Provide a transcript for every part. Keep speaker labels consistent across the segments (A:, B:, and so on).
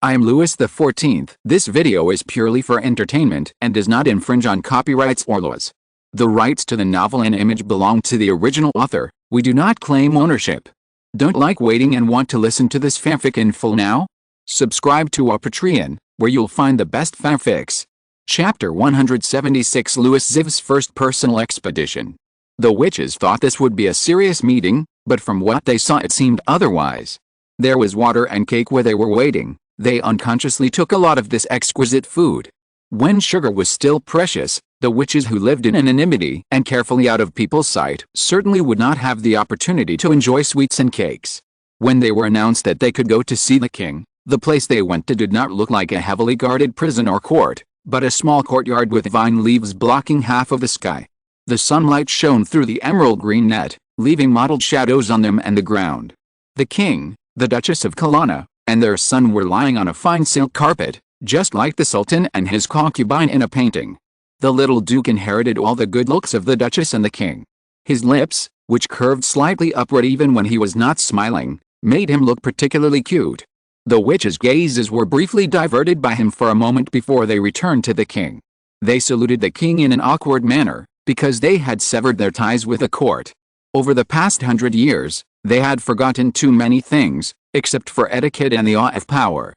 A: I am Louis XIV. This video is purely for entertainment and does not infringe on copyrights or laws. The rights to the novel and image belong to the original author. We do not claim ownership. Don't like waiting and want to listen to this fanfic in full now? Subscribe to our Patreon, where you'll find the best fanfics. Chapter 176, Louis XIV's first personal expedition. The witches thought this would be a serious meeting, but from what they saw it seemed otherwise. There was water and cake where they were waiting. They unconsciously took a lot of this exquisite food. When sugar was still precious, the witches who lived in anonymity and carefully out of people's sight certainly would not have the opportunity to enjoy sweets and cakes. When they were announced that they could go to see the king, the place they went to did not look like a heavily guarded prison or court, but a small courtyard with vine leaves blocking half of the sky. The sunlight shone through the emerald green net, leaving mottled shadows on them and the ground. The king, the Duchess of Colonna, and their son were lying on a fine silk carpet, just like the Sultan and his concubine in a painting. The little Duke inherited all the good looks of the Duchess and the king. His lips, which curved slightly upward even when he was not smiling, made him look particularly cute. The witches' gazes were briefly diverted by him for a moment before they returned to the king. They saluted the king in an awkward manner, because they had severed their ties with the court. Over the past 100 years, they had forgotten too many things, except for etiquette and the awe of power.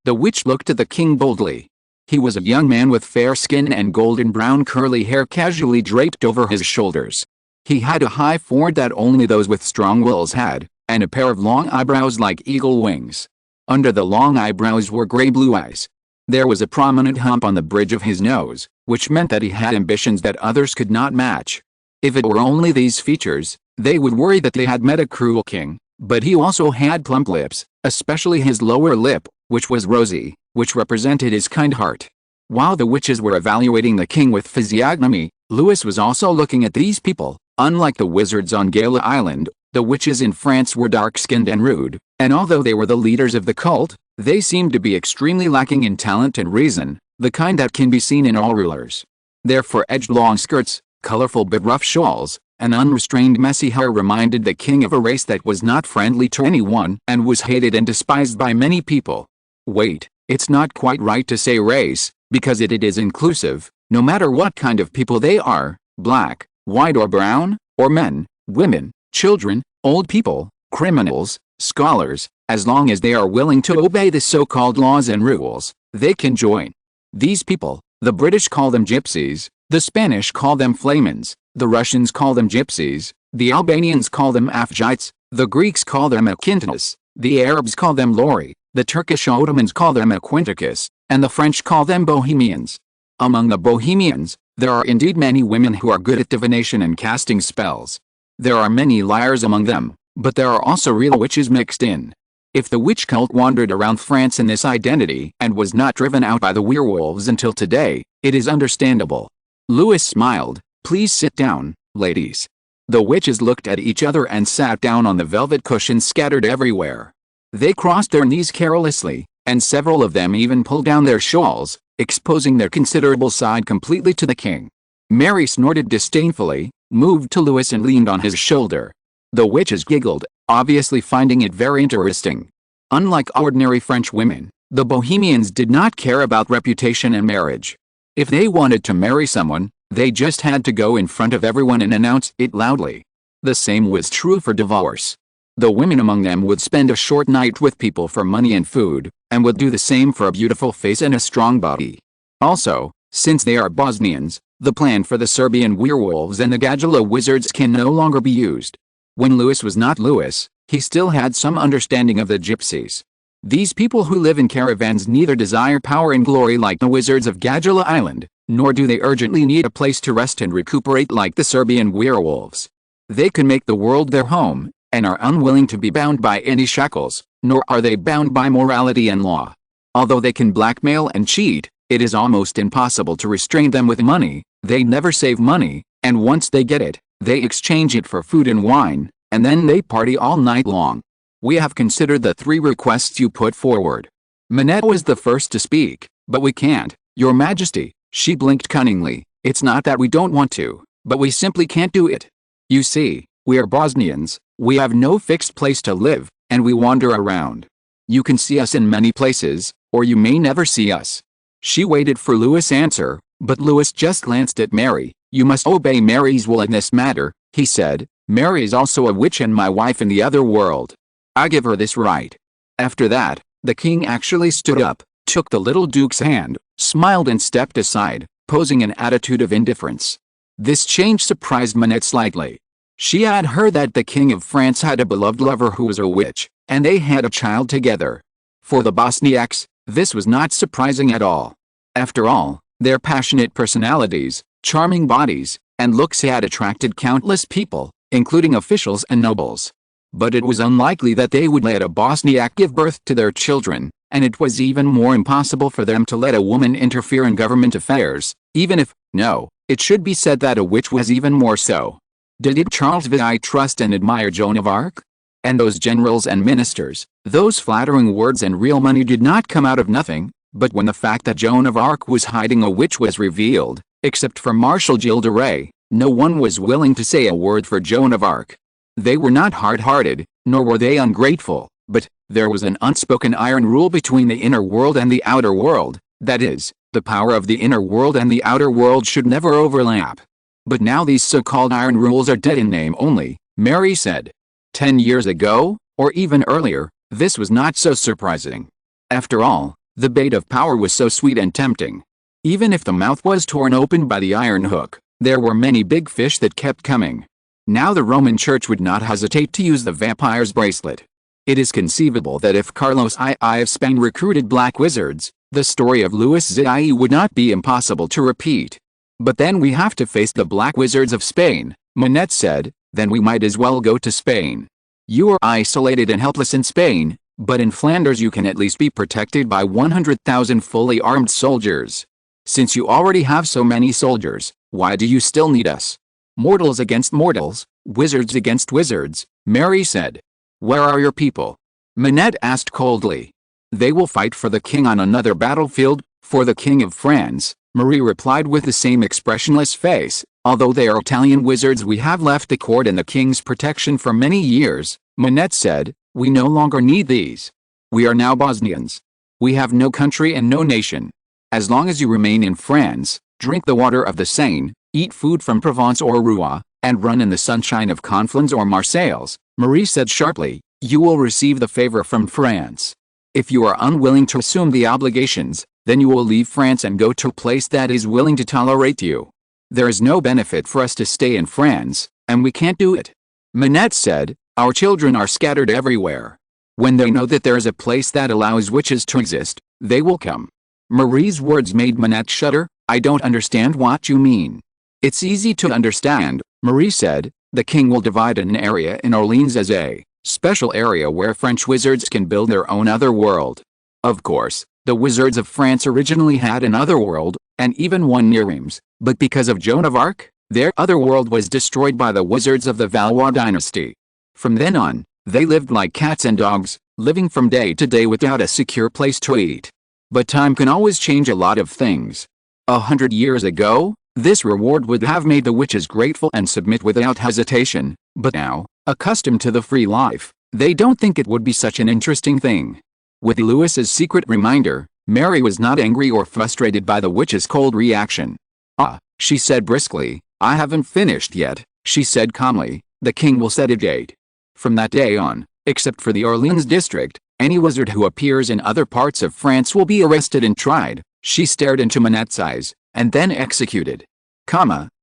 A: The witch looked at the king boldly. He was a young man with fair skin and golden brown curly hair casually draped over his shoulders. He had a high forehead that only those with strong wills had, and a pair of long eyebrows like eagle wings. Under the long eyebrows were gray-blue eyes. There was a prominent hump on the bridge of his nose, which meant that he had ambitions that others could not match. If it were only these features, they would worry that they had met a cruel king. But he also had plump lips, especially his lower lip, which was rosy, which represented his kind heart. While the witches were evaluating the king with physiognomy, Louis was also looking at these people. Unlike the wizards on Gala Island, the witches in France were dark-skinned and rude, and although they were the leaders of the cult, they seemed to be extremely lacking in talent and reason, the kind that can be seen in all rulers. Their edged long skirts, colorful but rough shawls, and unrestrained messy hair reminded the king of a race that was not friendly to anyone and was hated and despised by many people. Wait, it's not quite right to say race, because it is inclusive, no matter what kind of people they are, black, white or brown, or men, women, children, old people, criminals, scholars, as long as they are willing to obey the so-called laws and rules, they can join. These people, the British call them gypsies, the Spanish call them flamens, the Russians call them gypsies, the Albanians call them Afghites, the Greeks call them Akintinas, the Arabs call them Lori, the Turkish Ottomans call them Aquinticus, and the French call them Bohemians. Among the Bohemians, there are indeed many women who are good at divination and casting spells. There are many liars among them, but there are also real witches mixed in. If the witch cult wandered around France in this identity and was not driven out by the werewolves until today, it is understandable. Louis smiled. Please sit down, ladies. The witches looked at each other and sat down on the velvet cushions scattered everywhere. They crossed their knees carelessly, and several of them even pulled down their shawls, exposing their considerable side completely to the king. Mary snorted disdainfully, moved to Louis and leaned on his shoulder. The witches giggled, obviously finding it very interesting. Unlike ordinary French women, the Bohemians did not care about reputation and marriage. If they wanted to marry someone, they just had to go in front of everyone and announce it loudly. The same was true for divorce. The women among them would spend a short night with people for money and food, and would do the same for a beautiful face and a strong body. Also, since they are Bosnians, the plan for the Serbian werewolves and the Gagula wizards can no longer be used. When Louis was not Louis, he still had some understanding of the gypsies. These people who live in caravans neither desire power and glory like the wizards of Gagula Island, nor do they urgently need a place to rest and recuperate like the Serbian werewolves. They can make the world their home, and are unwilling to be bound by any shackles, nor are they bound by morality and law. Although they can blackmail and cheat, it is almost impossible to restrain them with money. They never save money, and once they get it, they exchange it for food and wine, and then they party all night long. We have considered the 3 requests you put forward. Manette was the first to speak. But we can't, Your Majesty. She blinked cunningly. It's not that we don't want to, but we simply can't do it. You see, we are Bosnians, we have no fixed place to live, and we wander around. You can see us in many places, or you may never see us. She waited for Louis' answer, but Louis just glanced at Mary. You must obey Mary's will in this matter, he said. Mary is also a witch and my wife in the other world. I give her this right. After that, the king actually stood up, took the little duke's hand, smiled and stepped aside, posing an attitude of indifference. This change surprised Manette slightly. She had heard that the King of France had a beloved lover who was a witch, and they had a child together. For the Bosniaks, this was not surprising at all. After all, their passionate personalities, charming bodies, and looks had attracted countless people, including officials and nobles. But it was unlikely that they would let a Bosniak give birth to their children, and it was even more impossible for them to let a woman interfere in government affairs, even if, no, it should be said that a witch was even more so. Did Charles VI trust and admire Joan of Arc? And those generals and ministers, those flattering words and real money did not come out of nothing, but when the fact that Joan of Arc was hiding a witch was revealed, except for Marshal Gilles de Rais, no one was willing to say a word for Joan of Arc. They were not hard-hearted, nor were they ungrateful, but there was an unspoken iron rule between the inner world and the outer world, that is, the power of the inner world and the outer world should never overlap. But now these so-called iron rules are dead in name only, Mary said. 10 years ago, or even earlier, this was not so surprising. After all, the bait of power was so sweet and tempting. Even if the mouth was torn open by the iron hook, there were many big fish that kept coming. Now the Roman Church would not hesitate to use the vampire's bracelet. It is conceivable that if Carlos II of Spain recruited black wizards, the story of Louis XIV would not be impossible to repeat. But then we have to face the black wizards of Spain, Manette said. Then we might as well go to Spain. You are isolated and helpless in Spain, but in Flanders you can at least be protected by 100,000 fully armed soldiers. Since you already have so many soldiers, why do you still need us? Mortals against mortals, wizards against wizards, Mary said. Where are your people? Manette asked coldly. They will fight for the king on another battlefield, for the King of France, Marie replied with the same expressionless face. Although they are Italian wizards, we have left the court and the king's protection for many years, Manette said. We no longer need these. We are now Bosnians. We have no country and no nation. As long as you remain in France, drink the water of the Seine, eat food from Provence or Rouen, and run in the sunshine of Conflans or Marseilles, Marie said sharply, you will receive the favor from France. If you are unwilling to assume the obligations, then you will leave France and go to a place that is willing to tolerate you. There is no benefit for us to stay in France, and we can't do it. Manette said, our children are scattered everywhere. When they know that there is a place that allows witches to exist, they will come. Marie's words made Manette shudder. I don't understand what you mean. It's easy to understand, Marie said. The king will divide an area in Orleans as a special area where French wizards can build their own other world. Of course, the wizards of France originally had an other world, and even one near Reims, but because of Joan of Arc, their other world was destroyed by the wizards of the Valois dynasty. From then on, they lived like cats and dogs, living from day to day without a secure place to eat. But time can always change a lot of things. 100 years ago, this reward would have made the witches grateful and submit without hesitation, but now, accustomed to the free life, they don't think it would be such an interesting thing. With Louis's secret reminder, Mary was not angry or frustrated by the witch's cold reaction. Ah, she said briskly. I haven't finished yet, she said calmly. The king will set a date. From that day on, except for the Orleans district, any wizard who appears in other parts of France will be arrested and tried. She stared into Manette's eyes, and then executed.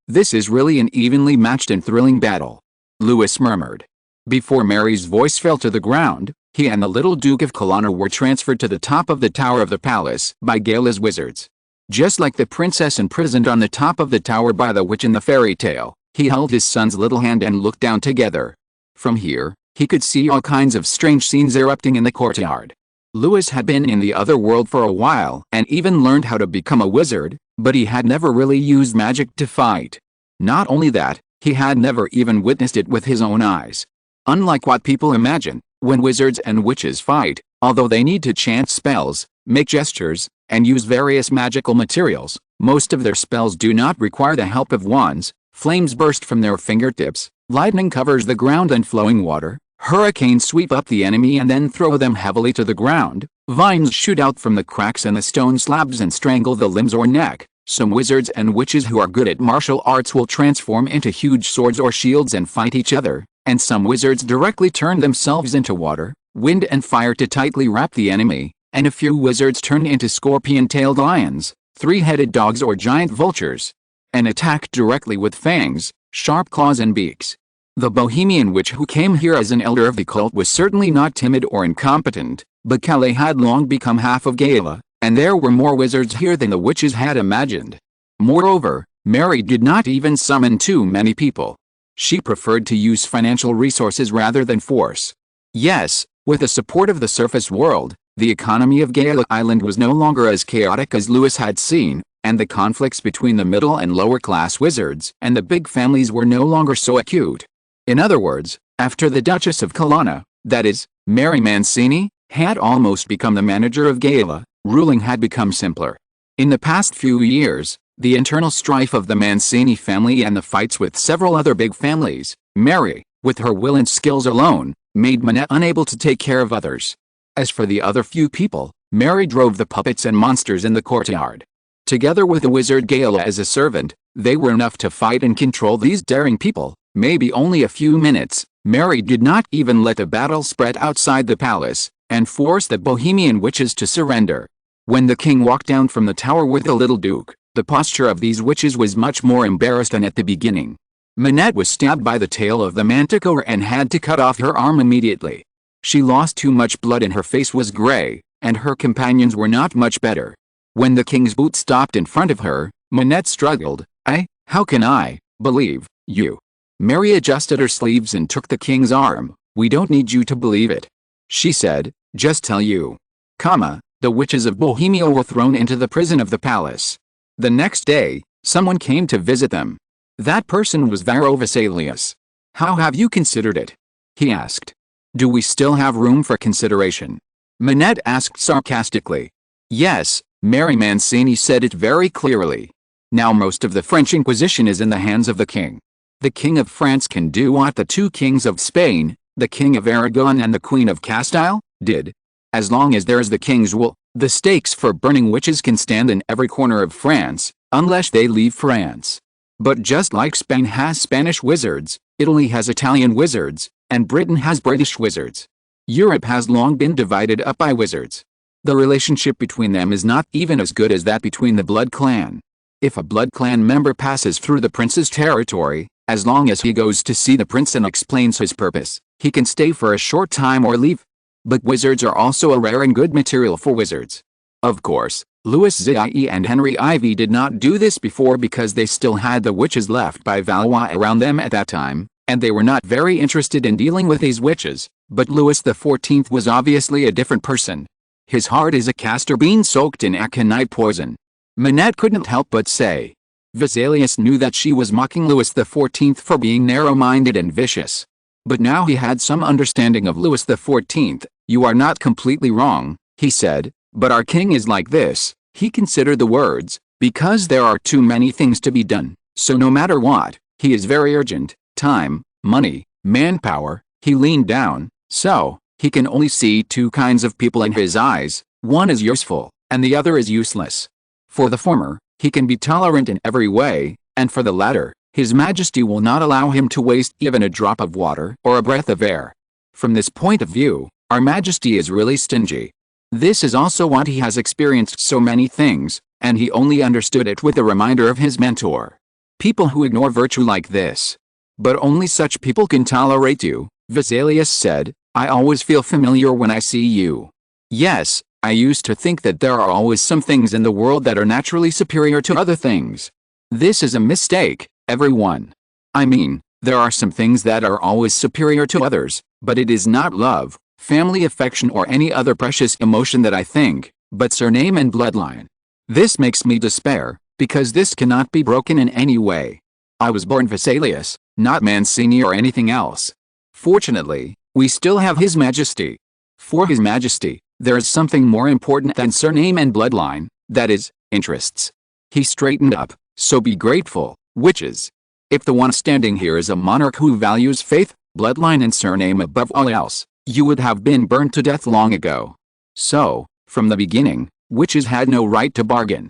A: This is really an evenly matched and thrilling battle, Louis murmured. Before Mary's voice fell to the ground, he and the little Duke of Colonna were transferred to the top of the tower of the palace by Gala's wizards. Just like the princess imprisoned on the top of the tower by the witch in the fairy tale, he held his son's little hand and looked down together. From here, he could see all kinds of strange scenes erupting in the courtyard. Louis had been in the other world for a while and even learned how to become a wizard, but he had never really used magic to fight. Not only that, he had never even witnessed it with his own eyes. Unlike what people imagine, when wizards and witches fight, although they need to chant spells, make gestures, and use various magical materials, most of their spells do not require the help of wands. Flames burst from their fingertips, lightning covers the ground and flowing water, Hurricanes sweep up the enemy and then throw them heavily to the ground. Vines shoot out from the cracks in the stone slabs and strangle the limbs or neck. Some wizards and witches who are good at martial arts will transform into huge swords or shields and fight each other, and some wizards directly turn themselves into water, wind and fire to tightly wrap the enemy, and a few wizards turn into scorpion-tailed lions, three-headed dogs or giant vultures, and attack directly with fangs, sharp claws and beaks. The Bohemian witch who came here as an elder of the cult was certainly not timid or incompetent, but Calais had long become half of Galia, and there were more wizards here than the witches had imagined. Moreover, Mary did not even summon too many people. She preferred to use financial resources rather than force. Yes, with the support of the surface world, the economy of Galia Island was no longer as chaotic as Louis had seen, and the conflicts between the middle and lower class wizards and the big families were no longer so acute. In other words, after the Duchess of Colonna, that is, Mary Mancini, had almost become the manager of Galia, ruling had become simpler. In the past few years, the internal strife of the Mancini family and the fights with several other big families, Mary, with her will and skills alone, made Manette unable to take care of others. As for the other few people, Mary drove the puppets and monsters in the courtyard. Together with the wizard Galia as a servant, they were enough to fight and control these daring people. Maybe only a few minutes. Mary did not even let the battle spread outside the palace, and force the Bohemian witches to surrender. When the king walked down from the tower with the little duke, the posture of these witches was much more embarrassed than at the beginning. Manette was stabbed by the tail of the manticore and had to cut off her arm immediately. She lost too much blood and her face was gray, and her companions were not much better. When the king's boot stopped in front of her, Manette struggled. How can I believe you? Mary adjusted her sleeves and took the king's arm. We don't need you to believe it, she said, just tell you. The witches of Bohemia were thrown into the prison of the palace. The next day, someone came to visit them. That person was Varro Vesalius. How have you considered it? He asked. Do we still have room for consideration? Manette asked sarcastically. Yes, Mary Mancini said it very clearly. Now most of the French Inquisition is in the hands of the king. The King of France can do what the two kings of Spain, the King of Aragon and the Queen of Castile, did. As long as there is the king's will, the stakes for burning witches can stand in every corner of France, unless they leave France. But just like Spain has Spanish wizards, Italy has Italian wizards, and Britain has British wizards. Europe has long been divided up by wizards. The relationship between them is not even as good as that between the Blood Clan. If a Blood Clan member passes through the prince's territory, as long as he goes to see the prince and explains his purpose, he can stay for a short time or leave. But wizards are also a rare and good material for wizards. Of course, Louis XIV and Henry IV did not do this before because they still had the witches left by Valois around them at that time, and they were not very interested in dealing with these witches. But Louis XIV was obviously a different person. His heart is a castor bean soaked in aconite poison. Manette couldn't help but say. Vesalius knew that she was mocking Louis XIV for being narrow-minded and vicious. But now he had some understanding of Louis XIV. You are not completely wrong, he said, but our king is like this. He considered the words, because there are too many things to be done, so no matter what, he is very urgent, time, money, manpower, he leaned down, so, he can only see two kinds of people in his eyes, one is useful, and the other is useless. For the former, he can be tolerant in every way, and for the latter, His Majesty will not allow him to waste even a drop of water or a breath of air. From this point of view, our Majesty is really stingy. This is also what he has experienced so many things, and he only understood it with a reminder of his mentor. People who ignore virtue like this. But only such people can tolerate you, Vesalius said. I always feel familiar when I see you. Yes, I used to think that there are always some things in the world that are naturally superior to other things. This is a mistake, everyone. I mean, there are some things that are always superior to others, but it is not love, family affection or any other precious emotion that I think, but surname and bloodline. This makes me despair, because this cannot be broken in any way. I was born Vesalius, not Mancini or anything else. Fortunately, we still have His Majesty. For His Majesty, there is something more important than surname and bloodline, that is, interests. He straightened up, so be grateful, witches. If the one standing here is a monarch who values faith, bloodline and surname above all else, you would have been burned to death long ago. So, from the beginning, witches had no right to bargain.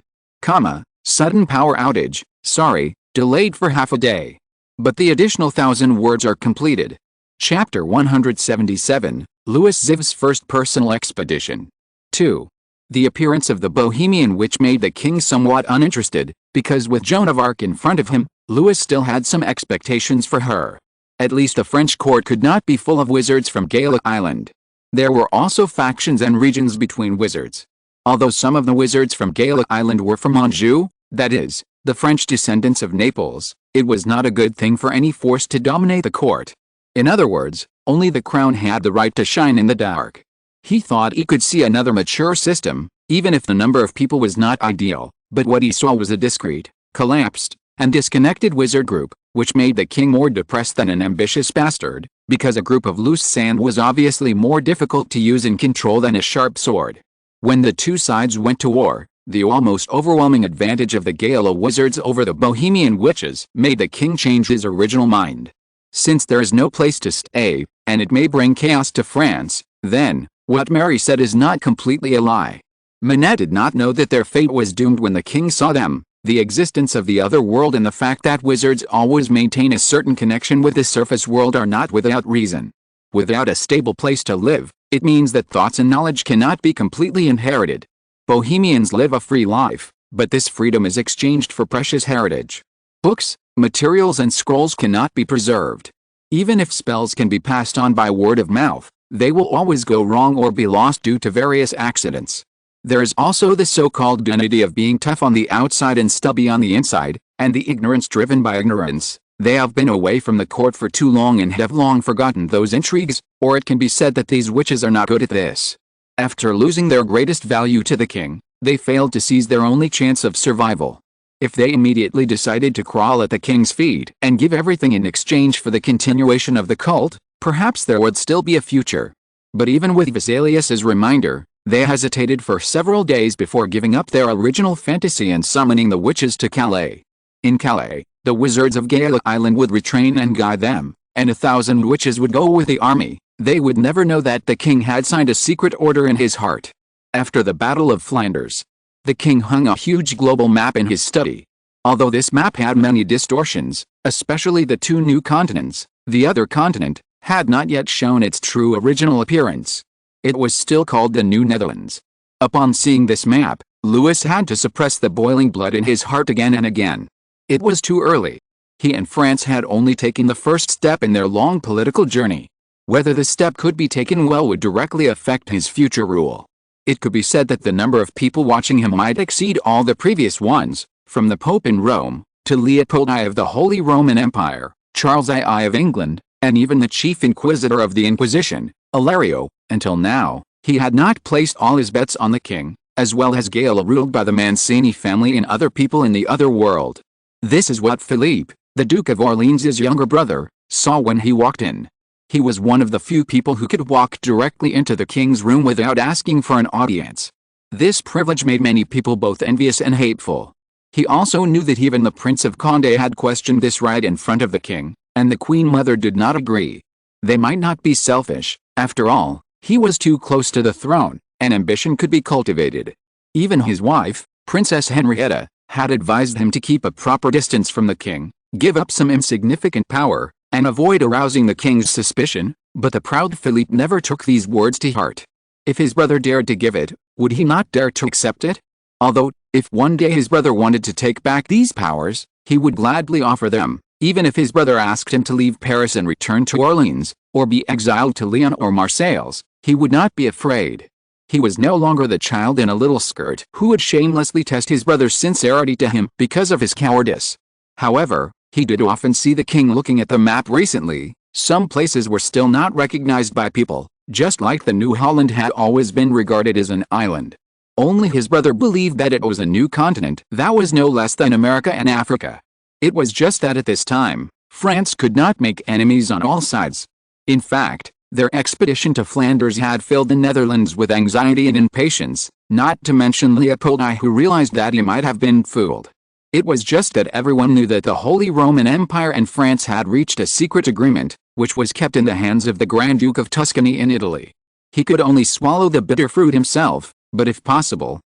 A: Sudden power outage, sorry, delayed for half a day. But the additional 1,000 words are completed. Chapter 177, Louis XIV's first personal expedition. 2. The appearance of the Bohemian witch made the king somewhat uninterested, because with Joan of Arc in front of him, Louis still had some expectations for her. At least the French court could not be full of wizards from Gaelic Island. There were also factions and regions between wizards. Although some of the wizards from Gaelic Island were from Anjou, that is, the French descendants of Naples, it was not a good thing for any force to dominate the court. In other words, only the crown had the right to shine in the dark. He thought he could see another mature system, even if the number of people was not ideal, but what he saw was a discreet, collapsed, and disconnected wizard group, which made the king more depressed than an ambitious bastard, because a group of loose sand was obviously more difficult to use and control than a sharp sword. When the two sides went to war, the almost overwhelming advantage of the Gaelic wizards over the Bohemian witches made the king change his original mind. Since there is no place to stay, and it may bring chaos to France, then, what Mary said is not completely a lie. Manet did not know that their fate was doomed when the king saw them, the existence of the other world and the fact that wizards always maintain a certain connection with the surface world are not without reason. Without a stable place to live, it means that thoughts and knowledge cannot be completely inherited. Bohemians live a free life, but this freedom is exchanged for precious heritage. Books, materials and scrolls cannot be preserved. Even if spells can be passed on by word of mouth, they will always go wrong or be lost due to various accidents. There is also the so-called dignity of being tough on the outside and stubby on the inside, and the ignorance driven by ignorance. They have been away from the court for too long and have long forgotten those intrigues, or it can be said that these witches are not good at this. After losing their greatest value to the king, they failed to seize their only chance of survival. If they immediately decided to crawl at the king's feet and give everything in exchange for the continuation of the cult, perhaps there would still be a future. But even with Vesalius's reminder, they hesitated for several days before giving up their original fantasy and summoning the witches to Calais. In Calais, the wizards of Gaelic Island would retrain and guide them, and 1,000 witches would go with the army. They would never know that the king had signed a secret order in his heart. After the Battle of Flanders, the king hung a huge global map in his study. Although this map had many distortions, especially the two new continents, the other continent had not yet shown its true original appearance. It was still called the New Netherlands. Upon seeing this map, Louis had to suppress the boiling blood in his heart again and again. It was too early. He and France had only taken the first step in their long political journey. Whether the step could be taken well would directly affect his future rule. It could be said that the number of people watching him might exceed all the previous ones, from the Pope in Rome, to Leopold I of the Holy Roman Empire, Charles I of England, and even the chief inquisitor of the Inquisition, Ilario. Until now, he had not placed all his bets on the king, as well as Gael ruled by the Mancini family and other people in the other world. This is what Philippe, the Duke of Orleans' younger brother, saw when he walked in. He was one of the few people who could walk directly into the king's room without asking for an audience. This privilege made many people both envious and hateful. He also knew that even the Prince of Condé had questioned this right in front of the king, and the Queen Mother did not agree. They might not be selfish, after all, he was too close to the throne, and ambition could be cultivated. Even his wife, Princess Henrietta, had advised him to keep a proper distance from the king, give up some insignificant power, and avoid arousing the king's suspicion, but the proud Philippe never took these words to heart. If his brother dared to give it, would he not dare to accept it? Although, if one day his brother wanted to take back these powers, he would gladly offer them, even if his brother asked him to leave Paris and return to Orleans, or be exiled to Lyon or Marseilles, he would not be afraid. He was no longer the child in a little skirt who would shamelessly test his brother's sincerity to him because of his cowardice. However, he did often see the king looking at the map recently. Some places were still not recognized by people, just like the New Holland had always been regarded as an island. Only his brother believed that it was a new continent that was no less than America and Africa. It was just that at this time, France could not make enemies on all sides. In fact, their expedition to Flanders had filled the Netherlands with anxiety and impatience, not to mention Leopold I, who realized that he might have been fooled. It was just that everyone knew that the Holy Roman Empire and France had reached a secret agreement, which was kept in the hands of the Grand Duke of Tuscany in Italy. He could only swallow the bitter fruit himself, but if possible,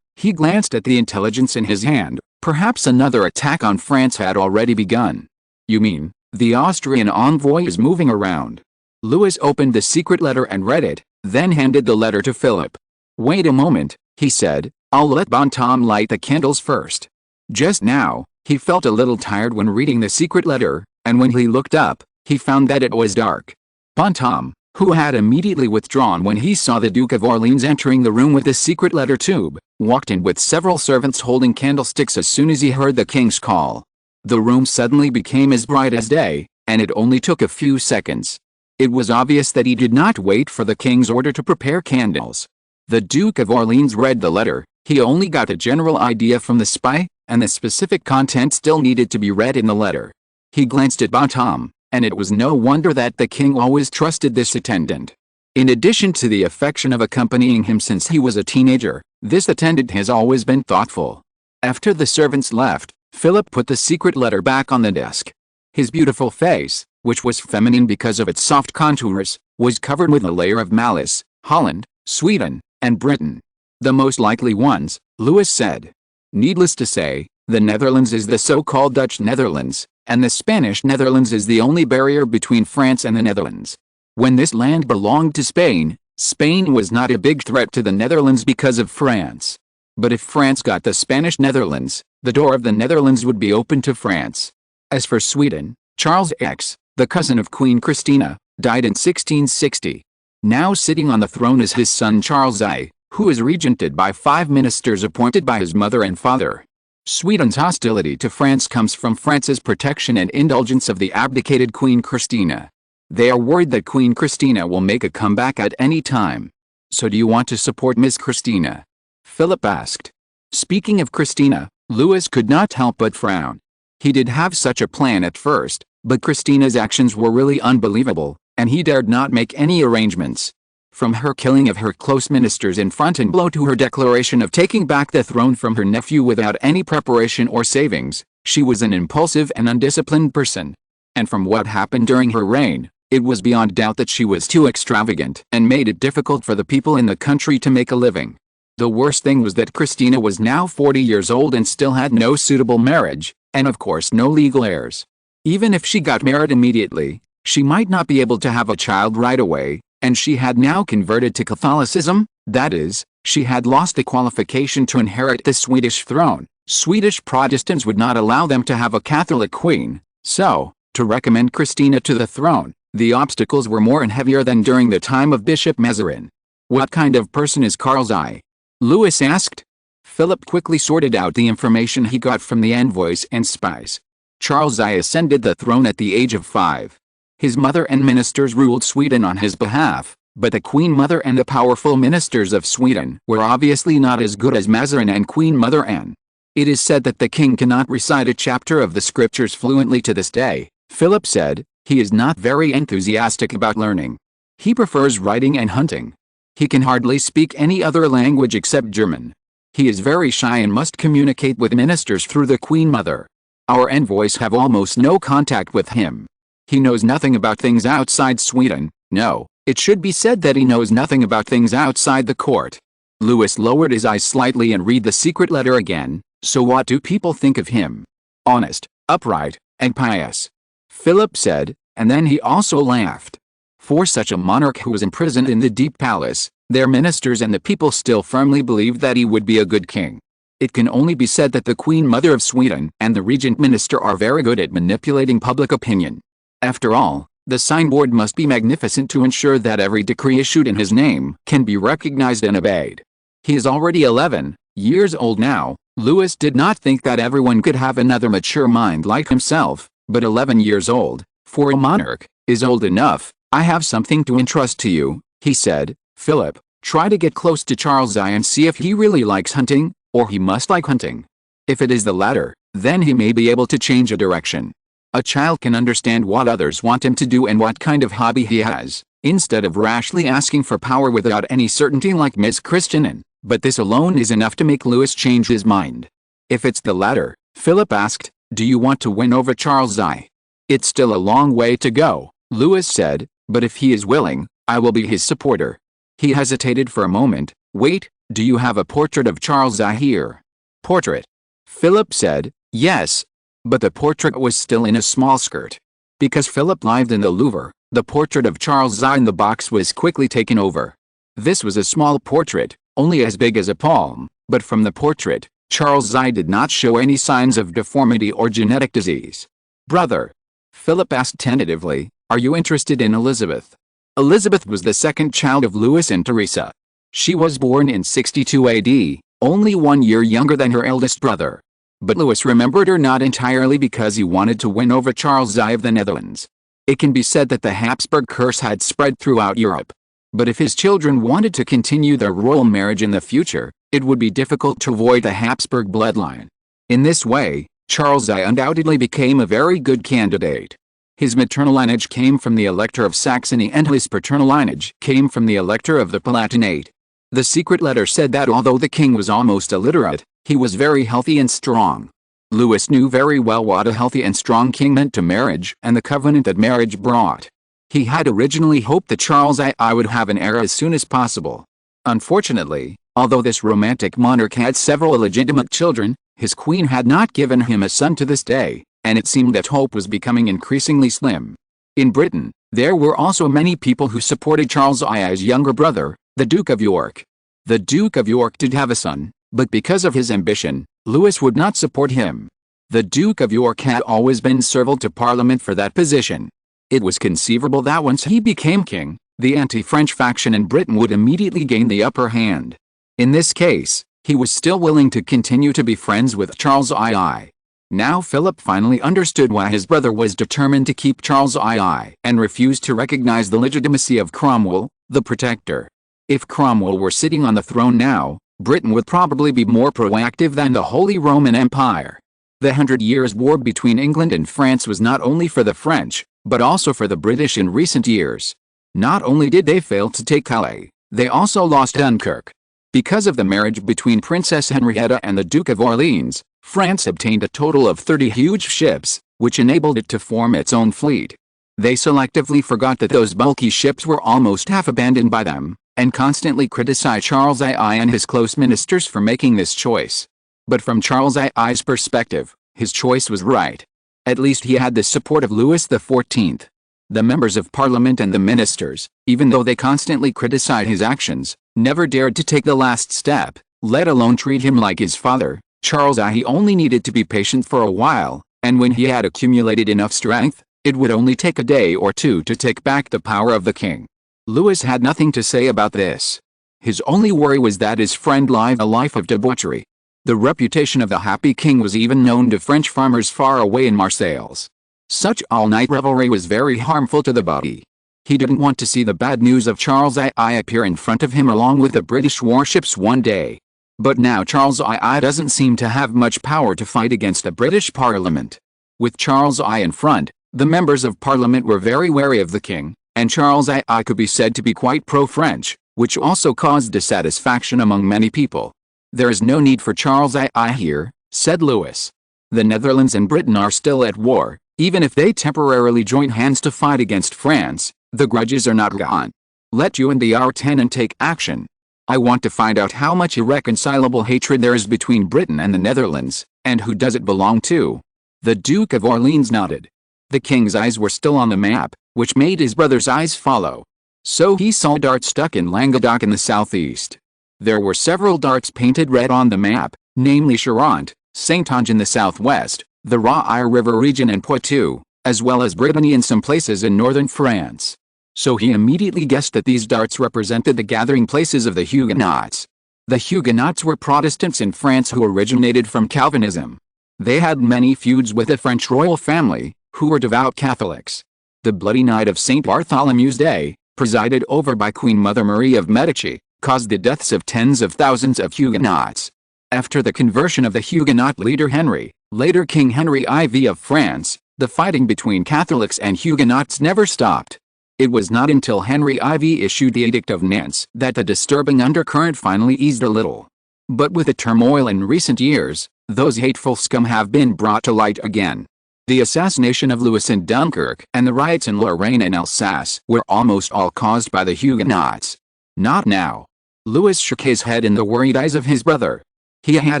A: he glanced at the intelligence in his hand. Perhaps another attack on France had already begun. You mean, the Austrian envoy is moving around? Louis opened the secret letter and read it, then handed the letter to Philip. Wait a moment, he said, I'll let Bonhomme light the candles first. Just now, he felt a little tired when reading the secret letter, and when he looked up, he found that it was dark. Bonhomme, who had immediately withdrawn when he saw the Duke of Orleans entering the room with the secret letter tube, walked in with several servants holding candlesticks as soon as he heard the king's call. The room suddenly became as bright as day, and it only took a few seconds. It was obvious that he did not wait for the king's order to prepare candles. The Duke of Orleans read the letter. He only got a general idea from the spy, and the specific content still needed to be read in the letter. He glanced at Bonhomme, and it was no wonder that the king always trusted this attendant. In addition to the affection of accompanying him since he was a teenager, this attendant has always been thoughtful. After the servants left, Philip put the secret letter back on the desk. His beautiful face, which was feminine because of its soft contours, was covered with a layer of malice. Holland, Sweden, and Britain. The most likely ones, Louis said. Needless to say, the Netherlands is the so-called Dutch Netherlands, and the Spanish Netherlands is the only barrier between France and the Netherlands. When this land belonged to Spain, Spain was not a big threat to the Netherlands because of France. But if France got the Spanish Netherlands, the door of the Netherlands would be open to France. As for Sweden, Charles X, the cousin of Queen Christina, died in 1660. Now sitting on the throne is his son Charles I, who is regented by 5 ministers appointed by his mother and father. Sweden's hostility to France comes from France's protection and indulgence of the abdicated Queen Christina. They are worried that Queen Christina will make a comeback at any time. So do you want to support Miss Christina? Philip asked. Speaking of Christina, Louis could not help but frown. He did have such a plan at first, but Christina's actions were really unbelievable, and he dared not make any arrangements. From her killing of her close ministers in Fontainebleau to her declaration of taking back the throne from her nephew without any preparation or savings, she was an impulsive and undisciplined person. And from what happened during her reign, it was beyond doubt that she was too extravagant and made it difficult for the people in the country to make a living. The worst thing was that Christina was now 40 years old and still had no suitable marriage, and of course no legal heirs. Even if she got married immediately, she might not be able to have a child right away, and she had now converted to Catholicism, that is, she had lost the qualification to inherit the Swedish throne. Swedish Protestants would not allow them to have a Catholic queen, so, to recommend Christina to the throne, the obstacles were more and heavier than during the time of Bishop Mazarin. What kind of person is Charles I? Louis asked. Philip quickly sorted out the information he got from the envoys and spies. Charles I ascended the throne at the age of 5. His mother and ministers ruled Sweden on his behalf, but the Queen Mother and the powerful ministers of Sweden were obviously not as good as Mazarin and Queen Mother Anne. It is said that the king cannot recite a chapter of the scriptures fluently to this day, Philip said. He is not very enthusiastic about learning. He prefers writing and hunting. He can hardly speak any other language except German. He is very shy and must communicate with ministers through the Queen Mother. Our envoys have almost no contact with him. He knows nothing about things outside Sweden. No, it should be said that he knows nothing about things outside the court. Louis lowered his eyes slightly and read the secret letter again. So what do people think of him? Honest, upright, and pious. Philip said, and then he also laughed. For such a monarch who was imprisoned in the deep palace, their ministers and the people still firmly believed that he would be a good king. It can only be said that the Queen Mother of Sweden and the regent minister are very good at manipulating public opinion. After all, the signboard must be magnificent to ensure that every decree issued in his name can be recognized and obeyed. He is already 11 years old now. Louis did not think that everyone could have another mature mind like himself, but 11 years old, for a monarch, is old enough. I have something to entrust to you, he said. Philip, try to get close to Charles I and see if he really likes hunting, or he must like hunting. If it is the latter, then he may be able to change a direction. A child can understand what others want him to do and what kind of hobby he has, instead of rashly asking for power without any certainty like Miss Christianin. But this alone is enough to make Louis change his mind. If it's the latter, Philip asked, do you want to win over Charles I? It's still a long way to go. Louis said, "But if he is willing, I will be his supporter." He hesitated for a moment. "Wait, do you have a portrait of Charles I here?" "Portrait?" Philip said, "Yes." But the portrait was still in a small skirt. Because Philip lived in the Louvre, the portrait of Charles I in the box was quickly taken over. This was a small portrait, only as big as a palm, but from the portrait, Charles I did not show any signs of deformity or genetic disease. "Brother," Philip asked tentatively, "are you interested in Elizabeth?" Elizabeth was the second child of Louis and Teresa. She was born in 62 AD, only 1 year younger than her eldest brother. But Louis remembered her not entirely because he wanted to win over Charles I of the Netherlands. It can be said that the Habsburg curse had spread throughout Europe. But if his children wanted to continue their royal marriage in the future, it would be difficult to avoid the Habsburg bloodline. In this way, Charles I undoubtedly became a very good candidate. His maternal lineage came from the Elector of Saxony and his paternal lineage came from the Elector of the Palatinate. The secret letter said that although the king was almost illiterate, he was very healthy and strong. Louis knew very well what a healthy and strong king meant to marriage and the covenant that marriage brought. He had originally hoped that Charles I would have an heir as soon as possible. Unfortunately, although this romantic monarch had several illegitimate children, his queen had not given him a son to this day, and it seemed that hope was becoming increasingly slim. In Britain, there were also many people who supported Charles I's younger brother, the Duke of York. The Duke of York did have a son, but because of his ambition, Louis would not support him. The Duke of York had always been servile to Parliament for that position. It was conceivable that once he became king, the anti-French faction in Britain would immediately gain the upper hand. In this case, he was still willing to continue to be friends with Charles II. Now Philip finally understood why his brother was determined to keep Charles II and refused to recognize the legitimacy of Cromwell, the protector. If Cromwell were sitting on the throne now, Britain would probably be more proactive than the Holy Roman Empire. The 100 Years' War between England and France was not only for the French, but also for the British in recent years. Not only did they fail to take Calais, they also lost Dunkirk. Because of the marriage between Princess Henrietta and the Duke of Orleans, France obtained a total of 30 huge ships, which enabled it to form its own fleet. They selectively forgot that those bulky ships were almost half abandoned by them, and constantly criticized Charles I and his close ministers for making this choice. But from Charles I's perspective, his choice was right. At least he had the support of Louis XIV. The members of Parliament and the ministers, even though they constantly criticized his actions, never dared to take the last step, let alone treat him like his father. Charles I only needed to be patient for a while, and when he had accumulated enough strength, it would only take a day or two to take back the power of the king. Louis had nothing to say about this. His only worry was that his friend lived a life of debauchery. The reputation of the happy king was even known to French farmers far away in Marseilles. Such all-night revelry was very harmful to the body. He didn't want to see the bad news of Charles I appear in front of him along with the British warships one day. But now Charles I doesn't seem to have much power to fight against the British Parliament. With Charles I in front, the members of Parliament were very wary of the king, and Charles I could be said to be quite pro-French, which also caused dissatisfaction among many people. "There is no need for Charles I here," said Louis. "The Netherlands and Britain are still at war. Even if they temporarily join hands to fight against France, the grudges are not gone. Let you and the R10 take action. I want to find out how much irreconcilable hatred there is between Britain and the Netherlands, and who does it belong to." The Duke of Orleans nodded. The king's eyes were still on the map, which made his brother's eyes follow. So he saw darts stuck in Languedoc in the southeast. There were several darts painted red on the map, namely Charente, Saintonge in the southwest, the Roi River region and Poitou, as well as Brittany and some places in northern France. So he immediately guessed that these darts represented the gathering places of the Huguenots. The Huguenots were Protestants in France who originated from Calvinism. They had many feuds with the French royal family, who were devout Catholics. The Bloody Night of St. Bartholomew's Day, presided over by Queen Mother Marie of Medici, caused the deaths of tens of thousands of Huguenots. After the conversion of the Huguenot leader Henry, later King Henry IV of France, the fighting between Catholics and Huguenots never stopped. It was not until Henry IV issued the Edict of Nantes that the disturbing undercurrent finally eased a little. But with the turmoil in recent years, those hateful scum have been brought to light again. The assassination of Louis in Dunkirk and the riots in Lorraine and Alsace were almost all caused by the Huguenots. Not now. Louis shook his head in the worried eyes of his brother. He had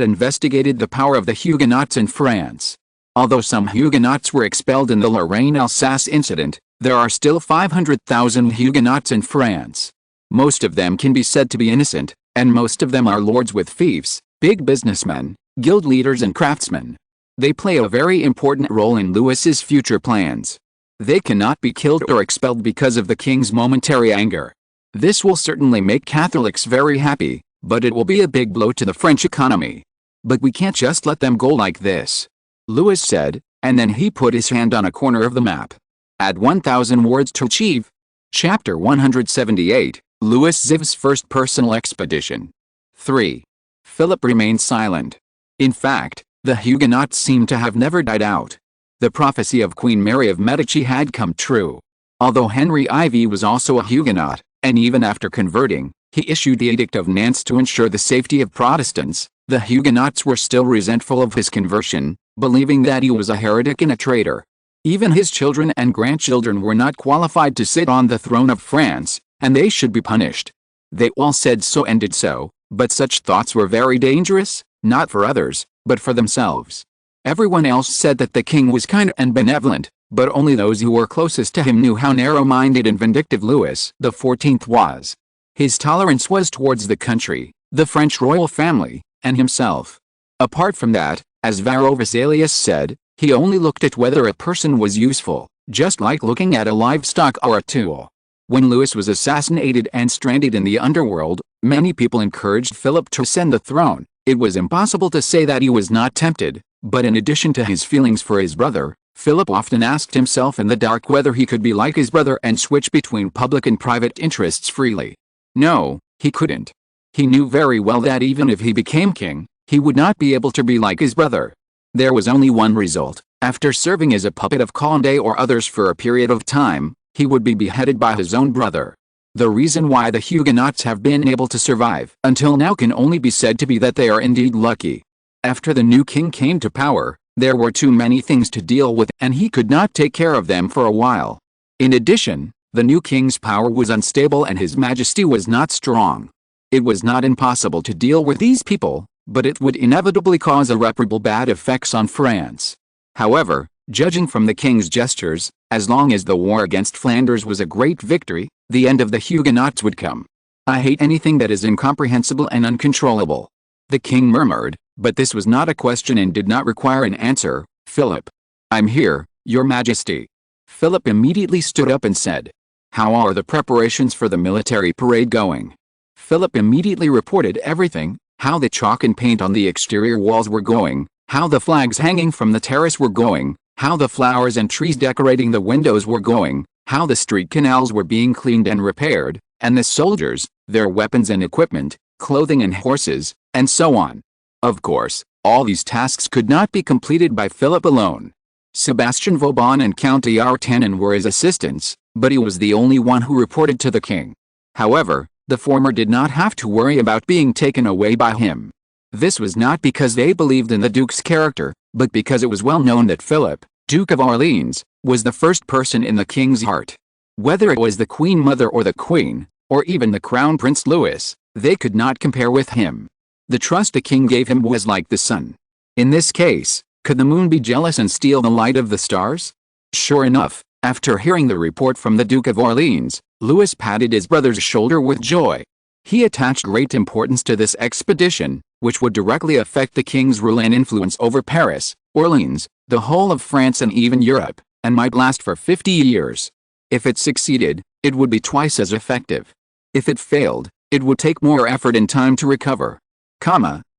A: investigated the power of the Huguenots in France. Although some Huguenots were expelled in the Lorraine-Alsace incident, there are still 500,000 Huguenots in France. Most of them can be said to be innocent, and most of them are lords with fiefs, big businessmen, guild leaders and craftsmen. They play a very important role in Louis's future plans. They cannot be killed or expelled because of the king's momentary anger. This will certainly make Catholics very happy, but it will be a big blow to the French economy. But we can't just let them go like this, Louis said, and then he put his hand on a corner of the map. Add 1,000 words to achieve. Chapter 178, Louis XIV's first personal expedition. 3. Philip remained silent. In fact, the Huguenots seemed to have never died out. The prophecy of Queen Mary of Medici had come true. Although Henry IV was also a Huguenot, and even after converting, he issued the Edict of Nantes to ensure the safety of Protestants, the Huguenots were still resentful of his conversion, believing that he was a heretic and a traitor. Even his children and grandchildren were not qualified to sit on the throne of France, and they should be punished. They all said so and did so, but such thoughts were very dangerous, not for others, but for themselves. Everyone else said that the king was kind and benevolent, but only those who were closest to him knew how narrow-minded and vindictive Louis XIV was. His tolerance was towards the country, the French royal family, and himself. Apart from that, as Varro Vesalius said, he only looked at whether a person was useful, just like looking at a livestock or a tool. When Louis was assassinated and stranded in the underworld, many people encouraged Philip to ascend the throne. It was impossible to say that he was not tempted, but in addition to his feelings for his brother, Philip often asked himself in the dark whether he could be like his brother and switch between public and private interests freely. No, he couldn't. He knew very well that even if he became king, he would not be able to be like his brother. There was only one result. After serving as a puppet of Condé or others for a period of time, he would be beheaded by his own brother. The reason why the Huguenots have been able to survive until now can only be said to be that they are indeed lucky. After the new king came to power, there were too many things to deal with and he could not take care of them for a while. In addition, the new king's power was unstable and his majesty was not strong. It was not impossible to deal with these people, but it would inevitably cause irreparable bad effects on France. However, judging from the king's gestures, as long as the war against Flanders was a great victory, the end of the Huguenots would come. I hate anything that is incomprehensible and uncontrollable, the king murmured, but this was not a question and did not require an answer. Philip. I'm here, your majesty. Philip immediately stood up and said, how are the preparations for the military parade going? Philip immediately reported everything, how the chalk and paint on the exterior walls were going, how the flags hanging from the terrace were going, how the flowers and trees decorating the windows were going, how the street canals were being cleaned and repaired, and the soldiers, their weapons and equipment, clothing and horses, and so on. Of course, all these tasks could not be completed by Philip alone. Sebastian Vauban and Count d'Artagnan were his assistants, but he was the only one who reported to the king. However, the former did not have to worry about being taken away by him. This was not because they believed in the Duke's character, but because it was well known that Philip, Duke of Orleans, was the first person in the king's heart. Whether it was the Queen Mother or the Queen, or even the Crown Prince Louis, they could not compare with him. The trust the king gave him was like the sun. In this case, could the moon be jealous and steal the light of the stars? Sure enough, after hearing the report from the Duke of Orleans, Louis patted his brother's shoulder with joy. He attached great importance to this expedition, which would directly affect the king's rule and influence over Paris, Orleans, the whole of France and even Europe, and might last for 50 years. If it succeeded, it would be twice as effective. If it failed, it would take more effort and time to recover.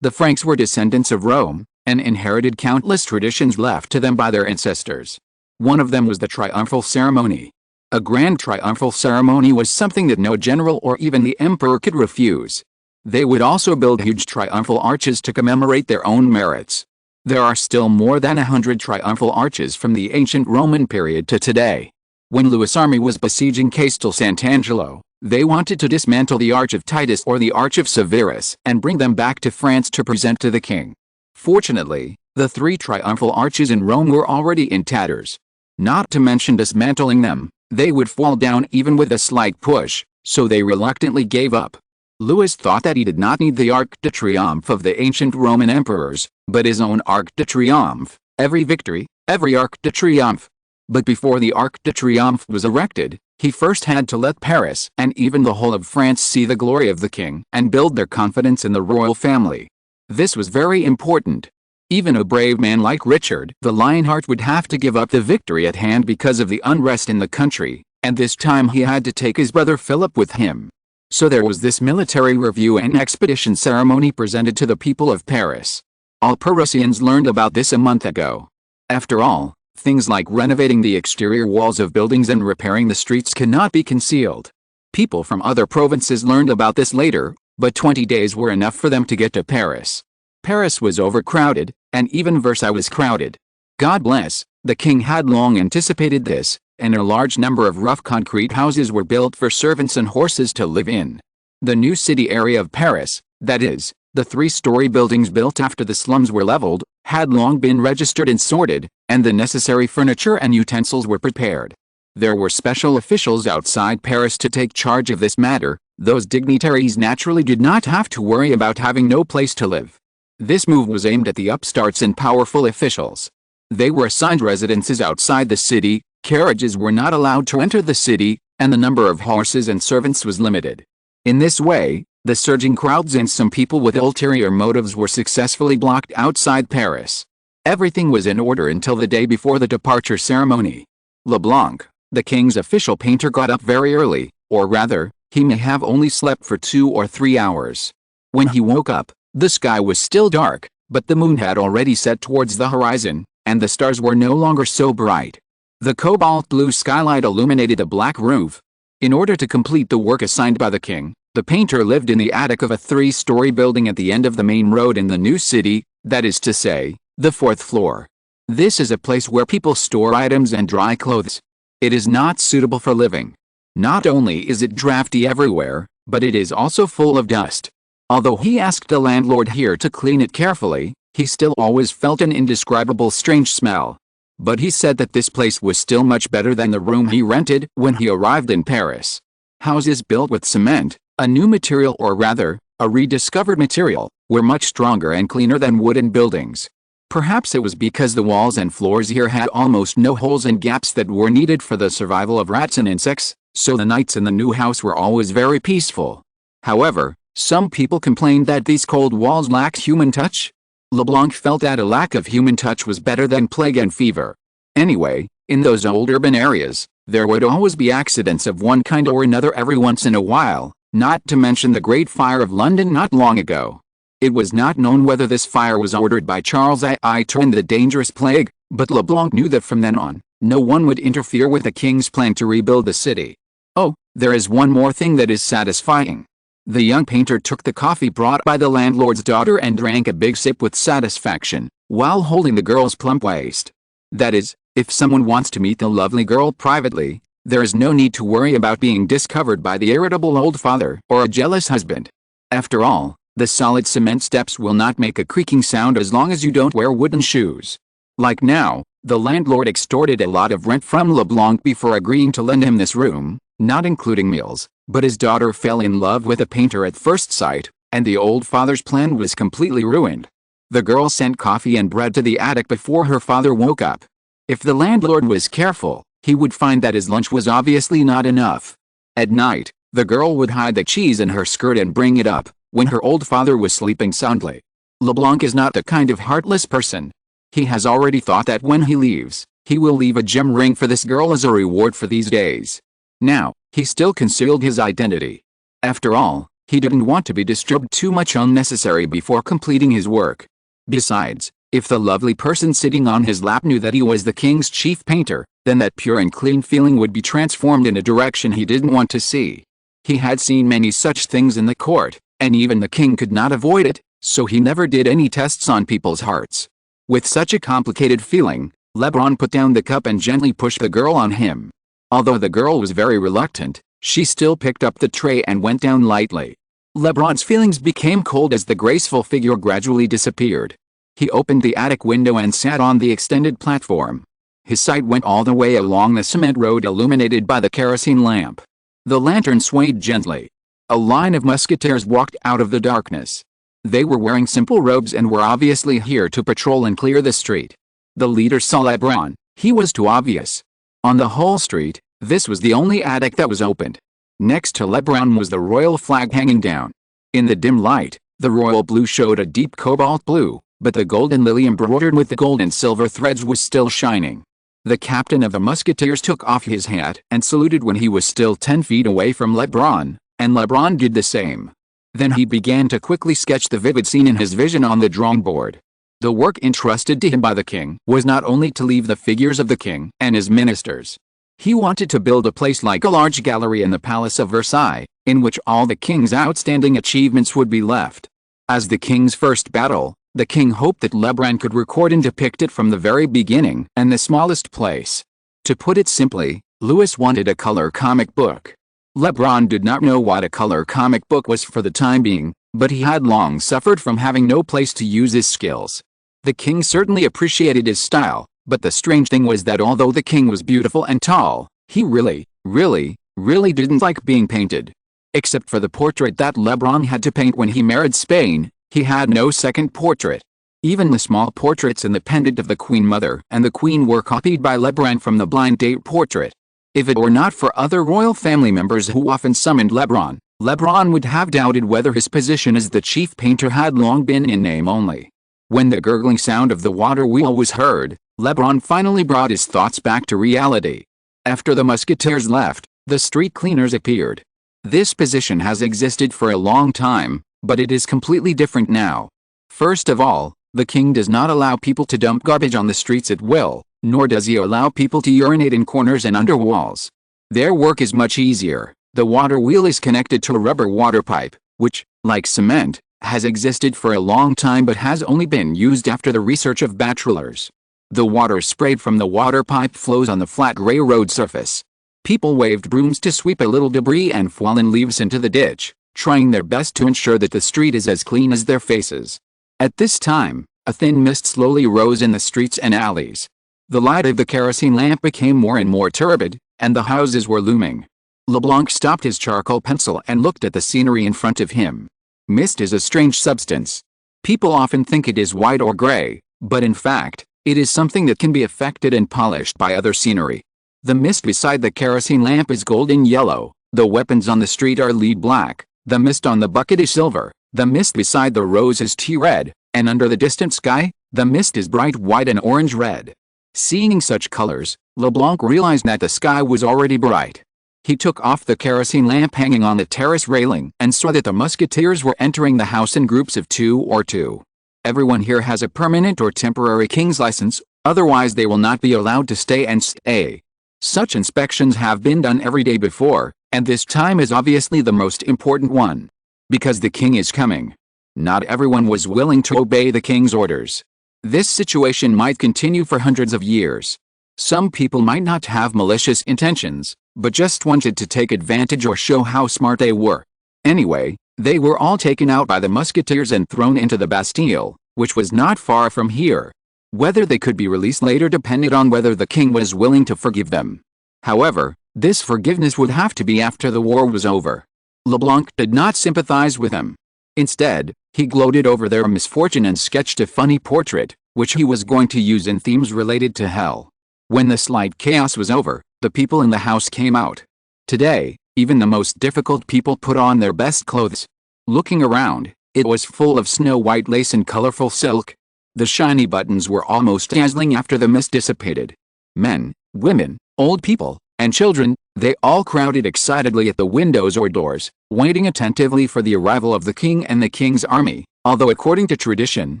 A: The Franks were descendants of Rome, and inherited countless traditions left to them by their ancestors. One of them was the triumphal ceremony. A grand triumphal ceremony was something that no general or even the emperor could refuse. They would also build huge triumphal arches to commemorate their own merits. There are still more than 100 triumphal arches from the ancient Roman period to today. When Louis' army was besieging Castel Sant'Angelo, they wanted to dismantle the Arch of Titus or the Arch of Severus and bring them back to France to present to the king. Fortunately, The 3 triumphal arches in Rome were already in tatters. Not to mention dismantling them, they would fall down even with a slight push, so they reluctantly gave up. Louis thought that he did not need the Arc de Triomphe of the ancient Roman emperors, but his own Arc de Triomphe, every victory, every Arc de Triomphe. But before the Arc de Triomphe was erected, he first had to let Paris and even the whole of France see the glory of the king and build their confidence in the royal family. This was very important. Even a brave man like Richard the Lionheart would have to give up the victory at hand because of the unrest in the country, and this time he had to take his brother Philip with him. So there was this military review and expedition ceremony presented to the people of Paris. All Parisians learned about this a month ago. After all, things like renovating the exterior walls of buildings and repairing the streets cannot be concealed. People from other provinces learned about this later, but 20 days were enough for them to get to Paris. Paris was overcrowded, and even Versailles was crowded. God bless, the king had long anticipated this, and a large number of rough concrete houses were built for servants and horses to live in. The new city area of Paris, that is, the 3-story buildings built after the slums were leveled, had long been registered and sorted, and the necessary furniture and utensils were prepared. There were special officials outside Paris to take charge of this matter. Those dignitaries naturally did not have to worry about having no place to live. This move was aimed at the upstarts and powerful officials. They were assigned residences outside the city, carriages were not allowed to enter the city, and the number of horses and servants was limited. In this way, the surging crowds and some people with ulterior motives were successfully blocked outside Paris. Everything was in order until the day before the departure ceremony. Leblanc, the king's official painter, got up very early, or rather, he may have only slept for 2 or 3 hours. When he woke up, the sky was still dark, but the moon had already set towards the horizon, and the stars were no longer so bright. The cobalt blue skylight illuminated a black roof. In order to complete the work assigned by the king, the painter lived in the attic of a 3-story building at the end of the main road in the new city, that is to say, the 4th floor. This is a place where people store items and dry clothes. It is not suitable for living. Not only is it drafty everywhere, but it is also full of dust. Although he asked the landlord here to clean it carefully, he still always felt an indescribable strange smell. But he said that this place was still much better than the room he rented when he arrived in Paris. Houses built with cement, a new material, or rather, a rediscovered material, were much stronger and cleaner than wooden buildings. Perhaps it was because the walls and floors here had almost no holes and gaps that were needed for the survival of rats and insects, so the nights in the new house were always very peaceful. However, some people complained that these cold walls lacked human touch. Leblanc felt that a lack of human touch was better than plague and fever. Anyway, in those old urban areas, there would always be accidents of one kind or another every once in a while, not to mention the Great Fire of London not long ago. It was not known whether this fire was ordered by Charles II to end the dangerous plague, but Leblanc knew that from then on, no one would interfere with the king's plan to rebuild the city. Oh, there is one more thing that is satisfying. The young painter took the coffee brought by the landlord's daughter and drank a big sip with satisfaction, while holding the girl's plump waist. That is, if someone wants to meet the lovely girl privately, there is no need to worry about being discovered by the irritable old father or a jealous husband. After all, the solid cement steps will not make a creaking sound as long as you don't wear wooden shoes. Like now, the landlord extorted a lot of rent from Leblanc before agreeing to lend him this room, not including meals. But his daughter fell in love with a painter at first sight, and the old father's plan was completely ruined. The girl sent coffee and bread to the attic before her father woke up. If the landlord was careful, he would find that his lunch was obviously not enough. At night, the girl would hide the cheese in her skirt and bring it up, when her old father was sleeping soundly. Leblanc is not the kind of heartless person. He has already thought that when he leaves, he will leave a gem ring for this girl as a reward for these days. Now, he still concealed his identity. After all, he didn't want to be disturbed too much unnecessary before completing his work. Besides, if the lovely person sitting on his lap knew that he was the king's chief painter, then that pure and clean feeling would be transformed in a direction he didn't want to see. He had seen many such things in the court, and even the king could not avoid it, so he never did any tests on people's hearts. With such a complicated feeling, Leblanc put down the cup and gently pushed the girl on him. Although the girl was very reluctant, she still picked up the tray and went down lightly. Leblanc's feelings became cold as the graceful figure gradually disappeared. He opened the attic window and sat on the extended platform. His sight went all the way along the cement road illuminated by the kerosene lamp. The lantern swayed gently. A line of musketeers walked out of the darkness. They were wearing simple robes and were obviously here to patrol and clear the street. The leader saw Lebrun. He was too obvious. On the whole street, this was the only attic that was opened. Next to Lebrun was the royal flag hanging down. In the dim light, the royal blue showed a deep cobalt blue, but the golden lily embroidered with the gold and silver threads was still shining. The captain of the musketeers took off his hat and saluted when he was still 10 feet away from Lebrun, and Lebrun did the same. Then he began to quickly sketch the vivid scene in his vision on the drawing board. The work entrusted to him by the king was not only to leave the figures of the king and his ministers. He wanted to build a place like a large gallery in the Palace of Versailles, in which all the king's outstanding achievements would be left. As the king's first battle, the king hoped that Lebrun could record and depict it from the very beginning and the smallest place. To put it simply, Louis wanted a color comic book. Lebrun did not know what a color comic book was for the time being, but he had long suffered from having no place to use his skills. The king certainly appreciated his style, but the strange thing was that although the king was beautiful and tall, he really didn't like being painted. Except for the portrait that Lebrun had to paint when he married Spain, he had no second portrait. Even the small portraits in the pendant of the Queen Mother and the Queen were copied by Lebrun from the blind date portrait. If it were not for other royal family members who often summoned Lebrun, Lebrun would have doubted whether his position as the chief painter had long been in name only. When the gurgling sound of the water wheel was heard, Lebrun finally brought his thoughts back to reality. After the musketeers left, the street cleaners appeared. This position has existed for a long time, but it is completely different now. First of all, the king does not allow people to dump garbage on the streets at will, nor does he allow people to urinate in corners and under walls. Their work is much easier. The water wheel is connected to a rubber water pipe, which, like cement, has existed for a long time but has only been used after the research of bachelors. The water sprayed from the water pipe flows on the flat gray road surface. People waved brooms to sweep a little debris and fallen leaves into the ditch, trying their best to ensure that the street is as clean as their faces. At this time, a thin mist slowly rose in the streets and alleys. The light of the kerosene lamp became more and more turbid, and the houses were looming. Leblanc stopped his charcoal pencil and looked at the scenery in front of him. Mist is a strange substance. People often think it is white or gray, but in fact, it is something that can be affected and polished by other scenery. The mist beside the kerosene lamp is golden yellow, the weapons on the street are lead black, the mist on the bucket is silver, the mist beside the rose is tea red, and under the distant sky, the mist is bright white and orange red. Seeing such colors, Leblanc realized that the sky was already bright. He took off the kerosene lamp hanging on the terrace railing and saw that the musketeers were entering the house in groups of 2 or 2. Everyone here has a permanent or temporary king's license, otherwise they will not be allowed to stay and stay. Such inspections have been done every day before, and this time is obviously the most important one. Because the king is coming. Not everyone was willing to obey the king's orders. This situation might continue for hundreds of years. Some people might not have malicious intentions, but just wanted to take advantage or show how smart they were. Anyway, they were all taken out by the musketeers and thrown into the Bastille, which was not far from here. Whether they could be released later depended on whether the king was willing to forgive them. However, this forgiveness would have to be after the war was over. Leblanc did not sympathize with them. Instead, he gloated over their misfortune and sketched a funny portrait, which he was going to use in themes related to hell. When the slight chaos was over, the people in the house came out. Today, even the most difficult people put on their best clothes. Looking around, it was full of snow-white lace and colorful silk. The shiny buttons were almost dazzling after the mist dissipated. Men, women, old people, and children, they all crowded excitedly at the windows or doors, waiting attentively for the arrival of the king and the king's army, although according to tradition,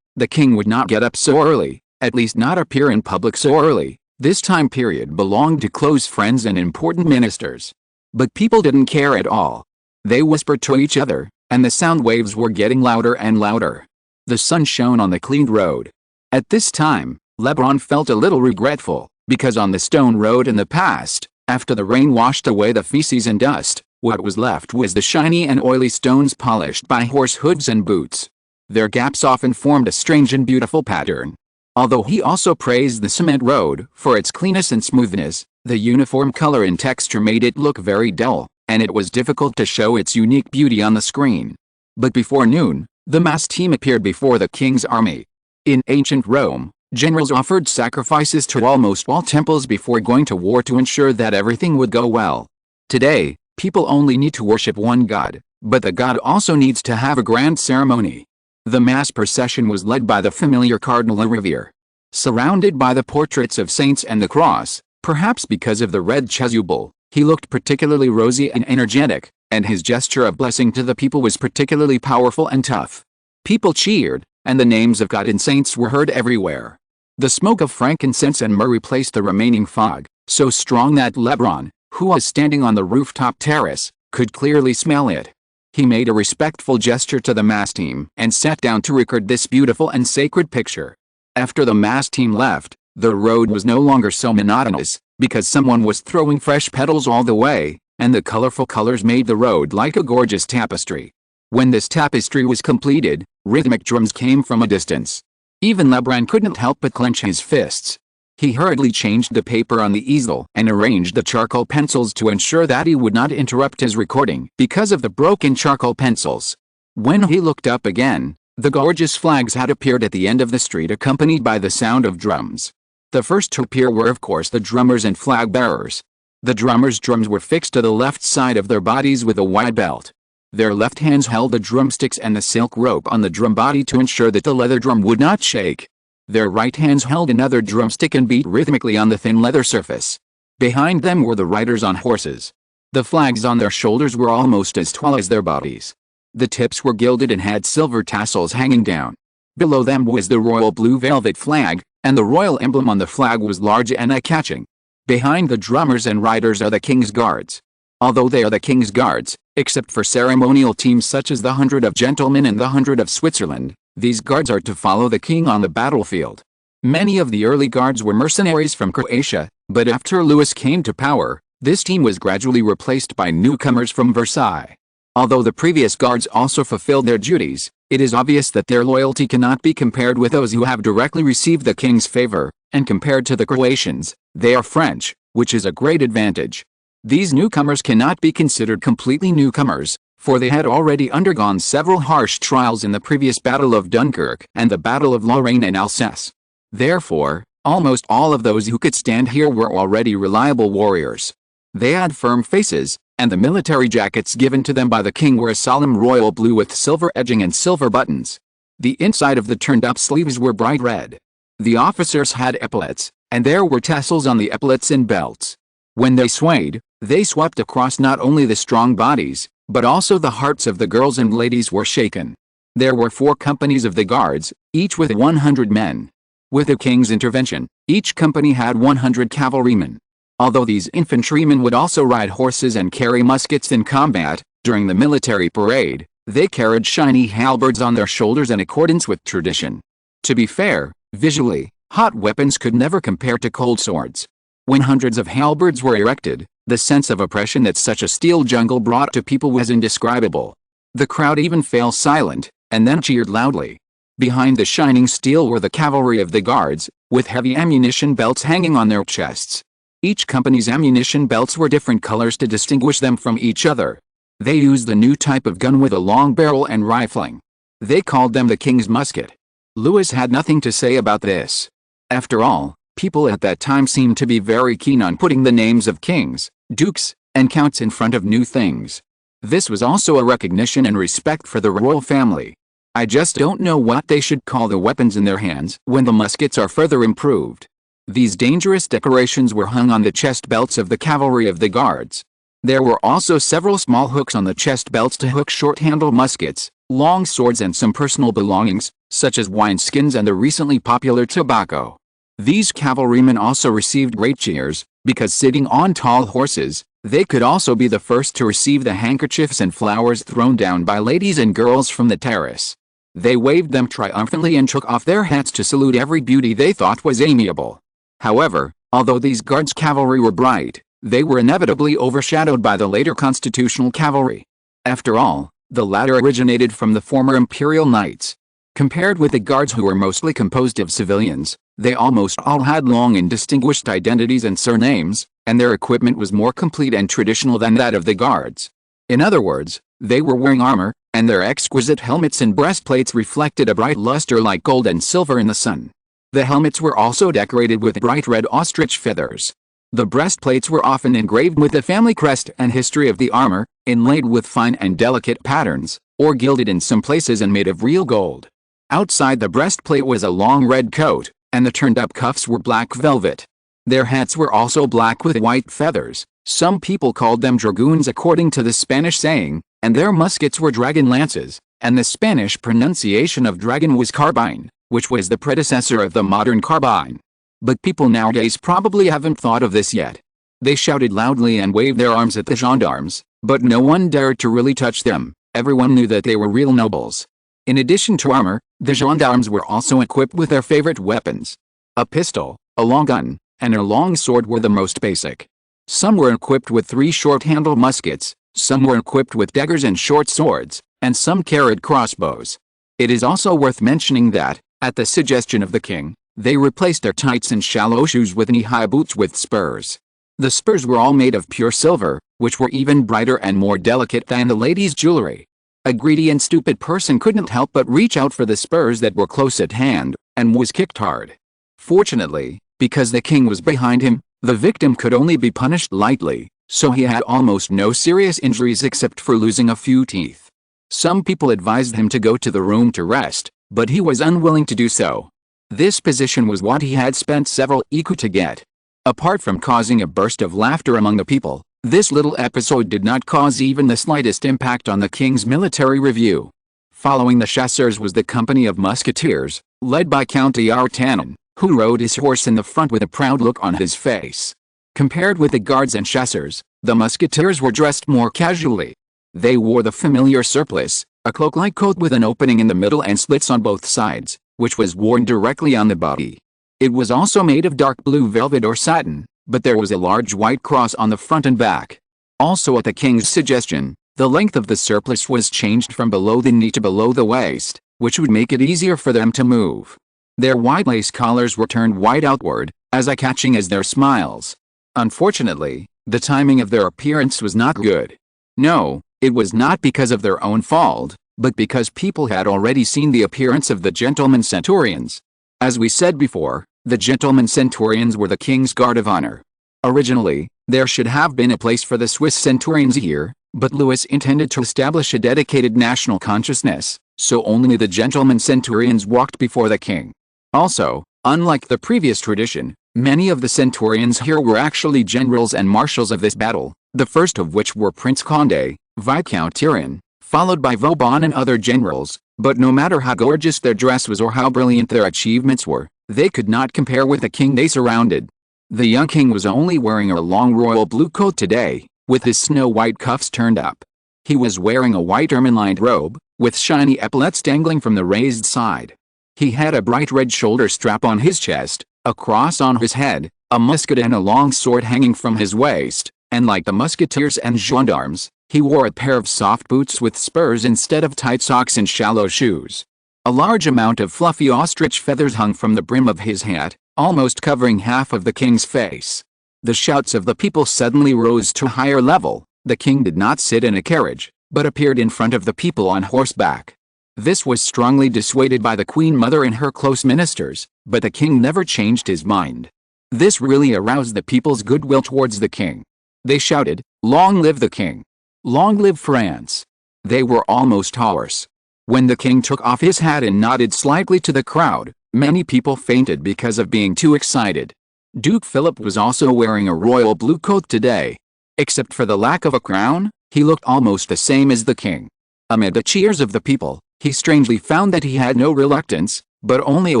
A: the king would not get up so early, at least not appear in public so early. This time period belonged to close friends and important ministers. But people didn't care at all. They whispered to each other, and the sound waves were getting louder and louder. The sun shone on the cleaned road. At this time, Lebrun felt a little regretful, because on the stone road in the past, after the rain washed away the feces and dust, what was left was the shiny and oily stones polished by horse hooves and boots. Their gaps often formed a strange and beautiful pattern. Although he also praised the cement road for its cleanness and smoothness, the uniform color and texture made it look very dull, and it was difficult to show its unique beauty on the screen. But before noon, the mass team appeared before the king's army. In ancient Rome, generals offered sacrifices to almost all temples before going to war to ensure that everything would go well. Today, people only need to worship one god, but the god also needs to have a grand ceremony. The mass procession was led by the familiar Cardinal Mazarin. Surrounded by the portraits of saints and the cross, perhaps because of the red chasuble, he looked particularly rosy and energetic, and his gesture of blessing to the people was particularly powerful and tough. People cheered, and the names of God and saints were heard everywhere. The smoke of frankincense and myrrh replaced the remaining fog, so strong that Lebron, who was standing on the rooftop terrace, could clearly smell it. He made a respectful gesture to the mass team and sat down to record this beautiful and sacred picture. After the mass team left, the road was no longer so monotonous, because someone was throwing fresh petals all the way, and the colorful colors made the road like a gorgeous tapestry. When this tapestry was completed, rhythmic drums came from a distance. Even Lebron couldn't help but clench his fists. He hurriedly changed the paper on the easel and arranged the charcoal pencils to ensure that he would not interrupt his recording because of the broken charcoal pencils. When he looked up again, the gorgeous flags had appeared at the end of the street accompanied by the sound of drums. The first to appear were of course the drummers and flag bearers. The drummers' drums were fixed to the left side of their bodies with a wide belt. Their left hands held the drumsticks and the silk rope on the drum body to ensure that the leather drum would not shake. Their right hands held another drumstick and beat rhythmically on the thin leather surface. Behind them were the riders on horses. The flags on their shoulders were almost as tall as their bodies. The tips were gilded and had silver tassels hanging down. Below them was the royal blue velvet flag, and the royal emblem on the flag was large and eye-catching. Behind the drummers and riders are the king's guards. Although they are the king's guards, except for ceremonial teams such as the 100 of Gentlemen and the 100 of Switzerland, these guards are to follow the king on the battlefield. Many of the early guards were mercenaries from Croatia, but after Louis came to power, this team was gradually replaced by newcomers from Versailles. Although the previous guards also fulfilled their duties, it is obvious that their loyalty cannot be compared with those who have directly received the king's favor, and compared to the Croatians, they are French, which is a great advantage. These newcomers cannot be considered completely newcomers, for they had already undergone several harsh trials in the previous Battle of Dunkirk and the Battle of Lorraine and Alsace. Therefore, almost all of those who could stand here were already reliable warriors. They had firm faces, and the military jackets given to them by the king were a solemn royal blue with silver edging and silver buttons. The inside of the turned-up sleeves were bright red. The officers had epaulets, and there were tassels on the epaulets and belts. When they swayed, they swept across not only the strong bodies, but also the hearts of the girls and ladies were shaken. There were 4 companies of the guards, each with 100 men. With the king's intervention, each company had 100 cavalrymen. Although these infantrymen would also ride horses and carry muskets in combat, during the military parade, they carried shiny halberds on their shoulders in accordance with tradition. To be fair, visually, hot weapons could never compare to cold swords. When hundreds of halberds were erected, the sense of oppression that such a steel jungle brought to people was indescribable. The crowd even fell silent, and then cheered loudly. Behind the shining steel were the cavalry of the guards, with heavy ammunition belts hanging on their chests. Each company's ammunition belts were different colors to distinguish them from each other. They used the new type of gun with a long barrel and rifling. They called them the king's musket. Louis had nothing to say about this. After all, people at that time seemed to be very keen on putting the names of kings, dukes, and counts in front of new things. This was also a recognition and respect for the royal family. I just don't know what they should call the weapons in their hands when the muskets are further improved. These dangerous decorations were hung on the chest belts of the cavalry of the guards. There were also several small hooks on the chest belts to hook short-handled muskets, long swords and some personal belongings, such as wineskins and the recently popular tobacco. These cavalrymen also received great cheers, because sitting on tall horses, they could also be the first to receive the handkerchiefs and flowers thrown down by ladies and girls from the terrace. They waved them triumphantly and took off their hats to salute every beauty they thought was amiable. However, although these guards' cavalry were bright, they were inevitably overshadowed by the later constitutional cavalry. After all, the latter originated from the former imperial knights. Compared with the guards who were mostly composed of civilians, they almost all had long and distinguished identities and surnames, and their equipment was more complete and traditional than that of the guards. In other words, they were wearing armor, and their exquisite helmets and breastplates reflected a bright luster like gold and silver in the sun. The helmets were also decorated with bright red ostrich feathers. The breastplates were often engraved with the family crest and history of the armor, inlaid with fine and delicate patterns, or gilded in some places and made of real gold. Outside the breastplate was a long red coat, and the turned-up cuffs were black velvet. Their hats were also black with white feathers. Some people called them dragoons according to the Spanish saying, and their muskets were dragon lances, and the Spanish pronunciation of dragon was carbine, which was the predecessor of the modern carbine. But people nowadays probably haven't thought of this yet. They shouted loudly and waved their arms at the gendarmes, but no one dared to really touch them. Everyone knew that they were real nobles. In addition to armor, the gendarmes were also equipped with their favorite weapons. A pistol, a long gun, and a long sword were the most basic. Some were equipped with 3 short-handled muskets, some were equipped with daggers and short swords, and some carried crossbows. It is also worth mentioning that, at the suggestion of the king, they replaced their tights and shallow shoes with knee-high boots with spurs. The spurs were all made of pure silver, which were even brighter and more delicate than the ladies' jewelry. A greedy and stupid person couldn't help but reach out for the spurs that were close at hand, and was kicked hard. Fortunately, because the king was behind him, the victim could only be punished lightly, so he had almost no serious injuries except for losing a few teeth. Some people advised him to go to the room to rest, but he was unwilling to do so. This position was what he had spent several écus to get. Apart from causing a burst of laughter among the people, this little episode did not cause even the slightest impact on the king's military review. Following the chasseurs was the company of musketeers, led by Count d'Artagnan, who rode his horse in the front with a proud look on his face. Compared with the guards and chasseurs, the musketeers were dressed more casually. They wore the familiar surplice, a cloak-like coat with an opening in the middle and slits on both sides, which was worn directly on the body. It was also made of dark blue velvet or satin, but there was a large white cross on the front and back. Also at the king's suggestion, the length of the surplice was changed from below the knee to below the waist, which would make it easier for them to move. Their wide lace collars were turned wide outward, as eye-catching as their smiles. Unfortunately, the timing of their appearance was not good. No, it was not because of their own fault, but because people had already seen the appearance of the gentlemen centurions. As we said before, the gentlemen centurions were the king's guard of honor. Originally, there should have been a place for the Swiss centurions here, but Louis intended to establish a dedicated national consciousness, so only the gentlemen centurions walked before the king. Also, unlike the previous tradition, many of the centurions here were actually generals and marshals of this battle, the first of which were Prince Condé, Viscount Turenne, followed by Vauban and other generals, but no matter how gorgeous their dress was or how brilliant their achievements were, they could not compare with the king they surrounded. The young king was only wearing a long royal blue coat today, with his snow-white cuffs turned up. He was wearing a white ermine-lined robe, with shiny epaulets dangling from the raised side. He had a bright red shoulder strap on his chest, a cross on his head, a musket and a long sword hanging from his waist, and like the musketeers and gendarmes, he wore a pair of soft boots with spurs instead of tight socks and shallow shoes. A large amount of fluffy ostrich feathers hung from the brim of his hat, almost covering half of the king's face. The shouts of the people suddenly rose to a higher level. The king did not sit in a carriage, but appeared in front of the people on horseback. This was strongly dissuaded by the Queen Mother and her close ministers, but the king never changed his mind. This really aroused the people's goodwill towards the king. They shouted, "Long live the king! Long live France!" They were almost hoarse. When the king took off his hat and nodded slightly to the crowd, many people fainted because of being too excited. Duke Philip was also wearing a royal blue coat today. Except for the lack of a crown, he looked almost the same as the king. Amid the cheers of the people, he strangely found that he had no reluctance, but only a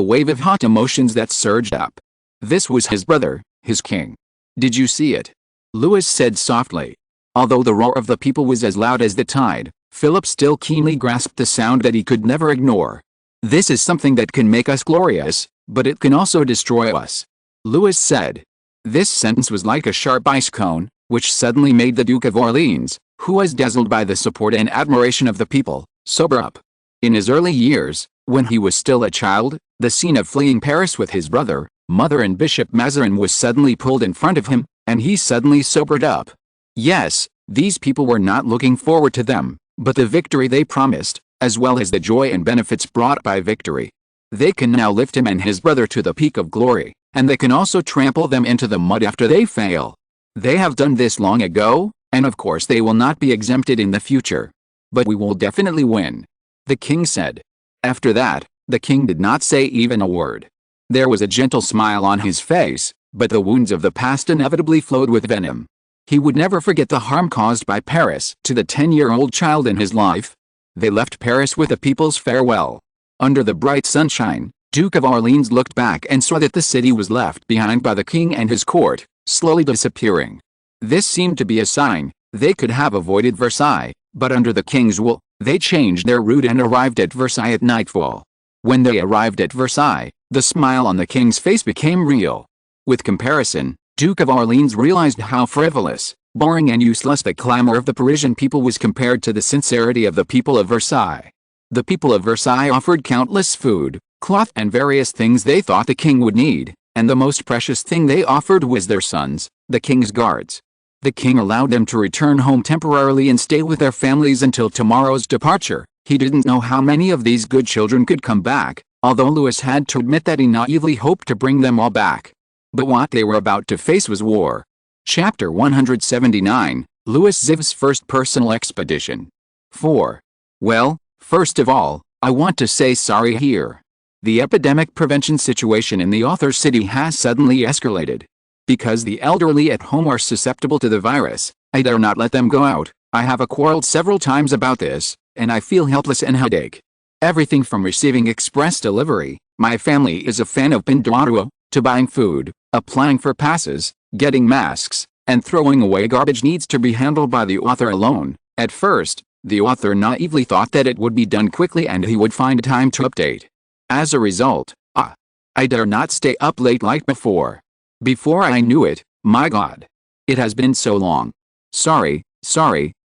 A: wave of hot emotions that surged up. This was his brother, his king. "Did you see it?" Louis said softly. Although the roar of the people was as loud as the tide, Philip still keenly grasped the sound that he could never ignore. "This is something that can make us glorious, but it can also destroy us," Louis said. This sentence was like a sharp ice cone, which suddenly made the Duke of Orleans, who was dazzled by the support and admiration of the people, sober up. In his early years, When he was still a child, the scene of fleeing Paris with his brother, mother and Bishop Mazarin was suddenly pulled in front of him, and he suddenly sobered up. Yes, these people were not looking forward to them, but the victory they promised, as well as the joy and benefits brought by victory. They can now lift him and his brother to the peak of glory, and they can also trample them into the mud after they fail. They have done this long ago, and of course they will not be exempted in the future. But we will definitely win, the king said. After that, the king did not say even a word. There was a gentle smile on his face, but the wounds of the past inevitably flowed with venom. He would never forget the harm caused by Paris to the 10-year-old child in his life. They left Paris with a people's farewell. Under the bright sunshine, Duke of Orleans looked back and saw that the city was left behind by the king and his court, slowly disappearing. This seemed to be a sign. They could have avoided Versailles, but under the king's will, they changed their route and arrived at Versailles at nightfall. When they arrived at Versailles, the smile on the king's face became real. With comparison, Duke of Orleans realized how frivolous, boring and useless the clamor of the Parisian people was compared to the sincerity of the people of Versailles. The people of Versailles offered countless food, cloth and various things they thought the king would need, and the most precious thing they offered was their sons, the king's guards. The king allowed them to return home temporarily and stay with their families until tomorrow's departure. He didn't know how many of these good children could come back, although Louis had to admit that he naively hoped to bring them all back. But what they were about to face was war. Chapter 179, Louis XIV's first personal expedition. 4. Well, first of all, I want to say sorry here. The epidemic prevention situation in the author's city has suddenly escalated. Because the elderly at home are susceptible to the virus, I dare not let them go out. I have quarreled several times about this, and I feel helpless and headache. Everything from receiving express delivery, my family is a fan of Pinduoduo, to buying food, applying for passes, getting masks, and throwing away garbage needs to be handled by the author alone. At first, the author naively thought that it would be done quickly and he would find time to update. As a result, I dare not stay up late like before. Before I knew it, my God. It has been so long. Sorry.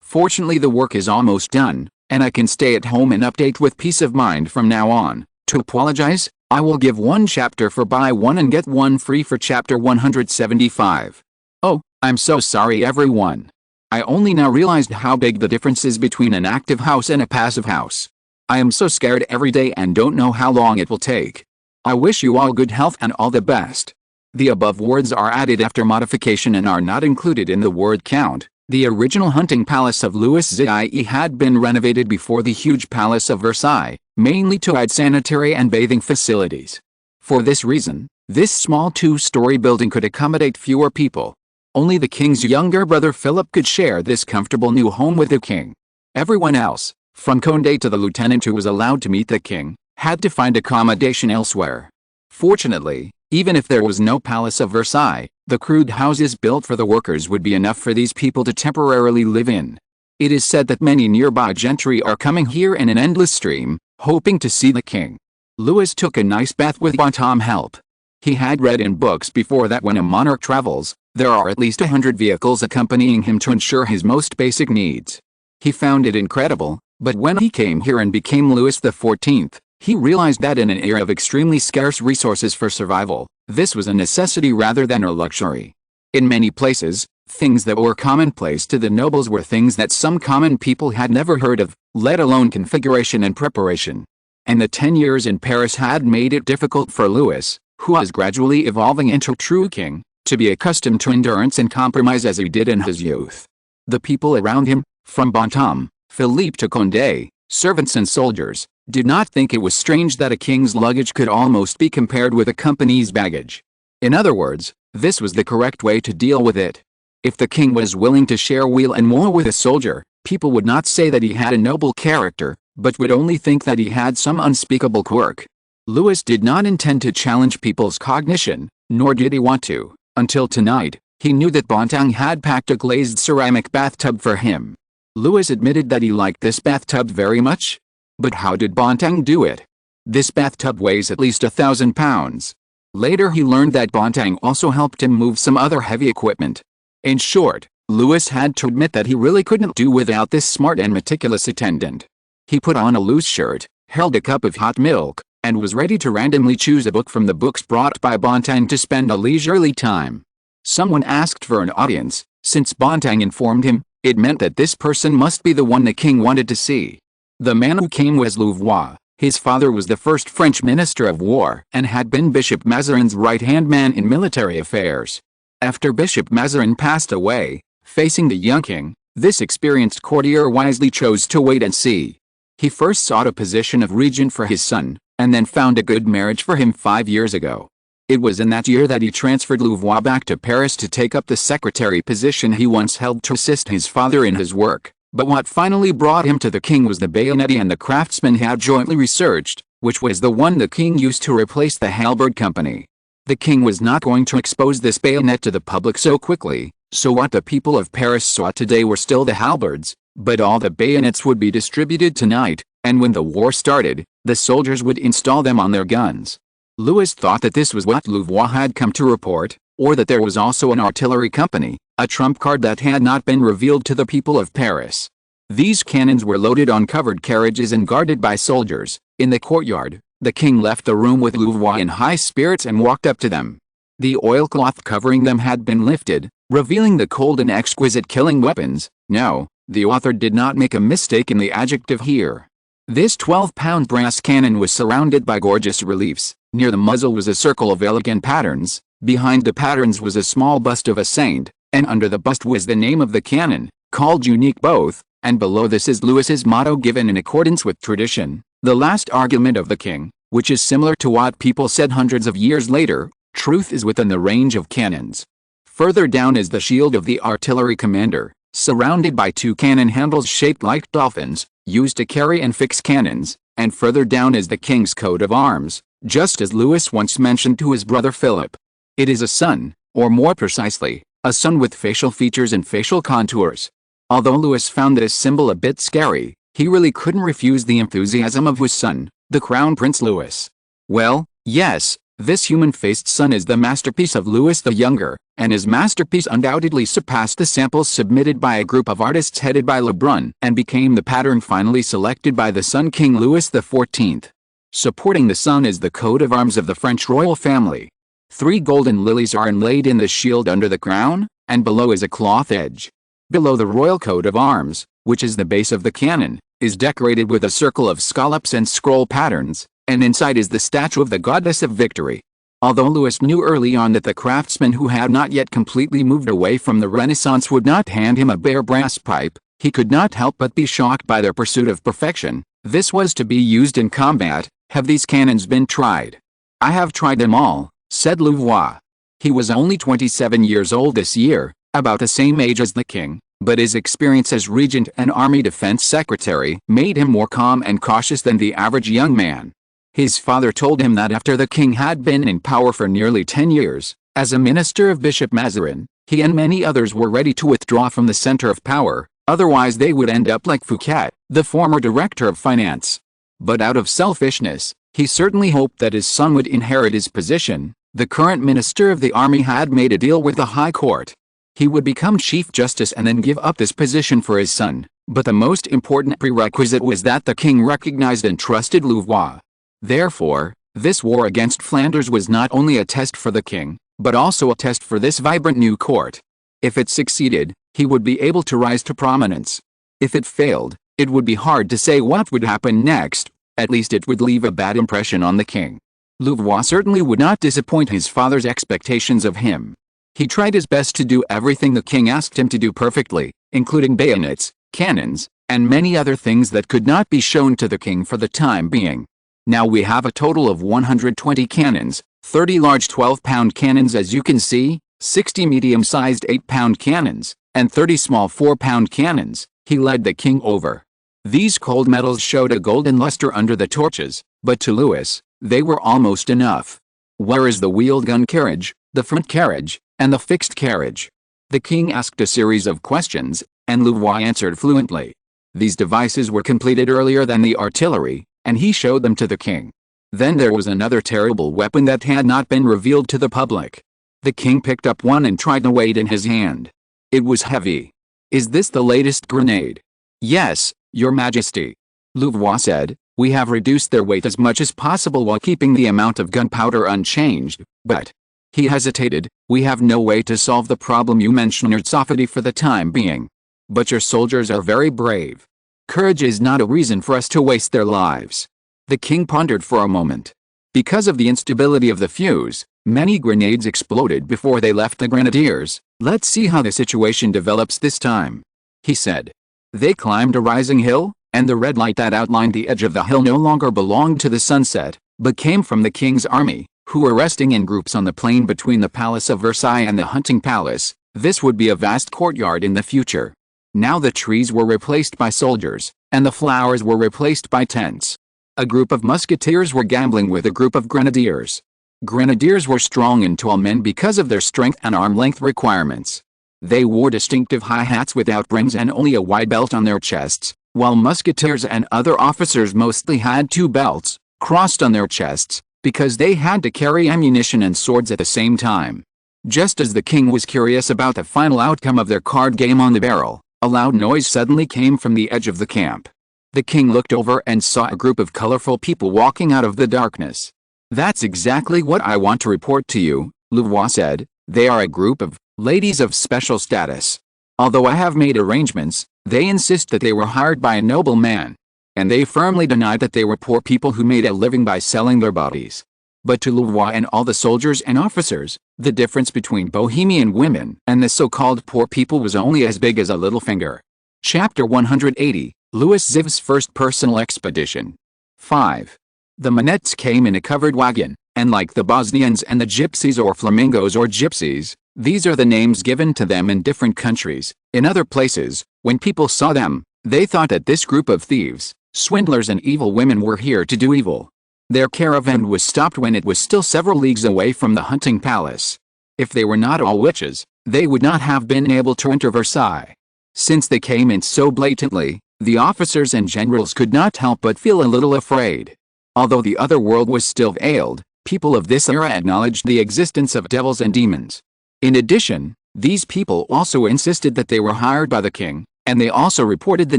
A: Fortunately the work is almost done, and I can stay at home and update with peace of mind from now on. To apologize, I will give one chapter for buy one and get one free for chapter 175. Oh, I'm so sorry everyone. I only now realized how big the difference is between an active house and a passive house. I am so scared every day and don't know how long it will take. I wish you all good health and all the best. The above words are added after modification and are not included in the word count. The original hunting palace of Louis XIV had been renovated before the huge palace of Versailles, mainly to add sanitary and bathing facilities. For this reason, this small two-story building could accommodate fewer people. Only the king's younger brother Philip could share this comfortable new home with the king. Everyone else, from Condé to the lieutenant who was allowed to meet the king, had to find accommodation elsewhere. Fortunately, even if there was no Palace of Versailles, the crude houses built for the workers would be enough for these people to temporarily live in. It is said that many nearby gentry are coming here in an endless stream, hoping to see the king. Louis took a nice bath with Bontem's help. He had read in books before that when a monarch travels, there are at least 100 vehicles accompanying him to ensure his most basic needs. He found it incredible, but when he came here and became Louis XIV, he realized that in an era of extremely scarce resources for survival, this was a necessity rather than a luxury. In many places, things that were commonplace to the nobles were things that some common people had never heard of, let alone configuration and preparation. And the 10 years in Paris had made it difficult for Louis, who was gradually evolving into a true king, to be accustomed to endurance and compromise as he did in his youth. The people around him, from Bontemps, Philippe to Condé, servants and soldiers, did not think it was strange that a king's luggage could almost be compared with a company's baggage. In other words, this was the correct way to deal with it. If the king was willing to share wheel and woe with a soldier, people would not say that he had a noble character, but would only think that he had some unspeakable quirk. Louis did not intend to challenge people's cognition, nor did he want to. Until tonight, he knew that Bontemps had packed a glazed ceramic bathtub for him. Louis admitted that he liked this bathtub very much. But how did Bontemps do it? This bathtub weighs at least 1,000 pounds. Later he learned that Bontemps also helped him move some other heavy equipment. In short, Louis had to admit that he really couldn't do without this smart and meticulous attendant. He put on a loose shirt, held a cup of hot milk, and was ready to randomly choose a book from the books brought by Bontang to spend a leisurely time. Someone asked for an audience. Since Bontang informed him, it meant that this person must be the one the king wanted to see. The man who came was Louvois. His father was the first French minister of war and had been Bishop Mazarin's right-hand man in military affairs. After Bishop Mazarin passed away, facing the young king, this experienced courtier wisely chose to wait and see. He first sought a position of regent for his son, and then found a good marriage for him 5 years ago. It was in that year that he transferred Louvois back to Paris to take up the secretary position he once held to assist his father in his work. But what finally brought him to the king was the bayonet and the craftsman had jointly researched, which was the one the king used to replace the halberd company. The king was not going to expose this bayonet to the public so quickly, so what the people of Paris saw today were still the halberds, but all the bayonets would be distributed tonight, and when the war started, the soldiers would install them on their guns. Louis thought that this was what Louvois had come to report, or that there was also an artillery company, a trump card that had not been revealed to the people of Paris. These cannons were loaded on covered carriages and guarded by soldiers. In the courtyard, the king left the room with Louvois in high spirits and walked up to them. The oilcloth covering them had been lifted, revealing the cold and exquisite killing weapons. No, the author did not make a mistake in the adjective here. This 12-pound brass cannon was surrounded by gorgeous reliefs. Near the muzzle was a circle of elegant patterns, behind the patterns was a small bust of a saint, and under the bust was the name of the cannon, called unique both, and below this is Louis's motto given in accordance with tradition, the last argument of the king, which is similar to what people said hundreds of years later, truth is within the range of cannons. Further down is the shield of the artillery commander, surrounded by 2 cannon handles shaped like dolphins, used to carry and fix cannons, and further down is the king's coat of arms, just as Louis once mentioned to his brother Philip. It is a sun, or more precisely, a sun with facial features and facial contours. Although Louis found this symbol a bit scary, he really couldn't refuse the enthusiasm of his son, the Crown Prince Louis. Well, yes, this human-faced sun is the masterpiece of Louis the Younger, and his masterpiece undoubtedly surpassed the samples submitted by a group of artists headed by Lebrun and became the pattern finally selected by the son King Louis XIV. Supporting the sun is the coat of arms of the French royal family. 3 golden lilies are inlaid in the shield under the crown, and below is a cloth edge. Below the royal coat of arms, which is the base of the cannon, is decorated with a circle of scallops and scroll patterns, and inside is the statue of the goddess of victory. Although Louis knew early on that the craftsman who had not yet completely moved away from the Renaissance would not hand him a bare brass pipe, he could not help but be shocked by their pursuit of perfection. This was to be used in combat. Have these cannons been tried? I have tried them all, said Louvois. He was only 27 years old this year, about the same age as the king, but his experience as regent and army defense secretary made him more calm and cautious than the average young man. His father told him that after the king had been in power for nearly 10 years, as a minister of Bishop Mazarin, he and many others were ready to withdraw from the center of power, otherwise they would end up like Fouquet, the former director of finance. But out of selfishness, he certainly hoped that his son would inherit his position. The current minister of the army had made a deal with the High Court. He would become Chief Justice and then give up this position for his son, but the most important prerequisite was that the king recognized and trusted Louvois. Therefore, this war against Flanders was not only a test for the king, but also a test for this vibrant new court. If it succeeded, he would be able to rise to prominence. If it failed, it would be hard to say what would happen next. At least it would leave a bad impression on the king. Louvois certainly would not disappoint his father's expectations of him. He tried his best to do everything the king asked him to do perfectly, including bayonets, cannons, and many other things that could not be shown to the king for the time being. Now we have a total of 120 cannons, 30 large 12-pound cannons as you can see, 60 medium-sized 8-pound cannons, and 30 small 4-pound cannons. He led the king over. These cold metals showed a golden luster under the torches, but to Louis, they were almost enough. Where is the wheeled gun carriage, the front carriage, and the fixed carriage? The king asked a series of questions, and Louvois answered fluently. These devices were completed earlier than the artillery, and he showed them to the king. Then there was another terrible weapon that had not been revealed to the public. The king picked up one and tried to weigh it in his hand. It was heavy. Is this the latest grenade? Yes, Your Majesty, Louvois said, We have reduced their weight as much as possible while keeping the amount of gunpowder unchanged, but..." He hesitated. "We have no way to solve the problem you mentioned, Your Tsafidi, for the time being. But your soldiers are very brave. Courage is not a reason for us to waste their lives." The king pondered for a moment. Because of the instability of the fuse, many grenades exploded before they left the grenadiers. "Let's see how the situation develops this time," he said. They climbed a rising hill, and the red light that outlined the edge of the hill no longer belonged to the sunset, but came from the king's army, who were resting in groups on the plain between the Palace of Versailles and the hunting palace. This would be a vast courtyard in the future. Now the trees were replaced by soldiers, and the flowers were replaced by tents. A group of musketeers were gambling with a group of grenadiers. Grenadiers were strong and tall men because of their strength and arm-length requirements. They wore distinctive high hats without brims and only a wide belt on their chests, while musketeers and other officers mostly had two belts, crossed on their chests, because they had to carry ammunition and swords at the same time. Just as the king was curious about the final outcome of their card game on the barrel, a loud noise suddenly came from the edge of the camp. The king looked over and saw a group of colorful people walking out of the darkness. "That's exactly what I want to report to you," Louvois said. "They are a group of ladies of special status. Although I have made arrangements, they insist that they were hired by a noble man. And they firmly deny that they were poor people who made a living by selling their bodies." But to Louvois and all the soldiers and officers, the difference between Bohemian women and the so-called poor people was only as big as a little finger. Chapter 180, Louis XIV's First Personal Expedition. 5. The Manettes came in a covered wagon, and like the Bosnians and the Gypsies or Flamingos or Gypsies, these are the names given to them in different countries. In other places, when people saw them, they thought that this group of thieves, swindlers and evil women were here to do evil. Their caravan was stopped when it was still several leagues away from the hunting palace. If they were not all witches, they would not have been able to enter Versailles. Since they came in so blatantly, the officers and generals could not help but feel a little afraid. Although the other world was still veiled, people of this era acknowledged the existence of devils and demons. In addition, these people also insisted that they were hired by the king, and they also reported the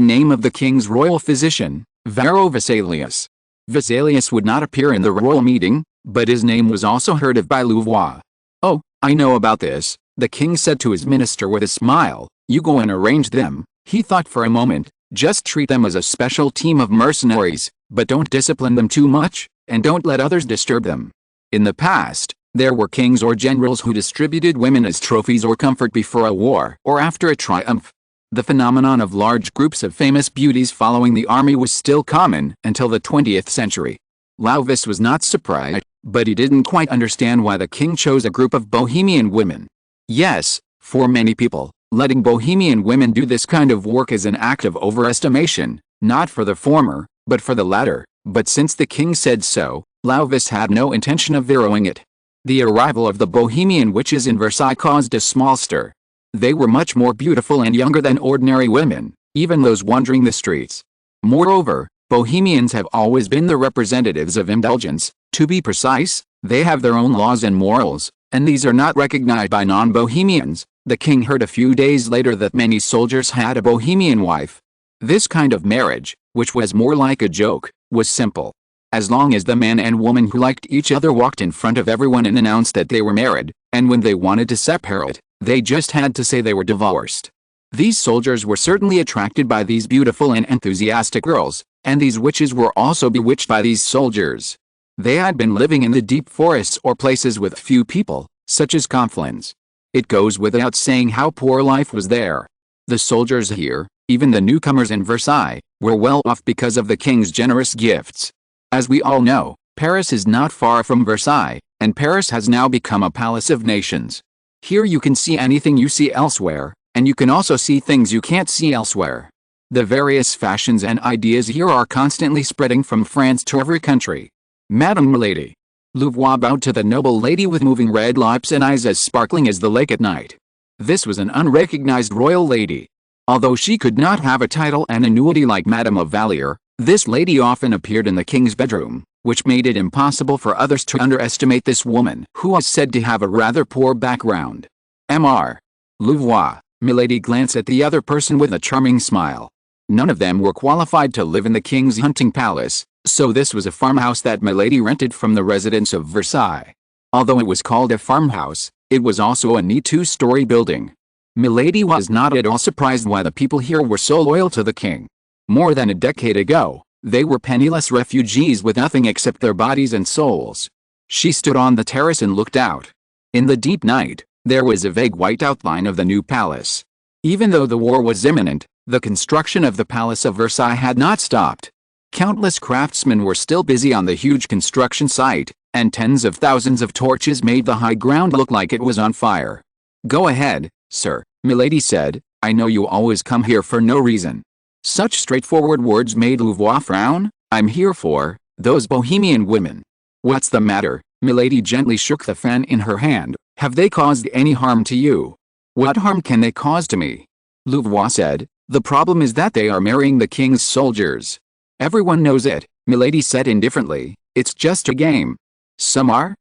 A: name of the king's royal physician, Varro Vesalius. Vesalius would not appear in the royal meeting, but his name was also heard of by Louvois. "Oh, I know about this," the king said to his minister with a smile. "You go and arrange them." He thought for a moment. "Just treat them as a special team of mercenaries, but don't discipline them too much, and don't let others disturb them." In the past, there were kings or generals who distributed women as trophies or comfort before a war or after a triumph. The phenomenon of large groups of famous beauties following the army was still common until the 20th century. Louvois was not surprised, but he didn't quite understand why the king chose a group of Bohemian women. Yes, for many people, letting Bohemian women do this kind of work is an act of overestimation, not for the former, but for the latter. But since the king said so, Louvois had no intention of veroing it. The arrival of the Bohemian witches in Versailles caused a small stir. They were much more beautiful and younger than ordinary women, even those wandering the streets. Moreover, Bohemians have always been the representatives of indulgence. To be precise, they have their own laws and morals, and these are not recognized by non-Bohemians. The king heard a few days later that many soldiers had a Bohemian wife. This kind of marriage, which was more like a joke, was simple. As long as the man and woman who liked each other walked in front of everyone and announced that they were married, and when they wanted to separate, they just had to say they were divorced. These soldiers were certainly attracted by these beautiful and enthusiastic girls, and these witches were also bewitched by these soldiers. They had been living in the deep forests or places with few people, such as Conflans. It goes without saying how poor life was there. The soldiers here, even the newcomers in Versailles, were well off because of the king's generous gifts. As we all know, Paris is not far from Versailles, and Paris has now become a palace of nations. Here you can see anything you see elsewhere, and you can also see things you can't see elsewhere. The various fashions and ideas here are constantly spreading from France to every country. "Madame Milady." Louvois bowed to the noble lady with moving red lips and eyes as sparkling as the lake at night. This was an unrecognized royal lady. Although she could not have a title and annuity like Madame of Valier, this lady often appeared in the king's bedroom, which made it impossible for others to underestimate this woman who was said to have a rather poor background. Mr. Louvois, Milady glanced at the other person with a charming smile. None of them were qualified to live in the king's hunting palace, So this was a farmhouse that Milady rented from the residents of Versailles. Although it was called a farmhouse, it was also a neat two-story building. Milady was not at all surprised why the people here were so loyal to the king. More than a decade ago, they were penniless refugees with nothing except their bodies and souls. She stood on the terrace and looked out. In the deep night, there was a vague white outline of the new palace. Even though the war was imminent, the construction of the Palace of Versailles had not stopped. Countless craftsmen were still busy on the huge construction site, and tens of thousands of torches made the high ground look like it was on fire. "Go ahead, sir," Milady said. "I know you always come here for no reason." Such straightforward words made Louvois frown. "I'm here for those Bohemian women." "What's the matter?" Milady gently shook the fan in her hand. "Have they caused any harm to you?" "What harm can they cause to me?" Louvois said. "The problem is that they are marrying the king's soldiers." "Everyone knows it," Milady said indifferently. "It's just a game. Some are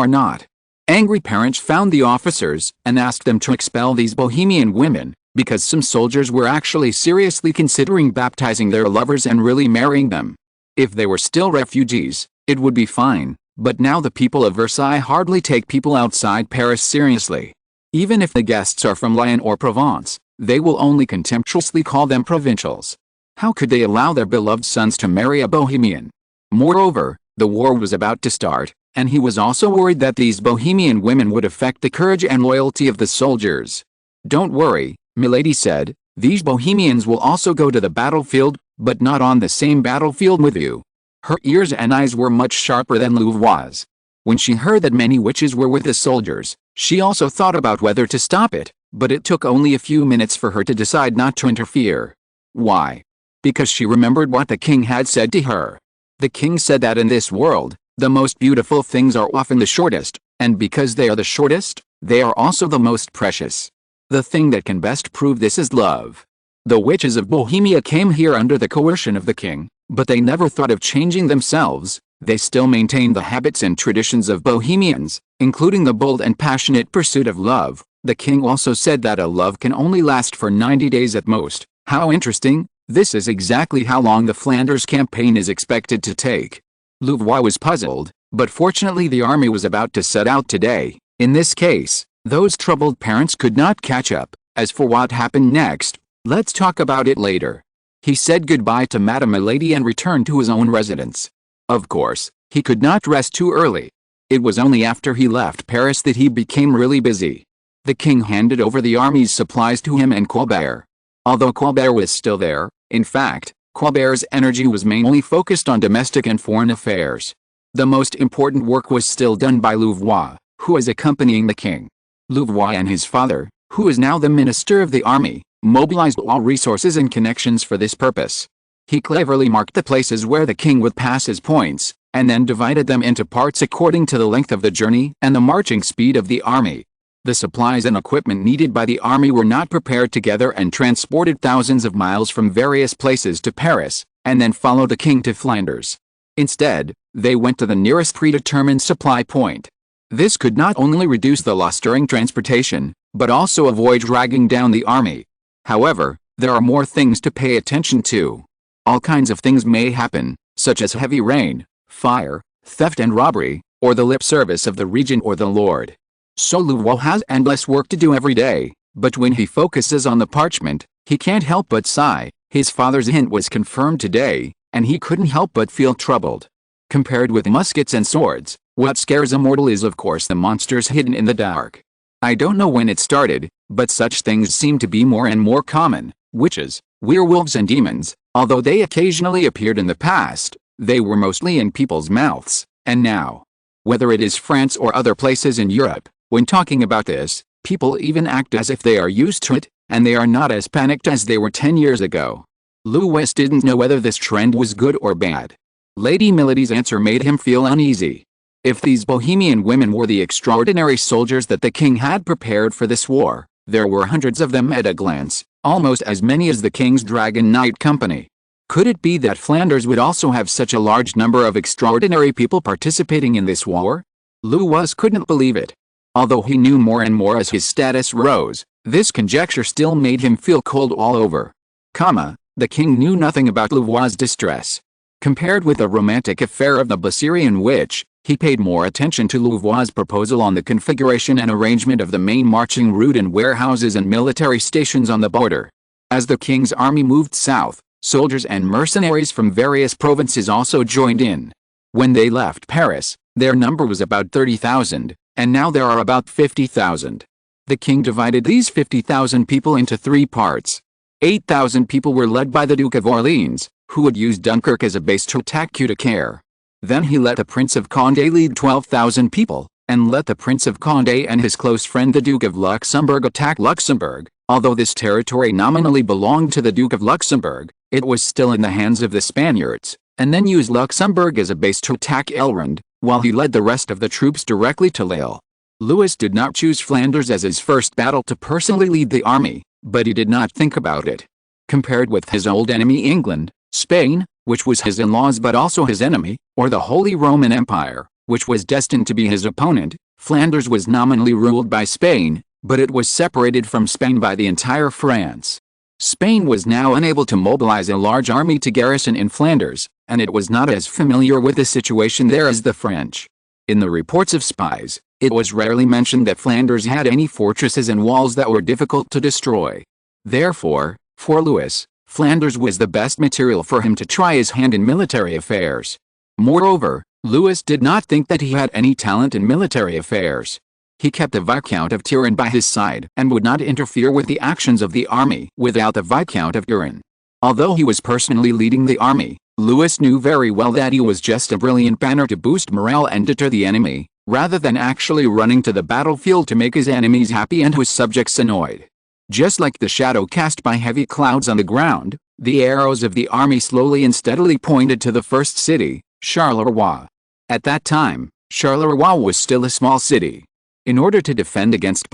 A: not." Angry parents found the officers and asked them to expel these Bohemian women, because some soldiers were actually seriously considering baptizing their lovers and really marrying them. If they were still refugees, it would be fine, but now the people of Versailles hardly take people outside Paris seriously. Even if the guests are from Lyon or Provence, they will only contemptuously call them provincials. How could they allow their beloved sons to marry a Bohemian? Moreover, the war was about to start, and he was also worried that these Bohemian women would affect the courage and loyalty of the soldiers. "Don't worry," Milady said, "these Bohemians will also go to the battlefield, but not on the same battlefield with you." Her ears and eyes were much sharper than Louvois'. When she heard that many witches were with the soldiers, she also thought about whether to stop it, but it took only a few minutes for her to decide not to interfere. Why? Because she remembered what the king had said to her. The king said that in this world, the most beautiful things are often the shortest, and because they are the shortest, they are also the most precious. The thing that can best prove this is love. The witches of Bohemia came here under the coercion of the king, but they never thought of changing themselves. They still maintained the habits and traditions of Bohemians, including the bold and passionate pursuit of love. The king also said that a love can only last for 90 days at most. How interesting! This is exactly how long the Flanders campaign is expected to take. Louvois was puzzled, but fortunately the army was about to set out today. In this case, those troubled parents could not catch up. As for what happened next, let's talk about it later. He said goodbye to Madame Milady and returned to his own residence. Of course, he could not rest too early. It was only after he left Paris that he became really busy. The king handed over the army's supplies to him and Colbert. Although Colbert was still there, in fact, Colbert's energy was mainly focused on domestic and foreign affairs. The most important work was still done by Louvois, who was accompanying the king. Louvois and his father, who is now the minister of the army, mobilized all resources and connections for this purpose. He cleverly marked the places where the king would pass his points, and then divided them into parts according to the length of the journey and the marching speed of the army. The supplies and equipment needed by the army were not prepared together and transported thousands of miles from various places to Paris, and then followed the king to Flanders. Instead, they went to the nearest predetermined supply point. This could not only reduce the loss during transportation, but also avoid dragging down the army. However, there are more things to pay attention to. All kinds of things may happen, such as heavy rain, fire, theft and robbery, or the lip service of the regent or the lord. So Louvois has endless work to do every day, but when he focuses on the parchment, he can't help but sigh. His father's hint was confirmed today, and he couldn't help but feel troubled. Compared with muskets and swords, what scares a mortal is of course the monsters hidden in the dark. I don't know when it started, but such things seem to be more and more common. Witches, werewolves and demons, although they occasionally appeared in the past, they were mostly in people's mouths, and now, whether it is France or other places in Europe, when talking about this, people even act as if they are used to it, and they are not as panicked as they were 10 years ago. Louvois didn't know whether this trend was good or bad. Lady Milady's answer made him feel uneasy. If these Bohemian women were the extraordinary soldiers that the king had prepared for this war, there were hundreds of them at a glance, almost as many as the king's Dragon Knight Company. Could it be that Flanders would also have such a large number of extraordinary people participating in this war? Louvois couldn't believe it. Although he knew more and more as his status rose, this conjecture still made him feel cold all over. The king knew nothing about Louvois' distress. Compared with the romantic affair of the Bessarion witch, he paid more attention to Louvois' proposal on the configuration and arrangement of the main marching route and warehouses and military stations on the border. As the king's army moved south, soldiers and mercenaries from various provinces also joined in. When they left Paris, their number was about 30,000, and now there are about 50,000. The king divided these 50,000 people into three parts. 8,000 people were led by the Duke of Orleans, who would use Dunkirk as a base to attack Coudecaire. Then he let the Prince of Condé lead 12,000 people, and let the Prince of Condé and his close friend the Duke of Luxembourg attack Luxembourg. Although this territory nominally belonged to the Duke of Luxembourg, it was still in the hands of the Spaniards, and then used Luxembourg as a base to attack Elrond, while he led the rest of the troops directly to Lille. Louis did not choose Flanders as his first battle to personally lead the army, but he did not think about it. Compared with his old enemy England, Spain, which was his in-laws but also his enemy, or the Holy Roman Empire, which was destined to be his opponent, Flanders was nominally ruled by Spain, but it was separated from Spain by the entire France. Spain was now unable to mobilize a large army to garrison in Flanders, and it was not as familiar with the situation there as the French. In the reports of spies, it was rarely mentioned that Flanders had any fortresses and walls that were difficult to destroy. Therefore, for Louis, Flanders was the best material for him to try his hand in military affairs. Moreover, Louis did not think that he had any talent in military affairs. He kept the Viscount of Turenne by his side and would not interfere with the actions of the army without the Viscount of Turenne. Although he was personally leading the army, Louis knew very well that he was just a brilliant banner to boost morale and deter the enemy, rather than actually running to the battlefield to make his enemies happy and his subjects annoyed. Just like the shadow cast by heavy clouds on the ground, the arrows of the army slowly and steadily pointed to the first city, Charleroi. At that time, Charleroi was still a small city. In order to defend against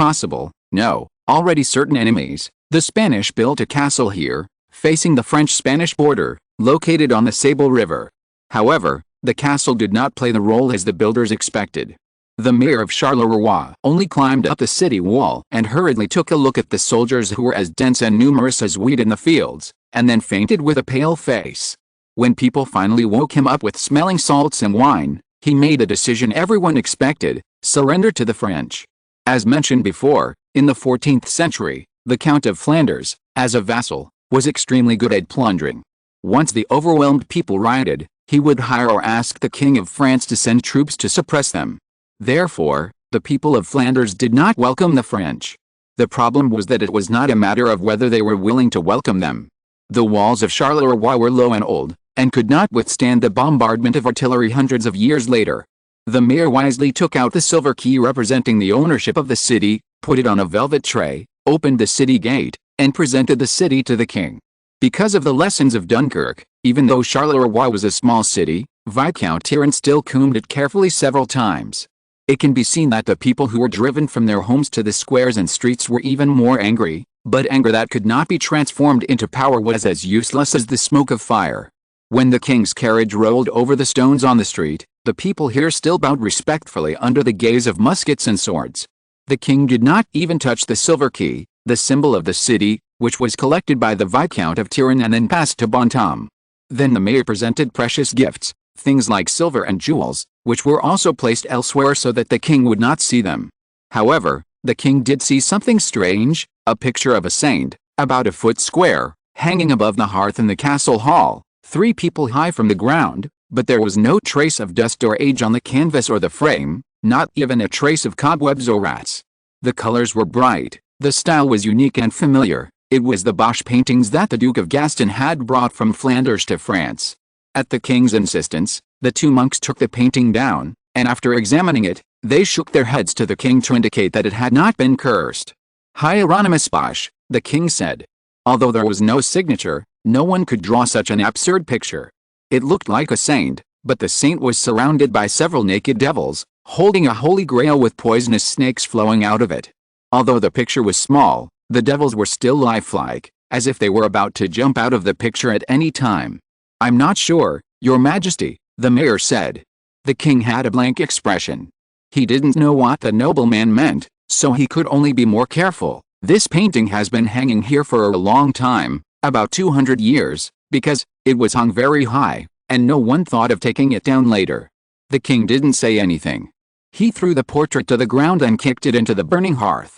A: already certain enemies, the Spanish built a castle here, facing the French-Spanish border, located on the Sable River. However, the castle did not play the role as the builders expected. The mayor of Charleroi only climbed up the city wall and hurriedly took a look at the soldiers who were as dense and numerous as wheat in the fields, and then fainted with a pale face. When people finally woke him up with smelling salts and wine, he made a decision everyone expected: surrender to the French. As mentioned before, in the 14th century, the Count of Flanders, as a vassal, was extremely good at plundering. Once the overwhelmed people rioted, he would hire or ask the King of France to send troops to suppress them. Therefore, the people of Flanders did not welcome the French. The problem was that it was not a matter of whether they were willing to welcome them. The walls of Charleroi were low and old, and could not withstand the bombardment of artillery hundreds of years later. The mayor wisely took out the silver key representing the ownership of the city, put it on a velvet tray, opened the city gate, and presented the city to the king. Because of the lessons of Dunkirk, even though Charleroi was a small city, Viscount Turenne still combed it carefully several times. It can be seen that the people who were driven from their homes to the squares and streets were even more angry, but anger that could not be transformed into power was as useless as the smoke of fire. When the king's carriage rolled over the stones on the street, the people here still bowed respectfully under the gaze of muskets and swords. The king did not even touch the silver key, the symbol of the city, which was collected by the Viscount of Turenne and then passed to Bonhomme. Then the mayor presented precious gifts, things like silver and jewels, which were also placed elsewhere so that the king would not see them. However, the king did see something strange: a picture of a saint, about a foot square, hanging above the hearth in the castle hall, 3 people high from the ground, but there was no trace of dust or age on the canvas or the frame, not even a trace of cobwebs or rats. The colors were bright, the style was unique and familiar. It was the Bosch paintings that the Duke of Gaston had brought from Flanders to France. At the king's insistence, the 2 monks took the painting down, and after examining it, they shook their heads to the king to indicate that it had not been cursed. Hieronymus Bosch, the king said. Although there was no signature, no one could draw such an absurd picture. It looked like a saint, but the saint was surrounded by several naked devils, holding a holy grail with poisonous snakes flowing out of it. Although the picture was small, the devils were still lifelike, as if they were about to jump out of the picture at any time. "I'm not sure, Your Majesty," the mayor said. The king had a blank expression. He didn't know what the nobleman meant, so he could only be more careful. "This painting has been hanging here for a long time, about 200 years, because it was hung very high, and no one thought of taking it down later. The king didn't say anything. He threw the portrait to the ground and kicked it into the burning hearth.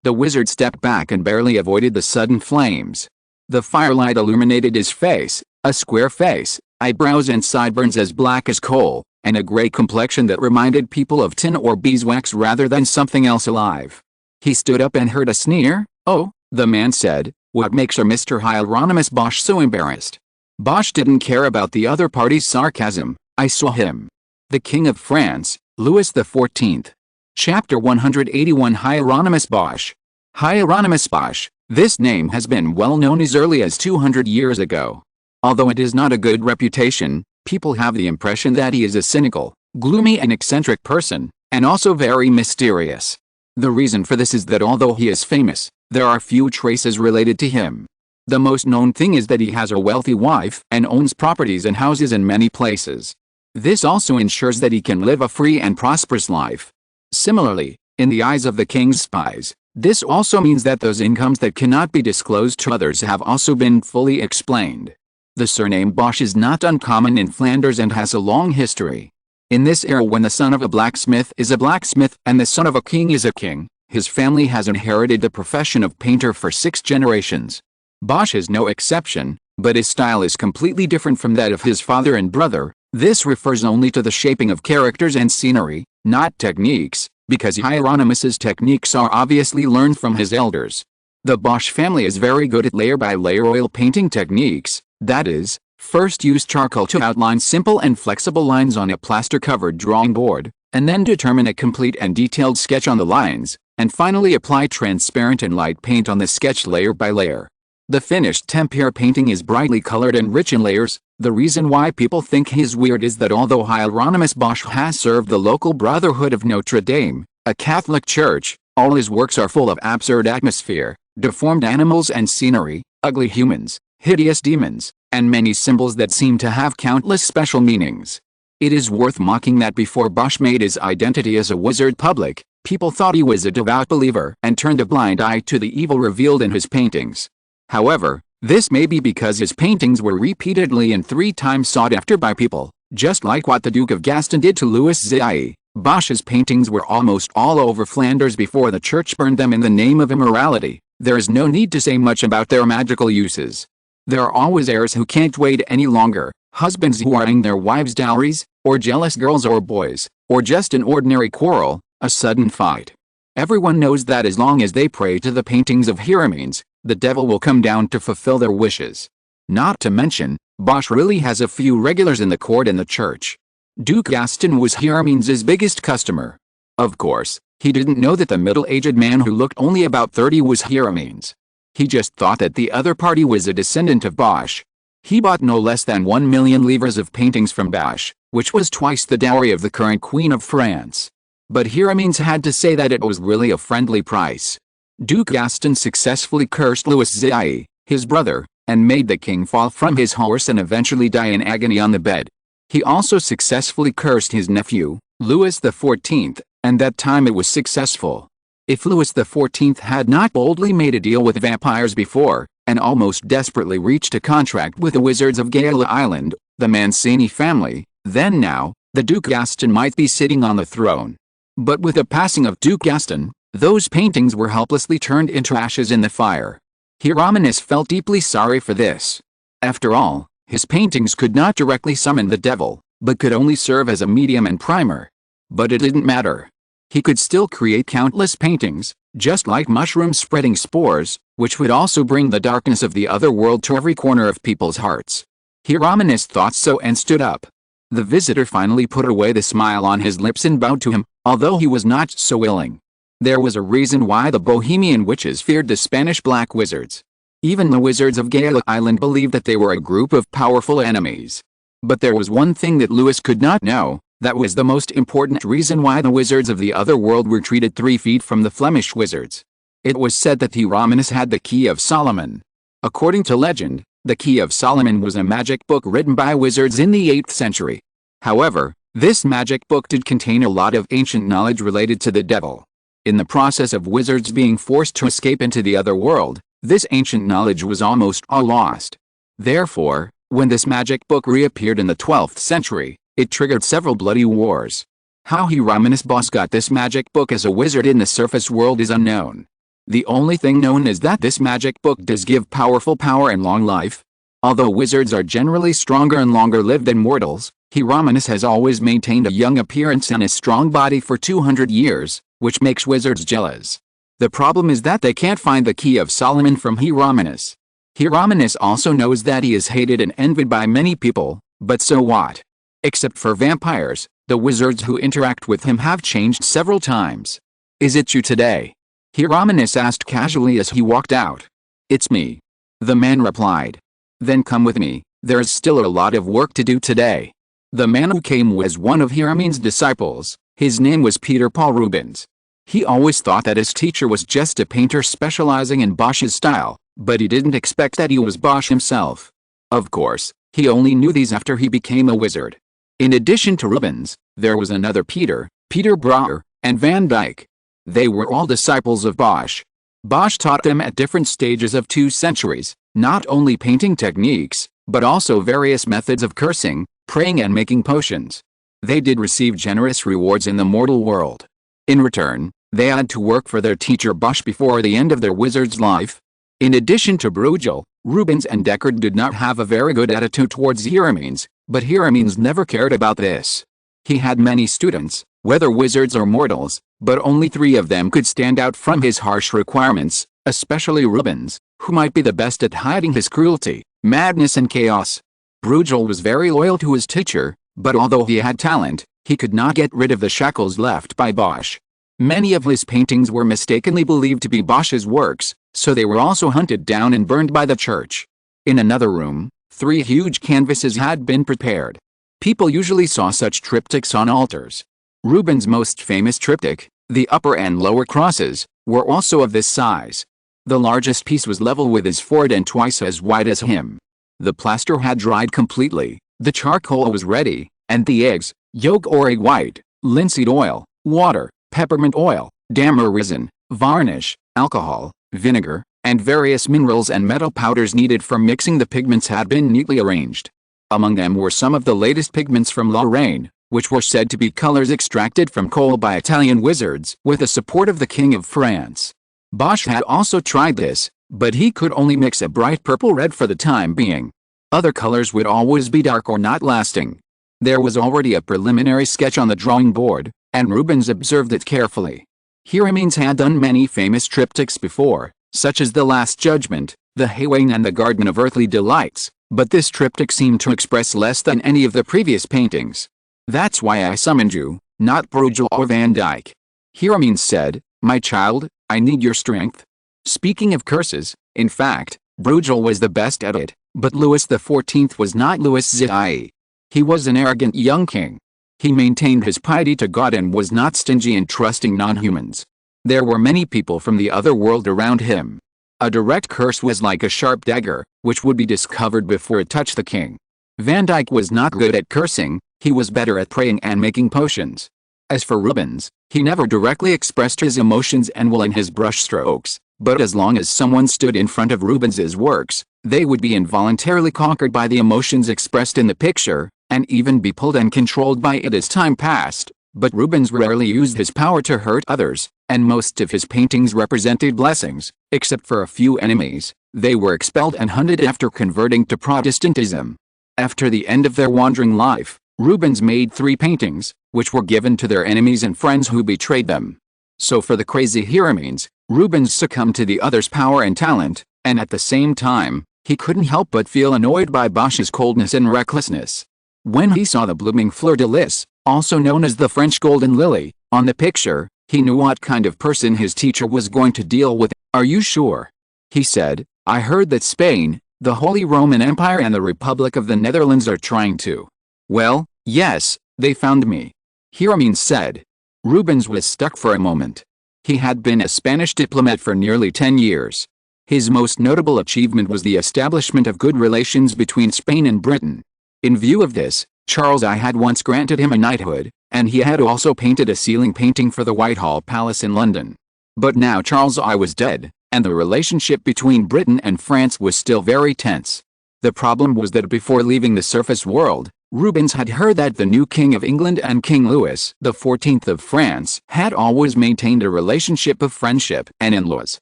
A: The wizard stepped back and barely avoided the sudden flames. The firelight illuminated his face, a square face, eyebrows and sideburns as black as coal, and a gray complexion that reminded people of tin or beeswax rather than something else alive. He stood up and heard a sneer. "Oh," the man said, "what makes your Mr. Hieronymus Bosch so embarrassed?" Bosch didn't care about the other party's sarcasm. "I saw him. The King of France, Louis XIV. Chapter 181 Hieronymus Bosch. Hieronymus Bosch, this name has been well known as early as 200 years ago. Although it is not a good reputation, people have the impression that he is a cynical, gloomy and eccentric person, and also very mysterious. The reason for this is that although he is famous, there are few traces related to him. The most known thing is that he has a wealthy wife and owns properties and houses in many places. This also ensures that he can live a free and prosperous life. Similarly, in the eyes of the king's spies, this also means that those incomes that cannot be disclosed to others have also been fully explained. The surname Bosch is not uncommon in Flanders and has a long history. In this era, when the son of a blacksmith is a blacksmith and the son of a king is a king, his family has inherited the profession of painter for 6 generations. Bosch is no exception, but his style is completely different from that of his father and brother. This refers only to the shaping of characters and scenery, not techniques, because Hieronymus's techniques are obviously learned from his elders. The Bosch family is very good at layer-by-layer oil painting techniques, that is, first use charcoal to outline simple and flexible lines on a plaster-covered drawing board, and then determine a complete and detailed sketch on the lines, and finally apply transparent and light paint on the sketch layer by layer. The finished tempera painting is brightly colored and rich in layers. The reason why people think he's weird is that although Hieronymus Bosch has served the local Brotherhood of Notre Dame, a Catholic church, all his works are full of absurd atmosphere, deformed animals and scenery, ugly humans, hideous demons, and many symbols that seem to have countless special meanings. It is worth mocking that before Bosch made his identity as a wizard public, people thought he was a devout believer and turned a blind eye to the evil revealed in his paintings. However, this may be because his paintings were repeatedly and 3 times sought after by people, just like what the Duke of Gaston did to Louis XIV. Bosch's paintings were almost all over Flanders before the church burned them in the name of immorality. There is no need to say much about their magical uses. There are always heirs who can't wait any longer, husbands who are eyeing their wives' dowries, or jealous girls or boys, or just an ordinary quarrel, a sudden fight. Everyone knows that as long as they pray to the paintings of Hieronymus, the devil will come down to fulfill their wishes. Not to mention, Bosch really has a few regulars in the court and the church. Duke Gaston was Hieronymus's biggest customer. Of course, he didn't know that the middle-aged man who looked only about 30 was Hieronymus. He just thought that the other party was a descendant of Bosch. He bought no less than 1 million livres of paintings from Bosch, which was twice the dowry of the current Queen of France. But Hieronymus had to say that it was really a friendly price. Duke Gaston successfully cursed Louis XIV, his brother, and made the king fall from his horse and eventually die in agony on the bed. He also successfully cursed his nephew, Louis XIV, and that time it was successful. If Louis XIV had not boldly made a deal with vampires before, and almost desperately reached a contract with the wizards of Gala Island, the Mancini family, then now, the Duke Gaston might be sitting on the throne. But with the passing of Duke Gaston, those paintings were helplessly turned into ashes in the fire. Hieronymus felt deeply sorry for this. After all, his paintings could not directly summon the devil, but could only serve as a medium and primer. But it didn't matter. He could still create countless paintings, just like mushrooms spreading spores, which would also bring the darkness of the other world to every corner of people's hearts. Hieronymus thought so and stood up. The visitor finally put away the smile on his lips and bowed to him, although he was not so willing. There was a reason why the Bohemian witches feared the Spanish black wizards. Even the wizards of Gala Island believed that they were a group of powerful enemies. But there was one thing that Louis could not know. That was the most important reason why the wizards of the other world were treated 3 feet from the Flemish wizards. It was said that Hieronymus had the Key of Solomon. According to legend, the Key of Solomon was a magic book written by wizards in the 8th century. However, this magic book did contain a lot of ancient knowledge related to the devil. In the process of wizards being forced to escape into the other world, this ancient knowledge was almost all lost. Therefore, When this magic book reappeared in the 12th century, it triggered several bloody wars. How Hieronymus Bosch got this magic book as a wizard in the surface world is unknown. The only thing known is that this magic book does give powerful power and long life. Although wizards are generally stronger and longer lived than mortals, Hieronymus has always maintained a young appearance and a strong body for 200 years, which makes wizards jealous. The problem is that they can't find the key of Solomon from Hieronymus. Hieronymus also knows that he is hated and envied by many people, but so what? Except for vampires, the wizards who interact with him have changed several times. Is it you today? Hieronymus asked casually as he walked out. It's me. The man replied. Then come with me, there's still a lot of work to do today. The man who came was one of Hieronymus' disciples. His name was Peter Paul Rubens. He always thought that his teacher was just a painter specializing in Bosch's style, but he didn't expect that he was Bosch himself. Of course, he only knew these after he became a wizard. In addition to Rubens, there was another Peter Brouwer, and Van Dyck. They were all disciples of Bosch. Bosch taught them at different stages of 2 centuries, not only painting techniques, but also various methods of cursing, praying and making potions. They did receive generous rewards in the mortal world. In return, they had to work for their teacher Bosch before the end of their wizard's life. In addition to Bruegel, Rubens and Deckard did not have a very good attitude towards Hieronymus, but Hieronymus never cared about this. He had many students, whether wizards or mortals, but only 3 of them could stand out from his harsh requirements, especially Rubens, who might be the best at hiding his cruelty, madness and chaos. Bruegel was very loyal to his teacher, but although he had talent, he could not get rid of the shackles left by Bosch. Many of his paintings were mistakenly believed to be Bosch's works, so they were also hunted down and burned by the church. In another room, 3 huge canvases had been prepared. People usually saw such triptychs on altars. Rubens' most famous triptych, the upper and lower crosses, were also of this size. The largest piece was level with his forehead and twice as wide as him. The plaster had dried completely, the charcoal was ready, and the eggs, yolk or egg white, linseed oil, water, peppermint oil, dammar resin, varnish, alcohol, vinegar, and various minerals and metal powders needed for mixing the pigments had been neatly arranged. Among them were some of the latest pigments from Lorraine, which were said to be colors extracted from coal by Italian wizards with the support of the King of France. Bosch had also tried this, but he could only mix a bright purple-red for the time being. Other colors would always be dark or not lasting. There was already a preliminary sketch on the drawing board, and Rubens observed it carefully. Hieronymus had done many famous triptychs before, such as The Last Judgment, The Haywain and The Garden of Earthly Delights, but this triptych seemed to express less than any of the previous paintings. That's why I summoned you, not Bruegel or Van Dyck. Hieronymus said, my child, I need your strength. Speaking of curses, in fact, Bruegel was the best at it, but Louis XIV was not Louis XIV. He was an arrogant young king. He maintained his piety to God and was not stingy in trusting non-humans. There were many people from the other world around him. A direct curse was like a sharp dagger, which would be discovered before it touched the king. Van Dyck was not good at cursing, he was better at praying and making potions. As for Rubens, he never directly expressed his emotions and will in his brushstrokes, but as long as someone stood in front of Rubens's works, they would be involuntarily conquered by the emotions expressed in the picture, and even be pulled and controlled by it as time passed. But Rubens rarely used his power to hurt others, and most of his paintings represented blessings, except for a few enemies. They were expelled and hunted after converting to Protestantism. After the end of their wandering life, Rubens made 3 paintings, which were given to their enemies and friends who betrayed them. So for the crazy Hieronymus, Rubens succumbed to the other's power and talent, and at the same time, he couldn't help but feel annoyed by Bosch's coldness and recklessness. When he saw the blooming fleur-de-lis, also known as the French golden lily, on the picture, he knew what kind of person his teacher was going to deal with. Are you sure? He said, I heard that Spain, the Holy Roman Empire and the Republic of the Netherlands are trying to. Well, yes, they found me. Hieronymus said. Rubens was stuck for a moment. He had been a Spanish diplomat for nearly 10 years. His most notable achievement was the establishment of good relations between Spain and Britain. In view of this, Charles I had once granted him a knighthood, and he had also painted a ceiling painting for the Whitehall Palace in London. But now Charles I was dead, and the relationship between Britain and France was still very tense. The problem was that before leaving the surface world, Rubens had heard that the new King of England and King Louis XIV of France had always maintained a relationship of friendship and in-laws.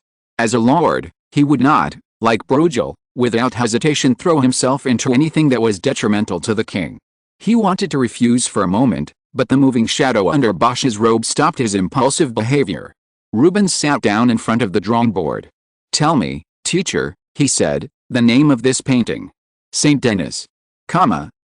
A: As a lord, he would not, like Bruegel, without hesitation throw himself into anything that was detrimental to the king. He wanted to refuse for a moment, but the moving shadow under Bosch's robe stopped his impulsive behavior. Rubens sat down in front of the drawing board. "Tell me, teacher," he said, "the name of this painting." "Saint Denis."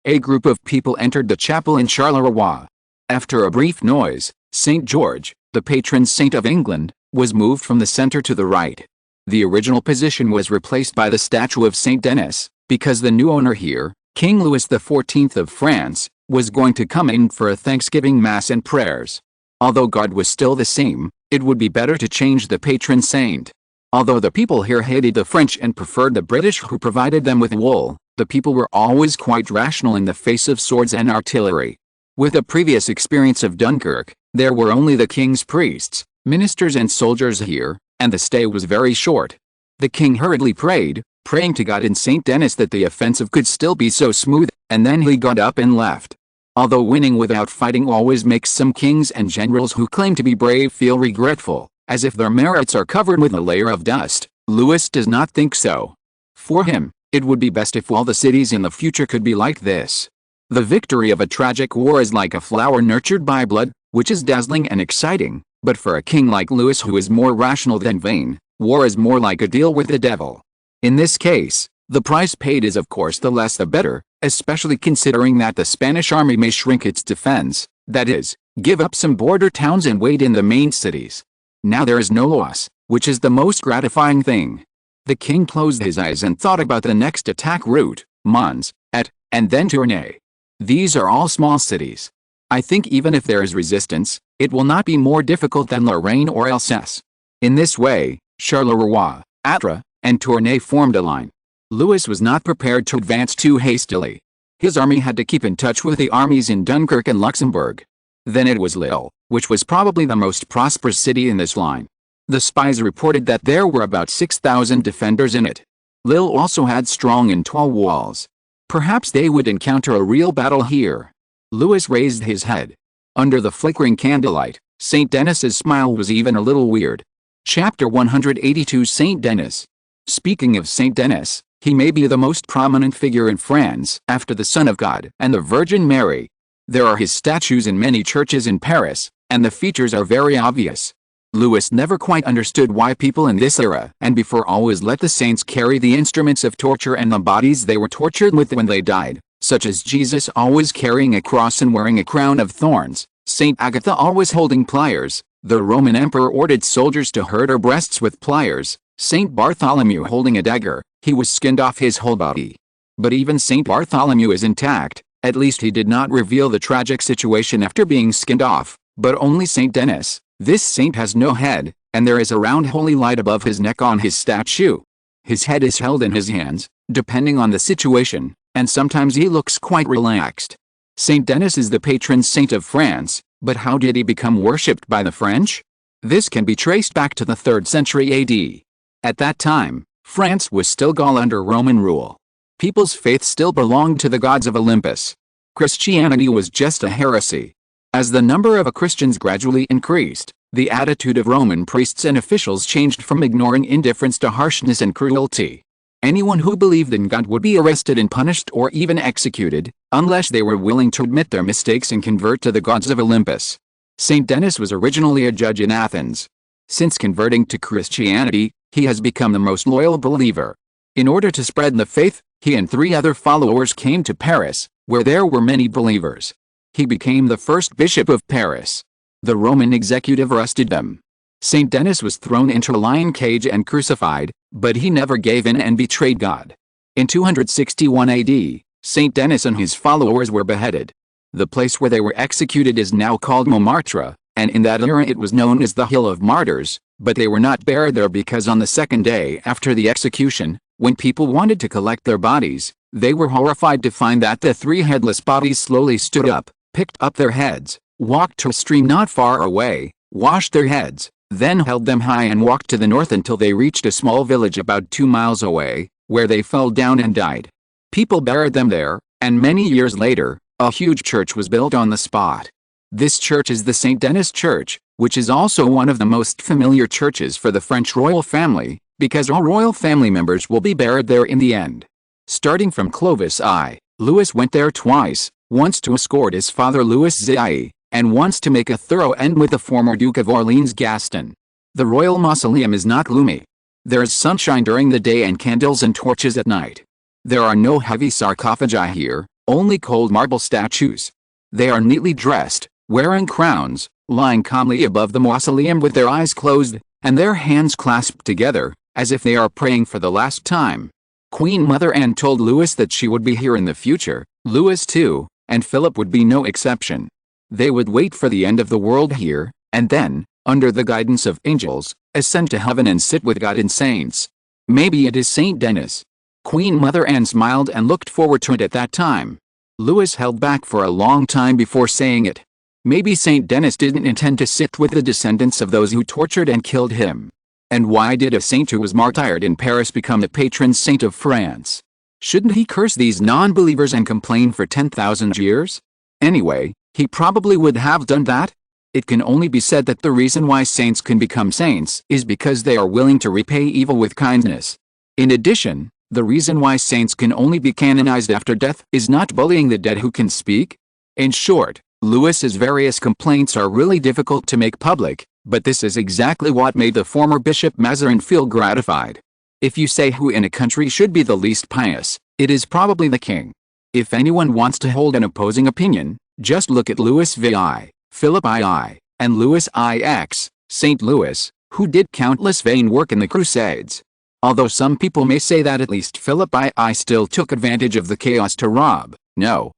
A: A group of people entered the chapel in Charleroi. After a brief noise, St. George, the patron saint of England, was moved from the center to the right. The original position was replaced by the statue of Saint Denis, because the new owner here, King Louis XIV of France, was going to come in for a Thanksgiving Mass and prayers. Although God was still the same, it would be better to change the patron saint. Although the people here hated the French and preferred the British who provided them with wool, the people were always quite rational in the face of swords and artillery. With a previous experience of Dunkirk, there were only the king's priests, ministers and soldiers here, and the stay was very short. The king hurriedly prayed, praying to God in St. Denis that the offensive could still be so smooth, and then he got up and left. Although winning without fighting always makes some kings and generals who claim to be brave feel regretful, as if their merits are covered with a layer of dust, Louis does not think so. For him, it would be best if all the cities in the future could be like this. The victory of a tragic war is like a flower nurtured by blood, which is dazzling and exciting, but for a king like Louis who is more rational than vain, war is more like a deal with the devil. In this case, the price paid is of course the less the better, especially considering that the Spanish army may shrink its defense, that is, give up some border towns and wait in the main cities. Now there is no loss, which is the most gratifying thing. The king closed his eyes and thought about the next attack route, Mons, and then Tournai. These are all small cities. I think even if there is resistance, it will not be more difficult than Lorraine or Alsace. In this way, Charleroi, Atra, and Tournai formed a line. Louis was not prepared to advance too hastily. His army had to keep in touch with the armies in Dunkirk and Luxembourg. Then it was Lille, which was probably the most prosperous city in this line. The spies reported that there were about 6,000 defenders in it. Lille also had strong and tall walls. Perhaps they would encounter a real battle here. Louis raised his head. Under the flickering candlelight, St. Denis's smile was even a little weird. Chapter 182 St. Denis. Speaking of St. Denis, he may be the most prominent figure in France after the Son of God and the Virgin Mary. There are his statues in many churches in Paris, and the features are very obvious. Louis never quite understood why people in this era and before always let the saints carry the instruments of torture and the bodies they were tortured with when they died, such as Jesus always carrying a cross and wearing a crown of thorns, Saint Agatha always holding pliers, the Roman emperor ordered soldiers to hurt her breasts with pliers, Saint Bartholomew holding a dagger, he was skinned off his whole body. But even Saint Bartholomew is intact, at least he did not reveal the tragic situation after being skinned off, but only Saint Denis. This saint has no head, and there is a round holy light above his neck on his statue. His head is held in his hands, depending on the situation, and sometimes he looks quite relaxed. Saint Denis is the patron saint of France, but how did he become worshipped by the French? This can be traced back to the 3rd century AD. At that time, France was still Gaul under Roman rule. People's faith still belonged to the gods of Olympus. Christianity was just a heresy. As the number of Christians gradually increased, the attitude of Roman priests and officials changed from ignoring indifference to harshness and cruelty. Anyone who believed in God would be arrested and punished or even executed, unless they were willing to admit their mistakes and convert to the gods of Olympus. Saint Denis was originally a judge in Athens. Since converting to Christianity, he has become the most loyal believer. In order to spread the faith, he and 3 other followers came to Paris, where there were many believers. He became the first bishop of Paris. The Roman executive arrested them. Saint Denis was thrown into a lion cage and crucified, but he never gave in and betrayed God. In 261 AD, Saint Denis and his followers were beheaded. The place where they were executed is now called Montmartre, and in that era it was known as the Hill of Martyrs, but they were not buried there because on the second day after the execution, when people wanted to collect their bodies, they were horrified to find that the 3 headless bodies slowly stood up, picked up their heads, walked to a stream not far away, washed their heads, then held them high and walked to the north until they reached a small village about 2 miles away, where they fell down and died. People buried them there, and many years later, a huge church was built on the spot. This church is the Saint Denis Church, which is also one of the most familiar churches for the French royal family, because all royal family members will be buried there in the end. Starting from Clovis I, Louis went there twice, once to escort his father Louis XIV, and once to make a thorough end with the former Duke of Orleans Gaston. The royal mausoleum is not gloomy. There is sunshine during the day and candles and torches at night. There are no heavy sarcophagi here, only cold marble statues. They are neatly dressed, wearing crowns, lying calmly above the mausoleum with their eyes closed, and their hands clasped together, as if they are praying for the last time. Queen Mother Anne told Louis that she would be here in the future, Louis too, and Philip would be no exception. They would wait for the end of the world here, and then, under the guidance of angels, ascend to heaven and sit with God and saints. Maybe it is Saint Denis. Queen Mother Anne smiled and looked forward to it at that time. Louis held back for a long time before saying it. Maybe Saint Denis didn't intend to sit with the descendants of those who tortured and killed him. And why did a saint who was martyred in Paris become the patron saint of France? Shouldn't he curse these non-believers and complain for 10,000 years? Anyway, he probably would have done that. It can only be said that the reason why saints can become saints is because they are willing to repay evil with kindness. In addition, the reason why saints can only be canonized after death is not bullying the dead who can speak. In short, Louis's various complaints are really difficult to make public, but this is exactly what made the former Bishop Mazarin feel gratified. If you say who in a country should be the least pious, it is probably the king. If anyone wants to hold an opposing opinion, just look at Louis VI, Philip II, and Louis IX, St. Louis, who did countless vain work in the Crusades. Although some people may say that at least Philip II still took advantage of the chaos to rob, no,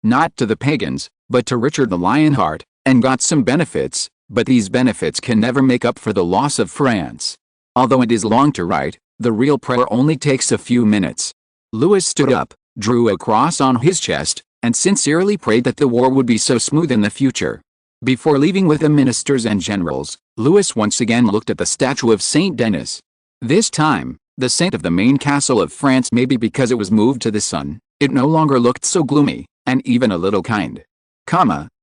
A: not to the pagans, but to Richard the Lionheart, and got some benefits, but these benefits can never make up for the loss of France. Although it is long to write, the real prayer only takes a few minutes. Louis stood up, drew a cross on his chest, and sincerely prayed that the war would be so smooth in the future. Before leaving with the ministers and generals, Louis once again looked at the statue of Saint Denis. This time, the saint of the main castle of France, maybe because it was moved to the sun, it no longer looked so gloomy, and even a little kind.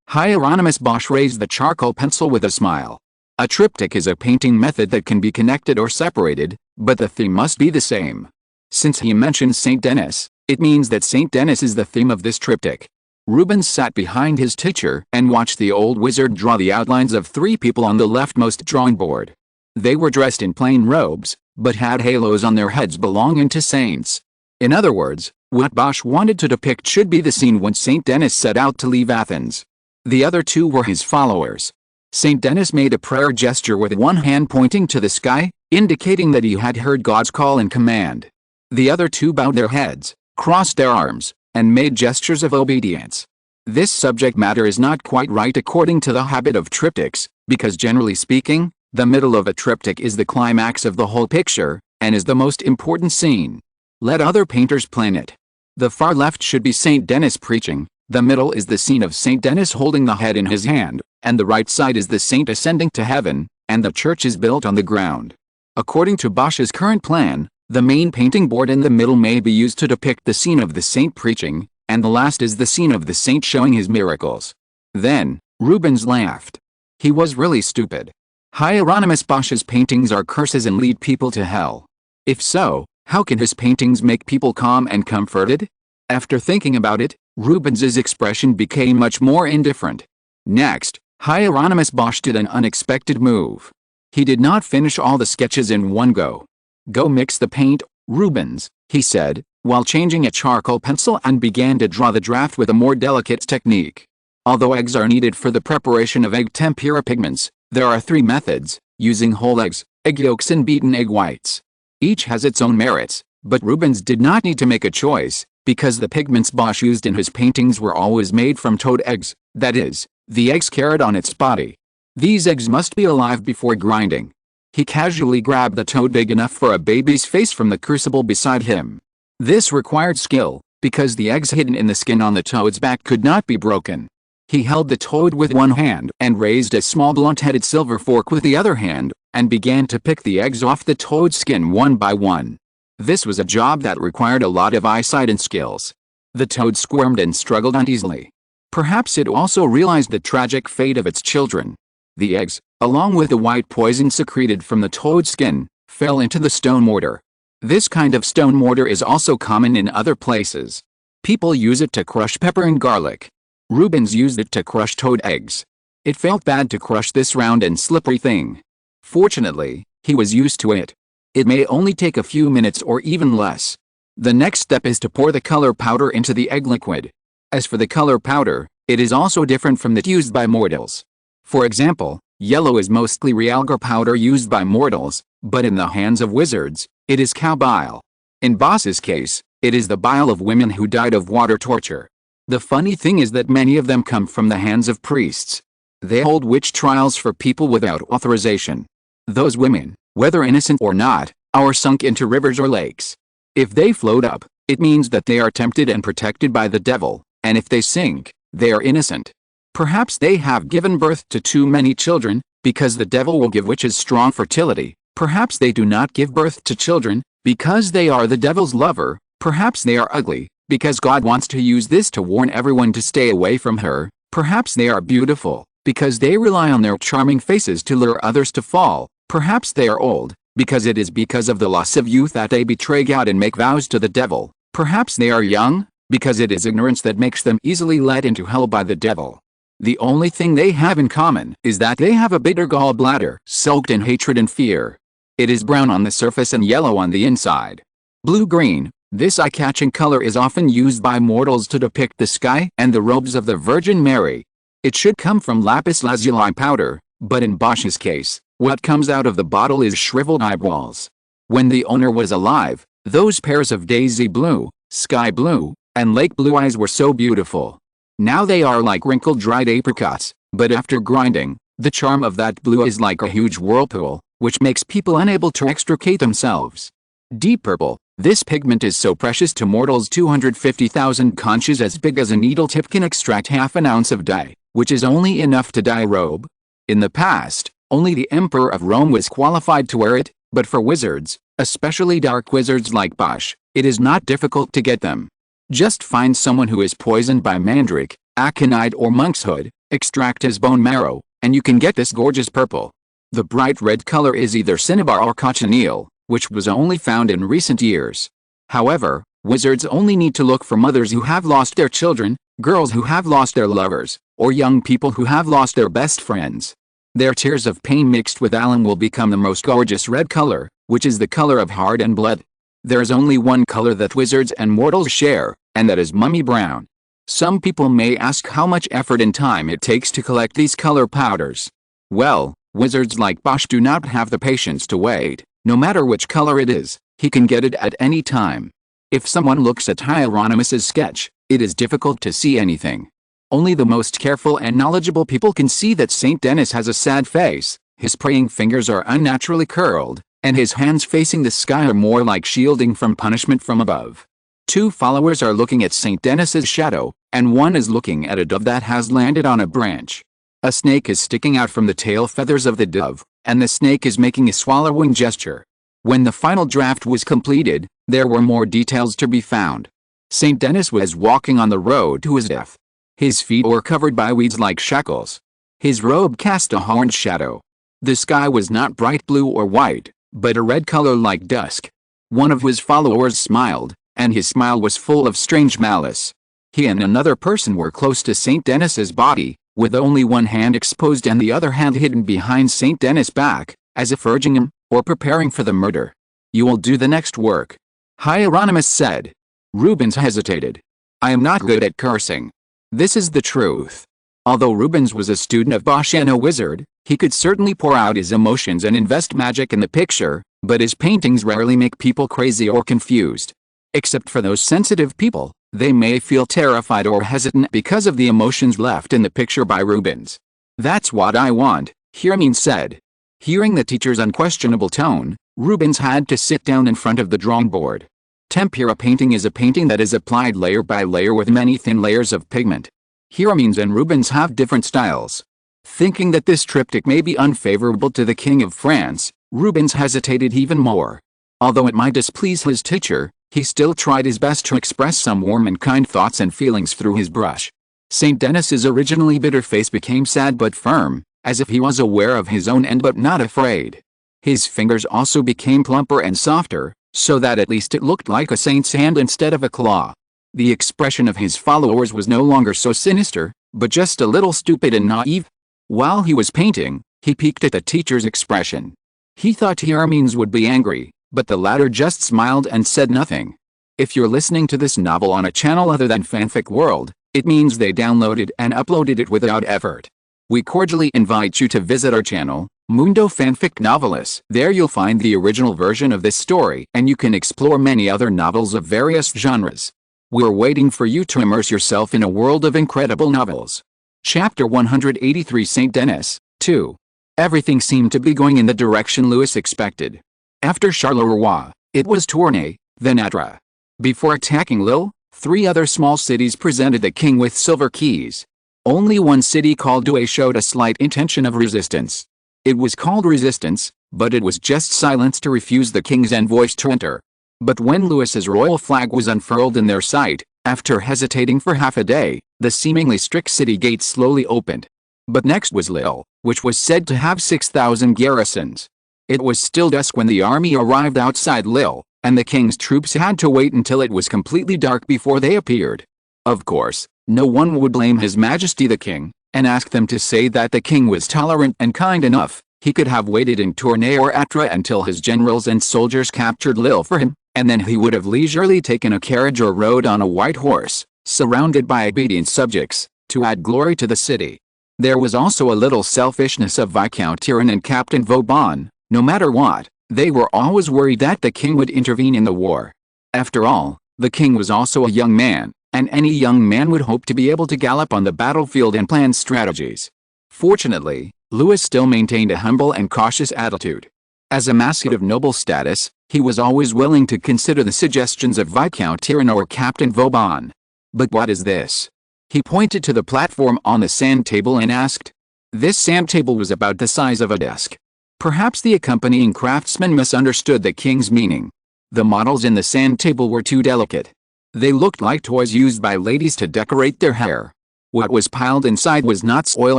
A: Hieronymus Bosch raised the charcoal pencil with a smile. A triptych is a painting method that can be connected or separated, but the theme must be the same. Since he mentioned Saint Denis, it means that Saint Denis is the theme of this triptych. Rubens sat behind his teacher and watched the old wizard draw the outlines of 3 people on the leftmost drawing board. They were dressed in plain robes, but had halos on their heads belonging to saints. In other words, what Bosch wanted to depict should be the scene when Saint Denis set out to leave Athens. The other 2 were his followers. Saint Denis made a prayer gesture with one hand pointing to the sky, indicating that he had heard God's call and command. The other 2 bowed their heads, crossed their arms, and made gestures of obedience. This subject matter is not quite right according to the habit of triptychs, because generally speaking, the middle of a triptych is the climax of the whole picture, and is the most important scene. Let other painters plan it. The far left should be Saint Denis preaching, the middle is the scene of Saint Denis holding the head in his hand, and the right side is the saint ascending to heaven, and the church is built on the ground. According to Bosch's current plan, the main painting board in the middle may be used to depict the scene of the saint preaching, and the last is the scene of the saint showing his miracles. Then, Rubens laughed. He was really stupid. Hieronymus Bosch's paintings are curses and lead people to hell. If so, how can his paintings make people calm and comforted? After thinking about it, Rubens's expression became much more indifferent. Next, Hieronymus Bosch did an unexpected move. He did not finish all the sketches in one go. "Go mix the paint, Rubens," he said, while changing a charcoal pencil, and began to draw the draft with a more delicate technique. Although eggs are needed for the preparation of egg tempera pigments, there are 3 methods, using whole eggs, egg yolks and beaten egg whites. Each has its own merits, but Rubens did not need to make a choice, because the pigments Bosch used in his paintings were always made from toad eggs, that is, the eggs carried on its body. These eggs must be alive before grinding. He casually grabbed a toad big enough for a baby's face from the crucible beside him. This required skill, because the eggs hidden in the skin on the toad's back could not be broken. He held the toad with one hand and raised a small blunt-headed silver fork with the other hand, and began to pick the eggs off the toad's skin one by one. This was a job that required a lot of eyesight and skills. The toad squirmed and struggled uneasily. Perhaps it also realized the tragic fate of its children. The eggs, along with the white poison secreted from the toad's skin, fell into the stone mortar. This kind of stone mortar is also common in other places. People use it to crush pepper and garlic. Rubens used it to crush toad eggs. It felt bad to crush this round and slippery thing. Fortunately, he was used to it. It may only take a few minutes or even less. The next step is to pour the color powder into the egg liquid. As for the color powder, it is also different from that used by mortals. For example, yellow is mostly realgar powder used by mortals, but in the hands of wizards, it is cow bile. In Boss's case, it is the bile of women who died of water torture. The funny thing is that many of them come from the hands of priests. They hold witch trials for people without authorization. Those women, whether innocent or not, are sunk into rivers or lakes. If they float up, it means that they are tempted and protected by the devil, and if they sink, they are innocent. Perhaps they have given birth to too many children, because the devil will give witches strong fertility. Perhaps they do not give birth to children, because they are the devil's lover. Perhaps they are ugly, because God wants to use this to warn everyone to stay away from her. Perhaps they are beautiful, because they rely on their charming faces to lure others to fall. Perhaps they are old, because it is because of the loss of youth that they betray God and make vows to the devil. Perhaps they are young, because it is ignorance that makes them easily led into hell by the devil. The only thing they have in common is that they have a bitter gallbladder soaked in hatred and fear. It is brown on the surface and yellow on the inside. Blue-green, this eye-catching color is often used by mortals to depict the sky and the robes of the Virgin Mary. It should come from lapis lazuli powder, but in Bosch's case, what comes out of the bottle is shriveled eyeballs. When the owner was alive, those pairs of daisy blue, sky blue, and lake blue eyes were so beautiful. Now they are like wrinkled dried apricots, but after grinding, the charm of that blue is like a huge whirlpool, which makes people unable to extricate themselves. Deep purple, this pigment is so precious to mortals 250,000 conches as big as a needle tip can extract half an ounce of dye, which is only enough to dye a robe. In the past, only the Emperor of Rome was qualified to wear it, but for wizards, especially dark wizards like Bosch, it is not difficult to get them. Just find someone who is poisoned by mandrake, aconite or monkshood, extract his bone marrow, and you can get this gorgeous purple. The bright red color is either cinnabar or cochineal, which was only found in recent years. However, wizards only need to look for mothers who have lost their children, girls who have lost their lovers, or young people who have lost their best friends. Their tears of pain mixed with alum will become the most gorgeous red color, which is the color of heart and blood. There is only one color that wizards and mortals share, and that is mummy brown. Some people may ask how much effort and time it takes to collect these color powders. Well, wizards like Bosch do not have the patience to wait. No matter which color it is, he can get it at any time. If someone looks at Hieronymus's sketch, it is difficult to see anything. Only the most careful and knowledgeable people can see that Saint Denis has a sad face, his praying fingers are unnaturally curled, and his hands facing the sky are more like shielding from punishment from above. Two followers are looking at Saint Denis's shadow, and one is looking at a dove that has landed on a branch. A snake is sticking out from the tail feathers of the dove, and the snake is making a swallowing gesture. When the final draft was completed, there were more details to be found. Saint Denis was walking on the road to his death. His feet were covered by weeds like shackles. His robe cast a horned shadow. The sky was not bright blue or white, but a red color like dusk. One of his followers smiled, and his smile was full of strange malice. He and another person were close to Saint Denis's body, with only one hand exposed and the other hand hidden behind Saint Denis' back, as if urging him, or preparing for the murder. "You will do the next work," Hieronymus said. Rubens hesitated. "I am not good at cursing." This is the truth. Although Rubens was a student of Bosch and a wizard, he could certainly pour out his emotions and invest magic in the picture, but his paintings rarely make people crazy or confused. Except for those sensitive people, they may feel terrified or hesitant because of the emotions left in the picture by Rubens. "That's what I want," Hermine said. Hearing the teacher's unquestionable tone, Rubens had to sit down in front of the drawing board. Tempera painting is a painting that is applied layer by layer with many thin layers of pigment. Hermine and Rubens have different styles. Thinking that this triptych may be unfavorable to the King of France, Rubens hesitated even more. Although it might displease his teacher, he still tried his best to express some warm and kind thoughts and feelings through his brush. St. Denis's originally bitter face became sad but firm, as if he was aware of his own end but not afraid. His fingers also became plumper and softer, so that at least it looked like a saint's hand instead of a claw. The expression of his followers was no longer so sinister, but just a little stupid and naive. While he was painting, he peeked at the teacher's expression. He thought Tiermines would be angry, but the latter just smiled and said nothing. If you're listening to this novel on a channel other than Fanfic World, it means they downloaded and uploaded it without effort. We cordially invite you to visit our channel, Mundo Fanfic Novelis. There you'll find the original version of this story and you can explore many other novels of various genres. We're waiting for you to immerse yourself in a world of incredible novels. Chapter 183 St. Denis, 2. Everything seemed to be going in the direction Louis expected. After Charleroi, it was Tournai, then Atra. Before attacking Lille, 3 other small cities presented the king with silver keys. Only one city called Douai showed a slight intention of resistance. It was called resistance, but it was just silence to refuse the king's envoys to enter. But when Louis's royal flag was unfurled in their sight, after hesitating for half a day, the seemingly strict city gates slowly opened. But next was Lille, which was said to have 6,000 garrisons. It was still dusk when the army arrived outside Lille, and the king's troops had to wait until it was completely dark before they appeared. Of course, no one would blame His Majesty the King, and ask them to say that the king was tolerant and kind enough. He could have waited in Tournai or Atra until his generals and soldiers captured Lille for him, and then he would have leisurely taken a carriage or rode on a white horse, surrounded by obedient subjects, to add glory to the city. There was also a little selfishness of Viscount Tyrrell and Captain Vauban. No matter what, they were always worried that the king would intervene in the war. After all, the king was also a young man, and any young man would hope to be able to gallop on the battlefield and plan strategies. Fortunately, Louis still maintained a humble and cautious attitude. As a mascot of noble status, he was always willing to consider the suggestions of Viscount Tyrrell or Captain Vauban. But what is this? He pointed to the platform on the sand table and asked. This sand table was about the size of a desk. Perhaps the accompanying craftsmen misunderstood the king's meaning. The models in the sand table were too delicate. They looked like toys used by ladies to decorate their hair. What was piled inside was not soil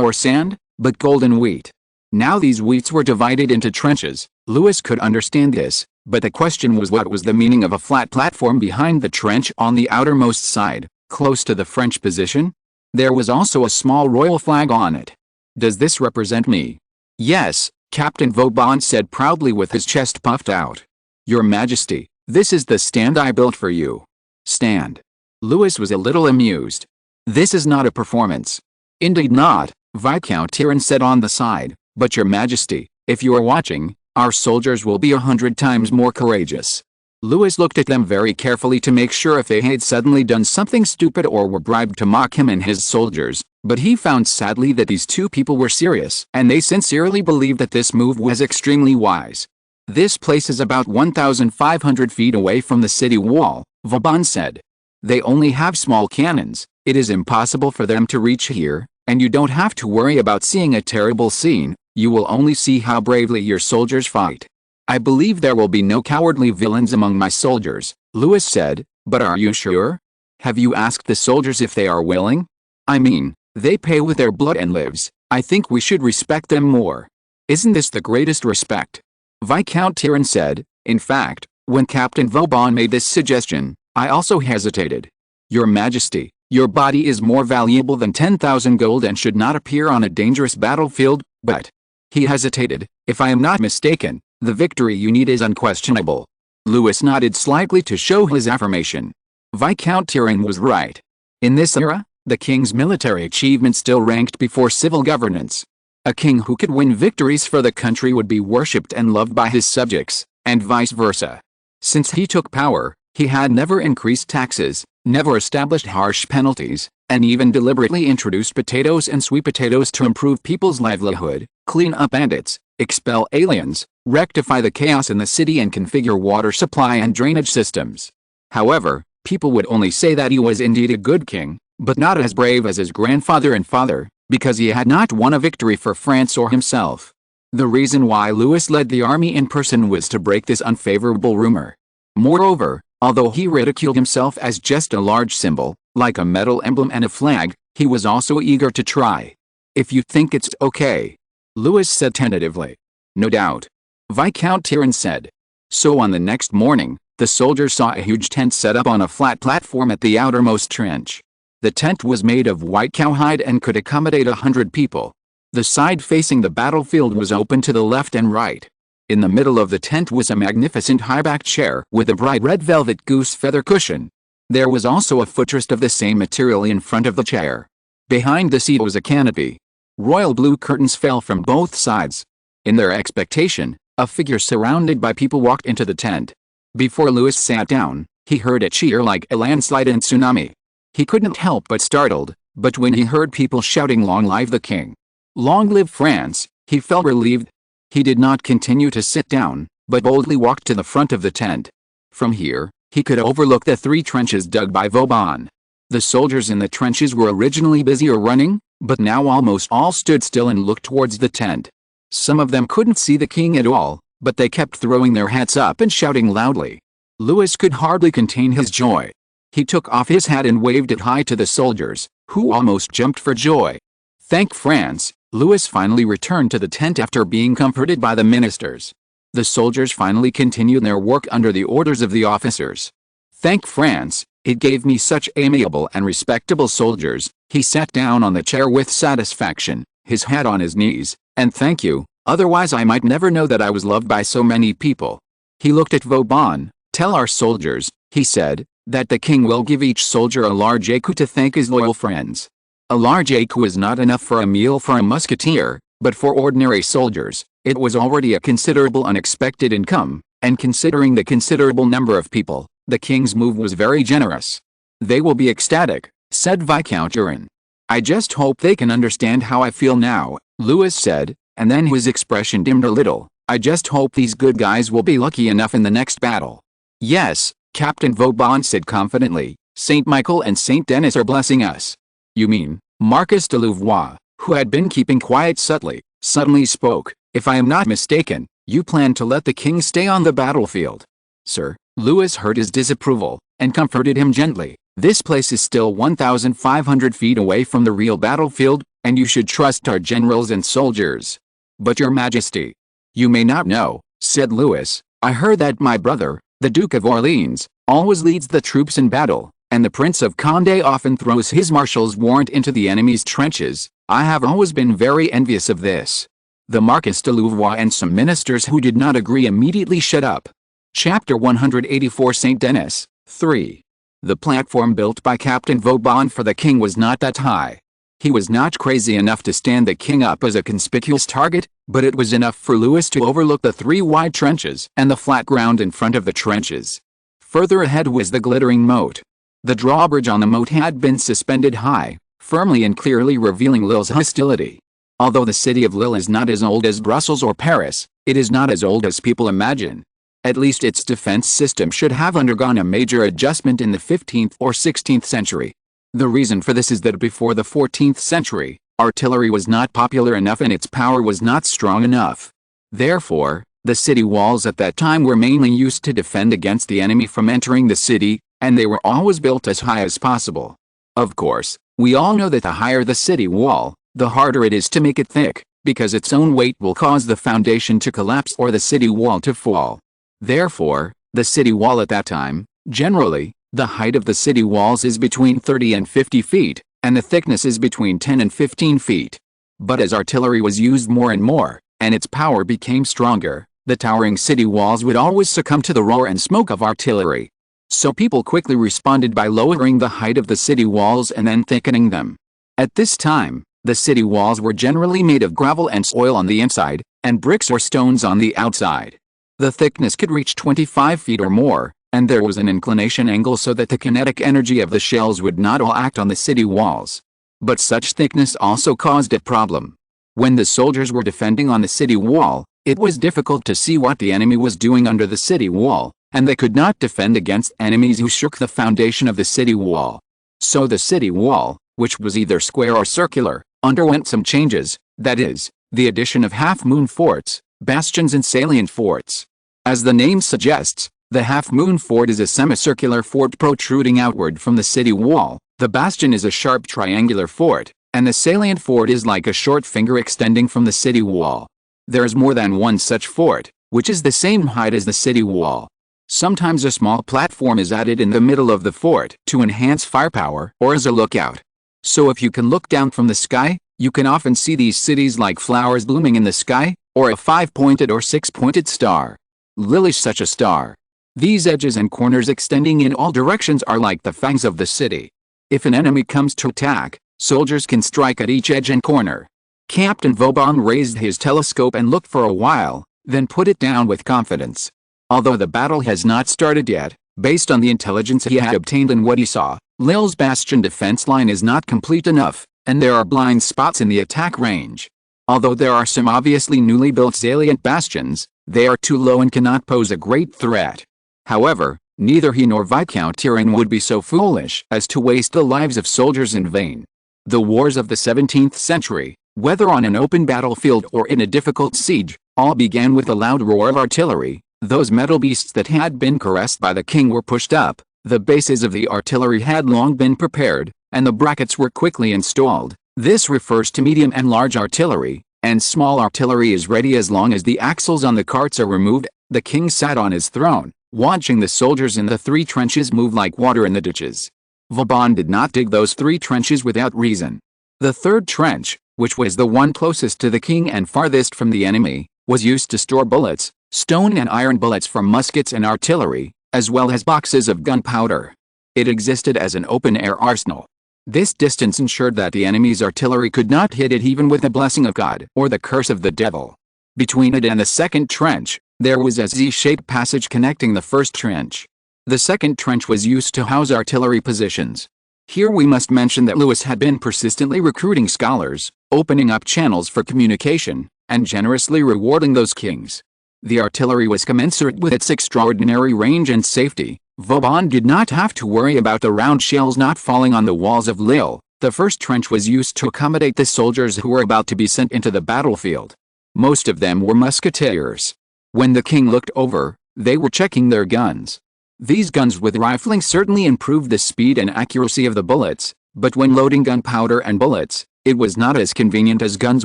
A: or sand, but golden wheat. Now these wheats were divided into trenches. Louis could understand this, but the question was what was the meaning of a flat platform behind the trench on the outermost side, close to the French position? There was also a small royal flag on it. Does this represent me? Yes, Captain Vauban said proudly with his chest puffed out. Your Majesty, this is the stand I built for you. Stand. Louis was a little amused. This is not a performance. Indeed not, Viscount Tyrrell said on the side, but Your Majesty, if you are watching, our soldiers will be 100 times more courageous. Louis looked at them very carefully to make sure if they had suddenly done something stupid or were bribed to mock him and his soldiers, but he found sadly that these 2 people were serious and they sincerely believed that this move was extremely wise. This place is about 1,500 feet away from the city wall, Vauban said. They only have small cannons, it is impossible for them to reach here, and you don't have to worry about seeing a terrible scene, you will only see how bravely your soldiers fight. I believe there will be no cowardly villains among my soldiers, Louis said, but are you sure? Have you asked the soldiers if they are willing? I mean, they pay with their blood and lives, I think we should respect them more. Isn't this the greatest respect? Viscount Tyrrell said. In fact, when Captain Vauban made this suggestion, I also hesitated. Your Majesty, your body is more valuable than 10,000 gold and should not appear on a dangerous battlefield, but... He hesitated. If I am not mistaken, the victory you need is unquestionable. Louis nodded slightly to show his affirmation. Viscount Tyrrell was right. In this era, the king's military achievements still ranked before civil governance. A king who could win victories for the country would be worshipped and loved by his subjects, and vice versa. Since he took power, he had never increased taxes, never established harsh penalties, and even deliberately introduced potatoes and sweet potatoes to improve people's livelihood, clean up bandits, expel aliens, rectify the chaos in the city and configure water supply and drainage systems. However, people would only say that he was indeed a good king, but not as brave as his grandfather and father, because he had not won a victory for France or himself. The reason why Louis led the army in person was to break this unfavorable rumor. Moreover, although he ridiculed himself as just a large symbol, like a metal emblem and a flag, he was also eager to try. "If you think it's okay," Louis said tentatively. "No doubt," Viscount Tyrone said. So on the next morning, the soldiers saw a huge tent set up on a flat platform at the outermost trench. The tent was made of white cowhide and could accommodate 100 people. The side facing the battlefield was open to the left and right. In the middle of the tent was a magnificent high-backed chair with a bright red velvet goose feather cushion. There was also a footrest of the same material in front of the chair. Behind the seat was a canopy. Royal blue curtains fell from both sides. In their expectation, a figure surrounded by people walked into the tent. Before Louis sat down, he heard a cheer like a landslide and tsunami. He couldn't help but startled, but when he heard people shouting "Long live the King! Long live France!" he felt relieved. He did not continue to sit down, but boldly walked to the front of the tent. From here, he could overlook the 3 trenches dug by Vauban. The soldiers in the trenches were originally busy or running, but now almost all stood still and looked towards the tent. Some of them couldn't see the king at all, but they kept throwing their hats up and shouting loudly. Louis could hardly contain his joy. He took off his hat and waved it high to the soldiers, who almost jumped for joy. Thank France, Louis finally returned to the tent after being comforted by the ministers. The soldiers finally continued their work under the orders of the officers. Thank France, it gave me such amiable and respectable soldiers. He sat down on the chair with satisfaction, his hat on his knees, and thank you, otherwise I might never know that I was loved by so many people. He looked at Vauban. Tell our soldiers, he said, that the king will give each soldier a large écu to thank his loyal friends. A large écu is not enough for a meal for a musketeer, but for ordinary soldiers, it was already a considerable unexpected income, and considering the considerable number of people, the king's move was very generous. They will be ecstatic, said Viscount Tyrone. I just hope they can understand how I feel now, Louis said, and then his expression dimmed a little. I just hope these good guys will be lucky enough in the next battle. Yes, Captain Vauban said confidently, Saint Michael and Saint Denis are blessing us. You mean, Marquis de Louvois, who had been keeping quiet subtly, suddenly spoke. If I am not mistaken, you plan to let the king stay on the battlefield. Sir, Louis heard his disapproval, and comforted him gently. This place is still 1,500 feet away from the real battlefield, and you should trust our generals and soldiers. But your majesty, you may not know, said Louis, I heard that my brother, the Duke of Orleans, always leads the troops in battle, and the Prince of Condé often throws his marshal's warrant into the enemy's trenches. I have always been very envious of this. The Marquis de Louvois and some ministers who did not agree immediately shut up. Chapter 184 Saint Denis, 3. The platform built by Captain Vauban for the king was not that high. He was not crazy enough to stand the king up as a conspicuous target, but it was enough for Louis to overlook the 3 wide trenches and the flat ground in front of the trenches. Further ahead was the glittering moat. The drawbridge on the moat had been suspended high, firmly and clearly revealing Lille's hostility. Although the city of Lille is not as old as Brussels or Paris, it is not as old as people imagine. At least its defense system should have undergone a major adjustment in the 15th or 16th century. The reason for this is that before the 14th century, artillery was not popular enough and its power was not strong enough. Therefore, the city walls at that time were mainly used to defend against the enemy from entering the city, and they were always built as high as possible. Of course, we all know that the higher the city wall, the harder it is to make it thick, because its own weight will cause the foundation to collapse or the city wall to fall. Therefore, the city wall at that time, generally, the height of the city walls is between 30 and 50 feet, and the thickness is between 10 and 15 feet. But as artillery was used more and more, and its power became stronger, the towering city walls would always succumb to the roar and smoke of artillery. So people quickly responded by lowering the height of the city walls and then thickening them. At this time, the city walls were generally made of gravel and soil on the inside, and bricks or stones on the outside. The thickness could reach 25 feet or more, and there was an inclination angle so that the kinetic energy of the shells would not all act on the city walls. But such thickness also caused a problem. When the soldiers were defending on the city wall, it was difficult to see what the enemy was doing under the city wall, and they could not defend against enemies who shook the foundation of the city wall. So the city wall, which was either square or circular, underwent some changes, that is, the addition of half-moon forts, bastions and salient forts. As the name suggests, the half-moon fort is a semicircular fort protruding outward from the city wall, the bastion is a sharp triangular fort, and the salient fort is like a short finger extending from the city wall. There is more than one such fort, which is the same height as the city wall. Sometimes a small platform is added in the middle of the fort to enhance firepower or as a lookout. So if you can look down from the sky, you can often see these cities like flowers blooming in the sky, or a 5-pointed or 6-pointed star. Lily's such a star. These edges and corners extending in all directions are like the fangs of the city. If an enemy comes to attack, soldiers can strike at each edge and corner. Captain Vauban raised his telescope and looked for a while, then put it down with confidence. Although the battle has not started yet, based on the intelligence he had obtained and what he saw, Lille's bastion defense line is not complete enough, and there are blind spots in the attack range. Although there are some obviously newly built salient bastions, they are too low and cannot pose a great threat. However, neither he nor Viscount Tyrone would be so foolish as to waste the lives of soldiers in vain. The wars of the 17th century, whether on an open battlefield or in a difficult siege, all began with a loud roar of artillery. Those metal beasts that had been caressed by the king were pushed up, the bases of the artillery had long been prepared, and the brackets were quickly installed. This refers to medium and large artillery, and small artillery is ready as long as the axles on the carts are removed. The king sat on his throne, watching the soldiers in the 3 trenches move like water in the ditches. Vauban did not dig those 3 trenches without reason. The 3rd trench, which was the one closest to the king and farthest from the enemy, was used to store bullets, stone and iron bullets from muskets and artillery, as well as boxes of gunpowder. It existed as an open-air arsenal. This distance ensured that the enemy's artillery could not hit it even with the blessing of God or the curse of the devil. Between it and the 2nd trench, there was a Z-shaped passage connecting the 1st trench. The 2nd trench was used to house artillery positions. Here we must mention that Louis had been persistently recruiting scholars, opening up channels for communication, and generously rewarding those kings. The artillery was commensurate with its extraordinary range and safety. Vauban did not have to worry about the round shells not falling on the walls of Lille. The 1st trench was used to accommodate the soldiers who were about to be sent into the battlefield. Most of them were musketeers. When the king looked over, they were checking their guns. These guns with rifling certainly improved the speed and accuracy of the bullets, but when loading gunpowder and bullets, it was not as convenient as guns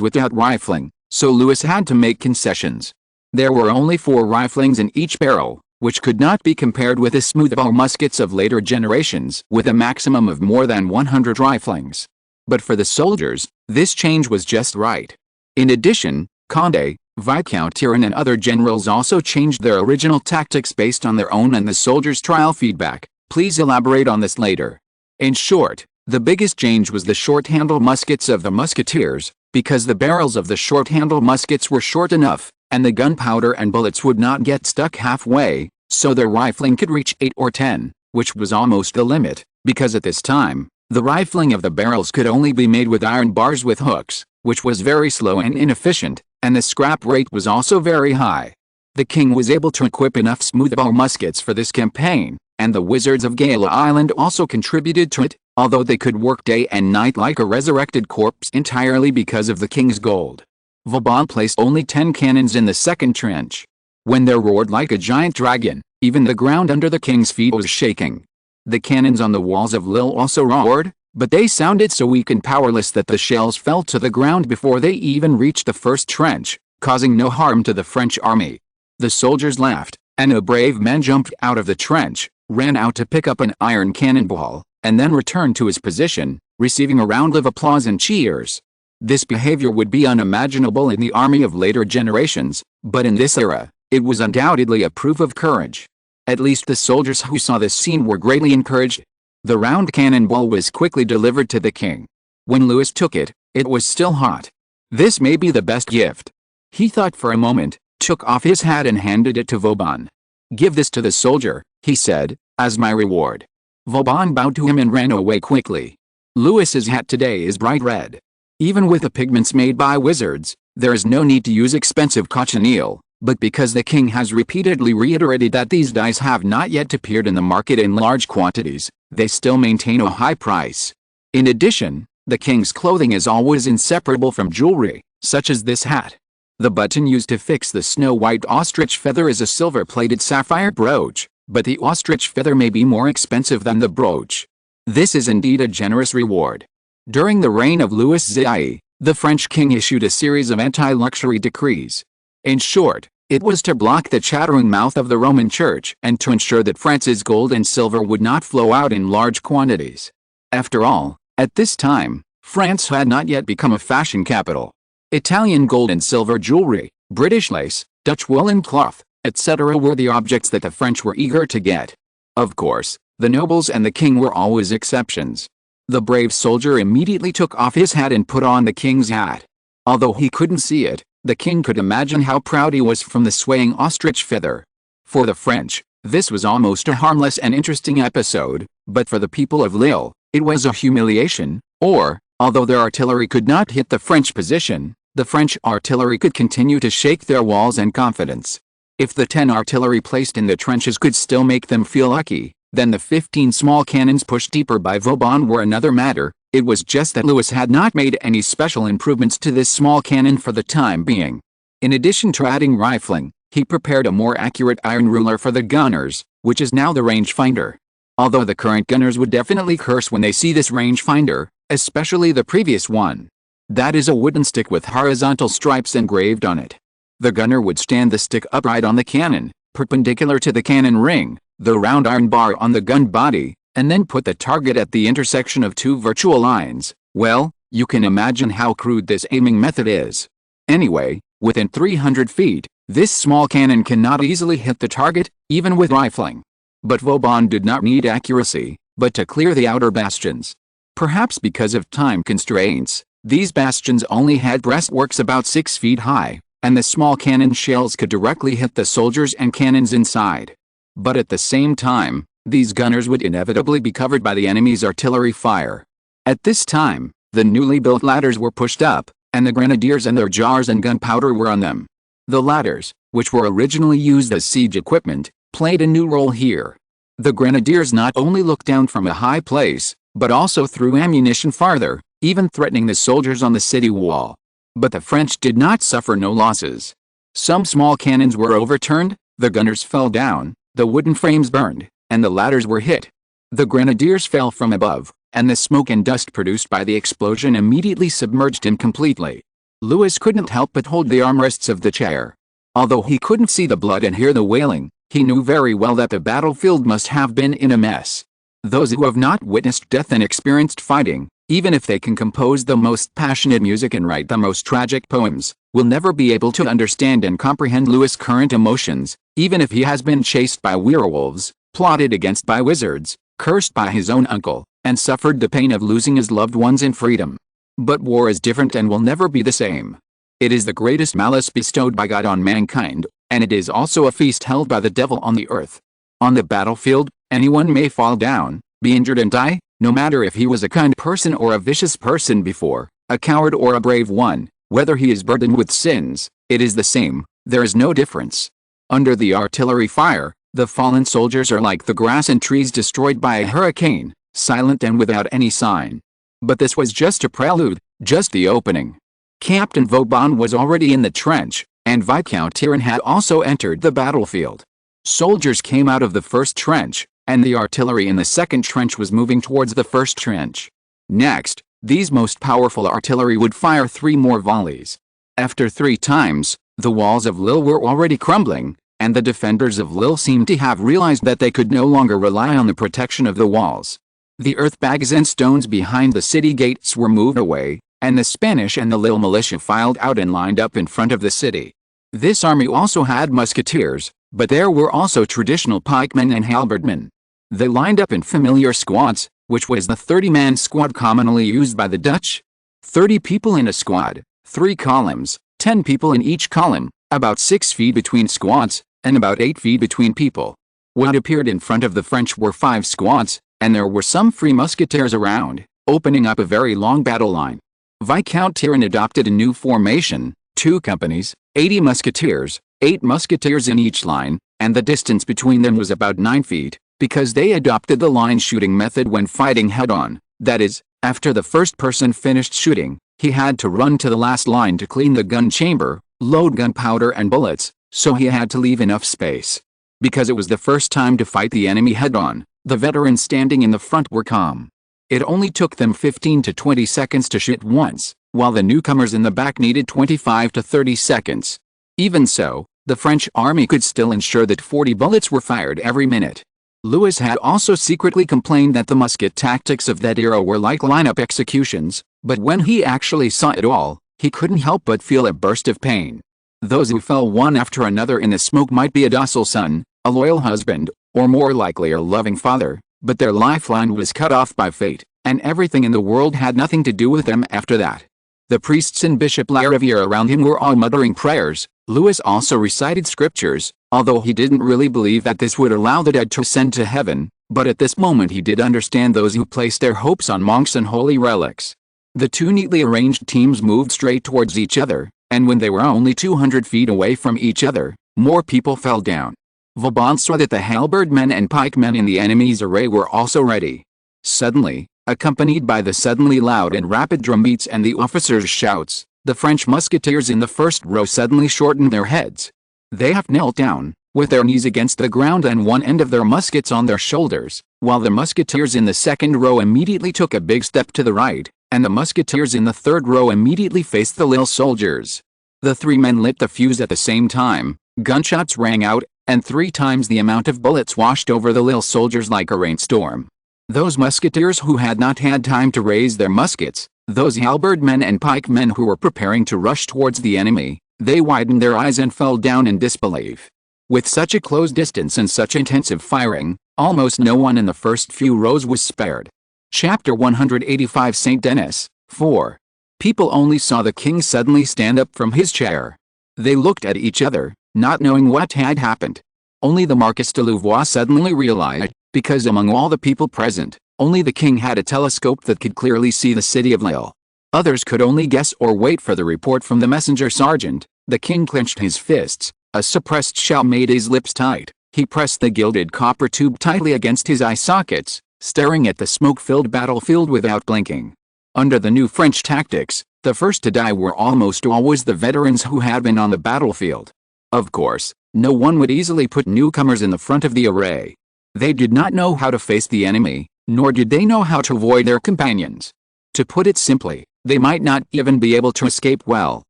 A: without rifling, so Louis had to make concessions. There were only 4 riflings in each barrel, which could not be compared with the smoothbore muskets of later generations with a maximum of more than 100 riflings. But for the soldiers, this change was just right. In addition, Condé, Viscount Tyrone and other generals also changed their original tactics based on their own and the soldiers' trial feedback. Please elaborate on this later. In short, the biggest change was the short-handle muskets of the musketeers, because the barrels of the short-handle muskets were short enough, and the gunpowder and bullets would not get stuck halfway, so their rifling could reach 8 or 10, which was almost the limit, because at this time, the rifling of the barrels could only be made with iron bars with hooks, which was very slow and inefficient, and the scrap rate was also very high. The king was able to equip enough smoothbore muskets for this campaign, and the wizards of Gala Island also contributed to it, although they could work day and night like a resurrected corpse entirely because of the king's gold. Vauban placed only 10 cannons in the 2nd trench. When they roared like a giant dragon, even the ground under the king's feet was shaking. The cannons on the walls of Lille also roared, but they sounded so weak and powerless that the shells fell to the ground before they even reached the 1st trench, causing no harm to the French army. The soldiers laughed, and a brave man jumped out of the trench, ran out to pick up an iron cannonball, and then returned to his position, receiving a round of applause and cheers. This behavior would be unimaginable in the army of later generations, but in this era, it was undoubtedly a proof of courage. At least the soldiers who saw this scene were greatly encouraged. The round cannonball was quickly delivered to the king. When Louis took it, it was still hot. This may be the best gift. He thought for a moment, took off his hat and handed it to Vauban. "Give this to the soldier," he said, "as my reward." Vauban bowed to him and ran away quickly. Louis's hat today is bright red. Even with the pigments made by wizards, there is no need to use expensive cochineal, but because the king has repeatedly reiterated that these dyes have not yet appeared in the market in large quantities, they still maintain a high price. In addition, the king's clothing is always inseparable from jewelry, such as this hat. The button used to fix the snow-white ostrich feather is a silver-plated sapphire brooch, but the ostrich feather may be more expensive than the brooch. This is indeed a generous reward. During the reign of Louis XIV, the French king issued a series of anti-luxury decrees. In short, it was to block the chattering mouth of the Roman Church and to ensure that France's gold and silver would not flow out in large quantities. After all, at this time, France had not yet become a fashion capital. Italian gold and silver jewelry, British lace, Dutch woolen cloth, etc. were the objects that the French were eager to get. Of course, the nobles and the king were always exceptions. The brave soldier immediately took off his hat and put on the king's hat. Although he couldn't see it, the king could imagine how proud he was from the swaying ostrich feather. For the French, this was almost a harmless and interesting episode, but for the people of Lille, it was a humiliation, or, although their artillery could not hit the French position, the French artillery could continue to shake their walls and confidence. If the 10 artillery placed in the trenches could still make them feel lucky, then the 15 small cannons pushed deeper by Vauban were another matter. It was just that Louis had not made any special improvements to this small cannon for the time being. In addition to adding rifling, he prepared a more accurate iron ruler for the gunners, which is now the rangefinder. Although the current gunners would definitely curse when they see this rangefinder, especially the previous one. That is a wooden stick with horizontal stripes engraved on it. The gunner would stand the stick upright on the cannon, perpendicular to the cannon ring, the round iron bar on the gun body, and then put the target at the intersection of two virtual lines. Well, you can imagine how crude this aiming method is. Anyway, within 300 feet, this small cannon cannot easily hit the target, even with rifling. But Vauban did not need accuracy, but to clear the outer bastions. Perhaps because of time constraints, these bastions only had breastworks about 6 feet high, and the small cannon shells could directly hit the soldiers and cannons inside. But at the same time, these gunners would inevitably be covered by the enemy's artillery fire. At this time, the newly built ladders were pushed up, and the grenadiers and their jars and gunpowder were on them. The ladders, which were originally used as siege equipment, played a new role here. The grenadiers not only looked down from a high place, but also threw ammunition farther, even threatening the soldiers on the city wall. But the French did not suffer no losses. Some small cannons were overturned, the gunners fell down, the wooden frames burned, and the ladders were hit. The grenadiers fell from above, and the smoke and dust produced by the explosion immediately submerged him completely. Louis couldn't help but hold the armrests of the chair. Although he couldn't see the blood and hear the wailing, he knew very well that the battlefield must have been in a mess. Those who have not witnessed death and experienced fighting, even if they can compose the most passionate music and write the most tragic poems, will never be able to understand and comprehend Louis' current emotions, even if he has been chased by werewolves, plotted against by wizards, cursed by his own uncle, and suffered the pain of losing his loved ones in freedom. But war is different and will never be the same. It is the greatest malice bestowed by God on mankind, and it is also a feast held by the devil on the earth. On the battlefield, anyone may fall down, be injured and die, no matter if he was a kind person or a vicious person before, a coward or a brave one, whether he is burdened with sins, it is the same, there is no difference. Under the artillery fire, the fallen soldiers are like the grass and trees destroyed by a hurricane, silent and without any sign. But this was just a prelude, just the opening. Captain Vauban was already in the trench, and Viscount Tyrrell had also entered the battlefield. Soldiers came out of the first trench, and the artillery in the second trench was moving towards the first trench. Next, these most powerful artillery would fire 3 more volleys. After 3 times, the walls of Lille were already crumbling, and the defenders of Lille seemed to have realized that they could no longer rely on the protection of the walls. The earth bags and stones behind the city gates were moved away, and the Spanish and the Lille militia filed out and lined up in front of the city. This army also had musketeers, but there were also traditional pikemen and halberdmen. They lined up in familiar squads, which was the 30-man squad commonly used by the Dutch. 30 people in a squad, 3 columns, 10 people in each column, about 6 feet between squads, and about 8 feet between people. What appeared in front of the French were 5 squads, and there were some free musketeers around, opening up a very long battle line. Viscount Tyrrell adopted a new formation, 2 companies, 80 musketeers, 8 musketeers in each line, and the distance between them was about 9 feet, because they adopted the line shooting method when fighting head-on. That is, after the first person finished shooting, He had to run to the last line to clean the gun chamber, load gunpowder and bullets, so he had to leave enough space. Because it was the first time to fight the enemy head-on, the veterans standing in the front were calm. It only took them 15 to 20 seconds to shoot once, while the newcomers in the back needed 25 to 30 seconds. Even so, the French army could still ensure that 40 bullets were fired every minute. Louis had also secretly complained that the musket tactics of that era were like lineup executions, but when he actually saw it all, he couldn't help but feel a burst of pain. Those who fell one after another in the smoke might be a docile son, a loyal husband, or more likely a loving father, but their lifeline was cut off by fate, and everything in the world had nothing to do with them after that. The priests and Bishop Lariviere around him were all muttering prayers. Louis also recited scriptures, although he didn't really believe that this would allow the dead to ascend to heaven, but at this moment he did understand those who placed their hopes on monks and holy relics. The two neatly arranged teams moved straight towards each other, and when they were only 200 feet away from each other, more people fell down. Vauban saw that the halberdmen and pikemen in the enemy's array were also ready. Suddenly, accompanied by the suddenly loud and rapid drumbeats and the officers' shouts, the French musketeers in the first row suddenly shortened their heads. They half knelt down, with their knees against the ground and one end of their muskets on their shoulders, while the musketeers in the second row immediately took a big step to the right, and the musketeers in the third row immediately faced the little soldiers. The three men lit the fuse at the same time, gunshots rang out, and 3 times the amount of bullets washed over the little soldiers like a rainstorm. Those musketeers who had not had time to raise their muskets, those halberdmen and pikemen who were preparing to rush towards the enemy, they widened their eyes and fell down in disbelief. With such a close distance and such intensive firing, almost no one in the first few rows was spared. Chapter 185 Saint Denis, 4. People only saw the king suddenly stand up from his chair. They looked at each other, not knowing what had happened. Only the Marquis de Louvois suddenly realized, because among all the people present, only the king had a telescope that could clearly see the city of Lille. Others could only guess or wait for the report from the messenger sergeant. The king clenched his fists, a suppressed shout made his lips tight. He pressed the gilded copper tube tightly against his eye sockets, staring at the smoke-filled battlefield without blinking. Under the new French tactics, the first to die were almost always the veterans who had been on the battlefield. Of course, no one would easily put newcomers in the front of the array. They did not know how to face the enemy, nor did they know how to avoid their companions. To put it simply, they might not even be able to escape well.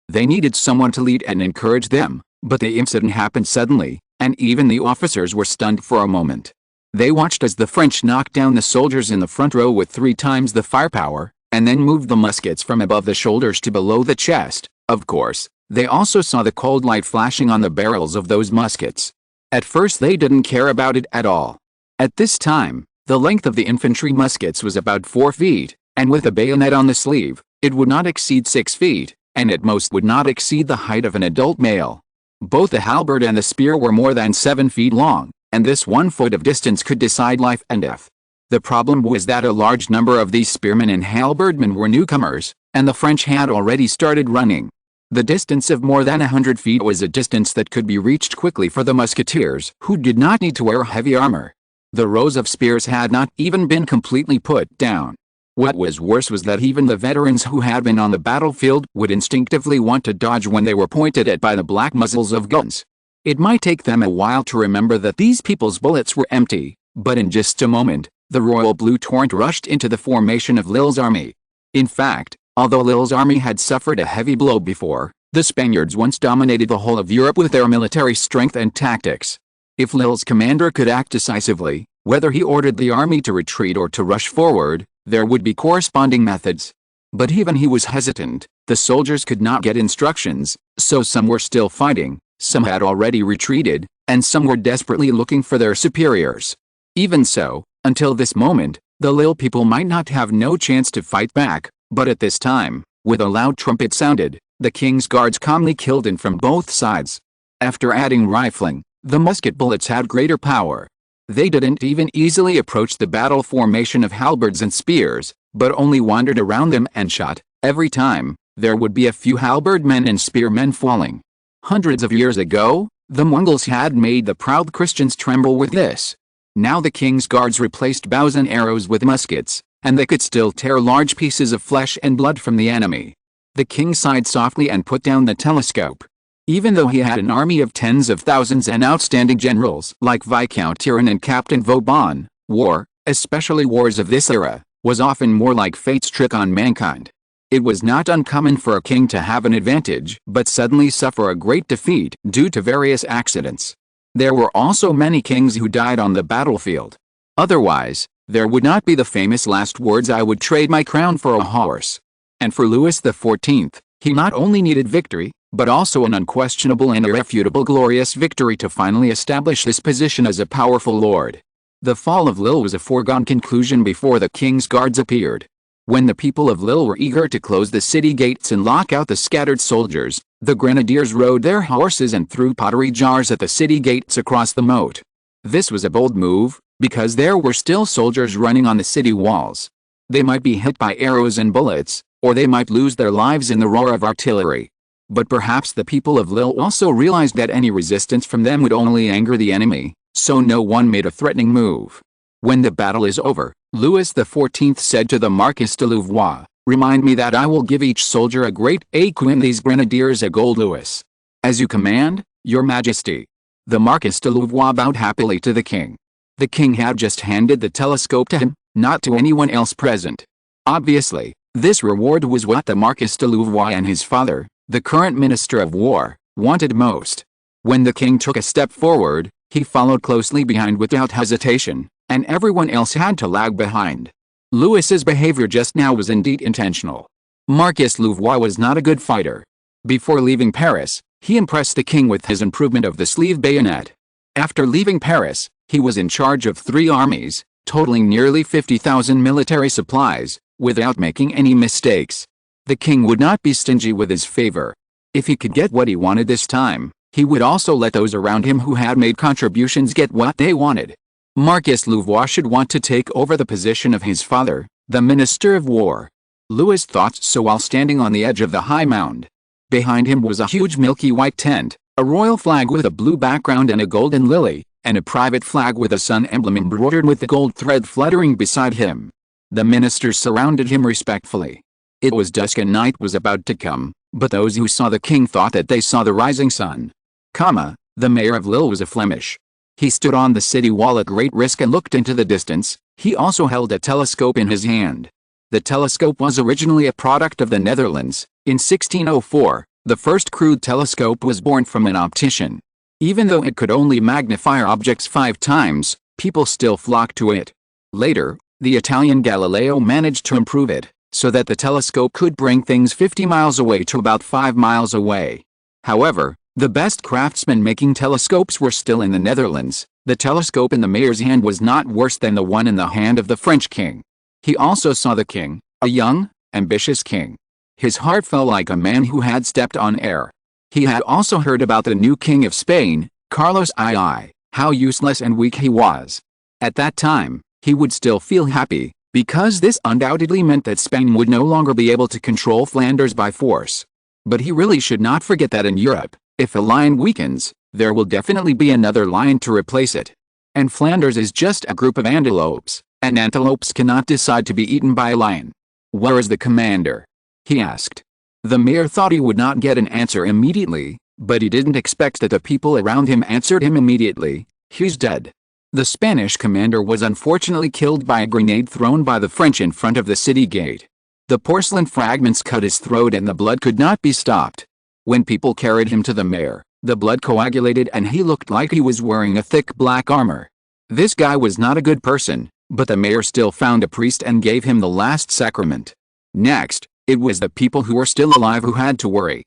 A: They needed someone to lead and encourage them, but the incident happened suddenly, and even the officers were stunned for a moment. They watched as the French knocked down the soldiers in the front row with 3 times the firepower, and then moved the muskets from above the shoulders to below the chest. Of course, they also saw the cold light flashing on the barrels of those muskets. At first they didn't care about it at all. At this time, the length of the infantry muskets was about 4 feet, and with a bayonet on the sleeve, it would not exceed 6 feet, and at most would not exceed the height of an adult male. Both the halberd and the spear were more than 7 feet long, and this 1 foot of distance could decide life and death. The problem was that a large number of these spearmen and halberdmen were newcomers, and the French had already started running. The distance of more than 100 feet was a distance that could be reached quickly for the musketeers, who did not need to wear heavy armor. The rows of spears had not even been completely put down. What was worse was that even the veterans who had been on the battlefield would instinctively want to dodge when they were pointed at by the black muzzles of guns. It might take them a while to remember that these people's bullets were empty, but in just a moment, the royal blue torrent rushed into the formation of Lille's army. In fact, although Lille's army had suffered a heavy blow before, the Spaniards once dominated the whole of Europe with their military strength and tactics. If Lille's commander could act decisively, whether he ordered the army to retreat or to rush forward, there would be corresponding methods. But even he was hesitant. The soldiers could not get instructions, so some were still fighting, some had already retreated, and some were desperately looking for their superiors. Even so, until this moment, the Lille people might not have no chance to fight back, but at this time, with a loud trumpet sounded, the king's guards calmly killed in from both sides. After adding rifling, the musket bullets had greater power. They didn't even easily approach the battle formation of halberds and spears, but only wandered around them and shot. Every time, there would be a few halberdmen and spearmen falling. Hundreds of years ago, the Mongols had made the proud Christians tremble with this. Now the king's guards replaced bows and arrows with muskets, and they could still tear large pieces of flesh and blood from the enemy. The king sighed softly and put down the telescope. Even though he had an army of tens of thousands and outstanding generals like Viscount Turenne and Captain Vauban, war, especially wars of this era, was often more like fate's trick on mankind. It was not uncommon for a king to have an advantage but suddenly suffer a great defeat due to various accidents. There were also many kings who died on the battlefield. Otherwise, there would not be the famous last words, "I would trade my crown for a horse." And for Louis XIV, he not only needed victory, but also an unquestionable and irrefutable glorious victory to finally establish his position as a powerful lord. The fall of Lille was a foregone conclusion before the king's guards appeared. When the people of Lille were eager to close the city gates and lock out the scattered soldiers, the grenadiers rode their horses and threw pottery jars at the city gates across the moat. This was a bold move, because there were still soldiers running on the city walls. They might be hit by arrows and bullets, or they might lose their lives in the roar of artillery. But perhaps the people of Lille also realized that any resistance from them would only anger the enemy, so no one made a threatening move. When the battle is over, Louis XIV said to the Marquis de Louvois, "Remind me that I will give each soldier a great écu and these grenadiers a gold louis." "As you command, your majesty." The Marquis de Louvois bowed happily to the king. The king had just handed the telescope to him, not to anyone else present. Obviously, this reward was what the Marquis de Louvois and his father, the current Minister of War, wanted most. When the king took a step forward, he followed closely behind without hesitation, and everyone else had to lag behind. Louis's behavior just now was indeed intentional. Marquis Louvois was not a good fighter. Before leaving Paris, he impressed the king with his improvement of the sleeve bayonet. After leaving Paris, he was in charge of 3 armies, totaling nearly 50,000 military supplies, without making any mistakes. The king would not be stingy with his favor. If he could get what he wanted this time, he would also let those around him who had made contributions get what they wanted. Marquis Louvois should want to take over the position of his father, the Minister of War. Louis thought so while standing on the edge of the high mound. Behind him was a huge milky white tent, a royal flag with a blue background and a golden lily, and a private flag with a sun emblem embroidered with the gold thread fluttering beside him. The ministers surrounded him respectfully. It was dusk and night was about to come, but those who saw the king thought that they saw the rising sun. The mayor of Lille was a Flemish. He stood on the city wall at great risk and looked into the distance. He also held a telescope in his hand. The telescope was originally a product of the Netherlands. In 1604, the first crude telescope was born from an optician. Even though it could only magnify objects 5 times, people still flocked to it. Later, the Italian Galileo managed to improve it, so that the telescope could bring things 50 miles away to about 5 miles away. However, the best craftsmen making telescopes were still in the Netherlands. The telescope in the mayor's hand was not worse than the one in the hand of the French king. He also saw the king, a young, ambitious king. His heart fell like a man who had stepped on air. He had also heard about the new king of Spain, Carlos II, how useless and weak he was. At that time, he would still feel happy, because this undoubtedly meant that Spain would no longer be able to control Flanders by force. But he really should not forget that in Europe, if a lion weakens, there will definitely be another lion to replace it. And Flanders is just a group of antelopes, and antelopes cannot decide to be eaten by a lion. "Where is the commander?" he asked. The mayor thought he would not get an answer immediately, but he didn't expect that the people around him answered him immediately. "He's dead." The Spanish commander was unfortunately killed by a grenade thrown by the French in front of the city gate. The porcelain fragments cut his throat and the blood could not be stopped. When people carried him to the mayor, the blood coagulated and he looked like he was wearing a thick black armor. This guy was not a good person, but the mayor still found a priest and gave him the last sacrament. Next, it was the people who were still alive who had to worry.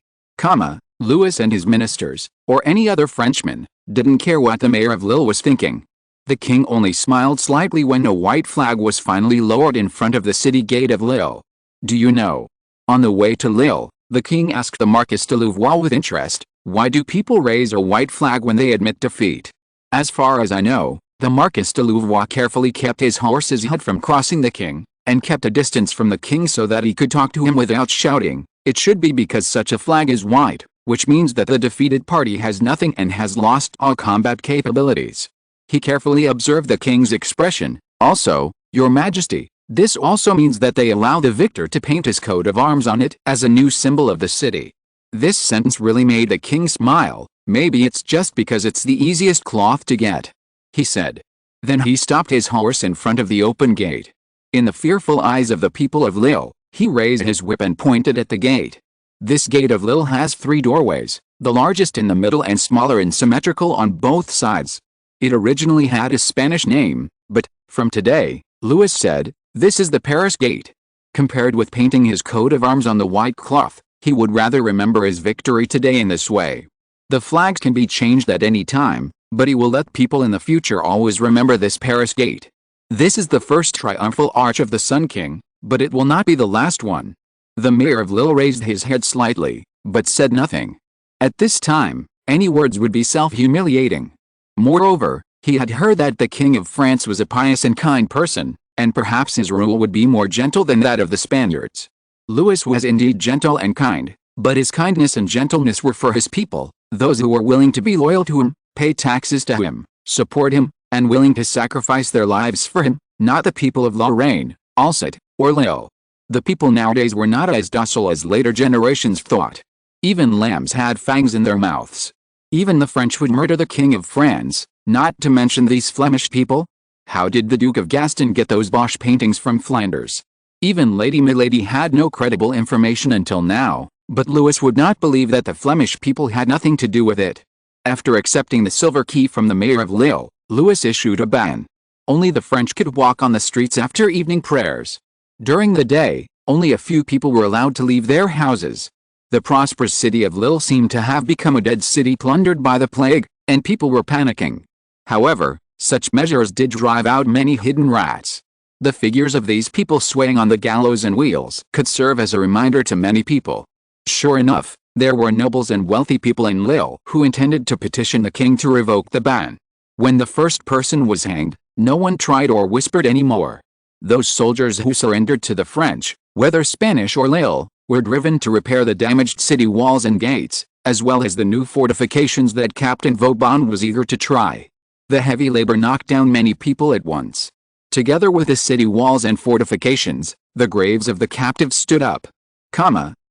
A: Louis and his ministers, or any other Frenchman, didn't care what the mayor of Lille was thinking. The king only smiled slightly when a white flag was finally lowered in front of the city gate of Lille. "Do you know?" On the way to Lille, the king asked the Marquis de Louvois with interest, "Why do people raise a white flag when they admit defeat?" "As far as I know," the Marquis de Louvois carefully kept his horse's head from crossing the king, and kept a distance from the king so that he could talk to him without shouting. "It should be because such a flag is white, which means that the defeated party has nothing and has lost all combat capabilities." He carefully observed the king's expression. "Also, your majesty, This also means that they allow the victor to paint his coat of arms on it as a new symbol of the city. This sentence really made the king smile. Maybe it's just because it's the easiest cloth to get, he said. Then he stopped his horse in front of the open gate. In the fearful eyes of the people of Lille, he raised his whip and pointed at the gate. This gate of Lille has 3 doorways, the largest in the middle and smaller and symmetrical on both sides. It originally had a Spanish name, but, from today, Louis said, this is the Paris gate. Compared with painting his coat of arms on the white cloth, he would rather remember his victory today in this way. The flags can be changed at any time, but he will let people in the future always remember this Paris gate. This is the first triumphal arch of the Sun King, but it will not be the last one. The mayor of Lille raised his head slightly, but said nothing. At this time, any words would be self-humiliating. Moreover, he had heard that the King of France was a pious and kind person, and perhaps his rule would be more gentle than that of the Spaniards. Louis was indeed gentle and kind, but his kindness and gentleness were for his people, those who were willing to be loyal to him, pay taxes to him, support him, and willing to sacrifice their lives for him, not the people of Lorraine, Alsace, or Lille. The people nowadays were not as docile as later generations thought. Even lambs had fangs in their mouths. Even the French would murder the King of France, not to mention these Flemish people. How did the Duke of Gaston get those Bosch paintings from Flanders? Even Lady Milady had no credible information until now, but Louis would not believe that the Flemish people had nothing to do with it. After accepting the silver key from the mayor of Lille, Louis issued a ban. Only the French could walk on the streets after evening prayers. During the day, only a few people were allowed to leave their houses. The prosperous city of Lille seemed to have become a dead city plundered by the plague, and people were panicking. However, such measures did drive out many hidden rats. The figures of these people swaying on the gallows and wheels could serve as a reminder to many people. Sure enough, there were nobles and wealthy people in Lille who intended to petition the king to revoke the ban. When the first person was hanged, no one tried or whispered anymore. Those soldiers who surrendered to the French, whether Spanish or Lille, were driven to repair the damaged city walls and gates, as well as the new fortifications that Captain Vauban was eager to try. The heavy labor knocked down many people at once. Together with the city walls and fortifications, the graves of the captives stood up.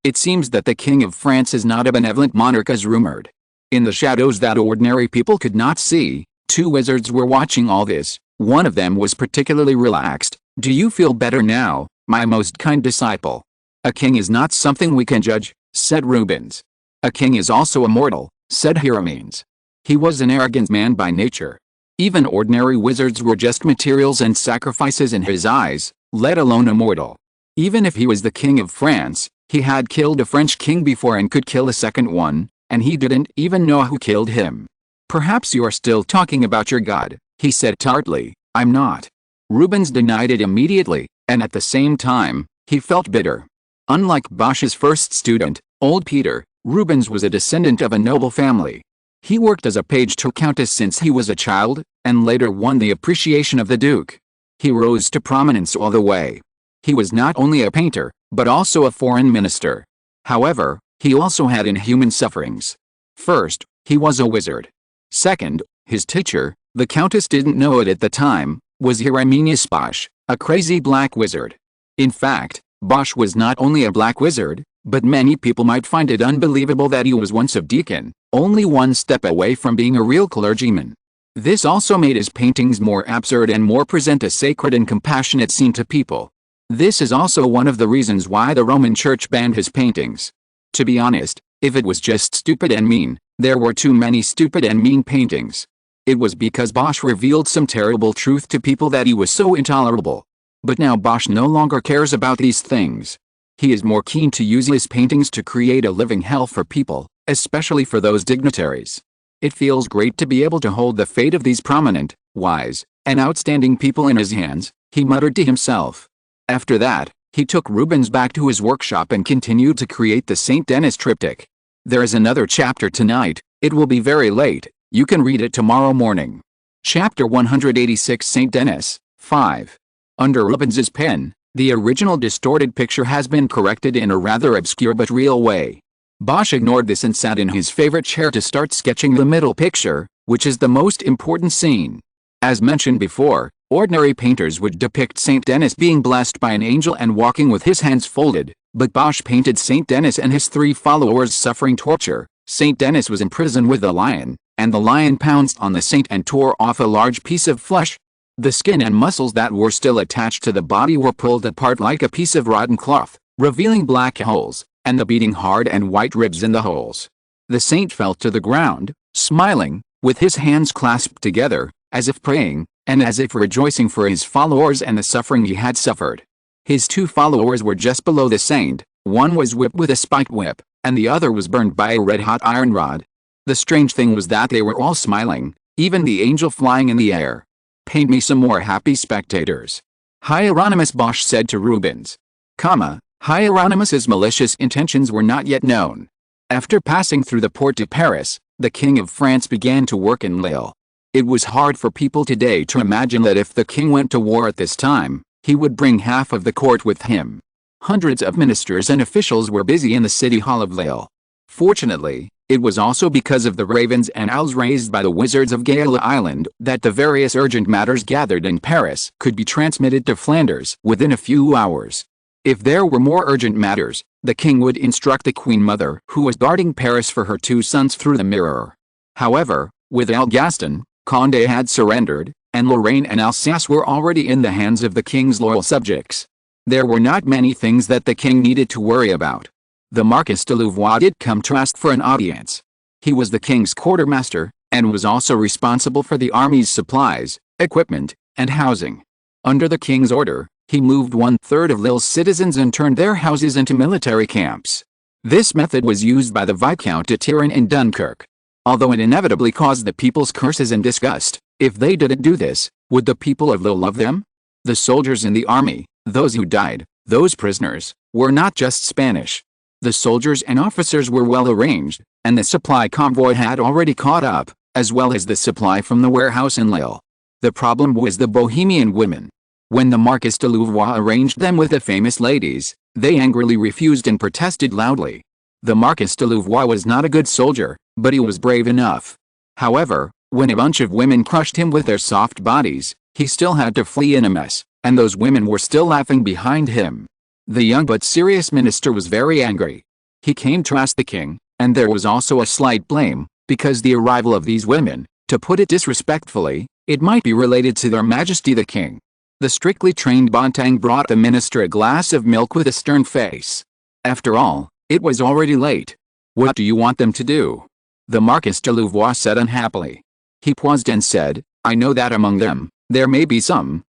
A: It seems that the King of France is not a benevolent monarch as rumored. In the shadows that ordinary people could not see, 2 wizards were watching all this. One of them was particularly relaxed. Do you feel better now, my most kind disciple? A king is not something we can judge, said Rubens. A king is also immortal, said Hieronymus. He was an arrogant man by nature. Even ordinary wizards were just materials and sacrifices in his eyes, let alone immortal. Even if he was the King of France, he had killed a French king before and could kill a second one, and he didn't even know who killed him. Perhaps you are still talking about your God, he said tartly. I'm not. Rubens denied it immediately, and at the same time, he felt bitter. Unlike Bosch's first student, old Peter, Rubens was a descendant of a noble family. He worked as a page to a countess since he was a child, and later won the appreciation of the Duke. He rose to prominence all the way. He was not only a painter, but also a foreign minister. However, he also had inhuman sufferings. First, he was a wizard. Second, his teacher, the countess didn't know it at the time, was Hieronymus Bosch, a crazy black wizard. In fact, Bosch was not only a black wizard, but many people might find it unbelievable that he was once a deacon, only one step away from being a real clergyman. This also made his paintings more absurd and more present a sacred and compassionate scene to people. This is also one of the reasons why the Roman Church banned his paintings. To be honest, if it was just stupid and mean, there were too many stupid and mean paintings. It was because Bosch revealed some terrible truth to people that he was so intolerable. But now Bosch no longer cares about these things. He is more keen to use his paintings to create a living hell for people, especially for those dignitaries. It feels great to be able to hold the fate of these prominent, wise, and outstanding people in his hands, he muttered to himself. After that, he took Rubens back to his workshop and continued to create the St. Denis triptych. There is another chapter tonight. It will be very late. You can read it tomorrow morning. Chapter 186 St. Denis, 5. Under Rubens's pen, the original distorted picture has been corrected in a rather obscure but real way. Bosch ignored this and sat in his favorite chair to start sketching the middle picture, which is the most important scene. As mentioned before, Ordinary painters would depict Saint Denis being blessed by an angel and walking with his hands folded, but Bosch painted Saint Denis and his 3 followers suffering torture. Saint Denis was in prison with a lion, and the lion pounced on the saint and tore off a large piece of flesh. The skin and muscles that were still attached to the body were pulled apart like a piece of rotten cloth, revealing black holes, and the beating heart and white ribs in the holes. The saint fell to the ground, smiling, with his hands clasped together, as if praying, and as if rejoicing for his followers and the suffering he had suffered. His 2 followers were just below the saint. One was whipped with a spiked whip, and the other was burned by a red-hot iron rod. The strange thing was that they were all smiling, even the angel flying in the air. Paint me some more happy spectators. Hieronymus Bosch said to Rubens. Hieronymus's malicious intentions were not yet known. After passing through the port to Paris, the King of France began to work in Lille. It was hard for people today to imagine that if the king went to war at this time, he would bring half of the court with him. Hundreds of ministers and officials were busy in the city hall of Lille. Fortunately, it was also because of the ravens and owls raised by the wizards of Gala Island that the various urgent matters gathered in Paris could be transmitted to Flanders within a few hours. If there were more urgent matters, the king would instruct the Queen Mother, who was guarding Paris for her 2 sons through the mirror. However, without Gaston, Condé had surrendered, and Lorraine and Alsace were already in the hands of the king's loyal subjects. There were not many things that the king needed to worry about. The Marquis de Louvois did come to ask for an audience. He was the king's quartermaster, and was also responsible for the army's supplies, equipment, and housing. Under the king's order, he moved 1/3 of Lille's citizens and turned their houses into military camps. This method was used by the Viscount de Turenne in Dunkirk. Although it inevitably caused the people's curses and disgust, if they didn't do this, would the people of Lille love them? The soldiers in the army, those who died, those prisoners, were not just Spanish. The soldiers and officers were well arranged, and the supply convoy had already caught up, as well as the supply from the warehouse in Lille. The problem was the Bohemian women. When the Marquis de Louvois arranged them with the famous ladies, they angrily refused and protested loudly. The Marquis de Louvois was not a good soldier, but he was brave enough. However, when a bunch of women crushed him with their soft bodies, he still had to flee in a mess, and those women were still laughing behind him. The young but serious minister was very angry. He came to ask the king, and there was also a slight blame, because the arrival of these women, to put it disrespectfully, it might be related to their Majesty the King. The strictly trained Bontang brought the minister a glass of milk with a stern face. After all, it was already late. What do you want them to do? The Marquis de Louvois said unhappily. He paused and said, I know that among them, there may be some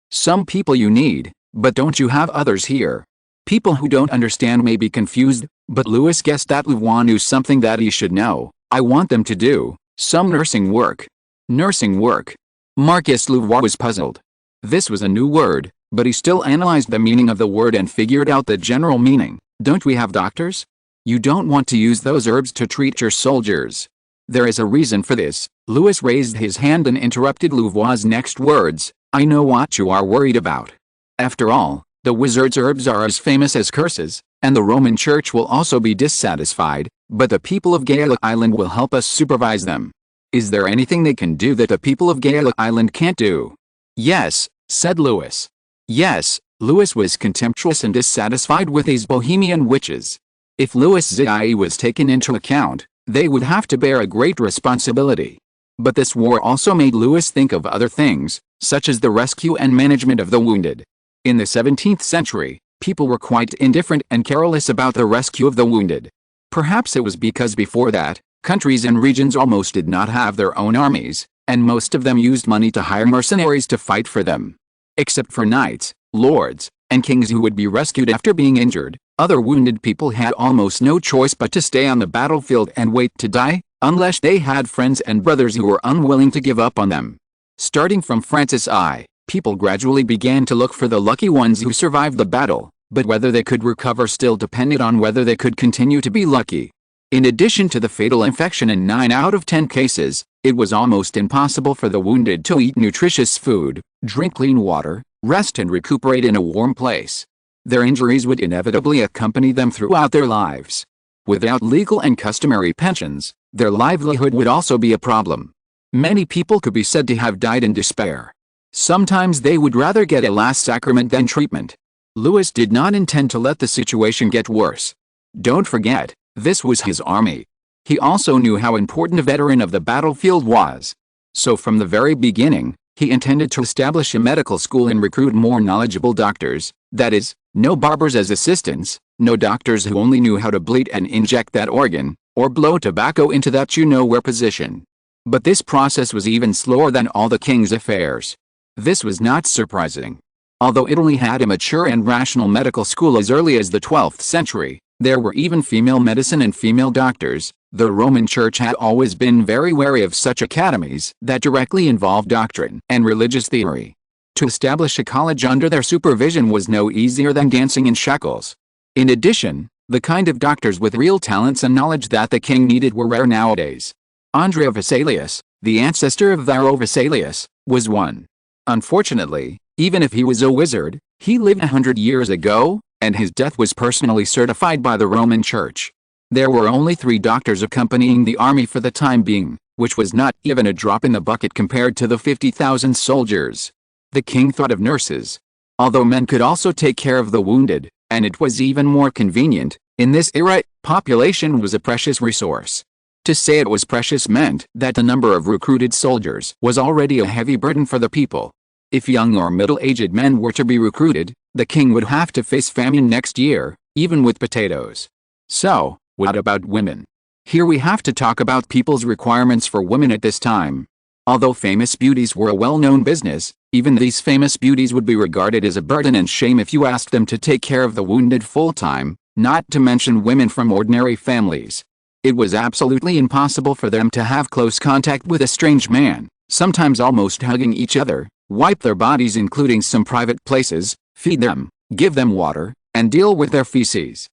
A: people you need, but don't you have others here? People who don't understand may be confused, but Louis guessed that Louvois knew something that he should know. I want them to do some nursing work. Nursing work. Marquis Louvois was puzzled. This was a new word, but he still analyzed the meaning of the word and figured out the general meaning. Don't we have doctors? You don't want to use those herbs to treat your soldiers. There is a reason for this. Louis raised his hand and interrupted Louvois' next words. I know what you are worried about. After all, the wizard's herbs are as famous as curses, and the Roman Church will also be dissatisfied, but the people of Gala Island will help us supervise them. Is there anything they can do that the people of Gala Island can't do? Yes, said Louis. Yes, Louis was contemptuous and dissatisfied with these Bohemian witches. If Louis XIV was taken into account, they would have to bear a great responsibility. But this war also made Louis think of other things, such as the rescue and management of the wounded. In the 17th century, people were quite indifferent and careless about the rescue of the wounded. Perhaps it was because before that, countries and regions almost did not have their own armies, and most of them used money to hire mercenaries to fight for them. Except for knights, lords, and kings who would be rescued after being injured, other wounded people had almost no choice but to stay on the battlefield and wait to die, unless they had friends and brothers who were unwilling to give up on them. Starting from Francis I, people gradually began to look for the lucky ones who survived the battle, but whether they could recover still depended on whether they could continue to be lucky. In addition to the fatal infection in 9 out of 10 cases, it was almost impossible for the wounded to eat nutritious food, drink clean water, rest and recuperate in a warm place. Their injuries would inevitably accompany them throughout their lives. Without legal and customary pensions, their livelihood would also be a problem. Many people could be said to have died in despair. Sometimes they would rather get a last sacrament than treatment. Louis did not intend to let the situation get worse. Don't forget, this was his army. He also knew how important a veteran of the battlefield was. So from the very beginning, he intended to establish a medical school and recruit more knowledgeable doctors, that is, no barbers as assistants, no doctors who only knew how to bleed and inject that organ, or blow tobacco into that you-know-where position. But this process was even slower than all the king's affairs. This was not surprising. Although Italy had a mature and rational medical school as early as the 12th century, there were even female medicine and female doctors. The Roman Church had always been very wary of such academies that directly involved doctrine and religious theory. To establish a college under their supervision was no easier than dancing in shackles. In addition, the kind of doctors with real talents and knowledge that the king needed were rare nowadays. Andrea Vesalius, the ancestor of Varro Vesalius, was one. Unfortunately, even if he was a wizard, he lived 100 years ago, and his death was personally certified by the Roman Church. There were only 3 doctors accompanying the army for the time being, which was not even a drop in the bucket compared to the 50,000 soldiers. The king thought of nurses. Although men could also take care of the wounded, and it was even more convenient, in this era, population was a precious resource. To say it was precious meant that the number of recruited soldiers was already a heavy burden for the people. If young or middle-aged men were to be recruited, the king would have to face famine next year, even with potatoes. So, what about women? Here we have to talk about people's requirements for women at this time. Although famous beauties were a well-known business, even these famous beauties would be regarded as a burden and shame if you asked them to take care of the wounded full-time, not to mention women from ordinary families. It was absolutely impossible for them to have close contact with a strange man, sometimes almost hugging each other, wipe their bodies including some private places, feed them, give them water, and deal with their feces.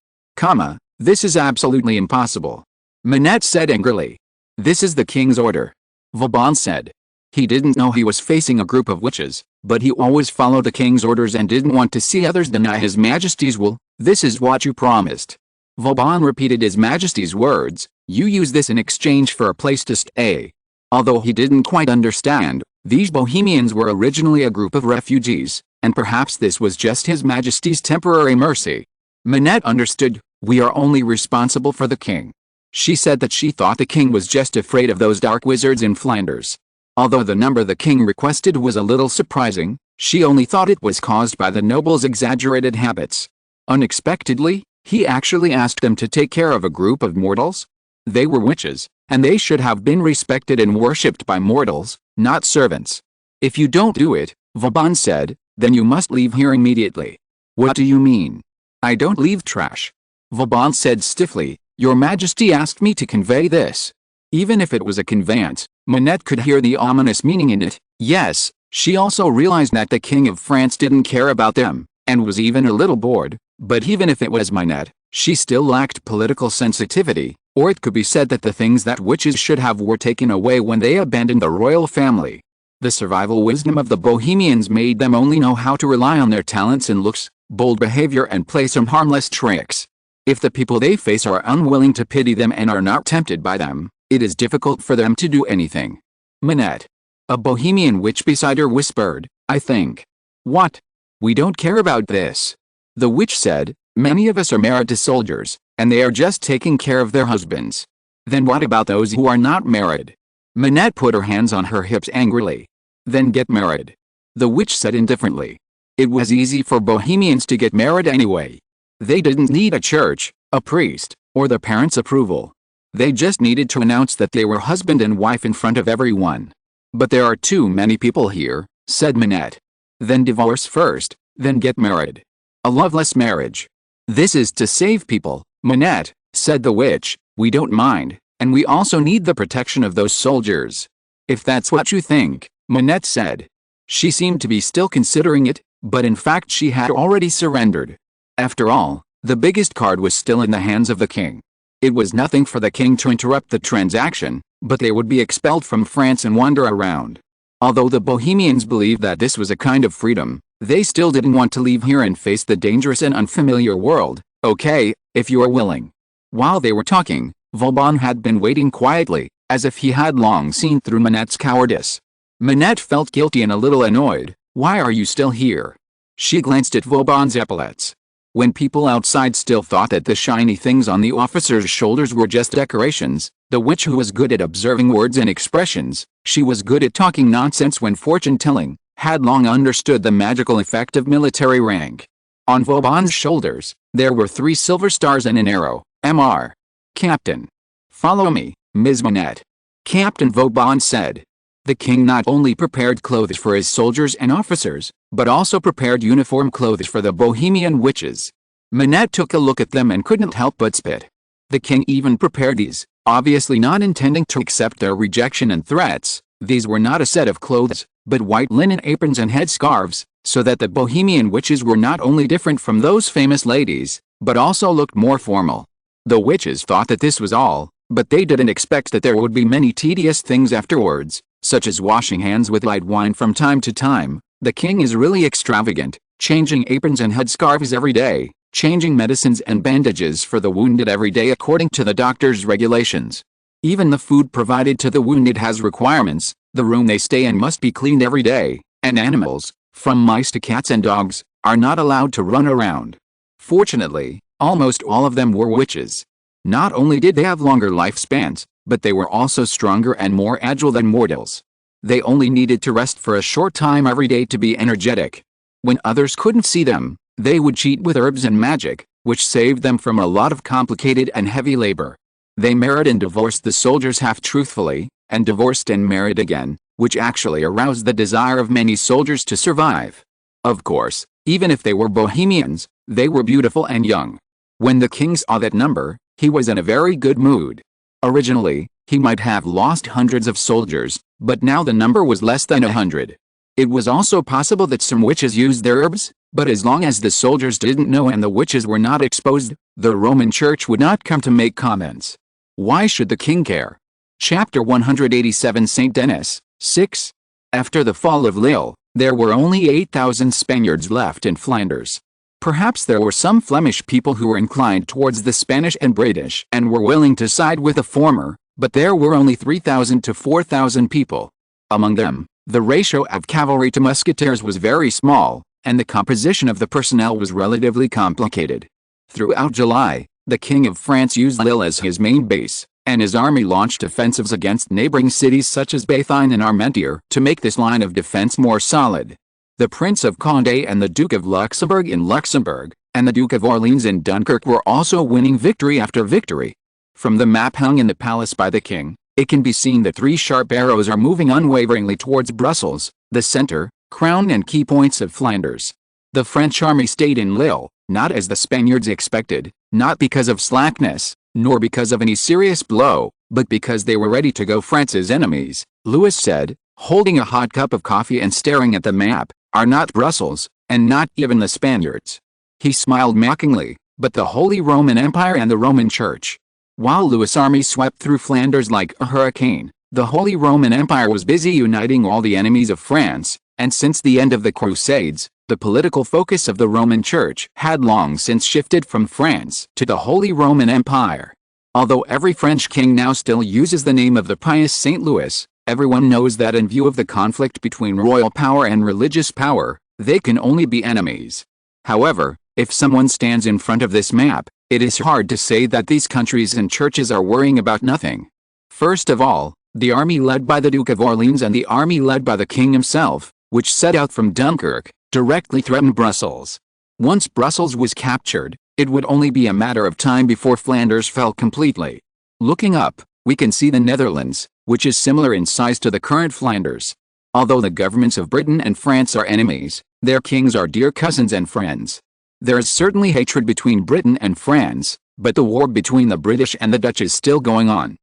A: This is absolutely impossible. Manette said angrily. This is the king's order. Vauban said. He didn't know he was facing a group of witches, but he always followed the king's orders and didn't want to see others deny his majesty's will. This is what you promised. Vauban repeated his majesty's words, you use this in exchange for a place to stay. Although he didn't quite understand, these Bohemians were originally a group of refugees, and perhaps this was just his majesty's temporary mercy. Manette understood, we are only responsible for the king. She said that she thought the king was just afraid of those dark wizards in Flanders. Although the number the king requested was a little surprising, she only thought it was caused by the nobles' exaggerated habits. Unexpectedly, he actually asked them to take care of a group of mortals. They were witches, and they should have been respected and worshipped by mortals, not servants. If you don't do it, Vauban said, then you must leave here immediately. What do you mean? I don't leave trash. Vauban said stiffly, Your Majesty asked me to convey this. Even if it was a conveyance, Manette could hear the ominous meaning in it. Yes, she also realized that the King of France didn't care about them, and was even a little bored, but even if it was Manette, she still lacked political sensitivity, or it could be said that the things that witches should have were taken away when they abandoned the royal family. The survival wisdom of the Bohemians made them only know how to rely on their talents and looks, bold behavior and play some harmless tricks. If the people they face are unwilling to pity them and are not tempted by them, it is difficult for them to do anything. Manette. A Bohemian witch beside her whispered, I think. What? We don't care about this. The witch said, many of us are married to soldiers, and they are just taking care of their husbands. Then what about those who are not married? Manette put her hands on her hips angrily. Then get married. The witch said indifferently. It was easy for Bohemians to get married anyway. They didn't need a church, a priest, or the parents' approval. They just needed to announce that they were husband and wife in front of everyone. But there are too many people here, said Manette. Then divorce first, then get married. A loveless marriage. This is to save people, Manette, said the witch. We don't mind, and we also need the protection of those soldiers. If that's what you think, Manette said. She seemed to be still considering it, but in fact she had already surrendered. After all, the biggest card was still in the hands of the king. It was nothing for the king to interrupt the transaction, but they would be expelled from France and wander around. Although the Bohemians believed that this was a kind of freedom, they still didn't want to leave here and face the dangerous and unfamiliar world. Okay, if you are willing. While they were talking, Vauban had been waiting quietly, as if he had long seen through Manette's cowardice. Manette felt guilty and a little annoyed. Why are you still here? She glanced at Vauban's epaulets. When people outside still thought that the shiny things on the officer's shoulders were just decorations, the witch who was good at observing words and expressions, she was good at talking nonsense when fortune-telling, had long understood the magical effect of military rank. On Vauban's shoulders, there were 3 silver stars and an arrow. Mr. Captain. Follow me, Ms. Manette. Captain Vauban said. The king not only prepared clothes for his soldiers and officers, but also prepared uniform clothes for the Bohemian witches. Manette took a look at them and couldn't help but spit. The king even prepared these, obviously not intending to accept their rejection and threats. These were not a set of clothes, but white linen aprons and headscarves, so that the Bohemian witches were not only different from those famous ladies, but also looked more formal. The witches thought that this was all, but they didn't expect that there would be many tedious things afterwards, such as washing hands with light wine from time to time. The king is really extravagant, changing aprons and headscarves every day, changing medicines and bandages for the wounded every day according to the doctor's regulations. Even the food provided to the wounded has requirements. The room they stay in must be cleaned every day, and animals, from mice to cats and dogs, are not allowed to run around. Fortunately, almost all of them were witches. Not only did they have longer lifespans, but they were also stronger and more agile than mortals. They only needed to rest for a short time every day to be energetic. When others couldn't see them, they would cheat with herbs and magic, which saved them from a lot of complicated and heavy labor. They married and divorced the soldiers half-truthfully, and divorced and married again, which actually aroused the desire of many soldiers to survive. Of course, even if they were Bohemians, they were beautiful and young. When the king saw that number, he was in a very good mood. Originally, he might have lost hundreds of soldiers, but now the number was less than 100. It was also possible that some witches used their herbs, but as long as the soldiers didn't know and the witches were not exposed, the Roman Church would not come to make comments. Why should the king care? Chapter 187 Saint Denis, 6. After the fall of Lille, there were only 8,000 Spaniards left in Flanders. Perhaps there were some Flemish people who were inclined towards the Spanish and British and were willing to side with the former, but there were only 3,000 to 4,000 people. Among them, the ratio of cavalry to musketeers was very small, and the composition of the personnel was relatively complicated. Throughout July, the King of France used Lille as his main base, and his army launched offensives against neighboring cities such as Béthune and Armentières to make this line of defense more solid. The Prince of Condé and the Duke of Luxembourg in Luxembourg, and the Duke of Orleans in Dunkirk were also winning victory after victory. From the map hung in the palace by the king, it can be seen that 3 sharp arrows are moving unwaveringly towards Brussels, the center, crown and key points of Flanders. The French army stayed in Lille, not as the Spaniards expected, not because of slackness, nor because of any serious blow, but because they were ready to go France's enemies. Louis said, holding a hot cup of coffee and staring at the map, are not Brussels, and not even the Spaniards. He smiled mockingly, but the Holy Roman Empire and the Roman Church. While Louis' army swept through Flanders like a hurricane, the Holy Roman Empire was busy uniting all the enemies of France, and since the end of the Crusades, the political focus of the Roman Church had long since shifted from France to the Holy Roman Empire. Although every French king now still uses the name of the pious Saint Louis, everyone knows that in view of the conflict between royal power and religious power, they can only be enemies. However, if someone stands in front of this map, it is hard to say that these countries and churches are worrying about nothing. First of all, the army led by the Duke of Orleans and the army led by the king himself, which set out from Dunkirk, directly threatened Brussels. Once Brussels was captured, it would only be a matter of time before Flanders fell completely. Looking up, we can see the Netherlands, which is similar in size to the current Flanders. Although the governments of Britain and France are enemies, their kings are dear cousins and friends. There is certainly hatred between Britain and France, but the war between the British and the Dutch is still going on.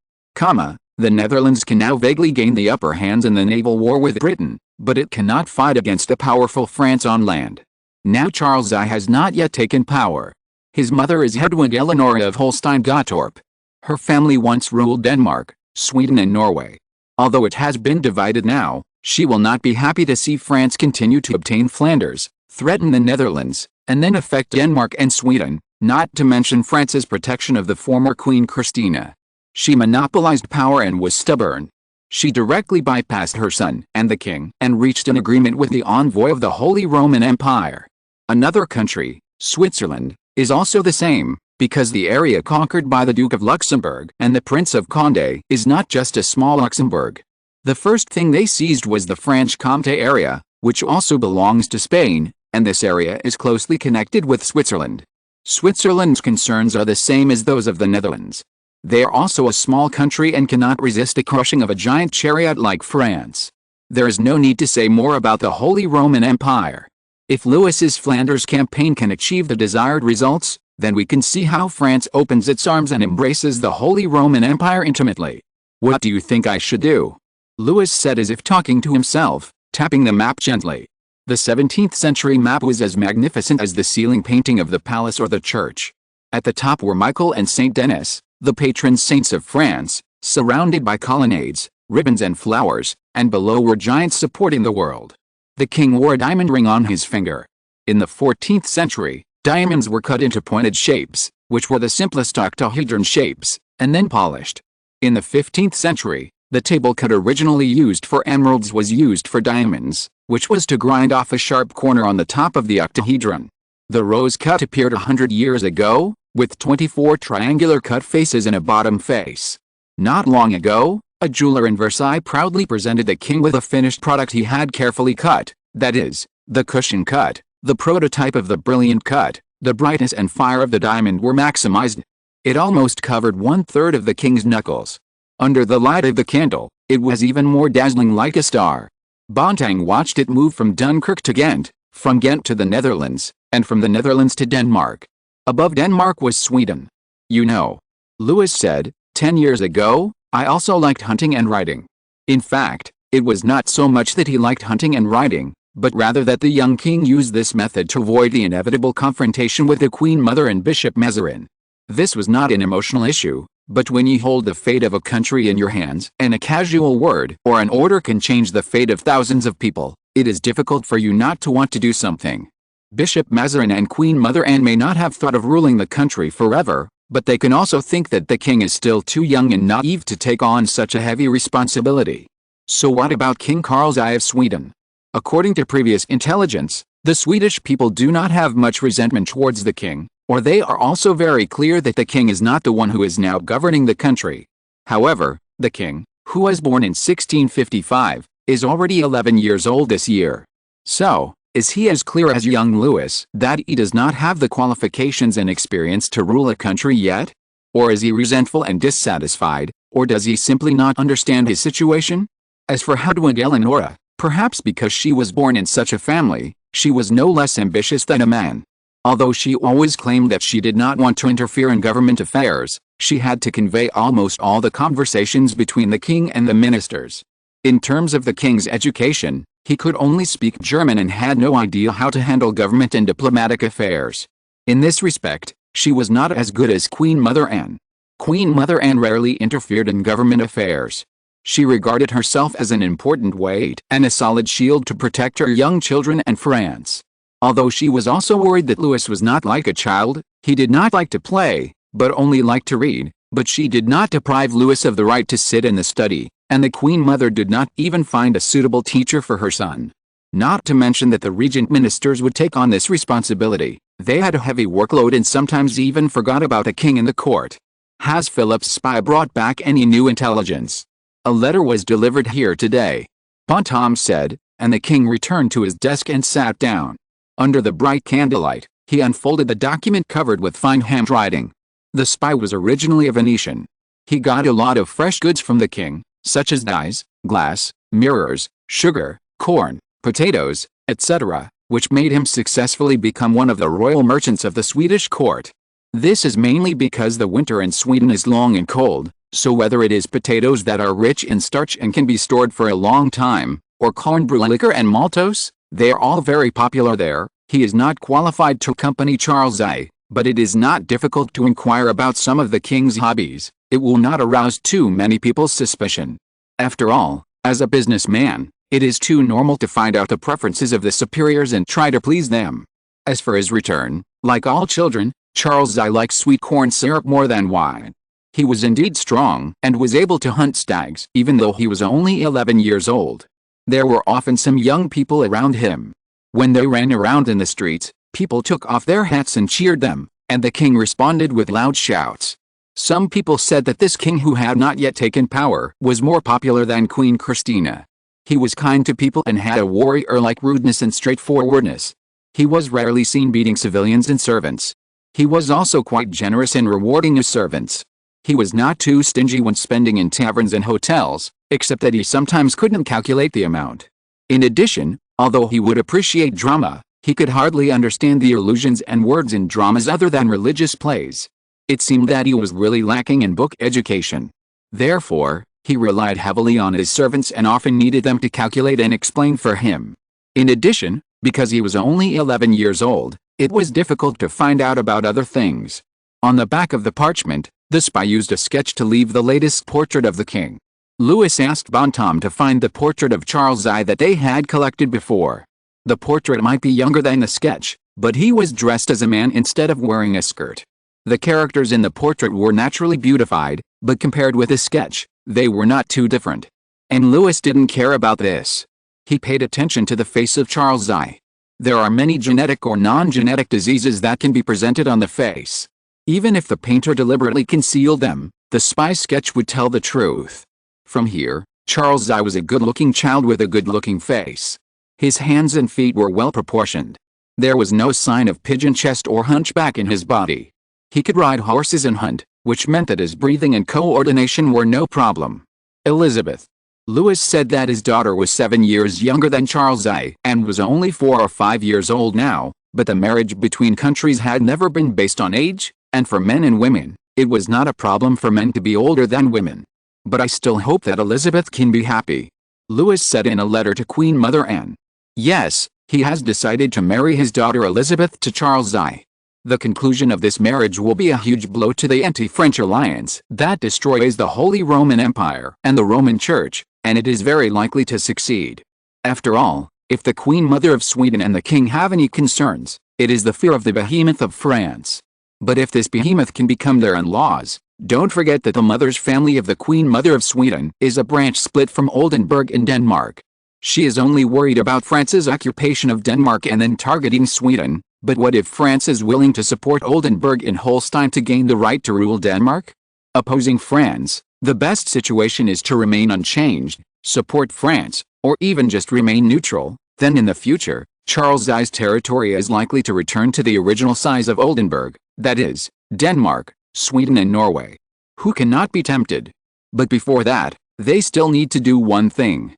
A: The Netherlands can now vaguely gain the upper hands in the naval war with Britain, but it cannot fight against a powerful France on land. Now Charles I has not yet taken power. His mother is Hedwig Eleonora of Holstein-Gottorp. Her family once ruled Denmark, Sweden and Norway. Although it has been divided now, she will not be happy to see France continue to obtain Flanders, threaten the Netherlands, and then affect Denmark and Sweden, not to mention France's protection of the former Queen Christina. She monopolized power and was stubborn. She directly bypassed her son and the king and reached an agreement with the envoy of the Holy Roman Empire. Another country, Switzerland, is also the same, because the area conquered by the Duke of Luxembourg and the Prince of Condé is not just a small Luxembourg. The first thing they seized was the Franche-Comté area, which also belongs to Spain, and this area is closely connected with Switzerland. Switzerland's concerns are the same as those of the Netherlands. They are also a small country and cannot resist the crushing of a giant chariot like France. There is no need to say more about the Holy Roman Empire. If Louis's Flanders campaign can achieve the desired results, then we can see how France opens its arms and embraces the Holy Roman Empire intimately. What do you think I should do? Louis said as if talking to himself, tapping the map gently. The 17th century map was as magnificent as the ceiling painting of the palace or the church. At the top were Michael and Saint Denis, the patron saints of France, surrounded by colonnades, ribbons and flowers, and below were giants supporting the world. The king wore a diamond ring on his finger. In the 14th century, diamonds were cut into pointed shapes, which were the simplest octahedron shapes, and then polished. In the 15th century, the table cut originally used for emeralds was used for diamonds, which was to grind off a sharp corner on the top of the octahedron. The rose cut appeared 100 years ago, with 24 triangular cut faces and a bottom face. Not long ago, a jeweler in Versailles proudly presented the king with a finished product he had carefully cut, that is, the cushion cut, the prototype of the brilliant cut. The brightness and fire of the diamond were maximized. It almost covered 1/3 of the king's knuckles. Under the light of the candle, it was even more dazzling, like a star. Bontang watched it move from Dunkirk to Ghent, from Ghent to the Netherlands, and from the Netherlands to Denmark. Above Denmark was Sweden. You know, Louis said, 10 years ago, I also liked hunting and riding. In fact, it was not so much that he liked hunting and riding, but rather that the young king used this method to avoid the inevitable confrontation with the Queen Mother and Bishop Mazarin. This was not an emotional issue, but when you hold the fate of a country in your hands and a casual word or an order can change the fate of thousands of people, it is difficult for you not to want to do something. Bishop Mazarin and Queen Mother Anne may not have thought of ruling the country forever, but they can also think that the king is still too young and naive to take on such a heavy responsibility. So what about King Carl's I of Sweden? According to previous intelligence, the Swedish people do not have much resentment towards the king, or they are also very clear that the king is not the one who is now governing the country. However, the king, who was born in 1655, is already 11 years old this year. So, is he as clear as young Louis that he does not have the qualifications and experience to rule a country yet? Or is he resentful and dissatisfied, or does he simply not understand his situation? As for Hedwig Eleonora, perhaps because she was born in such a family, she was no less ambitious than a man. Although she always claimed that she did not want to interfere in government affairs, she had to convey almost all the conversations between the king and the ministers. In terms of the king's education, he could only speak German and had no idea how to handle government and diplomatic affairs. In this respect, she was not as good as Queen Mother Anne. Queen Mother Anne rarely interfered in government affairs. She regarded herself as an important weight and a solid shield to protect her young children and France. Although she was also worried that Louis was not like a child, he did not like to play, but only liked to read, but she did not deprive Louis of the right to sit in the study, and the Queen Mother did not even find a suitable teacher for her son. Not to mention that the regent ministers would take on this responsibility. They had a heavy workload and sometimes even forgot about the king in the court. Has Philip's spy brought back any new intelligence? A letter was delivered here today, Bontemps said, and the king returned to his desk and sat down. Under the bright candlelight, he unfolded the document covered with fine handwriting. The spy was originally a Venetian. He got a lot of fresh goods from the king, such as dyes, glass, mirrors, sugar, corn, potatoes, etc., which made him successfully become one of the royal merchants of the Swedish court. This is mainly because the winter in Sweden is long and cold, so whether it is potatoes that are rich in starch and can be stored for a long time, or corn brew liquor and maltose, they are all very popular there. He is not qualified to accompany Charles I, but it is not difficult to inquire about some of the king's hobbies. It will not arouse too many people's suspicion. After all, as a businessman, it is too normal to find out the preferences of the superiors and try to please them. As for his return, like all children, Charles I likes sweet corn syrup more than wine. He was indeed strong and was able to hunt stags even though he was only 11 years old. There were often some young people around him. When they ran around in the streets, people took off their hats and cheered them, and the king responded with loud shouts. Some people said that this king who had not yet taken power was more popular than Queen Christina. He was kind to people and had a warrior-like rudeness and straightforwardness. He was rarely seen beating civilians and servants. He was also quite generous in rewarding his servants. He was not too stingy when spending in taverns and hotels, except that he sometimes couldn't calculate the amount. In addition, although he would appreciate drama, he could hardly understand the allusions and words in dramas other than religious plays. It seemed that he was really lacking in book education. Therefore, he relied heavily on his servants and often needed them to calculate and explain for him. In addition, because he was only 11 years old, it was difficult to find out about other things. On the back of the parchment, the spy used a sketch to leave the latest portrait of the king. Louis asked Bontemps to find the portrait of Charles I that they had collected before. The portrait might be younger than the sketch, but he was dressed as a man instead of wearing a skirt. The characters in the portrait were naturally beautified, but compared with the sketch, they were not too different. And Louis didn't care about this. He paid attention to the face of Charles I. There are many genetic or non-genetic diseases that can be presented on the face. Even if the painter deliberately concealed them, the spy sketch would tell the truth. From here, Charles I was a good-looking child with a good-looking face. His hands and feet were well proportioned. There was no sign of pigeon chest or hunchback in his body. He could ride horses and hunt, which meant that his breathing and coordination were no problem. Elizabeth. Louis said that his daughter was 7 years younger than Charles I and was only 4 or 5 years old now, but the marriage between countries had never been based on age, and for men and women, it was not a problem for men to be older than women. But I still hope that Elizabeth can be happy. Louis said in a letter to Queen Mother Anne. Yes, he has decided to marry his daughter Elizabeth to Charles I. The conclusion of this marriage will be a huge blow to the anti-French alliance that destroys the Holy Roman Empire and the Roman Church, and it is very likely to succeed. After all, if the Queen Mother of Sweden and the King have any concerns, it is the fear of the behemoth of France. But if this behemoth can become their in-laws, don't forget that the mother's family of the Queen Mother of Sweden is a branch split from Oldenburg in Denmark. She is only worried about France's occupation of Denmark and then targeting Sweden. But what if France is willing to support Oldenburg in Holstein to gain the right to rule Denmark? Opposing France, the best situation is to remain unchanged, support France, or even just remain neutral. Then in the future, Charles I's territory is likely to return to the original size of Oldenburg, that is, Denmark, Sweden and Norway. Who cannot be tempted? But before that, they still need to do one thing.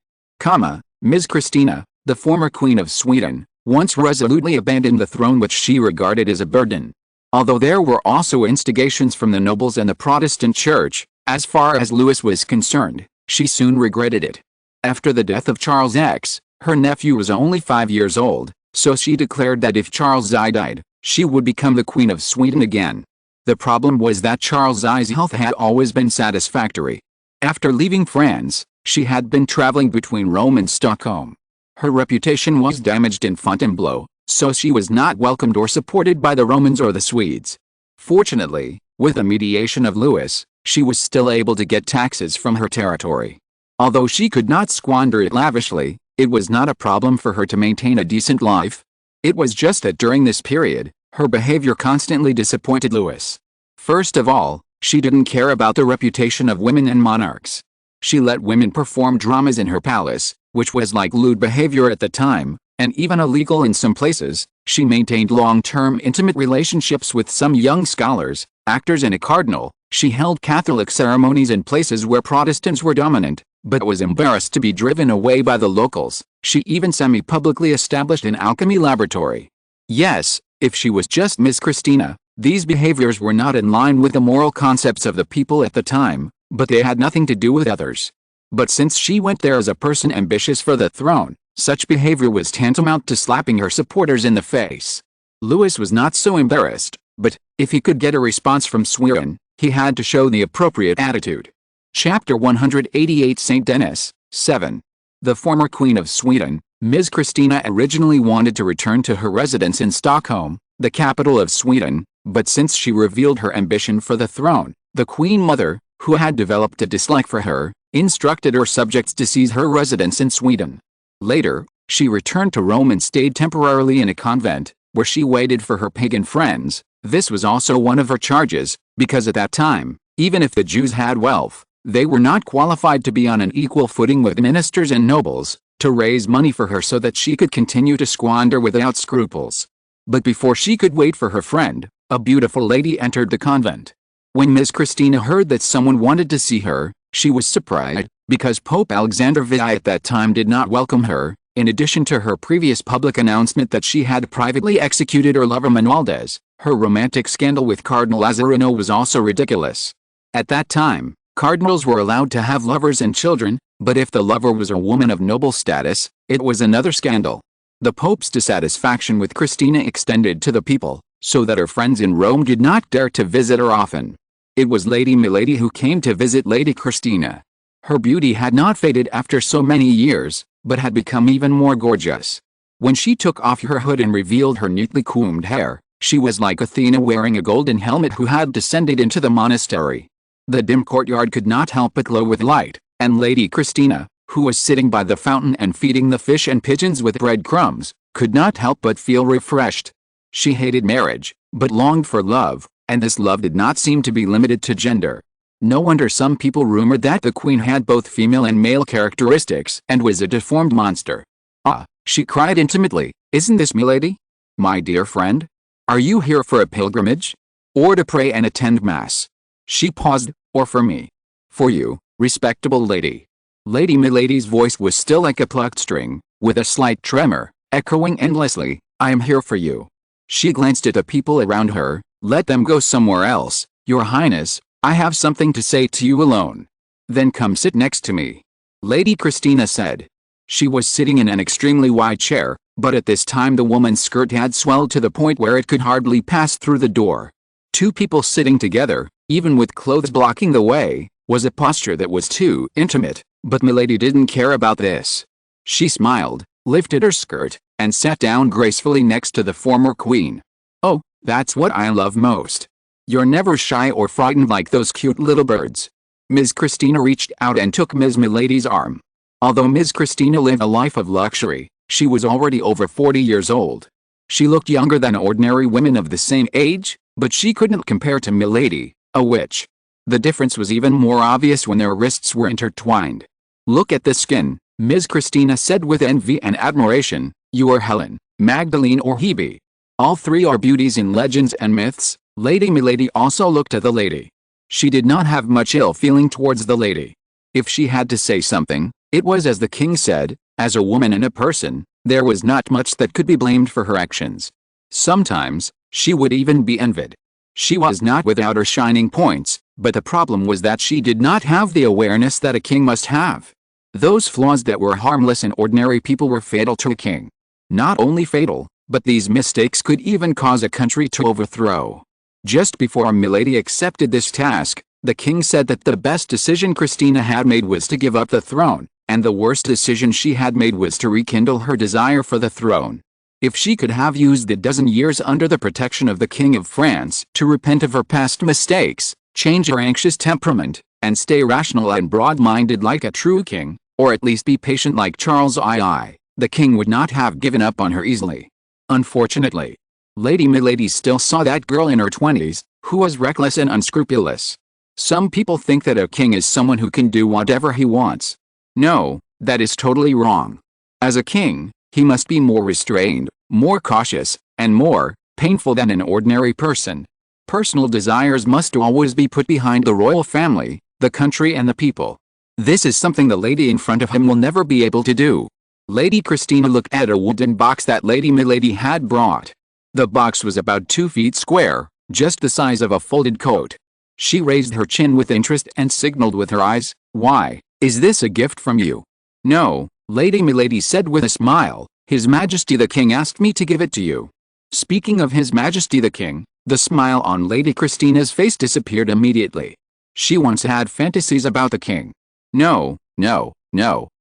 A: Ms. Christina, the former Queen of Sweden, once resolutely abandoned the throne which she regarded as a burden. Although there were also instigations from the nobles and the Protestant Church, as far as Louis was concerned, she soon regretted it. After the death of Charles X, her nephew was only 5 years old, so she declared that if Charles I died, she would become the Queen of Sweden again. The problem was that Charles I's health had always been satisfactory. After leaving France, she had been traveling between Rome and Stockholm. Her reputation was damaged in Fontainebleau, so she was not welcomed or supported by the Romans or the Swedes. Fortunately, with the mediation of Louis, she was still able to get taxes from her territory. Although she could not squander it lavishly, it was not a problem for her to maintain a decent life. It was just that during this period, her behavior constantly disappointed Louis. First of all, she didn't care about the reputation of women and monarchs. She let women perform dramas in her palace, which was like lewd behavior at the time, and even illegal in some places. She maintained long-term intimate relationships with some young scholars, actors and a cardinal. She held Catholic ceremonies in places where Protestants were dominant, but was embarrassed to be driven away by the locals. She even semi-publicly established an alchemy laboratory. Yes, if she was just Miss Christina, these behaviors were not in line with the moral concepts of the people at the time, but they had nothing to do with others. But since she went there as a person ambitious for the throne, such behavior was tantamount to slapping her supporters in the face. Louis was not so embarrassed, but, if he could get a response from Sweden, he had to show the appropriate attitude. Chapter 188 St. Denis, 7. The former Queen of Sweden, Ms. Christina originally wanted to return to her residence in Stockholm, the capital of Sweden, but since she revealed her ambition for the throne, The Queen Mother, who had developed a dislike for her, instructed her subjects to seize her residence in Sweden. Later, she returned to Rome and stayed temporarily in a convent, where she waited for her pagan friends. This was also one of her charges, because at that time, even if the Jews had wealth, they were not qualified to be on an equal footing with ministers and nobles, to raise money for her so that she could continue to squander without scruples. But before she could wait for her friend, a beautiful lady entered the convent. When Ms. Christina heard that someone wanted to see her, she was surprised, because Pope Alexander VI at that time did not welcome her. In addition to her previous public announcement that she had privately executed her lover Manualdez, her romantic scandal with Cardinal Mazarin was also ridiculous. At that time, cardinals were allowed to have lovers and children, but if the lover was a woman of noble status, it was another scandal. The Pope's dissatisfaction with Christina extended to the people, so that her friends in Rome did not dare to visit her often. It was Lady Milady who came to visit Lady Christina. Her beauty had not faded after so many years, but had become even more gorgeous. When she took off her hood and revealed her neatly combed hair, she was like Athena wearing a golden helmet who had descended into the monastery. The dim courtyard could not help but glow with light, and Lady Christina, who was sitting by the fountain and feeding the fish and pigeons with breadcrumbs, could not help but feel refreshed. She hated marriage, but longed for love, and this love did not seem to be limited to gender. No wonder some people rumored that the queen had both female and male characteristics and was a deformed monster. "Ah," she cried intimately, "isn't this Milady? My dear friend? Are you here for a pilgrimage? Or to pray and attend mass?" She paused. "Or for me?" "For you, respectable lady." Lady Milady's voice was still like a plucked string, with a slight tremor, echoing endlessly, "I am here for you." She glanced at the people around her. "Let them go somewhere else, Your Highness. I have something to say to you alone." "Then come sit next to me," Lady Christina said. She was sitting in an extremely wide chair, but at this time the woman's skirt had swelled to the point where it could hardly pass through the door. Two people sitting together, even with clothes blocking the way, was a posture that was too intimate, but Milady didn't care about this. She smiled, lifted her skirt, and sat down gracefully next to the former queen. "Oh, that's what I love most. You're never shy or frightened like those cute little birds." Ms. Christina reached out and took Ms. Milady's arm. Although Ms. Christina lived a life of luxury, she was already over 40 years old. She looked younger than ordinary women of the same age, but she couldn't compare to Milady, a witch. The difference was even more obvious when their wrists were intertwined. "Look at the skin," Ms. Christina said with envy and admiration. "You are Helen, Magdalene or Hebe. All three are beauties in legends and myths." Lady Milady also looked at the lady. She did not have much ill feeling towards the lady. If she had to say something, it was as the king said. As a woman and a person, there was not much that could be blamed for her actions. Sometimes, she would even be envied. She was not without her shining points, but the problem was that she did not have the awareness that a king must have. Those flaws that were harmless in ordinary people were fatal to a king. Not only fatal, but these mistakes could even cause a country to overthrow. Just before Milady accepted this task, the king said that the best decision Christina had made was to give up the throne, and the worst decision she had made was to rekindle her desire for the throne. If she could have used the dozen years under the protection of the King of France to repent of her past mistakes, change her anxious temperament, and stay rational and broad-minded like a true king, or at least be patient like Charles II, the king would not have given up on her easily. Unfortunately, Lady Milady still saw that girl in her 20s, who was reckless and unscrupulous. Some people think that a king is someone who can do whatever he wants. No, that is totally wrong. As a king, he must be more restrained, more cautious, and more painful than an ordinary person. Personal desires must always be put behind the royal family, the country and the people. This is something the lady in front of him will never be able to do. Lady Christina looked at a wooden box that Lady Milady had brought. The box was about 2 feet square, just the size of a folded coat. She raised her chin with interest and signaled with her eyes. "Why, is this a gift from you?" "No," Lady Milady said with a smile. "His Majesty the King asked me to give it to you." Speaking of His Majesty the King, the smile on Lady Christina's face disappeared immediately. She once had fantasies about the king. No,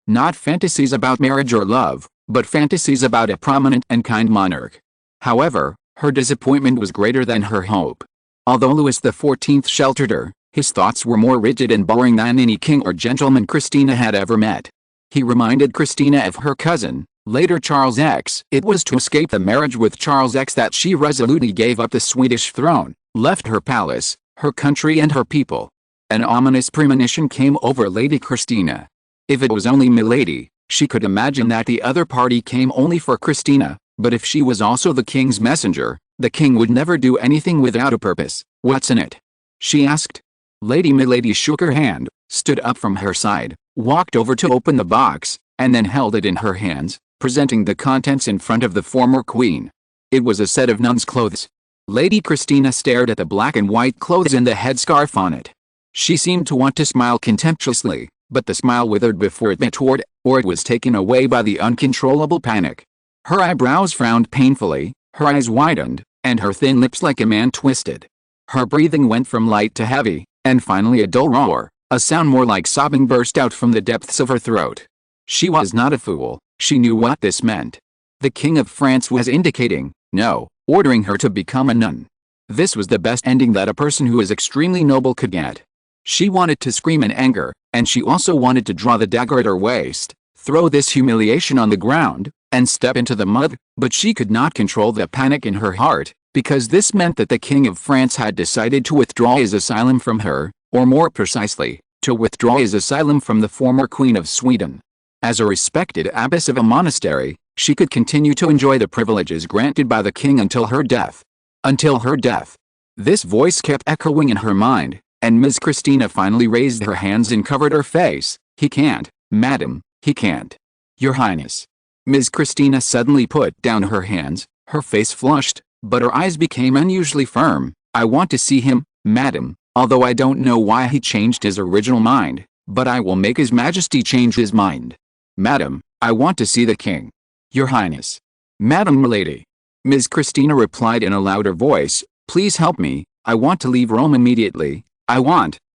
A: not fantasies about marriage or love, but fantasies about a prominent and kind monarch. However, her disappointment was greater than her hope. Although Louis XIV sheltered her, His thoughts were more rigid and boring than any king or gentleman Christina had ever met. He reminded Christina of her cousin, later Charles X. It was to escape the marriage with Charles X that she resolutely gave up the Swedish throne, left her palace, her country and her people. An ominous premonition came over Lady Christina. If it was only Milady, she could imagine that the other party came only for Christina, but if she was also the king's messenger, the king would never do anything without a purpose. "What's in it?" she asked. Lady Milady shook her hand, stood up from her side, walked over to open the box, and then held it in her hands, presenting the contents in front of the former queen. It was a set of nun's clothes. Lady Christina stared at the black and white clothes and the headscarf on it. She seemed to want to smile contemptuously, but the smile withered before it matured, or it was taken away by the uncontrollable panic. Her eyebrows frowned painfully, her eyes widened, and her thin lips like a man twisted. Her breathing went from light to heavy, and finally a dull roar, a sound more like sobbing burst out from the depths of her throat. She was not a fool, she knew what this meant. The King of France was indicating, no, ordering her to become a nun. This was the best ending that a person who is extremely noble could get. She wanted to scream in anger, and she also wanted to draw the dagger at her waist, throw this humiliation on the ground, and step into the mud, but she could not control the panic in her heart, because this meant that the King of France had decided to withdraw his asylum from her, or more precisely, to withdraw his asylum from the former Queen of Sweden. As a respected abbess of a monastery, she could continue to enjoy the privileges granted by the king until her death. Until her death. This voice kept echoing in her mind, and Miss Christina finally raised her hands and covered her face. "He can't, madam, he can't. Your Highness." Miss Christina suddenly put down her hands, her face flushed, but her eyes became unusually firm. "I want to see him, madam, although I don't know why he changed his original mind, but I will make His Majesty change his mind. Madam, I want to see the king. Your Highness." "Madam Milady." Miss Christina replied in a louder voice, "Please help me, I want to leave Rome immediately.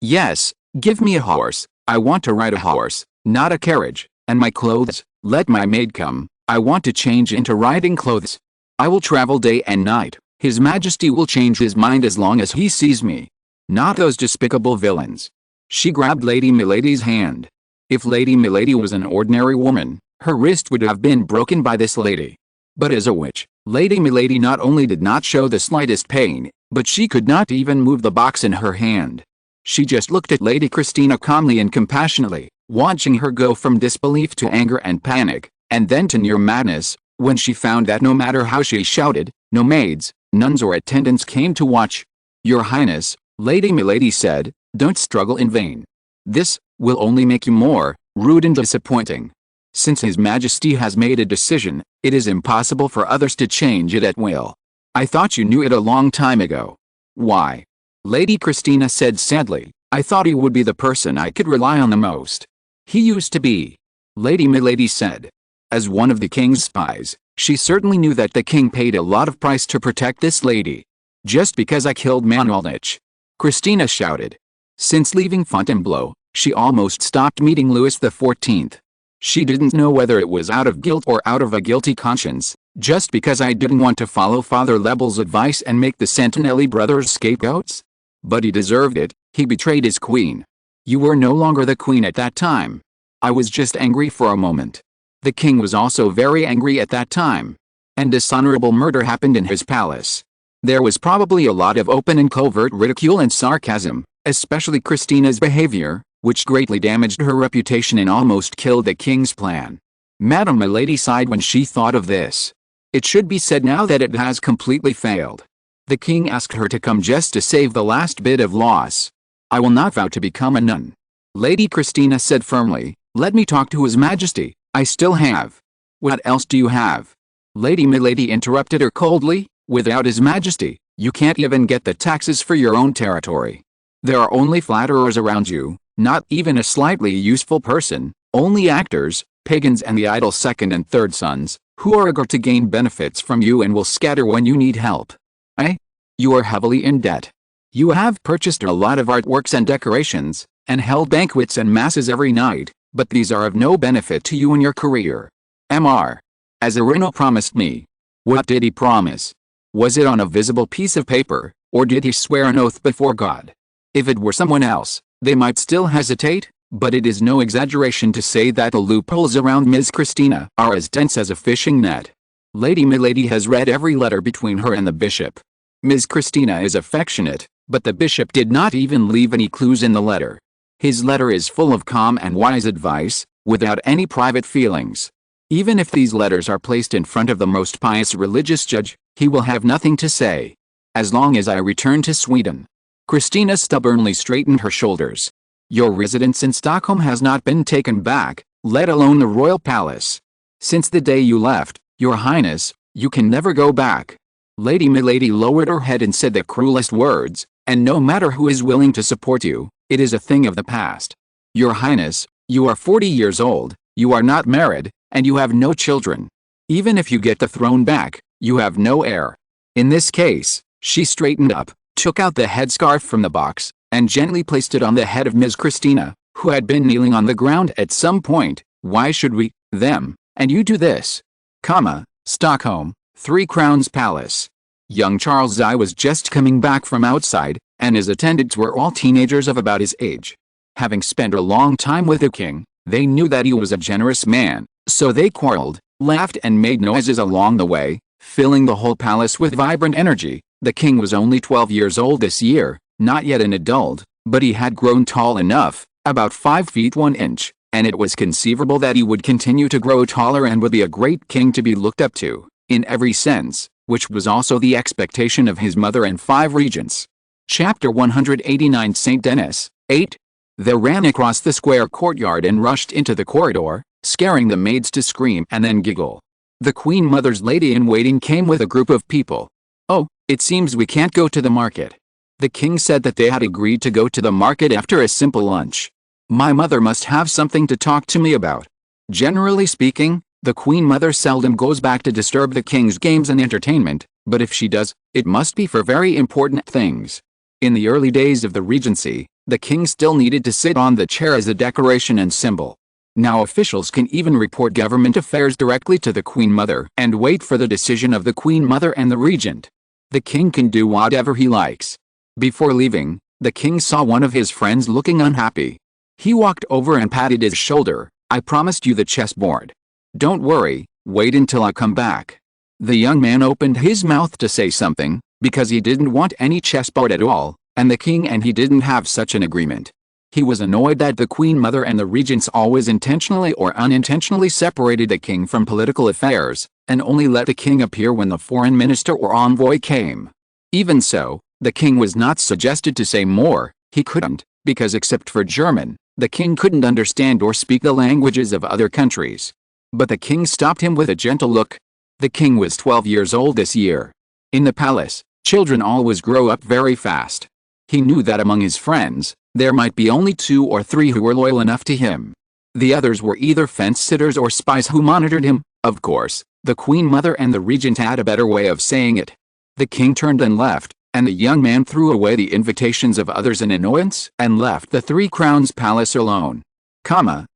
A: Yes, give me a horse, I want to ride a horse, not a carriage, and my clothes, let my maid come, I want to change into riding clothes. I will travel day and night, His Majesty will change his mind as long as he sees me. Not those despicable villains." She grabbed Lady Milady's hand. If Lady Milady was an ordinary woman, her wrist would have been broken by this lady. But as a witch, Lady Milady not only did not show the slightest pain, but she could not even move the box in her hand. She just looked at Lady Christina calmly and compassionately, watching her go from disbelief to anger and panic, and then to near madness, when she found that no matter how she shouted, no maids, nuns or attendants came to watch. "Your Highness," Lady Milady said, "don't struggle in vain. This will only make you more rude and disappointing. Since His Majesty has made a decision, it is impossible for others to change it at will. I thought you knew it a long time ago." "Why?" Lady Christina said sadly, "I thought he would be the person I could rely on the most." "He used to be," Lady Milady said. As one of the king's spies, she certainly knew that the king paid a lot of price to protect this lady. "Just because I killed Manuelnich," Christina shouted. Since leaving Fontainebleau, she almost stopped meeting Louis XIV. She didn't know whether it was out of guilt or out of a guilty conscience. "Just because I didn't want to follow Father Lebel's advice and make the Santinelli brothers scapegoats? But he deserved it, he betrayed his queen. You were no longer the queen at that time. I was just angry for a moment. The king was also very angry at that time. And dishonorable murder happened in his palace. There was probably a lot of open and covert ridicule and sarcasm, especially Christina's behavior, which greatly damaged her reputation and almost killed the king's plan." Madame Milady sighed when she thought of this. It should be said now that it has completely failed. The king asked her to come just to save the last bit of loss. "I will not vow to become a nun," Lady Christina said firmly. "Let me talk to His Majesty, I still have." "What else do you have?" Lady Milady interrupted her coldly. "Without His Majesty, you can't even get the taxes for your own territory. There are only flatterers around you, not even a slightly useful person, only actors, pagans and the idle second and third sons, who are eager to gain benefits from you and will scatter when you need help. You are heavily in debt. You have purchased a lot of artworks and decorations, and held banquets and masses every night, but these are of no benefit to you in your career. Mr. Mazarin promised me." "What did he promise? Was it on a visible piece of paper, or did he swear an oath before God?" If it were someone else, they might still hesitate, but it is no exaggeration to say that the loopholes around Ms. Christina are as dense as a fishing net. Lady Milady has read every letter between her and the bishop. Ms. Christina is affectionate, but the bishop did not even leave any clues in the letter. His letter is full of calm and wise advice, without any private feelings. Even if these letters are placed in front of the most pious religious judge, he will have nothing to say. As long as I return to Sweden. Christina stubbornly straightened her shoulders. Your residence in Stockholm has not been taken back, let alone the royal palace. Since the day you left, Your Highness, you can never go back. Lady Milady lowered her head and said the cruelest words, and no matter who is willing to support you, it is a thing of the past. Your Highness, you are 40 years old, you are not married, and you have no children. Even if you get the throne back, you have no heir. In this case, she straightened up, took out the headscarf from the box, and gently placed it on the head of Ms. Christina, who had been kneeling on the ground at some point. Why should we, them, and you do this? Stockholm, 3 Crowns Palace. Young Charles I was just coming back from outside, and his attendants were all teenagers of about his age. Having spent a long time with the king, they knew that he was a generous man, so they quarreled, laughed and made noises along the way, filling the whole palace with vibrant energy. The king was only 12 years old this year, not yet an adult, but he had grown tall enough, about 5 feet 1 inch, and it was conceivable that he would continue to grow taller and would be a great king to be looked up to, in every sense, which was also the expectation of his mother and 5 regents. Chapter 189 St. Denis, 8. They ran across the square courtyard and rushed into the corridor, scaring the maids to scream and then giggle. The Queen Mother's lady-in-waiting came with a group of people. Oh, it seems we can't go to the market. The king said that they had agreed to go to the market after a simple lunch. My mother must have something to talk to me about. Generally speaking, the Queen Mother seldom goes back to disturb the king's games and entertainment, but if she does, it must be for very important things. In the early days of the regency, the king still needed to sit on the chair as a decoration and symbol. Now officials can even report government affairs directly to the Queen Mother and wait for the decision of the Queen Mother and the regent. The king can do whatever he likes. Before leaving, the king saw one of his friends looking unhappy. He walked over and patted his shoulder. I promised you the chessboard. Don't worry, wait until I come back. The young man opened his mouth to say something, because he didn't want any chessboard at all, and the king and he didn't have such an agreement. He was annoyed that the Queen Mother and the regents always intentionally or unintentionally separated the king from political affairs, and only let the king appear when the foreign minister or envoy came. Even so, the king was not suggested to say more. He couldn't, because except for German, the king couldn't understand or speak the languages of other countries. But the king stopped him with a gentle look. The king was 12 years old this year. In the palace, children always grow up very fast. He knew that among his friends, there might be only 2 or 3 who were loyal enough to him. The others were either fence-sitters or spies who monitored him. Of course, the Queen Mother and the regent had a better way of saying it. The king turned and left, and the young man threw away the invitations of others in annoyance and left the 3 Crowns Palace alone.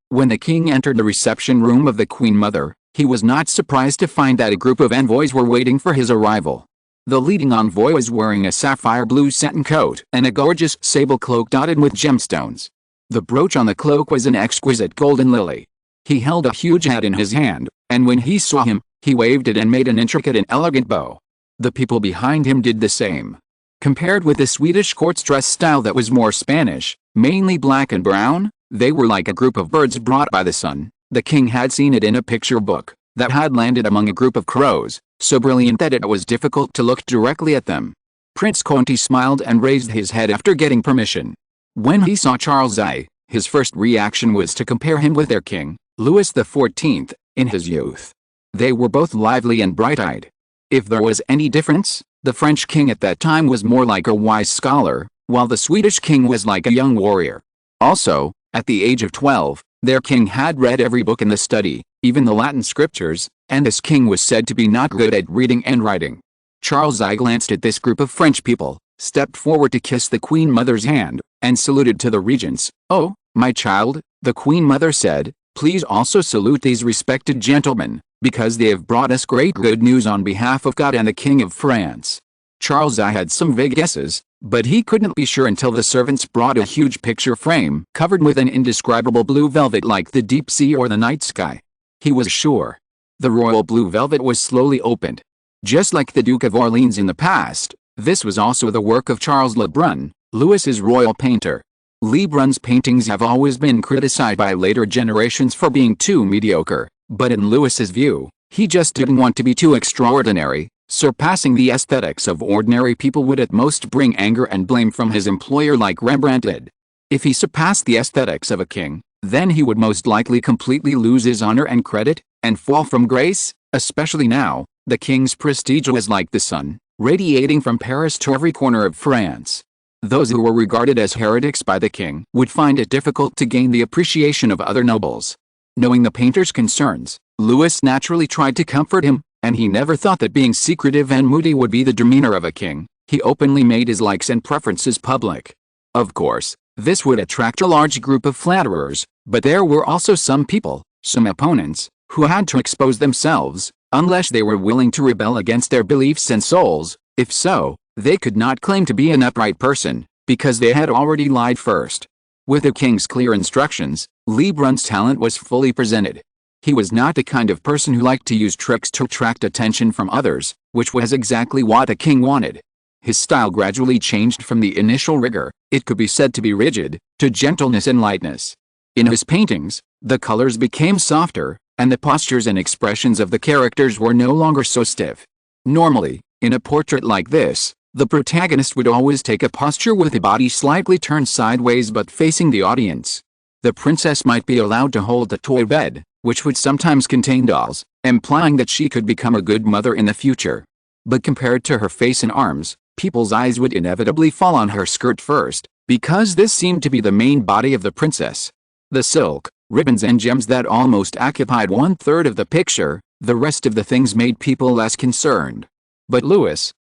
A: When the king entered the reception room of the Queen Mother, he was not surprised to find that a group of envoys were waiting for his arrival. The leading envoy was wearing a sapphire blue satin coat and a gorgeous sable cloak dotted with gemstones. The brooch on the cloak was an exquisite golden lily. He held a huge hat in his hand, and when he saw him, he waved it and made an intricate and elegant bow. The people behind him did the same. Compared with the Swedish court's dress style that was more Spanish, mainly black and brown, they were like a group of birds brought by the sun. The king had seen it in a picture book that had landed among a group of crows, so brilliant that it was difficult to look directly at them. Prince Conti smiled and raised his head after getting permission. When he saw Charles I, his first reaction was to compare him with their king, Louis XIV, in his youth. They were both lively and bright-eyed. If there was any difference, the French king at that time was more like a wise scholar, while the Swedish king was like a young warrior. Also, at the age of 12, their king had read every book in the study, even the Latin scriptures, and this king was said to be not good at reading and writing. Charles I glanced at this group of French people, stepped forward to kiss the Queen Mother's hand, and saluted to the regents. "Oh, my child," the Queen Mother said, "please also salute these respected gentlemen, because they have brought us great good news on behalf of God and the King of France." Charles I had some vague guesses, but he couldn't be sure until the servants brought a huge picture frame covered with an indescribable blue velvet like the deep sea or the night sky. He was sure. The royal blue velvet was slowly opened. Just like the Duke of Orleans in the past, this was also the work of Charles Le Brun, Louis's royal painter. Le Brun's paintings have always been criticized by later generations for being too mediocre, but in Louis's view, he just didn't want to be too extraordinary. Surpassing the aesthetics of ordinary people would at most bring anger and blame from his employer like Rembrandt did. If he surpassed the aesthetics of a king, then he would most likely completely lose his honor and credit, and fall from grace, especially now. The king's prestige was like the sun, radiating from Paris to every corner of France. Those who were regarded as heretics by the king would find it difficult to gain the appreciation of other nobles. Knowing the painter's concerns, Louis naturally tried to comfort him, and he never thought that being secretive and moody would be the demeanor of a king. He openly made his likes and preferences public. Of course, this would attract a large group of flatterers, but there were also some people, some opponents, who had to expose themselves, unless they were willing to rebel against their beliefs and souls. If so, they could not claim to be an upright person, because they had already lied first. With the king's clear instructions, Le Brun's talent was fully presented. He was not the kind of person who liked to use tricks to attract attention from others, which was exactly what the king wanted. His style gradually changed from the initial rigor, it could be said to be rigid, to gentleness and lightness. In his paintings, the colors became softer, and the postures and expressions of the characters were no longer so stiff. Normally, in a portrait like this, the protagonist would always take a posture with the body slightly turned sideways but facing the audience. The princess might be allowed to hold the toy bed, which would sometimes contain dolls, implying that she could become a good mother in the future. But compared to her face and arms, people's eyes would inevitably fall on her skirt first, because this seemed to be the main body of the princess. The silk, ribbons and gems that almost occupied 1/3 of the picture, the rest of the things made people less concerned. But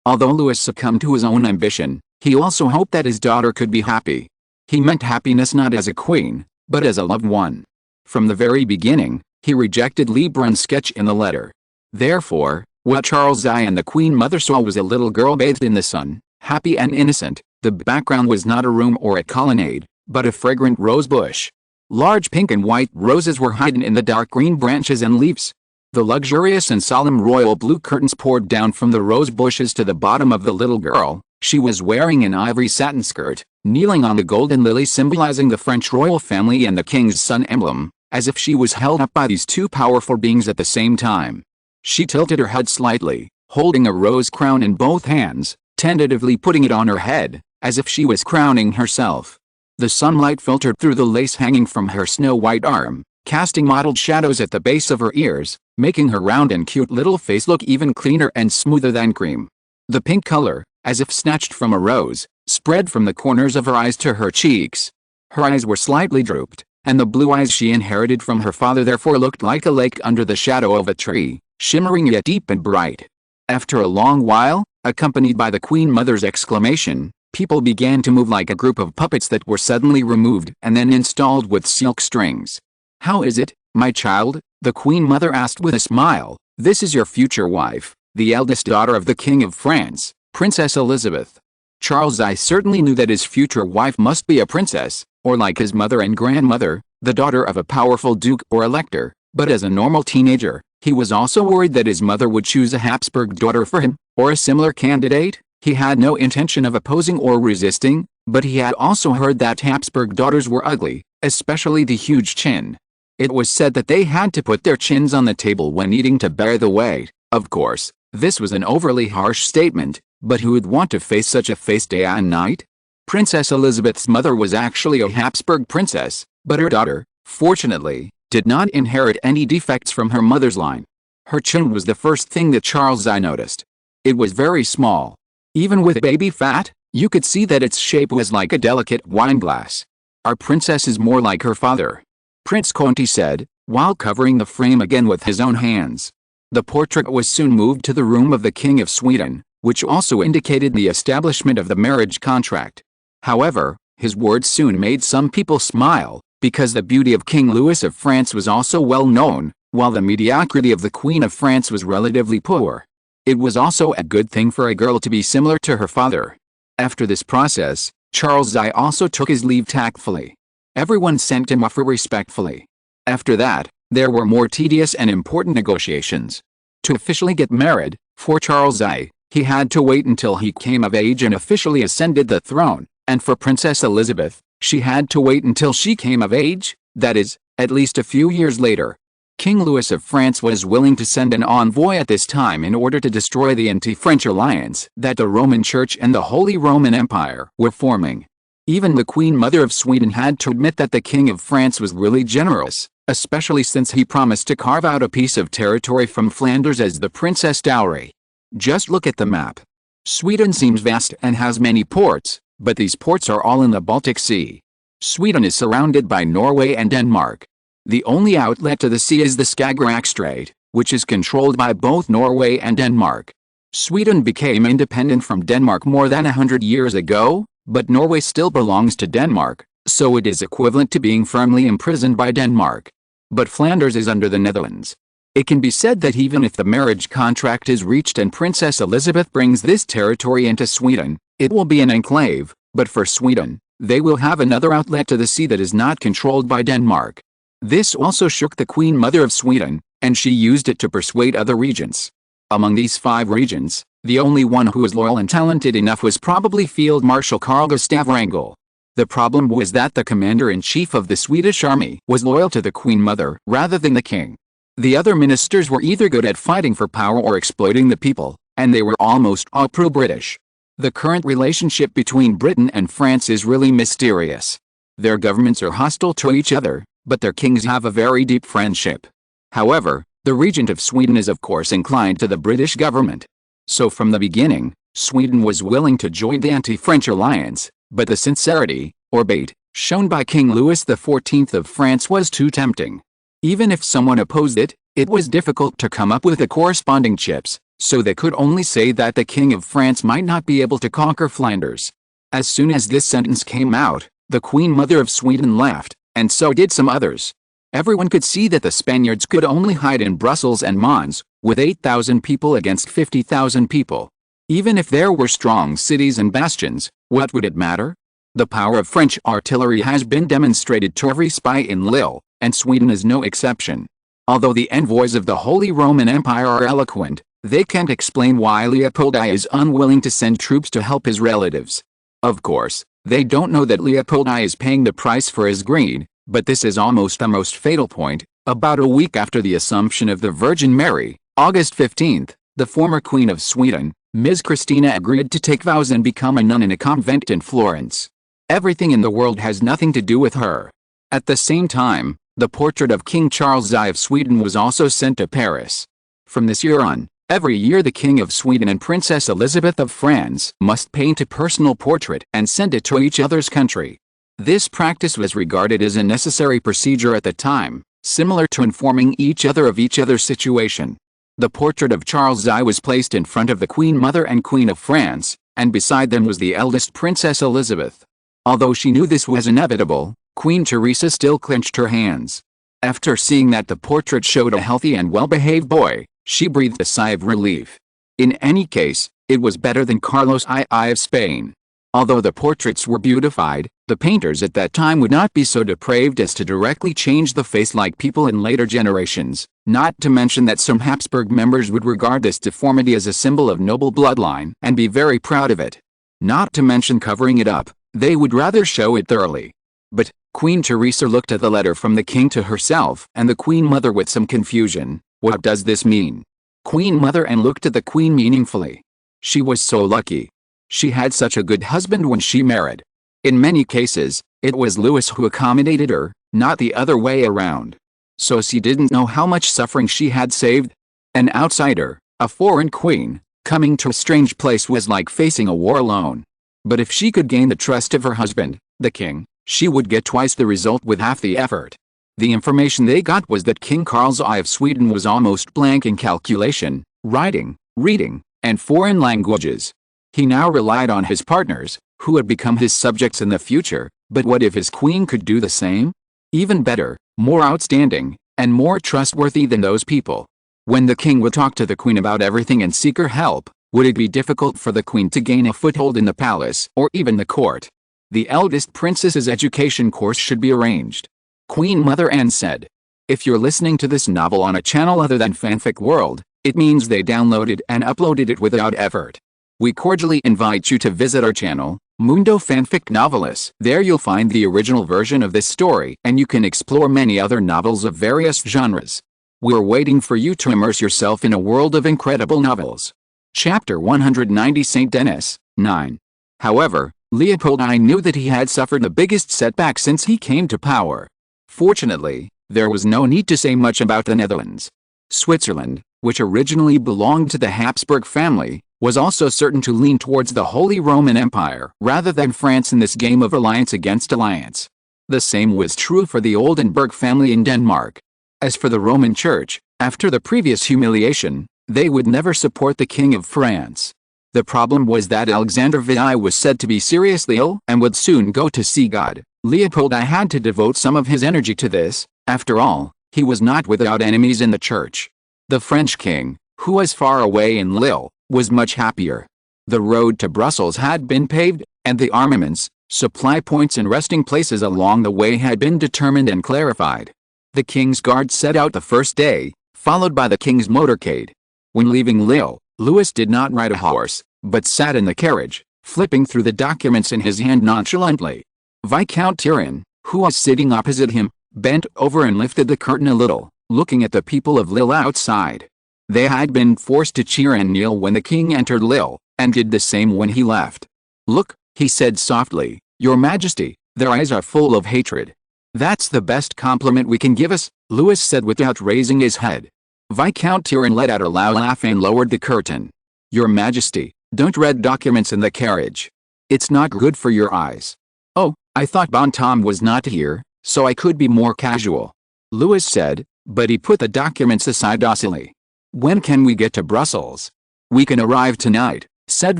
A: although Louis succumbed to his own ambition, he also hoped that his daughter could be happy. He meant happiness not as a queen, but as a loved one. From the very beginning, he rejected Le Brun's sketch in the letter. Therefore, what Charles I and the Queen Mother saw was a little girl bathed in the sun, happy and innocent. The background was not a room or a colonnade, but a fragrant rose bush. Large pink and white roses were hidden in the dark green branches and leaves. The luxurious and solemn royal blue curtains poured down from the rose bushes to the bottom of the little girl. She was wearing an ivory satin skirt, kneeling on the golden lily symbolizing the French royal family and the king's sun emblem, as if she was held up by these two powerful beings at the same time. She tilted her head slightly, holding a rose crown in both hands, tentatively putting it on her head, as if she was crowning herself. The sunlight filtered through the lace hanging from her snow-white arm, casting mottled shadows at the base of her ears, making her round and cute little face look even cleaner and smoother than cream. The pink color, as if snatched from a rose, spread from the corners of her eyes to her cheeks. Her eyes were slightly drooped, and the blue eyes she inherited from her father therefore looked like a lake under the shadow of a tree, shimmering yet deep and bright. After a long while, accompanied by the Queen Mother's exclamation, people began to move like a group of puppets that were suddenly removed and then installed with silk strings. "How is it, my child?" the Queen Mother asked with a smile. "This is your future wife, the eldest daughter of the King of France, Princess Elizabeth." Charles I certainly knew that his future wife must be a princess, or like his mother and grandmother, the daughter of a powerful duke or elector, but as a normal teenager, he was also worried that his mother would choose a Habsburg daughter for him, or a similar candidate. He had no intention of opposing or resisting, but he had also heard that Habsburg daughters were ugly, especially the huge chin. It was said that they had to put their chins on the table when needing to bear the weight. Of course, this was an overly harsh statement, but who would want to face such a face day and night? Princess Elizabeth's mother was actually a Habsburg princess, but her daughter, fortunately, did not inherit any defects from her mother's line. Her chin was the first thing that Charles I noticed. It was very small. Even with baby fat, you could see that its shape was like a delicate wine glass. "Our princess is more like her father," Prince Conti said, while covering the frame again with his own hands. The portrait was soon moved to the room of the King of Sweden, which also indicated the establishment of the marriage contract. However, his words soon made some people smile, because the beauty of King Louis of France was also well known, while the mediocrity of the Queen of France was relatively poor. It was also a good thing for a girl to be similar to her father. After this process, Charles I also took his leave tactfully. Everyone sent him off respectfully. After that, there were more tedious and important negotiations. To officially get married, for Charles I, he had to wait until he came of age and officially ascended the throne, and for Princess Elizabeth, she had to wait until she came of age, that is, at least a few years later. King Louis of France was willing to send an envoy at this time in order to destroy the anti-French alliance that the Roman Church and the Holy Roman Empire were forming. Even the Queen Mother of Sweden had to admit that the King of France was really generous, especially since he promised to carve out a piece of territory from Flanders as the princess dowry. Just look at the map. Sweden seems vast and has many ports, but these ports are all in the Baltic Sea. Sweden is surrounded by Norway and Denmark. The only outlet to the sea is the Skagerrak Strait, which is controlled by both Norway and Denmark. Sweden became independent from Denmark more than 100 years ago, but Norway still belongs to Denmark, so it is equivalent to being firmly imprisoned by Denmark. But Flanders is under the Netherlands. It can be said that even if the marriage contract is reached and Princess Elizabeth brings this territory into Sweden, it will be an enclave, but for Sweden, they will have another outlet to the sea that is not controlled by Denmark. This also shook the Queen Mother of Sweden, and she used it to persuade other regents. Among these 5 regents, the only one who was loyal and talented enough was probably Field Marshal Carl Gustav Wrangel. The problem was that the commander-in-chief of the Swedish army was loyal to the Queen Mother rather than the king. The other ministers were either good at fighting for power or exploiting the people, and they were almost all pro-British. The current relationship between Britain and France is really mysterious. Their governments are hostile to each other, but their kings have a very deep friendship. However, the regent of Sweden is of course inclined to the British government. So from the beginning, Sweden was willing to join the anti-French alliance, but the sincerity, or bait, shown by King Louis XIV of France was too tempting. Even if someone opposed it, it was difficult to come up with the corresponding chips, so they could only say that the King of France might not be able to conquer Flanders. As soon as this sentence came out, the Queen Mother of Sweden laughed, and so did some others. Everyone could see that the Spaniards could only hide in Brussels and Mons, with 8,000 people against 50,000 people. Even if there were strong cities and bastions, what would it matter? The power of French artillery has been demonstrated to every spy in Lille, and Sweden is no exception. Although the envoys of the Holy Roman Empire are eloquent, they can't explain why Leopold I is unwilling to send troops to help his relatives. Of course, they don't know that Leopold I is paying the price for his greed, but this is almost the most fatal point. About a week after the Assumption of the Virgin Mary, August 15th, the former Queen of Sweden, Ms. Christina, agreed to take vows and become a nun in a convent in Florence. Everything in the world has nothing to do with her. At the same time, the portrait of King Charles I of Sweden was also sent to Paris. From this year on, every year the King of Sweden and Princess Elizabeth of France must paint a personal portrait and send it to each other's country. This practice was regarded as a necessary procedure at the time, similar to informing each other of each other's situation. The portrait of Charles I was placed in front of the Queen Mother and Queen of France, and beside them was the eldest Princess Elizabeth. Although she knew this was inevitable, Queen Teresa still clenched her hands. After seeing that the portrait showed a healthy and well-behaved boy, she breathed a sigh of relief. In any case, it was better than Carlos II of Spain. Although the portraits were beautified, the painters at that time would not be so depraved as to directly change the face like people in later generations, not to mention that some Habsburg members would regard this deformity as a symbol of noble bloodline and be very proud of it. Not to mention covering it up, they would rather show it thoroughly. But Queen Teresa looked at the letter from the king to herself and the Queen Mother with some confusion. What does this mean? Queen Mother and looked at the Queen meaningfully. She was so lucky. She had such a good husband when she married. In many cases, it was Louis who accommodated her, not the other way around. So she didn't know how much suffering she had saved. An outsider, a foreign queen, coming to a strange place was like facing a war alone. But if she could gain the trust of her husband, the king, she would get twice the result with half the effort. The information they got was that King Carlos I of Sweden was almost blank in calculation, writing, reading, and foreign languages. He now relied on his partners, who would become his subjects in the future, but what if his queen could do the same? Even better, more outstanding, and more trustworthy than those people. When the king would talk to the queen about everything and seek her help, would it be difficult for the queen to gain a foothold in the palace or even the court? The eldest princess's education course should be arranged. Queen Mother Anne said. If you're listening to this novel on a channel other than Fanfic World, it means they downloaded and uploaded it without effort. We cordially invite you to visit our channel, Mundo Fanfic Novelis. There you'll find the original version of this story and you can explore many other novels of various genres. We're waiting for you to immerse yourself in a world of incredible novels. Chapter 190 Saint Denis, 9. However, Leopold I knew that he had suffered the biggest setback since he came to power. Fortunately, there was no need to say much about the Netherlands. Switzerland, which originally belonged to the Habsburg family, was also certain to lean towards the Holy Roman Empire rather than France in this game of alliance against alliance. The same was true for the Oldenburg family in Denmark. As for the Roman Church, after the previous humiliation, they would never support the King of France. The problem was that Alexander VI was said to be seriously ill and would soon go to see God. Leopold I had to devote some of his energy to this. After all, he was not without enemies in the church. The French king, who was far away in Lille, was much happier. The road to Brussels had been paved, and the armaments, supply points and resting places along the way had been determined and clarified. The king's guard set out the first day, followed by the king's motorcade. When leaving Lille, Louis did not ride a horse, but sat in the carriage, flipping through the documents in his hand nonchalantly. Viscount Turenne, who was sitting opposite him, bent over and lifted the curtain a little, looking at the people of Lille outside. They had been forced to cheer and kneel when the king entered Lille, and did the same when he left. "Look," he said softly, "Your Majesty, their eyes are full of hatred." "That's the best compliment we can give us," Louis said without raising his head. Viscount Turenne let out a loud laugh and lowered the curtain. "Your Majesty, don't read documents in the carriage. It's not good for your eyes." "Oh, I thought Bontemps was not here, so I could be more casual," Louis said, but he put the documents aside docilely. "When can we get to Brussels?" "We can arrive tonight," said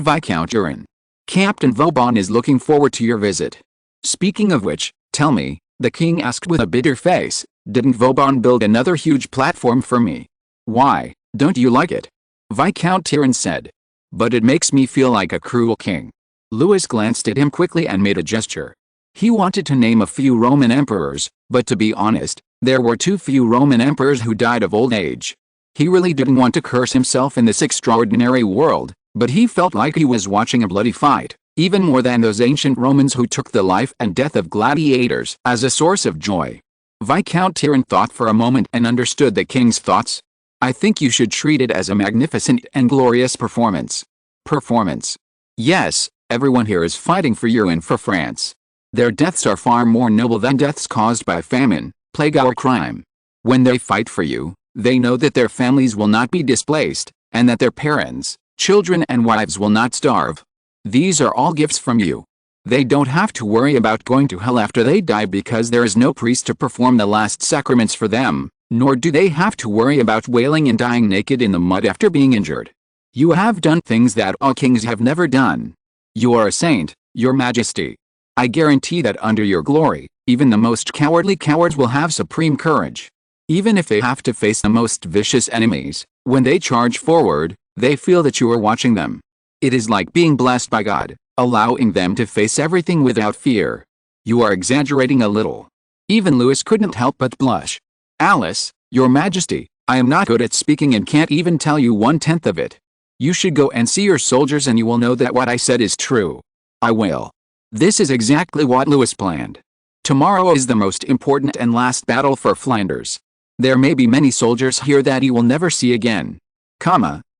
A: Viscount Turenne. "Captain Vauban is looking forward to your visit." "Speaking of which, tell me," the king asked with a bitter face, "didn't Vauban build another huge platform for me?" "Why, don't you like it?" Viscount Turenne said. "But it makes me feel like a cruel king." Louis glanced at him quickly and made a gesture. He wanted to name a few Roman emperors, but to be honest, there were too few Roman emperors who died of old age. He really didn't want to curse himself in this extraordinary world, but he felt like he was watching a bloody fight, even more than those ancient Romans who took the life and death of gladiators as a source of joy. Viscount Turenne thought for a moment and understood the king's thoughts. "I think you should treat it as a magnificent and glorious performance." "Performance?" "Yes, everyone here is fighting for you and for France. Their deaths are far more noble than deaths caused by famine, plague or crime. When they fight for you, they know that their families will not be displaced, and that their parents, children and wives will not starve. These are all gifts from you. They don't have to worry about going to hell after they die because there is no priest to perform the last sacraments for them, nor do they have to worry about wailing and dying naked in the mud after being injured. You have done things that all kings have never done. You are a saint, Your Majesty. I guarantee that under your glory, even the most cowardly cowards will have supreme courage. Even if they have to face the most vicious enemies, when they charge forward, they feel that you are watching them. It is like being blessed by God, allowing them to face everything without fear. You are exaggerating a little." Even Louis couldn't help but blush. "Alice, Your Majesty, I am not good at speaking and can't even tell you 1/10 of it. You should go and see your soldiers and you will know that what I said is true." "I will." This is exactly what Louis planned. Tomorrow is the most important and last battle for Flanders. There may be many soldiers here that he will never see again.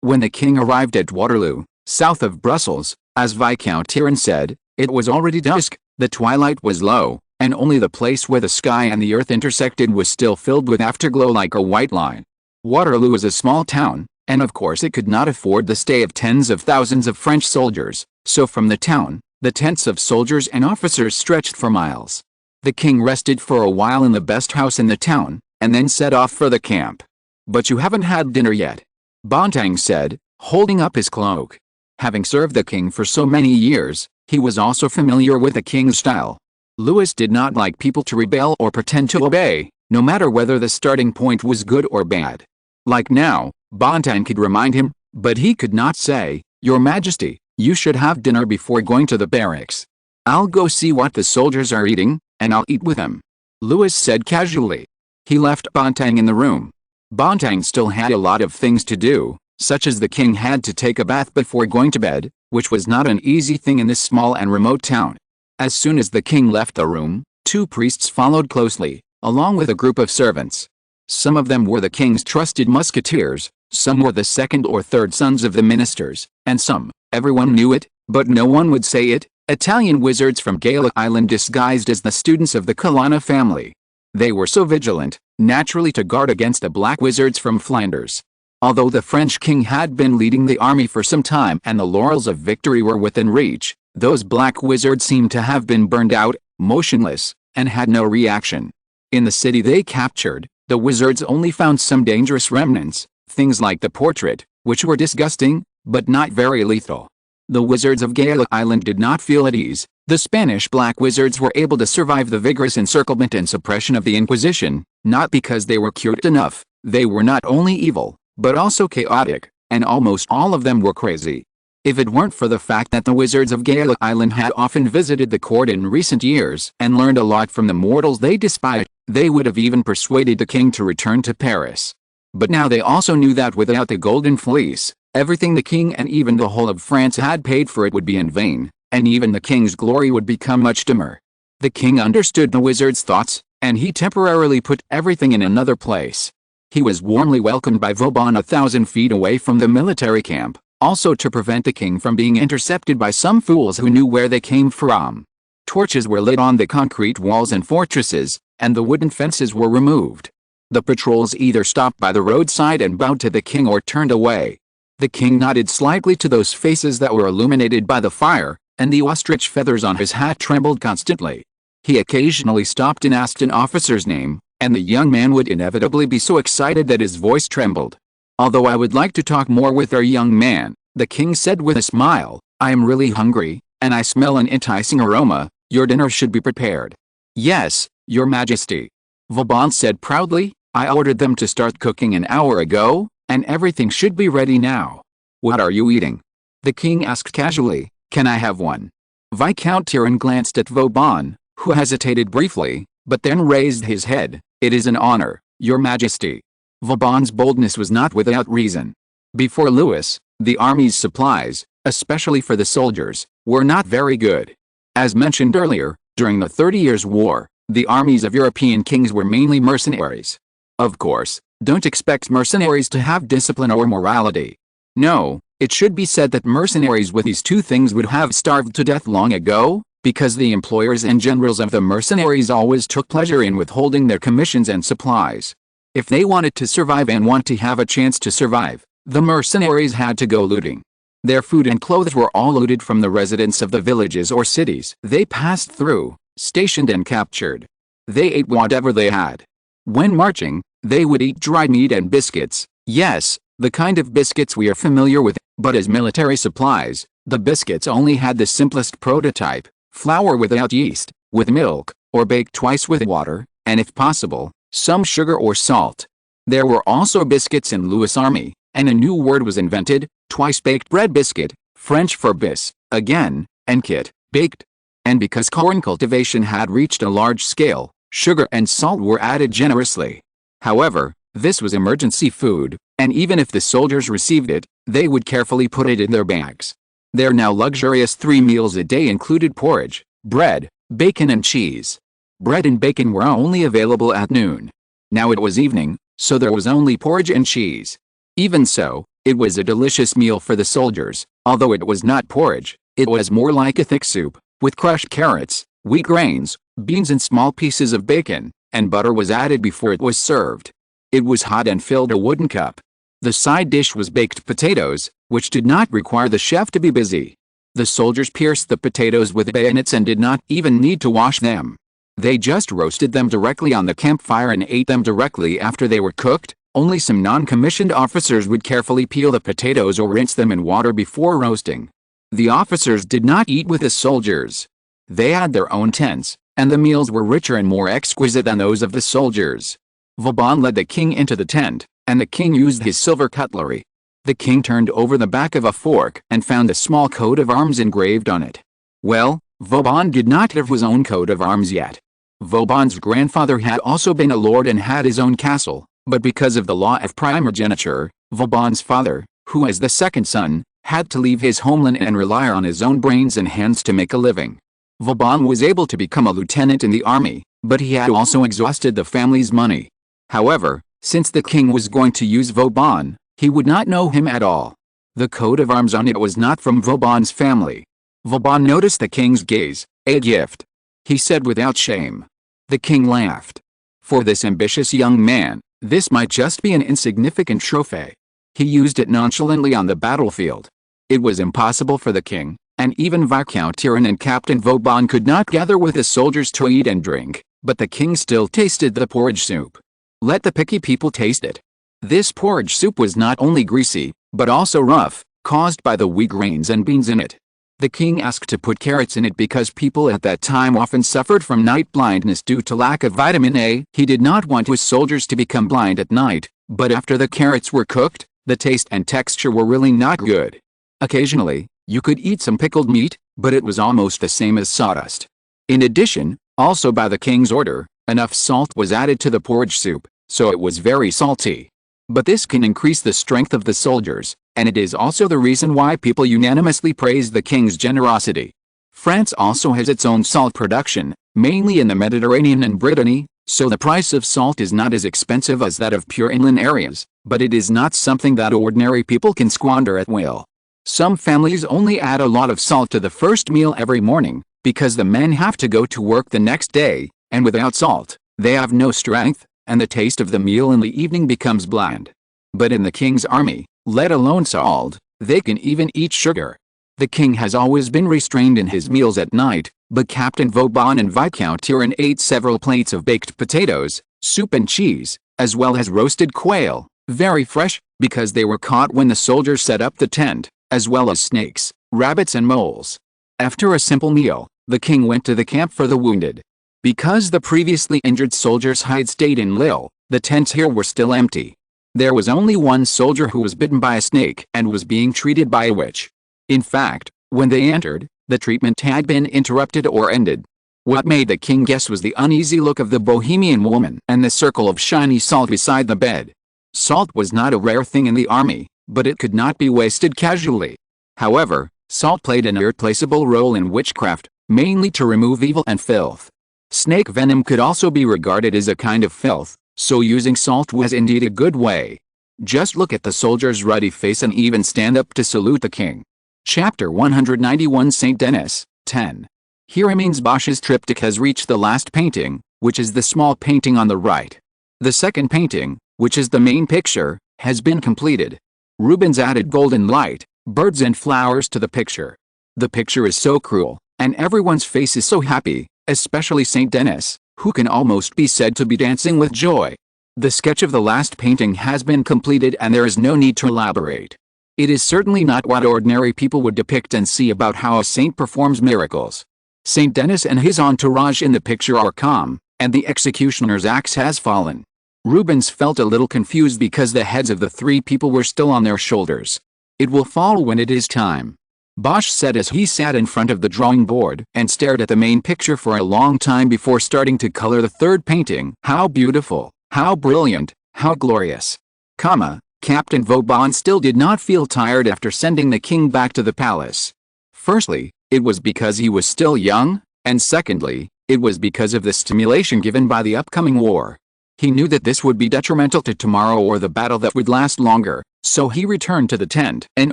A: When the king arrived at Waterloo, south of Brussels, as Viscount Turenne said, it was already dusk, the twilight was low, and only the place where the sky and the earth intersected was still filled with afterglow like a white line. Waterloo is a small town, and of course it could not afford the stay of tens of thousands of French soldiers, so from the town, the tents of soldiers and officers stretched for miles. The king rested for a while in the best house in the town, and then set off for the camp. "But you haven't had dinner yet," Bontemps said, holding up his cloak. Having served the king for so many years, he was also familiar with the king's style. Louis did not like people to rebel or pretend to obey, no matter whether the starting point was good or bad. Like now, Bontan could remind him, but he could not say, "Your Majesty, you should have dinner before going to the barracks." "I'll go see what the soldiers are eating, and I'll eat with them," Louis said casually. He left Bontan in the room. Bontan still had a lot of things to do, such as the king had to take a bath before going to bed, which was not an easy thing in this small and remote town. As soon as the king left the room, 2 priests followed closely, along with a group of servants. Some of them were the king's trusted musketeers, some were the second or third sons of the ministers, and some, everyone knew it, but no one would say it, Italian wizards from Gaelic Island disguised as the students of the Colonna family. They were so vigilant, naturally, to guard against the black wizards from Flanders. Although the French king had been leading the army for some time and the laurels of victory were within reach, those black wizards seemed to have been burned out, motionless, and had no reaction. In the city they captured, the wizards only found some dangerous remnants, things like the portrait, which were disgusting, but not very lethal. The wizards of Gaelic Island did not feel at ease. The Spanish black wizards were able to survive the vigorous encirclement and suppression of the Inquisition, not because they were cute enough. They were not only evil, but also chaotic, and almost all of them were crazy. If it weren't for the fact that the wizards of Gaelic Island had often visited the court in recent years and learned a lot from the mortals they despised, they would have even persuaded the king to return to Paris. But now they also knew that without the Golden Fleece, everything the king and even the whole of France had paid for it would be in vain, and even the king's glory would become much dimmer. The king understood the wizard's thoughts, and he temporarily put everything in another place. He was warmly welcomed by Vauban 1,000 feet away from the military camp, also to prevent the king from being intercepted by some fools who knew where they came from. Torches were lit on the concrete walls and fortresses, and the wooden fences were removed. The patrols either stopped by the roadside and bowed to the king or turned away. The king nodded slightly to those faces that were illuminated by the fire, and the ostrich feathers on his hat trembled constantly. He occasionally stopped and asked an officer's name, and the young man would inevitably be so excited that his voice trembled. "Although I would like to talk more with our young man," the king said with a smile, "I am really hungry, and I smell an enticing aroma. Your dinner should be prepared." "Yes, Your Majesty," Vauban said proudly. "I ordered them to start cooking an hour ago, and everything should be ready now." "What are you eating?" the king asked casually. "Can I have one?" Viscount Tyron glanced at Vauban, who hesitated briefly, but then raised his head. "It is an honor, Your Majesty." Vauban's boldness was not without reason. Before Louis, the army's supplies, especially for the soldiers, were not very good. As mentioned earlier, during the 30 Years' War, the armies of European kings were mainly mercenaries. Of course, don't expect mercenaries to have discipline or morality. No, it should be said that mercenaries with these two things would have starved to death long ago, because the employers and generals of the mercenaries always took pleasure in withholding their commissions and supplies. If they wanted to survive and want to have a chance to survive, the mercenaries had to go looting. Their food and clothes were all looted from the residents of the villages or cities they passed through, stationed and captured. They ate whatever they had. When marching, they would eat dried meat and biscuits, yes, the kind of biscuits we are familiar with, but as military supplies, the biscuits only had the simplest prototype, flour without yeast, with milk, or baked twice with water, and if possible, some sugar or salt. There were also biscuits in Louis' army, and a new word was invented, twice-baked bread biscuit, French for bis, again, and kit, baked. And because corn cultivation had reached a large scale, sugar and salt were added generously. However, this was emergency food, and even if the soldiers received it, they would carefully put it in their bags. Their now luxurious 3 meals a day included porridge, bread, bacon and cheese. Bread and bacon were only available at noon. Now it was evening, so there was only porridge and cheese. Even so, it was a delicious meal for the soldiers. Although it was not porridge, it was more like a thick soup, with crushed carrots, wheat grains, beans and small pieces of bacon, and butter was added before it was served. It was hot and filled a wooden cup. The side dish was baked potatoes, which did not require the chef to be busy. The soldiers pierced the potatoes with bayonets and did not even need to wash them. They just roasted them directly on the campfire and ate them directly after they were cooked. Only some non-commissioned officers would carefully peel the potatoes or rinse them in water before roasting. The officers did not eat with the soldiers. They had their own tents, and the meals were richer and more exquisite than those of the soldiers. Vauban led the king into the tent, and the king used his silver cutlery. The king turned over the back of a fork and found a small coat of arms engraved on it. Well, Vauban did not have his own coat of arms yet. Vauban's grandfather had also been a lord and had his own castle, but because of the law of primogeniture, Vauban's father, who as the second son, had to leave his homeland and rely on his own brains and hands to make a living. Vauban was able to become a lieutenant in the army, but he had also exhausted the family's money. However, since the king was going to use Vauban, he would not know him at all. The coat of arms on it was not from Vauban's family. Vauban noticed the king's gaze. "A gift," he said without shame. The king laughed. For this ambitious young man, this might just be an insignificant trophy. He used it nonchalantly on the battlefield. It was impossible for the king, and even Viscount Tyrone and Captain Vauban could not gather with the soldiers to eat and drink, but the king still tasted the porridge soup. Let the picky people taste it. This porridge soup was not only greasy, but also rough, caused by the wheat grains and beans in it. The king asked to put carrots in it because people at that time often suffered from night blindness due to lack of vitamin A. He did not want his soldiers to become blind at night, but after the carrots were cooked, the taste and texture were really not good. Occasionally, you could eat some pickled meat, but it was almost the same as sawdust. In addition, also by the king's order, enough salt was added to the porridge soup, so it was very salty. But this can increase the strength of the soldiers, and it is also the reason why people unanimously praise the king's generosity. France also has its own salt production, mainly in the Mediterranean and Brittany, so the price of salt is not as expensive as that of pure inland areas, but it is not something that ordinary people can squander at will. Some families only add a lot of salt to the first meal every morning, because the men have to go to work the next day, and without salt, they have no strength, and the taste of the meal in the evening becomes bland. But in the king's army, let alone salt, they can even eat sugar. The king has always been restrained in his meals at night, but Captain Vauban and Viscount Tyrone ate several plates of baked potatoes, soup and cheese, as well as roasted quail, very fresh, because they were caught when the soldiers set up the tent, as well as snakes, rabbits and moles. After a simple meal, the king went to the camp for the wounded. Because the previously injured soldiers had stayed in Lille, the tents here were still empty. There was only one soldier who was bitten by a snake and was being treated by a witch. In fact, when they entered, the treatment had been interrupted or ended. What made the king guess was the uneasy look of the Bohemian woman and the circle of shiny salt beside the bed. Salt was not a rare thing in the army, but it could not be wasted casually. However, salt played an irreplaceable role in witchcraft, mainly to remove evil and filth. Snake venom could also be regarded as a kind of filth, so using salt was indeed a good way. Just look at the soldier's ruddy face and even stand up to salute the king. Chapter 191 Saint Denis, 10. Here means Bosch's triptych has reached the last painting, which is the small painting on the right. The second painting, which is the main picture, has been completed. Rubens added golden light, birds and flowers to the picture. The picture is so cruel, and everyone's face is so happy, especially Saint Denis, who can almost be said to be dancing with joy. The sketch of the last painting has been completed and there is no need to elaborate. It is certainly not what ordinary people would depict and see about how a saint performs miracles. Saint Denis and his entourage in the picture are calm, and the executioner's axe has fallen. Rubens felt a little confused because the heads of the three people were still on their shoulders. It will fall when it is time, Bosch said as he sat in front of the drawing board and stared at the main picture for a long time before starting to color the third painting. How beautiful, how brilliant, how glorious. Captain Vauban still did not feel tired after sending the king back to the palace. Firstly, it was because he was still young, and secondly, it was because of the stimulation given by the upcoming war. He knew that this would be detrimental to tomorrow or the battle that would last longer, so he returned to the tent and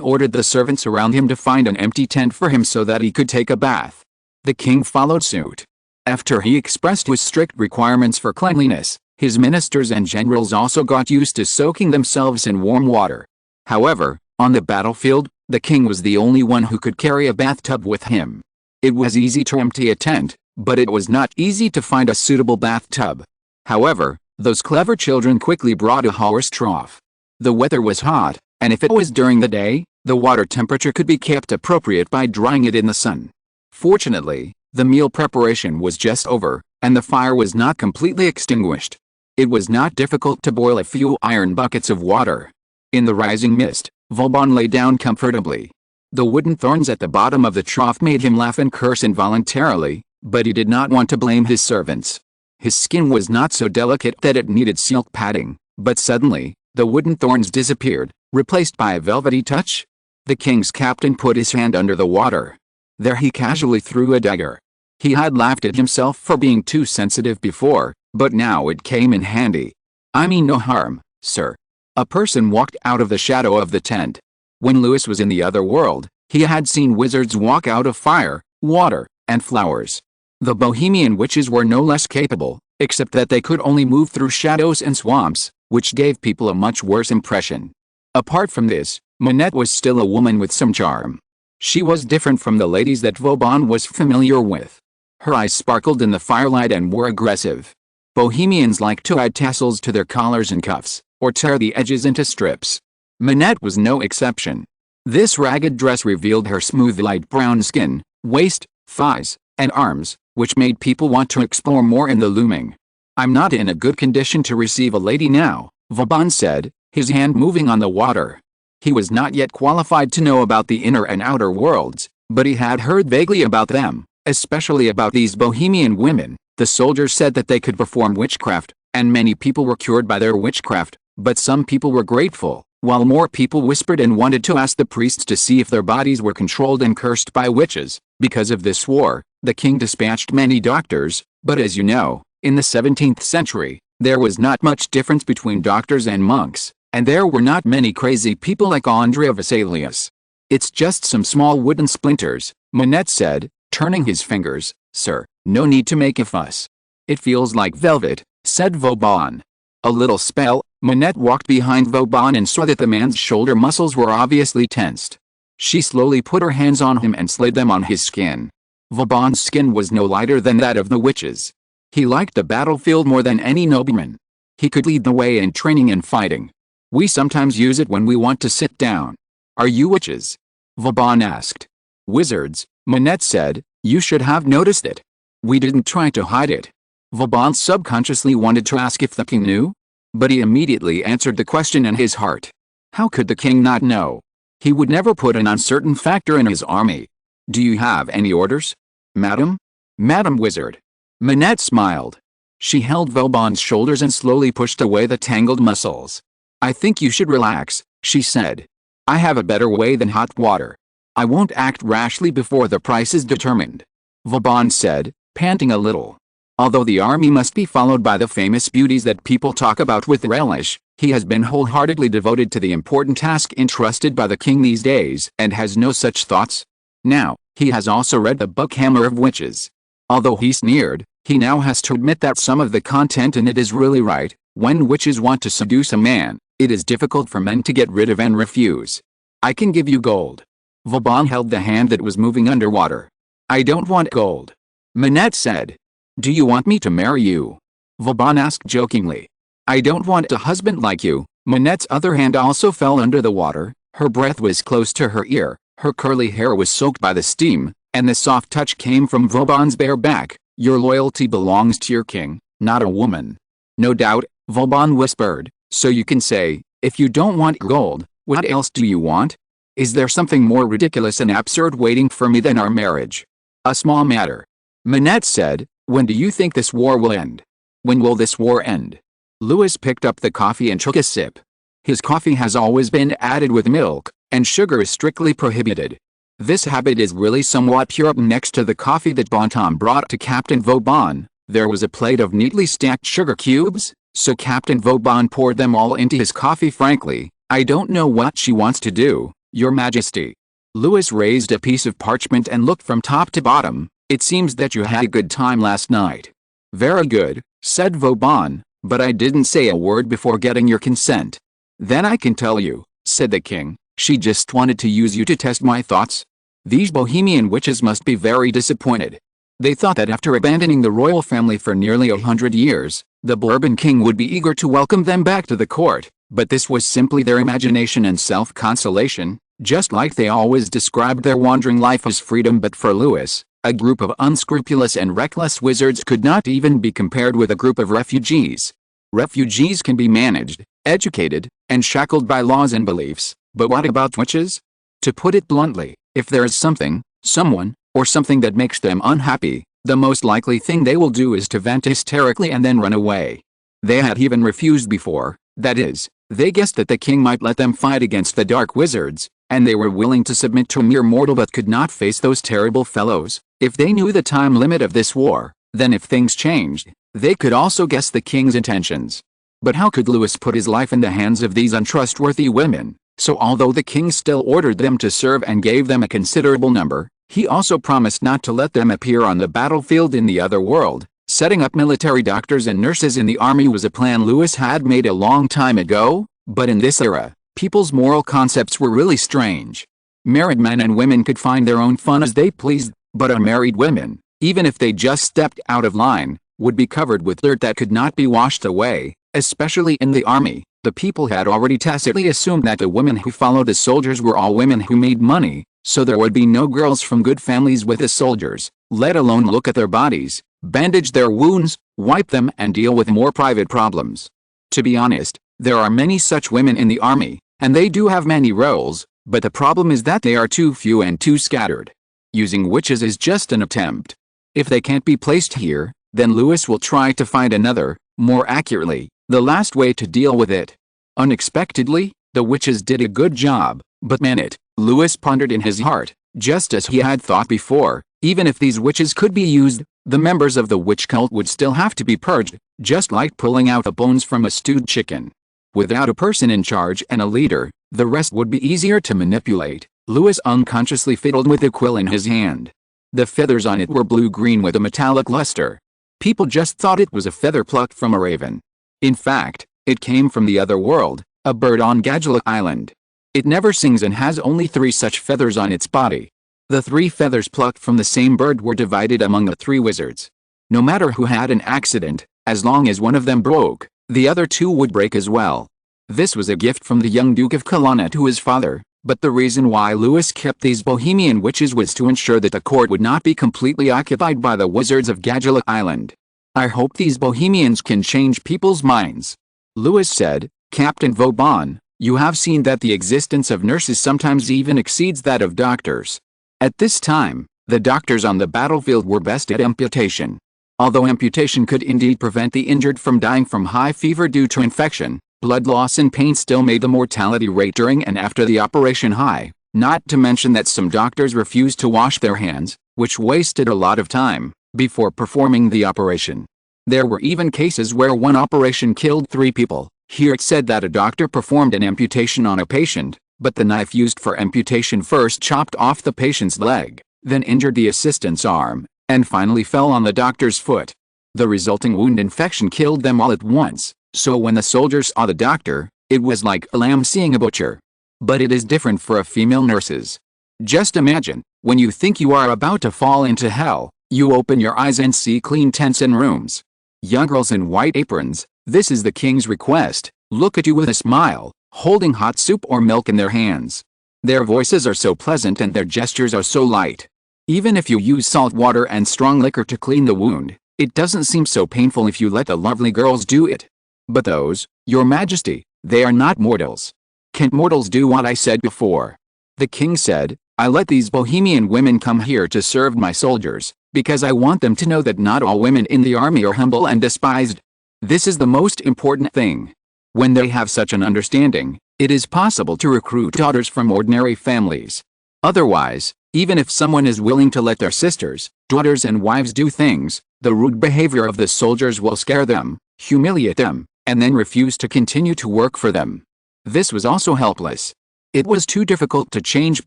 A: ordered the servants around him to find an empty tent for him so that he could take a bath. The king followed suit. After he expressed his strict requirements for cleanliness, his ministers and generals also got used to soaking themselves in warm water. However, on the battlefield, the king was the only one who could carry a bathtub with him. It was easy to empty a tent, but it was not easy to find a suitable bathtub. However, those clever children quickly brought a horse trough. The weather was hot, and if it was during the day, the water temperature could be kept appropriate by drying it in the sun. Fortunately, the meal preparation was just over, and the fire was not completely extinguished. It was not difficult to boil a few iron buckets of water. In the rising mist, Vauban lay down comfortably. The wooden thorns at the bottom of the trough made him laugh and curse involuntarily, but he did not want to blame his servants. His skin was not so delicate that it needed silk padding, but suddenly, the wooden thorns disappeared, replaced by a velvety touch. The king's captain put his hand under the water. There he casually threw a dagger. He had laughed at himself for being too sensitive before, but now it came in handy. "I mean no harm, sir." A person walked out of the shadow of the tent. When Louis was in the other world, he had seen wizards walk out of fire, water, and flowers. The Bohemian witches were no less capable, except that they could only move through shadows and swamps, which gave people a much worse impression. Apart from this, Manette was still a woman with some charm. She was different from the ladies that Vauban was familiar with. Her eyes sparkled in the firelight and were aggressive. Bohemians liked to add tassels to their collars and cuffs, or tear the edges into strips. Manette was no exception. This ragged dress revealed her smooth light brown skin, waist, thighs, and arms, which made people want to explore more in the looming. "I'm not in a good condition to receive a lady now," Vauban said, his hand moving on the water. He was not yet qualified to know about the inner and outer worlds, but he had heard vaguely about them, especially about these Bohemian women. The soldiers said that they could perform witchcraft, and many people were cured by their witchcraft, but some people were grateful, while more people whispered and wanted to ask the priests to see if their bodies were controlled and cursed by witches. Because of this war, the king dispatched many doctors, but as you know, in the 17th century, there was not much difference between doctors and monks, and there were not many crazy people like Andrea Vesalius. "It's just some small wooden splinters," Manette said, turning his fingers. "Sir, no need to make a fuss." "It feels like velvet," said Vauban. A little spell. Manette walked behind Vauban and saw that the man's shoulder muscles were obviously tensed. She slowly put her hands on him and slid them on his skin. Vauban's skin was no lighter than that of the witches. He liked the battlefield more than any nobleman. He could lead the way in training and fighting. "We sometimes use it when we want to sit down." "Are you witches?" Vauban asked. "Wizards," Manette said. "You should have noticed it. We didn't try to hide it." Vauban subconsciously wanted to ask if the king knew, but he immediately answered the question in his heart. How could the king not know? He would never put an uncertain factor in his army. "Do you have any orders, madam?" "Madam Wizard." Manette smiled. She held Vauban's shoulders and slowly pushed away the tangled muscles. "I think you should relax," she said. "I have a better way than hot water. I won't act rashly before the price is determined," Vauban said, panting a little. Although the army must be followed by the famous beauties that people talk about with relish, he has been wholeheartedly devoted to the important task entrusted by the king these days and has no such thoughts. Now, he has also read the book Hammer of Witches. Although he sneered, he now has to admit that some of the content in it is really right. When witches want to seduce a man, it is difficult for men to get rid of and refuse. "I can give you gold." Vauban held the hand that was moving underwater. "I don't want gold," Manette said. "Do you want me to marry you?" Vauban asked jokingly. "I don't want a husband like you." Manette's other hand also fell under the water. Her breath was close to her ear, her curly hair was soaked by the steam, and the soft touch came from Vauban's bare back. "Your loyalty belongs to your king, not a woman." "No doubt," Vauban whispered, "so you can say, if you don't want gold, what else do you want? Is there something more ridiculous and absurd waiting for me than our marriage?" "A small matter," Manette said. "When do you think this war will end?" "When will this war end?" Louis picked up the coffee and took a sip. His coffee has always been added with milk, and sugar is strictly prohibited. This habit is really somewhat Puritan. Next to the coffee that Bontemps brought to Captain Vauban, there was a plate of neatly stacked sugar cubes, so Captain Vauban poured them all into his coffee. "Frankly, I don't know what she wants to do, Your Majesty." Louis raised a piece of parchment and looked from top to bottom. "It seems that you had a good time last night." "Very good," said Vauban, "but I didn't say a word before getting your consent." "Then I can tell you," said the king, "she just wanted to use you to test my thoughts." These Bohemian witches must be very disappointed. They thought that after abandoning the royal family for nearly 100 years, the Bourbon king would be eager to welcome them back to the court, but this was simply their imagination and self-consolation, just like they always described their wandering life as freedom. But for Louis, a group of unscrupulous and reckless wizards could not even be compared with a group of refugees. Refugees can be managed, educated, and shackled by laws and beliefs, but what about witches? To put it bluntly, if there is something, someone, or something that makes them unhappy, the most likely thing they will do is to vent hysterically and then run away. They had even refused before, that is, they guessed that the king might let them fight against the dark wizards, and they were willing to submit to a mere mortal but could not face those terrible fellows. If they knew the time limit of this war, then if things changed, they could also guess the king's intentions. But how could Louis put his life in the hands of these untrustworthy women? So although the king still ordered them to serve and gave them a considerable number, he also promised not to let them appear on the battlefield in the other world. Setting up military doctors and nurses in the army was a plan Louis had made a long time ago, but in this era, people's moral concepts were really strange. Married men and women could find their own fun as they pleased, but unmarried women, even if they just stepped out of line, would be covered with dirt that could not be washed away, especially in the army. The people had already tacitly assumed that the women who followed the soldiers were all women who made money, so there would be no girls from good families with the soldiers, let alone look at their bodies, bandage their wounds, wipe them and deal with more private problems. To be honest, there are many such women in the army, and they do have many roles, but the problem is that they are too few and too scattered. Using witches is just an attempt. If they can't be placed here, then Louis will try to find another, more accurately, the last way to deal with it. Unexpectedly, the witches did a good job, but man it, Louis pondered in his heart, just as he had thought before, even if these witches could be used, the members of the witch cult would still have to be purged, just like pulling out the bones from a stewed chicken. Without a person in charge and a leader, the rest would be easier to manipulate. Louis unconsciously fiddled with the quill in his hand. The feathers on it were blue-green with a metallic luster. People just thought it was a feather plucked from a raven. In fact, it came from the other world, a bird on Gadget Island. It never sings and has only 3 such feathers on its body. The 3 feathers plucked from the same bird were divided among the 3 wizards. No matter who had an accident, as long as one of them broke, the other 2 would break as well. This was a gift from the young Duke of Colonna to his father, but the reason why Louis kept these Bohemian witches was to ensure that the court would not be completely occupied by the wizards of Gadget Island. I hope these Bohemians can change people's minds. Louis said, Captain Vauban, you have seen that the existence of nurses sometimes even exceeds that of doctors. At this time, the doctors on the battlefield were best at amputation. Although amputation could indeed prevent the injured from dying from high fever due to infection, blood loss and pain still made the mortality rate during and after the operation high, not to mention that some doctors refused to wash their hands, which wasted a lot of time, before performing the operation. There were even cases where one operation killed 3 people. Here it said that a doctor performed an amputation on a patient, but the knife used for amputation first chopped off the patient's leg, then injured the assistant's arm, and finally fell on the doctor's foot. The resulting wound infection killed them all at once, so when the soldiers saw the doctor, it was like a lamb seeing a butcher. But it is different for a female nurses. Just imagine, when you think you are about to fall into hell, you open your eyes and see clean tents and rooms. Young girls in white aprons, this is the king's request, look at you with a smile, holding hot soup or milk in their hands. Their voices are so pleasant and their gestures are so light. Even if you use salt water and strong liquor to clean the wound, it doesn't seem so painful if you let the lovely girls do it. But those, Your Majesty, they are not mortals. Can't mortals do what I said before? The king said, I let these Bohemian women come here to serve my soldiers, because I want them to know that not all women in the army are humble and despised. This is the most important thing. When they have such an understanding, it is possible to recruit daughters from ordinary families. Otherwise, even if someone is willing to let their sisters, daughters and wives do things, the rude behavior of the soldiers will scare them, humiliate them, and then refuse to continue to work for them. This was also helpless. It was too difficult to change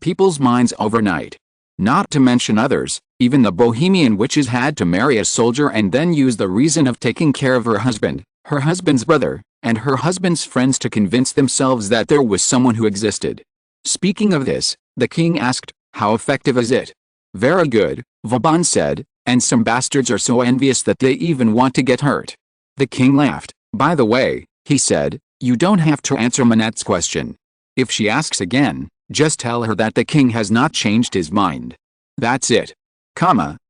A: people's minds overnight. Not to mention others, even the Bohemian witches had to marry a soldier and then use the reason of taking care of her husband's brother, and her husband's friends to convince themselves that there was someone who existed. Speaking of this, the king asked, how effective is it? Very good, Vauban said, and some bastards are so envious that they even want to get hurt. The king laughed. By the way, he said, you don't have to answer Manette's question. If she asks again, just tell her that the king has not changed his mind. That's it.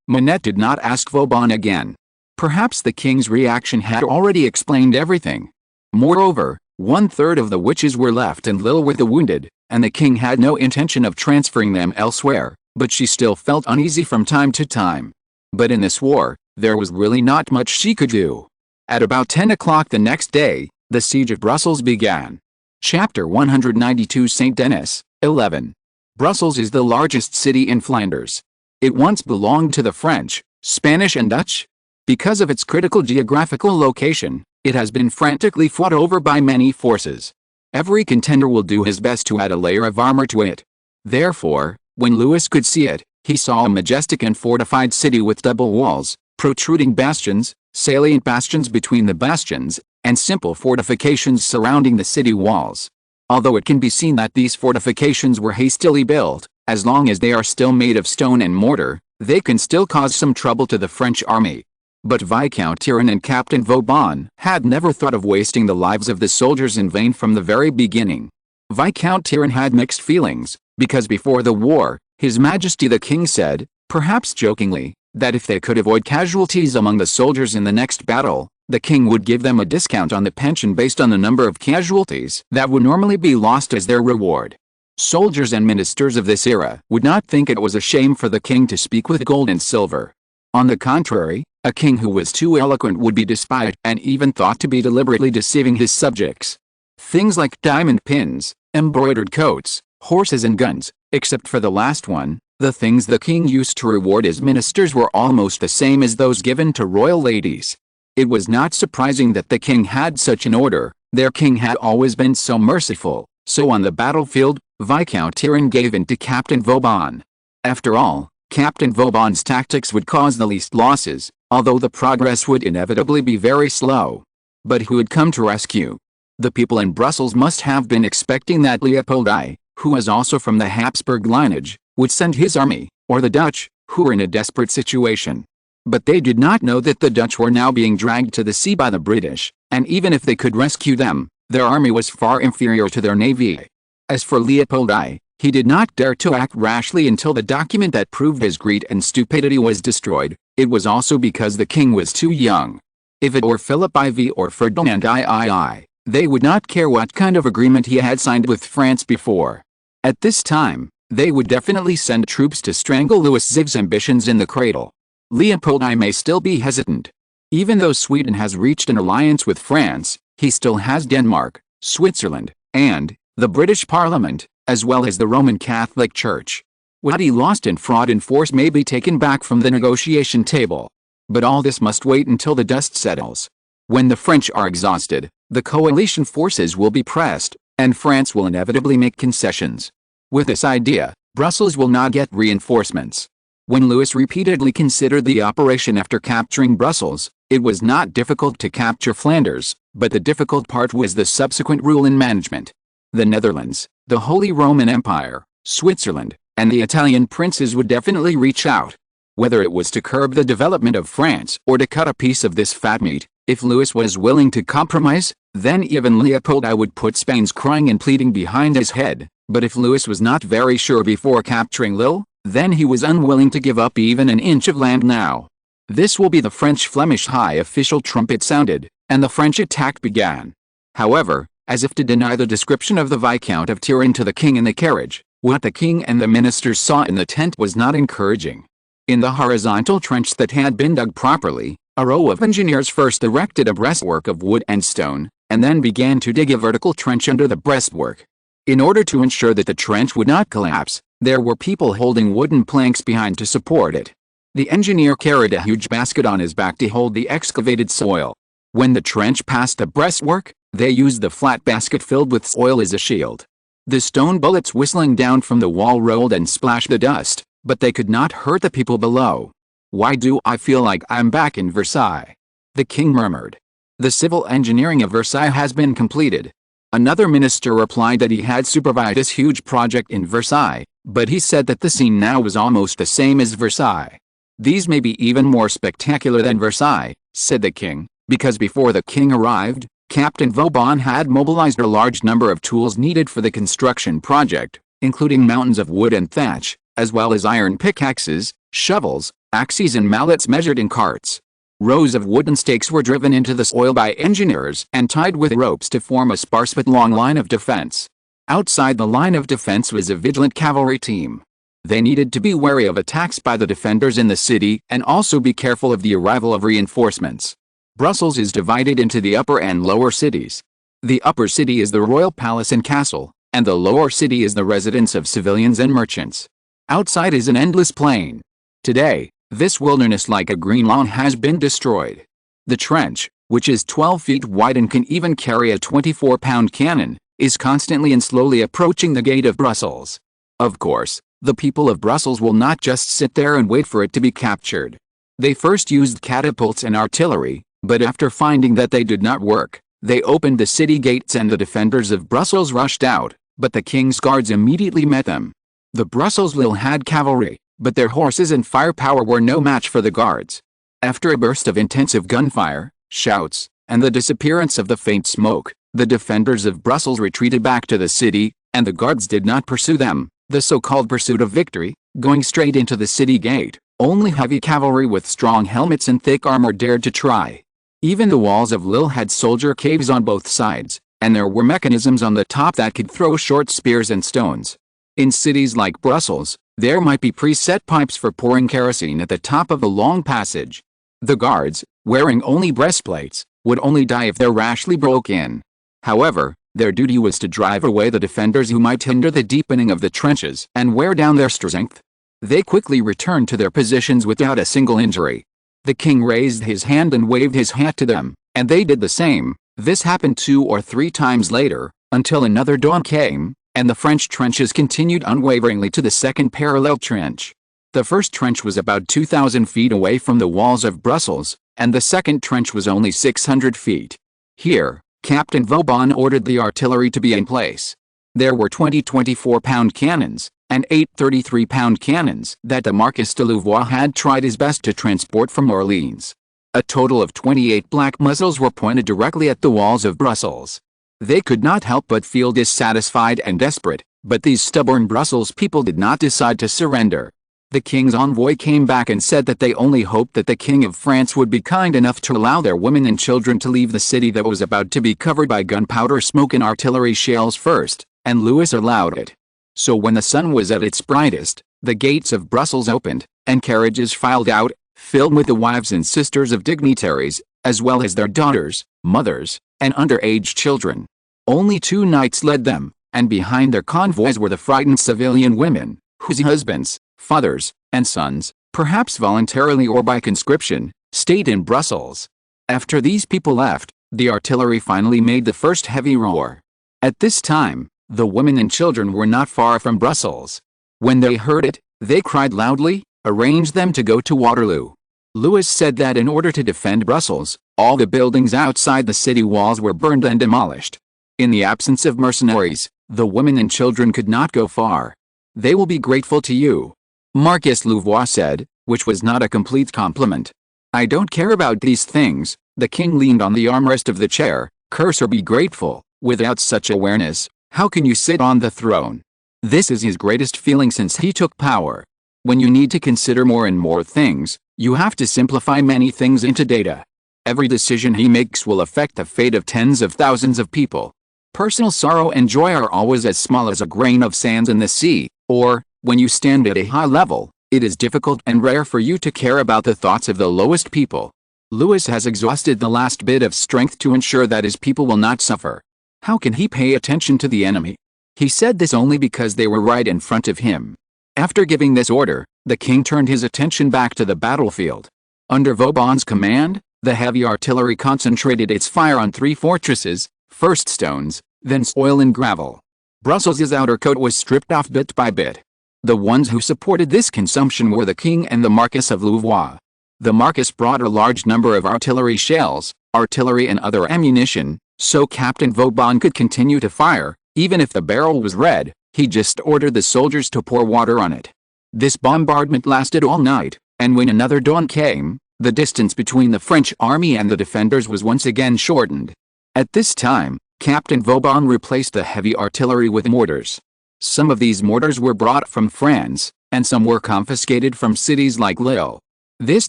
A: Manette did not ask Vauban again. Perhaps the king's reaction had already explained everything. Moreover, 1/3 of the witches were left in Lille with the wounded, and the king had no intention of transferring them elsewhere, but she still felt uneasy from time to time. But in this war, there was really not much she could do. At about 10 o'clock the next day, the siege of Brussels began. Chapter 192 Saint Denis, 11. Brussels is the largest city in Flanders. It once belonged to the French, Spanish and Dutch. Because of its critical geographical location, it has been frantically fought over by many forces. Every contender will do his best to add a layer of armor to it. Therefore, when Louis could see it, he saw a majestic and fortified city with double walls, protruding bastions, salient bastions between the bastions, and simple fortifications surrounding the city walls. Although it can be seen that these fortifications were hastily built, as long as they are still made of stone and mortar, they can still cause some trouble to the French army. But Viscount Turenne and Captain Vauban had never thought of wasting the lives of the soldiers in vain from the very beginning. Viscount Turenne had mixed feelings, because before the war, His Majesty the King said, perhaps jokingly, that if they could avoid casualties among the soldiers in the next battle, the king would give them a discount on the pension based on the number of casualties that would normally be lost as their reward. Soldiers and ministers of this era would not think it was a shame for the king to speak with gold and silver. On the contrary, a king who was too eloquent would be despised and even thought to be deliberately deceiving his subjects. Things like diamond pins, embroidered coats, horses and guns, except for the last one, the things the king used to reward his ministers were almost the same as those given to royal ladies. It was not surprising that the king had such an order. Their king had always been so merciful, so on the battlefield, Viscount Turenne gave in to Captain Vauban. After all, Captain Vauban's tactics would cause the least losses, although the progress would inevitably be very slow. But who would come to rescue? The people in Brussels must have been expecting that Leopold I, who was also from the Habsburg lineage, would send his army, or the Dutch, who were in a desperate situation. But they did not know that the Dutch were now being dragged to the sea by the British, and even if they could rescue them, their army was far inferior to their navy. As for Leopold I, he did not dare to act rashly until the document that proved his greed and stupidity was destroyed. It was also because the king was too young. If it were Philip IV or Ferdinand III, they would not care what kind of agreement he had signed with France before. At this time, they would definitely send troops to strangle Louis XIV's ambitions in the cradle. Leopold I may still be hesitant. Even though Sweden has reached an alliance with France, he still has Denmark, Switzerland, and the British Parliament, as well as the Roman Catholic Church. What he lost in fraud and force may be taken back from the negotiation table. But all this must wait until the dust settles. When the French are exhausted, the coalition forces will be pressed, and France will inevitably make concessions. With this idea, Brussels will not get reinforcements. When Louis repeatedly considered the operation after capturing Brussels, it was not difficult to capture Flanders, but the difficult part was the subsequent rule and management. The Netherlands, the Holy Roman Empire, Switzerland, and the Italian princes would definitely reach out. Whether it was to curb the development of France or to cut a piece of this fat meat, if Louis was willing to compromise, then even Leopold I would put Spain's crying and pleading behind his head. But if Louis was not very sure before capturing Lille, then he was unwilling to give up even an inch of land now. This will be the French-Flemish high official trumpet sounded, and the French attack began. However, as if to deny the description of the Viscount of Turenne to the king in the carriage, what the king and the ministers saw in the tent was not encouraging. In the horizontal trench that had been dug properly, a row of engineers first erected a breastwork of wood and stone, and then began to dig a vertical trench under the breastwork. In order to ensure that the trench would not collapse, there were people holding wooden planks behind to support it. The engineer carried a huge basket on his back to hold the excavated soil. When the trench passed the breastwork, they used the flat basket filled with soil as a shield. The stone bullets whistling down from the wall rolled and splashed the dust, but they could not hurt the people below. "Why do I feel like I'm back in Versailles?" the king murmured. "The civil engineering of Versailles has been completed." Another minister replied that he had supervised this huge project in Versailles, but he said that the scene now was almost the same as Versailles. "These may be even more spectacular than Versailles," said the king, because before the king arrived, Captain Vauban had mobilized a large number of tools needed for the construction project, including mountains of wood and thatch, as well as iron pickaxes, shovels, axes and mallets measured in carts. Rows of wooden stakes were driven into the soil by engineers and tied with ropes to form a sparse but long line of defense. Outside the line of defense was a vigilant cavalry team. They needed to be wary of attacks by the defenders in the city and also be careful of the arrival of reinforcements. Brussels is divided into the upper and lower cities. The upper city is the royal palace and castle, and the lower city is the residence of civilians and merchants. Outside is an endless plain. Today, this wilderness like a green lawn has been destroyed. The trench, which is 12 feet wide and can even carry a 24-pound cannon, is constantly and slowly approaching the gate of Brussels. Of course, the people of Brussels will not just sit there and wait for it to be captured. They first used catapults and artillery, but after finding that they did not work, they opened the city gates and the defenders of Brussels rushed out, but the king's guards immediately met them. The Brussels Lille had cavalry, but their horses and firepower were no match for the guards. After a burst of intensive gunfire, shouts, and the disappearance of the faint smoke, the defenders of Brussels retreated back to the city, and the guards did not pursue them, the so-called pursuit of victory, going straight into the city gate. Only heavy cavalry with strong helmets and thick armor dared to try. Even the walls of Lille had soldier caves on both sides, and there were mechanisms on the top that could throw short spears and stones. In cities like Brussels, there might be preset pipes for pouring kerosene at the top of the long passage. The guards, wearing only breastplates, would only die if they rashly broke in. However, their duty was to drive away the defenders who might hinder the deepening of the trenches and wear down their strength. They quickly returned to their positions without a single injury. The king raised his hand and waved his hat to them, and they did the same. This happened 2 or 3 times later, until another dawn came, and the French trenches continued unwaveringly to the second parallel trench. The first trench was about 2,000 feet away from the walls of Brussels, and the second trench was only 600 feet. Here, Captain Vauban ordered the artillery to be in place. There were 20 24-pound cannons, and 8 33-pound cannons that the Marquis de Louvois had tried his best to transport from Orleans. A total of 28 black muzzles were pointed directly at the walls of Brussels. They could not help but feel dissatisfied and desperate, but these stubborn Brussels people did not decide to surrender. The king's envoy came back and said that they only hoped that the King of France would be kind enough to allow their women and children to leave the city that was about to be covered by gunpowder smoke and artillery shells first, and Louis allowed it. So when the sun was at its brightest, the gates of Brussels opened, and carriages filed out, filled with the wives and sisters of dignitaries, as well as their daughters, mothers, and underage children. Only 2 knights led them, and behind their convoys were the frightened civilian women, whose husbands, fathers, and sons, perhaps voluntarily or by conscription, stayed in Brussels. After these people left, the artillery finally made the first heavy roar. At this time, the women and children were not far from Brussels. When they heard it, they cried loudly, arranged them to go to Waterloo. Louis said that in order to defend Brussels, all the buildings outside the city walls were burned and demolished. In the absence of mercenaries, the women and children could not go far. They will be grateful to you, Marquis Louvois said, which was not a complete compliment. I don't care about these things. The king leaned on the armrest of the chair. Curse or be grateful. Without such awareness, how can you sit on the throne? This is his greatest feeling since he took power. When you need to consider more and more things, you have to simplify many things into data. Every decision he makes will affect the fate of tens of thousands of people. Personal sorrow and joy are always as small as a grain of sand in the sea, or, when you stand at a high level, it is difficult and rare for you to care about the thoughts of the lowest people. Louis has exhausted the last bit of strength to ensure that his people will not suffer. How can he pay attention to the enemy? He said this only because they were right in front of him. After giving this order, the king turned his attention back to the battlefield. Under Vauban's command, the heavy artillery concentrated its fire on 3 fortresses, first stones, then soil and gravel. Brussels' outer coat was stripped off bit by bit. The ones who supported this consumption were the king and the Marquis of Louvois. The Marquis brought a large number of artillery shells, artillery and other ammunition, so Captain Vauban could continue to fire. Even if the barrel was red, he just ordered the soldiers to pour water on it. This bombardment lasted all night, and when another dawn came, the distance between the French army and the defenders was once again shortened. At this time, Captain Vauban replaced the heavy artillery with mortars. Some of these mortars were brought from France, and some were confiscated from cities like Lille. This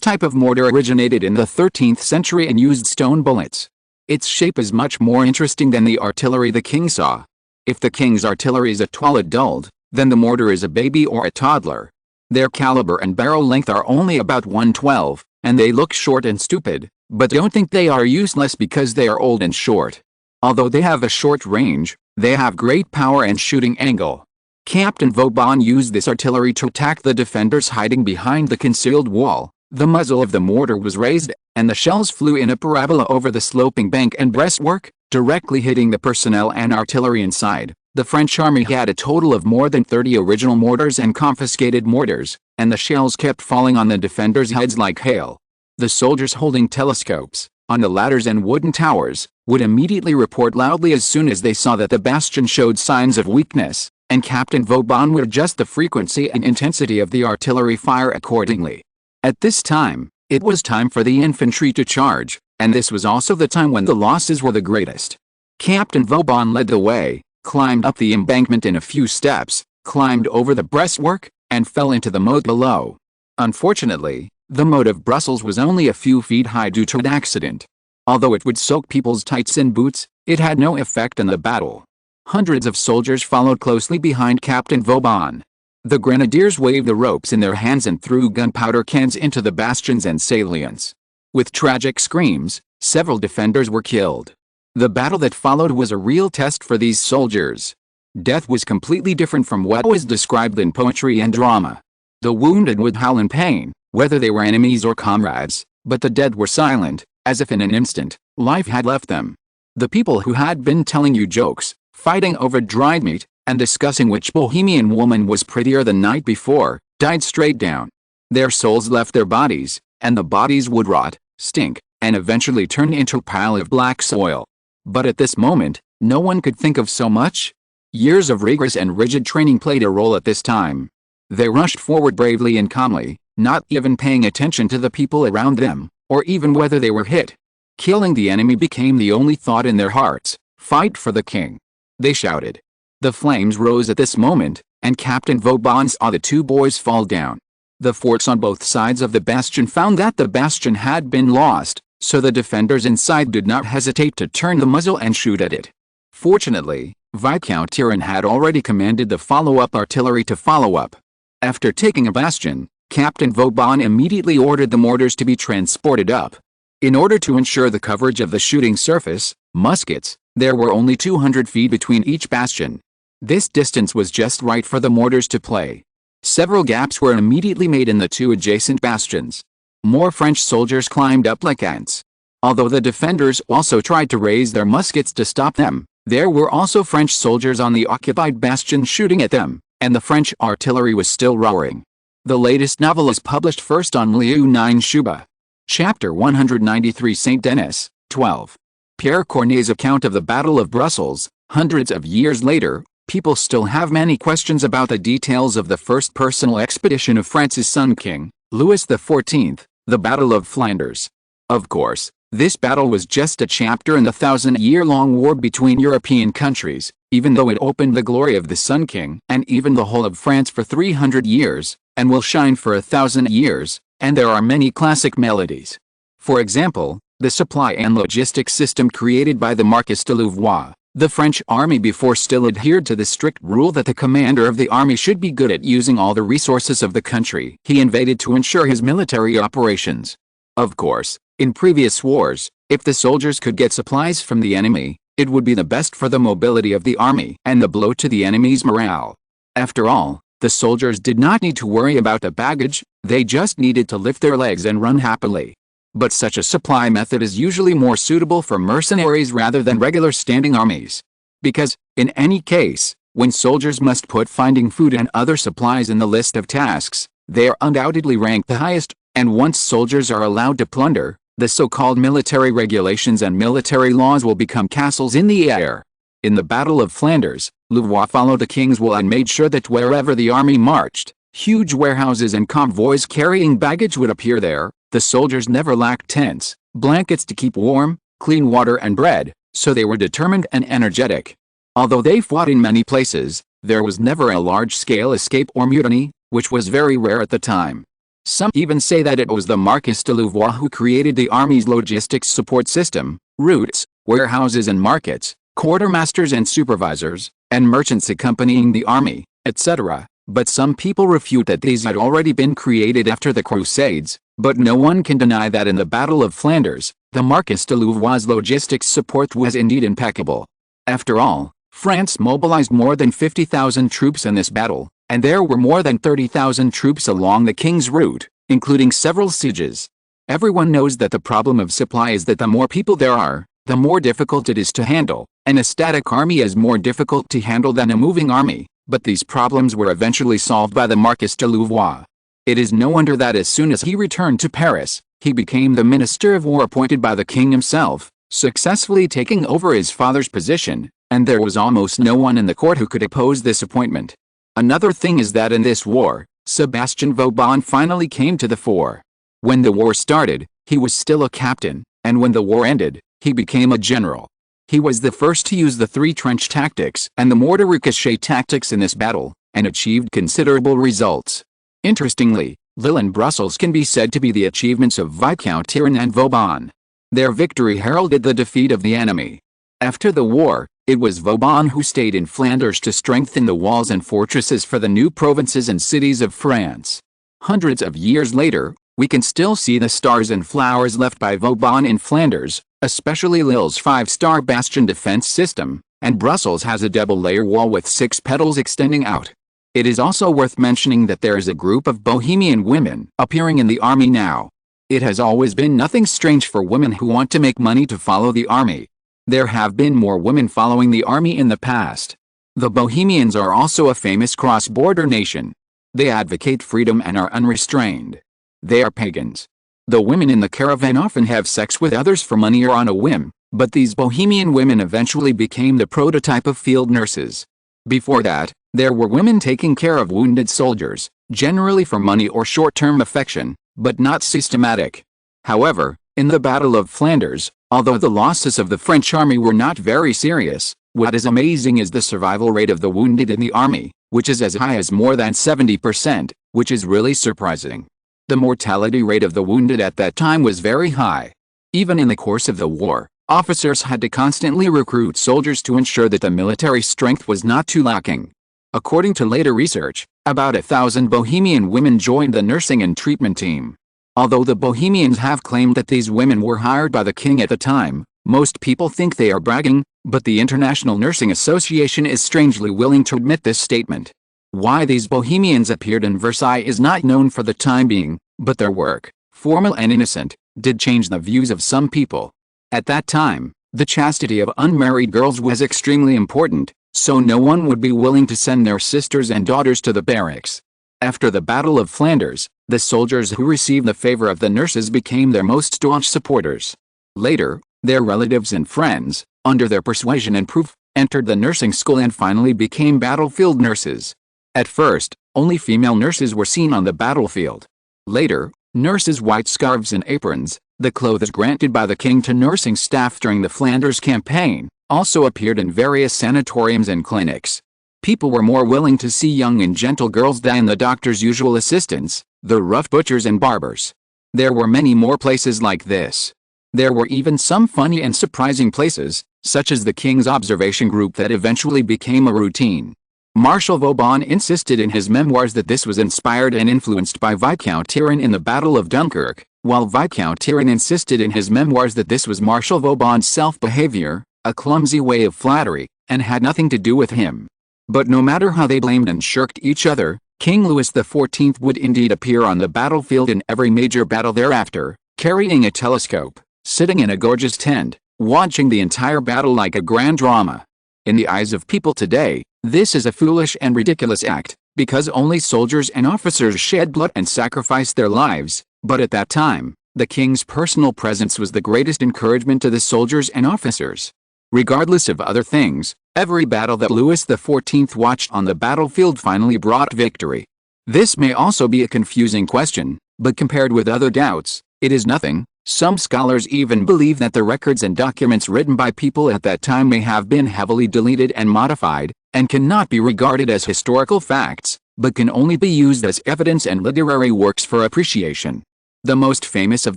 A: type of mortar originated in the 13th century and used stone bullets. Its shape is much more interesting than the artillery the king saw. If the king's artillery is a tall adult, then the mortar is a baby or a toddler. Their caliber and barrel length are only about 1/12, and they look short and stupid, but don't think they are useless because they are old and short. Although they have a short range, they have great power and shooting angle. Captain Vauban used this artillery to attack the defenders hiding behind the concealed wall. The muzzle of the mortar was raised, and the shells flew in a parabola over the sloping bank and breastwork, directly hitting the personnel and artillery inside. The French army had a total of more than 30 original mortars and confiscated mortars, and the shells kept falling on the defenders' heads like hail. The soldiers holding telescopes, on the ladders and wooden towers, would immediately report loudly as soon as they saw that the bastion showed signs of weakness, and Captain Vauban would adjust the frequency and intensity of the artillery fire accordingly. At this time, it was time for the infantry to charge, and this was also the time when the losses were the greatest. Captain Vauban led the way, climbed up the embankment in a few steps, climbed over the breastwork, and fell into the moat below. Unfortunately, the moat of Brussels was only a few feet high due to an accident. Although it would soak people's tights and boots, it had no effect in the battle. Hundreds of soldiers followed closely behind Captain Vauban. The grenadiers waved the ropes in their hands and threw gunpowder cans into the bastions and salients. With tragic screams, several defenders were killed. The battle that followed was a real test for these soldiers. Death was completely different from what was described in poetry and drama. The wounded would howl in pain, whether they were enemies or comrades, but the dead were silent, as if in an instant, life had left them. The people who had been telling you jokes, fighting over dried meat, and discussing which bohemian woman was prettier the night before, died straight down. Their souls left their bodies, and the bodies would rot, stink, and eventually turn into a pile of black soil. But at this moment, no one could think of so much. Years of rigorous and rigid training played a role at this time. They rushed forward bravely and calmly, not even paying attention to the people around them, or even whether they were hit. Killing the enemy became the only thought in their hearts. Fight for the king, they shouted. The flames rose at this moment, and Captain Vauban saw the two boys fall down. The forts on both sides of the bastion found that the bastion had been lost, so the defenders inside did not hesitate to turn the muzzle and shoot at it. Fortunately, Viscount Turenne had already commanded the follow-up artillery to follow up. After taking a bastion, Captain Vauban immediately ordered the mortars to be transported up. In order to ensure the coverage of the shooting surface, muskets, there were only 200 feet between each bastion. This distance was just right for the mortars to play. Several gaps were immediately made in the two adjacent bastions. More French soldiers climbed up like ants. Although the defenders also tried to raise their muskets to stop them, there were also French soldiers on the occupied bastion shooting at them, and the French artillery was still roaring. The latest novel is published first on Liu Nine Shuba. Chapter 193 Saint Denis, 12. Pierre Corneille's account of the Battle of Brussels. Hundreds of years later, people still have many questions about the details of the first personal expedition of France's son King Louis XIV, the Battle of Flanders. Of course, this battle was just a chapter in the 1,000-year-long war between European countries, even though it opened the glory of the Sun King and even the whole of France for 300 years, and will shine for 1,000 years, and there are many classic melodies. For example, the supply and logistics system created by the Marquis de Louvois. The French army before still adhered to the strict rule that the commander of the army should be good at using all the resources of the country he invaded to ensure his military operations. Of course, in previous wars, if the soldiers could get supplies from the enemy, it would be the best for the mobility of the army and the blow to the enemy's morale. After all, the soldiers did not need to worry about the baggage, they just needed to lift their legs and run happily. But such a supply method is usually more suitable for mercenaries rather than regular standing armies. Because, in any case, when soldiers must put finding food and other supplies in the list of tasks, they are undoubtedly ranked the highest, and once soldiers are allowed to plunder, the so-called military regulations and military laws will become castles in the air. In the Battle of Flanders, Louvois followed the king's will and made sure that wherever the army marched, huge warehouses and convoys carrying baggage would appear there. The soldiers never lacked tents, blankets to keep warm, clean water and bread, so they were determined and energetic. Although they fought in many places, there was never a large-scale escape or mutiny, which was very rare at the time. Some even say that it was the Marquis de Louvois who created the army's logistics support system, routes, warehouses and markets, quartermasters and supervisors, and merchants accompanying the army, etc. But some people refute that these had already been created after the Crusades, but no one can deny that in the Battle of Flanders, the Marquis de Louvois' logistics support was indeed impeccable. After all, France mobilized more than 50,000 troops in this battle, and there were more than 30,000 troops along the king's route, including several sieges. Everyone knows that the problem of supply is that the more people there are, the more difficult it is to handle, and a static army is more difficult to handle than a moving army, but these problems were eventually solved by the Marquis de Louvois. It is no wonder that as soon as he returned to Paris, he became the Minister of War appointed by the king himself, successfully taking over his father's position, and there was almost no one in the court who could oppose this appointment. Another thing is that in this war, Sebastian Vauban finally came to the fore. When the war started, he was still a captain, and when the war ended, he became a general. He was the first to use the three trench tactics and the mortar ricochet tactics in this battle, and achieved considerable results. Interestingly, Lille and Brussels can be said to be the achievements of Viscount Turenne and Vauban. Their victory heralded the defeat of the enemy. After the war, it was Vauban who stayed in Flanders to strengthen the walls and fortresses for the new provinces and cities of France. Hundreds of years later, we can still see the stars and flowers left by Vauban in Flanders, especially Lille's 5-star bastion defense system, and Brussels has a double-layer wall with 6 petals extending out. It is also worth mentioning that there is a group of Bohemian women appearing in the army now. It has always been nothing strange for women who want to make money to follow the army. There have been more women following the army in the past. The Bohemians are also a famous cross-border nation. They advocate freedom and are unrestrained. They are pagans. The women in the caravan often have sex with others for money or on a whim, but these Bohemian women eventually became the prototype of field nurses. Before that, there were women taking care of wounded soldiers, generally for money or short-term affection, but not systematic. However, in the Battle of Flanders, although the losses of the French army were not very serious, what is amazing is the survival rate of the wounded in the army, which is as high as more than 70%, which is really surprising. The mortality rate of the wounded at that time was very high. Even in the course of the war, officers had to constantly recruit soldiers to ensure that the military strength was not too lacking. According to later research, about 1,000 Bohemian women joined the nursing and treatment team. Although the Bohemians have claimed that these women were hired by the king at the time, most people think they are bragging, but the International Nursing Association is strangely willing to admit this statement. Why these Bohemians appeared in Versailles is not known for the time being, but their work, formal and innocent, did change the views of some people. At that time, the chastity of unmarried girls was extremely important, so no one would be willing to send their sisters and daughters to the barracks. After the Battle of Flanders, the soldiers who received the favor of the nurses became their most staunch supporters. Later, their relatives and friends, under their persuasion and proof, entered the nursing school and finally became battlefield nurses. At first, only female nurses were seen on the battlefield. Later, nurses' white scarves and aprons, the clothes granted by the king to nursing staff during the Flanders campaign, also appeared in various sanatoriums and clinics. People were more willing to see young and gentle girls than the doctor's usual assistants, the rough butchers and barbers. There were many more places like this. There were even some funny and surprising places, such as the king's observation group that eventually became a routine. Marshal Vauban insisted in his memoirs that this was inspired and influenced by Viscount Turenne in the Battle of Dunkirk, while Viscount Turenne insisted in his memoirs that this was Marshal Vauban's self-behavior, a clumsy way of flattery, and had nothing to do with him. But no matter how they blamed and shirked each other, King Louis XIV would indeed appear on the battlefield in every major battle thereafter, carrying a telescope, sitting in a gorgeous tent, watching the entire battle like a grand drama. In the eyes of people today, this is a foolish and ridiculous act, because only soldiers and officers shed blood and sacrificed their lives, but at that time, the king's personal presence was the greatest encouragement to the soldiers and officers. Regardless of other things, every battle that Louis XIV watched on the battlefield finally brought victory. This may also be a confusing question, but compared with other doubts, it is nothing. Some scholars even believe that the records and documents written by people at that time may have been heavily deleted and modified, and cannot be regarded as historical facts, but can only be used as evidence and literary works for appreciation. The most famous of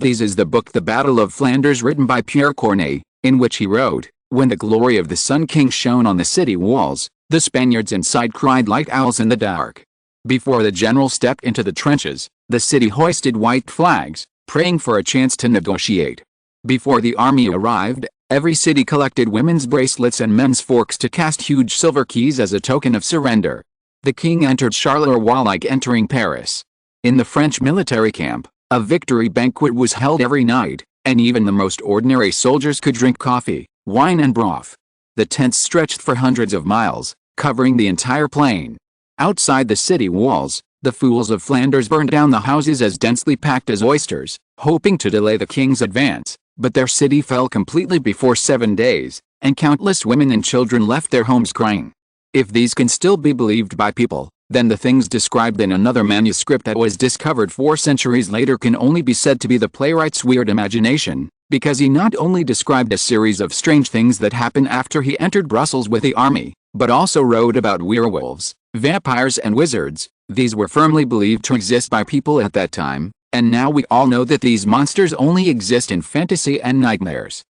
A: these is the book The Battle of Flanders, written by Pierre Corneille, in which he wrote, "When the glory of the Sun King shone on the city walls, the Spaniards inside cried like owls in the dark." Before the general stepped into the trenches, the city hoisted white flags, praying for a chance to negotiate. Before the army arrived, every city collected women's bracelets and men's forks to cast huge silver keys as a token of surrender. The king entered Charleroi like entering Paris. In the French military camp, a victory banquet was held every night, and even the most ordinary soldiers could drink coffee, wine and broth. The tents stretched for hundreds of miles, covering the entire plain. Outside the city walls, the fools of Flanders burned down the houses as densely packed as oysters, hoping to delay the king's advance, but their city fell completely before 7 days, and countless women and children left their homes crying. If these can still be believed by people, then the things described in another manuscript that was discovered 4 centuries later can only be said to be the playwright's weird imagination, because he not only described a series of strange things that happened after he entered Brussels with the army, but also wrote about werewolves, vampires and wizards. These were firmly believed to exist by people at that time, and now we all know that these monsters only exist in fantasy and nightmares.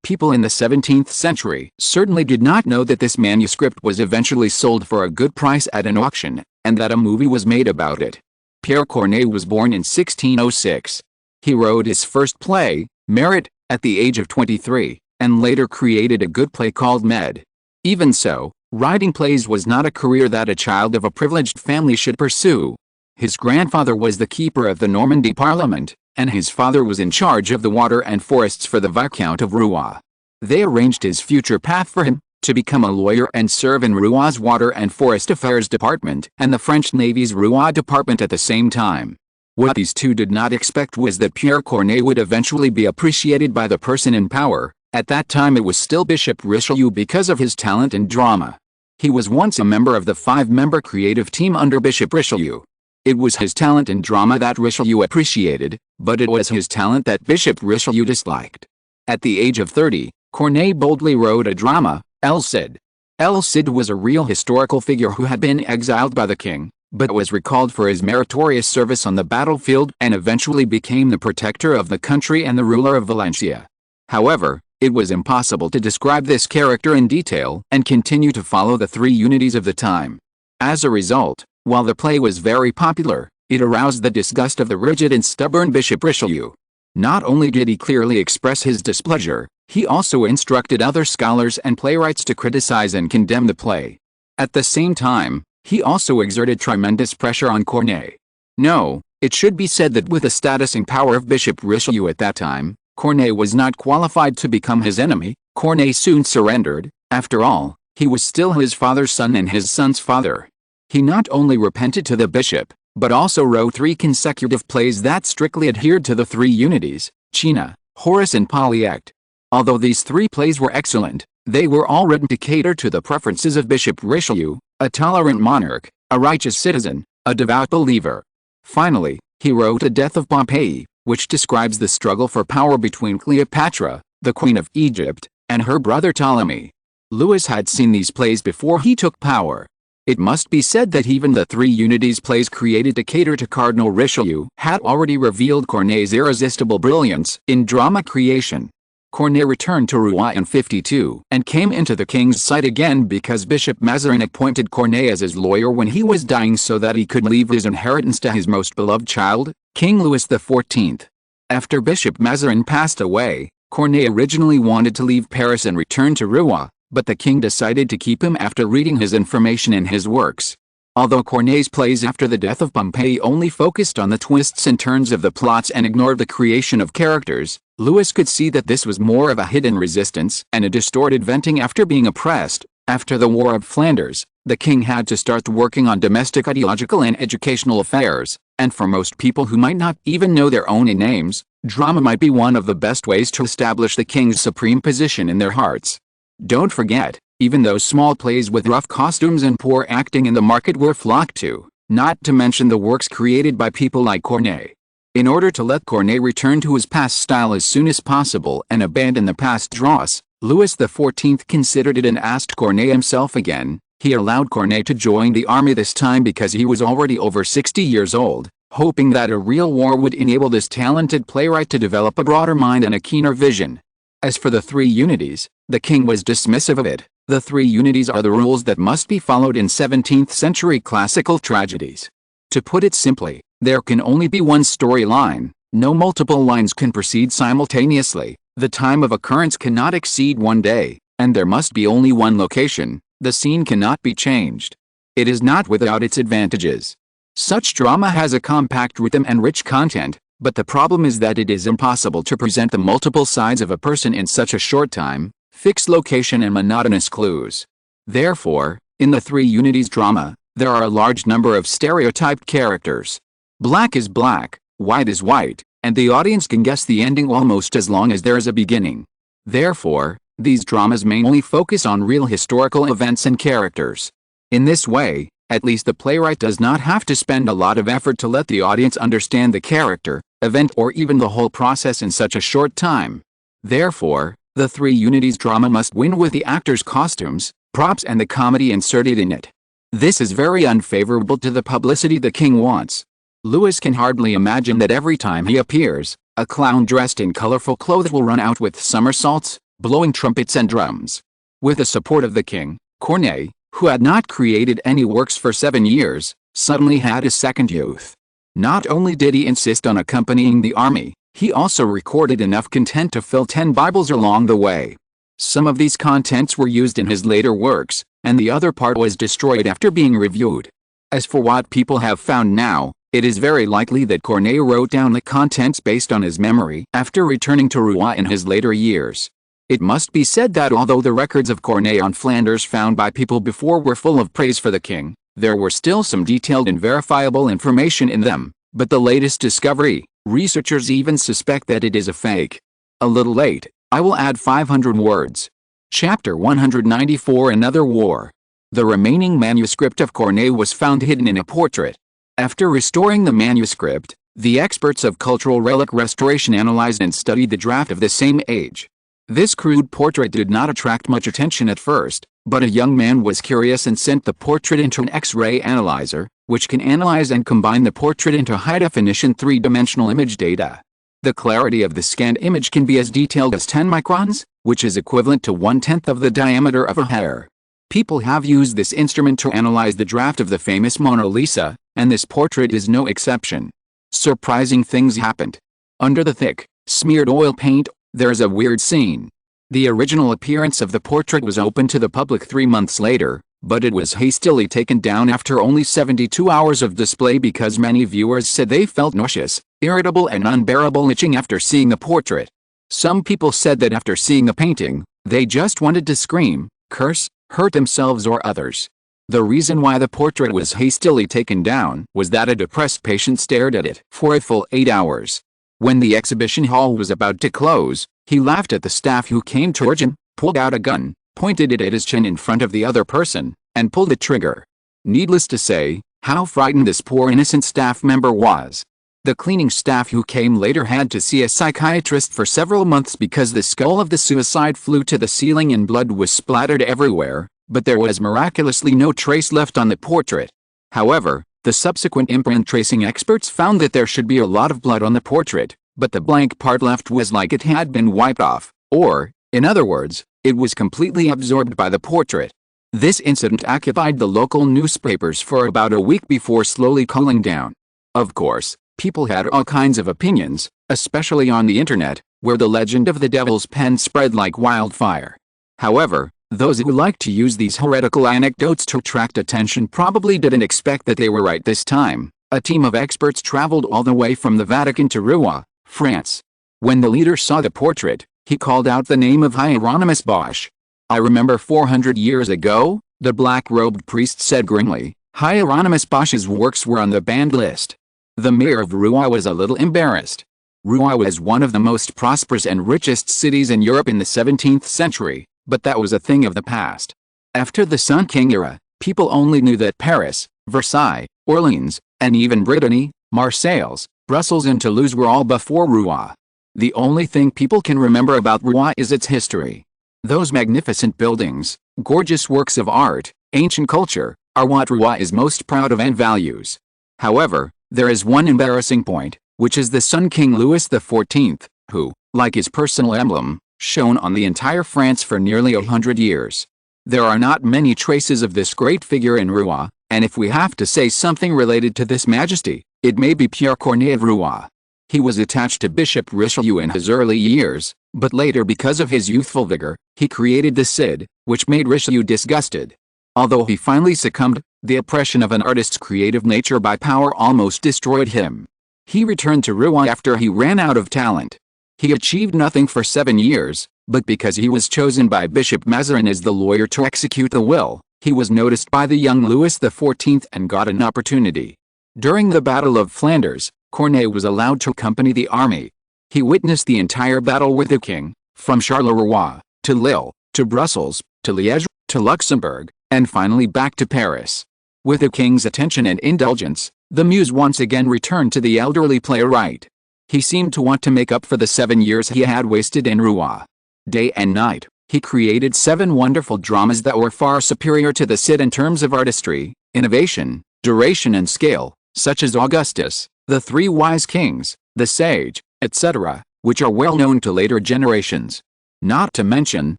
A: People in the 17th century certainly did not know that this manuscript was eventually sold for a good price at an auction, and that a movie was made about it. Pierre Corneille was born in 1606. He wrote his first play, Merit, at the age of 23, and later created a good play called Med. Even so, writing plays was not a career that a child of a privileged family should pursue. His grandfather was the keeper of the Normandy Parliament, and his father was in charge of the water and forests for the Viscount of Rouen. They arranged his future path for him, to become a lawyer and serve in Rouen's Water and Forest Affairs Department and the French Navy's Rouen Department at the same time. What these two did not expect was that Pierre Corneille would eventually be appreciated by the person in power. At that time it was still Bishop Richelieu, because of his talent in drama. He was once a member of the 5-member creative team under Bishop Richelieu. It was his talent in drama that Richelieu appreciated, but it was his talent that Bishop Richelieu disliked. At the age of 30, Corneille boldly wrote a drama, El Cid. El Cid was a real historical figure who had been exiled by the king, but was recalled for his meritorious service on the battlefield and eventually became the protector of the country and the ruler of Valencia. However, it was impossible to describe this character in detail and continue to follow the 3 unities of the time. As a result, while the play was very popular, it aroused the disgust of the rigid and stubborn Bishop Richelieu. Not only did he clearly express his displeasure, he also instructed other scholars and playwrights to criticize and condemn the play. At the same time, he also exerted tremendous pressure on Corneille. No, it should be said that with the status and power of Bishop Richelieu at that time, Corneille was not qualified to become his enemy. Corneille soon surrendered. After all, he was still his father's son and his son's father. He not only repented to the bishop, but also wrote 3 consecutive plays that strictly adhered to the 3 unities, China, Horace and Polyect. Although these 3 plays were excellent, they were all written to cater to the preferences of Bishop Richelieu, a tolerant monarch, a righteous citizen, a devout believer. Finally, he wrote A Death of Pompeii, which describes the struggle for power between Cleopatra, the Queen of Egypt, and her brother Ptolemy. Louis had seen these plays before he took power. It must be said that even the 3 unities plays created to cater to Cardinal Richelieu had already revealed Corneille's irresistible brilliance in drama creation. Corneille returned to Rouen in 52 and came into the king's sight again because Bishop Mazarin appointed Corneille as his lawyer when he was dying so that he could leave his inheritance to his most beloved child, King Louis XIV. After Bishop Mazarin passed away, Corneille originally wanted to leave Paris and return to Rouen, but the king decided to keep him after reading his information in his works. Although Corneille's plays after the death of Pompeii only focused on the twists and turns of the plots and ignored the creation of characters, Louis could see that this was more of a hidden resistance and a distorted venting after being oppressed. After the War of Flanders, the king had to start working on domestic ideological and educational affairs, and for most people who might not even know their own names, drama might be one of the best ways to establish the king's supreme position in their hearts. Don't forget, even those small plays with rough costumes and poor acting in the market were flocked to, not to mention the works created by people like Corneille. In order to let Corneille return to his past style as soon as possible and abandon the past dross, Louis XIV considered it and asked Corneille himself again, He allowed Corneille to join the army this time because he was already over 60 years old, hoping that a real war would enable this talented playwright to develop a broader mind and a keener vision. As for the three unities, the king was dismissive of it. The three unities are the rules that must be followed in 17th century classical tragedies. To put it simply, there can only be one storyline, no multiple lines can proceed simultaneously, the time of occurrence cannot exceed 1 day, and there must be only one location, the scene cannot be changed. It is not without its advantages. Such drama has a compact rhythm and rich content, but the problem is that it is impossible to present the multiple sides of a person in such a short time, fixed location and monotonous clues. Therefore, in the three unities drama, there are a large number of stereotyped characters. Black is black, white is white, and the audience can guess the ending almost as long as there is a beginning. Therefore, these dramas mainly focus on real historical events and characters. In this way, at least the playwright does not have to spend a lot of effort to let the audience understand the character, event or even the whole process in such a short time. Therefore, the three unities drama must win with the actors' costumes, props and the comedy inserted in it. This is very unfavorable to the publicity the king wants. Louis can hardly imagine that every time he appears, a clown dressed in colorful clothes will run out with somersaults, blowing trumpets and drums. With the support of the king, Corneille, who had not created any works for 7 years, suddenly had a second youth. Not only did he insist on accompanying the army, he also recorded enough content to fill 10 Bibles along the way. Some of these contents were used in his later works, and the other part was destroyed after being reviewed. As for what people have found now, it is very likely that Corneille wrote down the contents based on his memory after returning to Rouen in his later years. It must be said that although the records of Corneille on Flanders found by people before were full of praise for the king, there were still some detailed and verifiable information in them, but the latest discovery, researchers even suspect that it is a fake. A little late, I will add 500 words. Chapter 194 Another War. The remaining manuscript of Corneille was found hidden in a portrait. After restoring the manuscript, the experts of cultural relic restoration analyzed and studied the draft of the same age. This crude portrait did not attract much attention at first, but a young man was curious and sent the portrait into an X-ray analyzer, which can analyze and combine the portrait into high-definition three-dimensional image data. The clarity of the scanned image can be as detailed as 10 microns, which is equivalent to 1/10 of the diameter of a hair. People have used this instrument to analyze the draft of the famous Mona Lisa, and this portrait is no exception. Surprising things happened. Under the thick, smeared oil paint, there's a weird scene. The original appearance of the portrait was open to the public 3 months later, but it was hastily taken down after only 72 hours of display because many viewers said they felt nauseous, irritable and unbearable itching after seeing the portrait. Some people said that after seeing the painting, they just wanted to scream, curse, hurt themselves or others. The reason why the portrait was hastily taken down was that a depressed patient stared at it for a full 8 hours. When the exhibition hall was about to close, he laughed at the staff who came towards him, pulled out a gun, pointed it at his chin in front of the other person, and pulled the trigger. Needless to say, how frightened this poor innocent staff member was. The cleaning staff who came later had to see a psychiatrist for several months because the skull of the suicide flew to the ceiling and blood was splattered everywhere, but there was miraculously no trace left on the portrait. However, the subsequent imprint tracing experts found that there should be a lot of blood on the portrait, but the blank part left was like it had been wiped off, or, in other words, it was completely absorbed by the portrait. This incident occupied the local newspapers for about a week before slowly cooling down. Of course, people had all kinds of opinions, especially on the internet, where the legend of the devil's pen spread like wildfire. However, those who like to use these heretical anecdotes to attract attention probably didn't expect that they were right this time. A team of experts traveled all the way from the Vatican to Rouen, France. When the leader saw the portrait, he called out the name of Hieronymus Bosch. "I remember 400 years ago," the black-robed priest said grimly, "Hieronymus Bosch's works were on the banned list." The mayor of Rouen was a little embarrassed. Rouen was one of the most prosperous and richest cities in Europe in the 17th century, but that was a thing of the past. After the Sun King era, people only knew that Paris, Versailles, Orleans, and even Brittany, Marseilles, Brussels and Toulouse were all before Rouen. The only thing people can remember about Rouen is its history. Those magnificent buildings, gorgeous works of art, ancient culture, are what Rouen is most proud of and values. However, there is one embarrassing point, which is the son King Louis XIV, who, like his personal emblem, shone on the entire France for nearly 100 years. There are not many traces of this great figure in Rouen, and if we have to say something related to this majesty, it may be Pierre Corneille of Rouen. He was attached to Bishop Richelieu in his early years, but later because of his youthful vigor, he created the Cid, which made Richelieu disgusted. Although he finally succumbed, the oppression of an artist's creative nature by power almost destroyed him. He returned to Rouen after he ran out of talent. He achieved nothing for 7 years, but because he was chosen by Bishop Mazarin as the lawyer to execute the will, he was noticed by the young Louis XIV and got an opportunity. During the Battle of Flanders, Corneille was allowed to accompany the army. He witnessed the entire battle with the king, from Charleroi, to Lille, to Brussels, to Liège, to Luxembourg, and finally back to Paris. With the king's attention and indulgence, the muse once again returned to the elderly playwright. He seemed to want to make up for the 7 years he had wasted in Rouen. Day and night, he created 7 wonderful dramas that were far superior to the Cid in terms of artistry, innovation, duration and scale, such as Augustus, the Three Wise Kings, the Sage, etc., which are well known to later generations. Not to mention,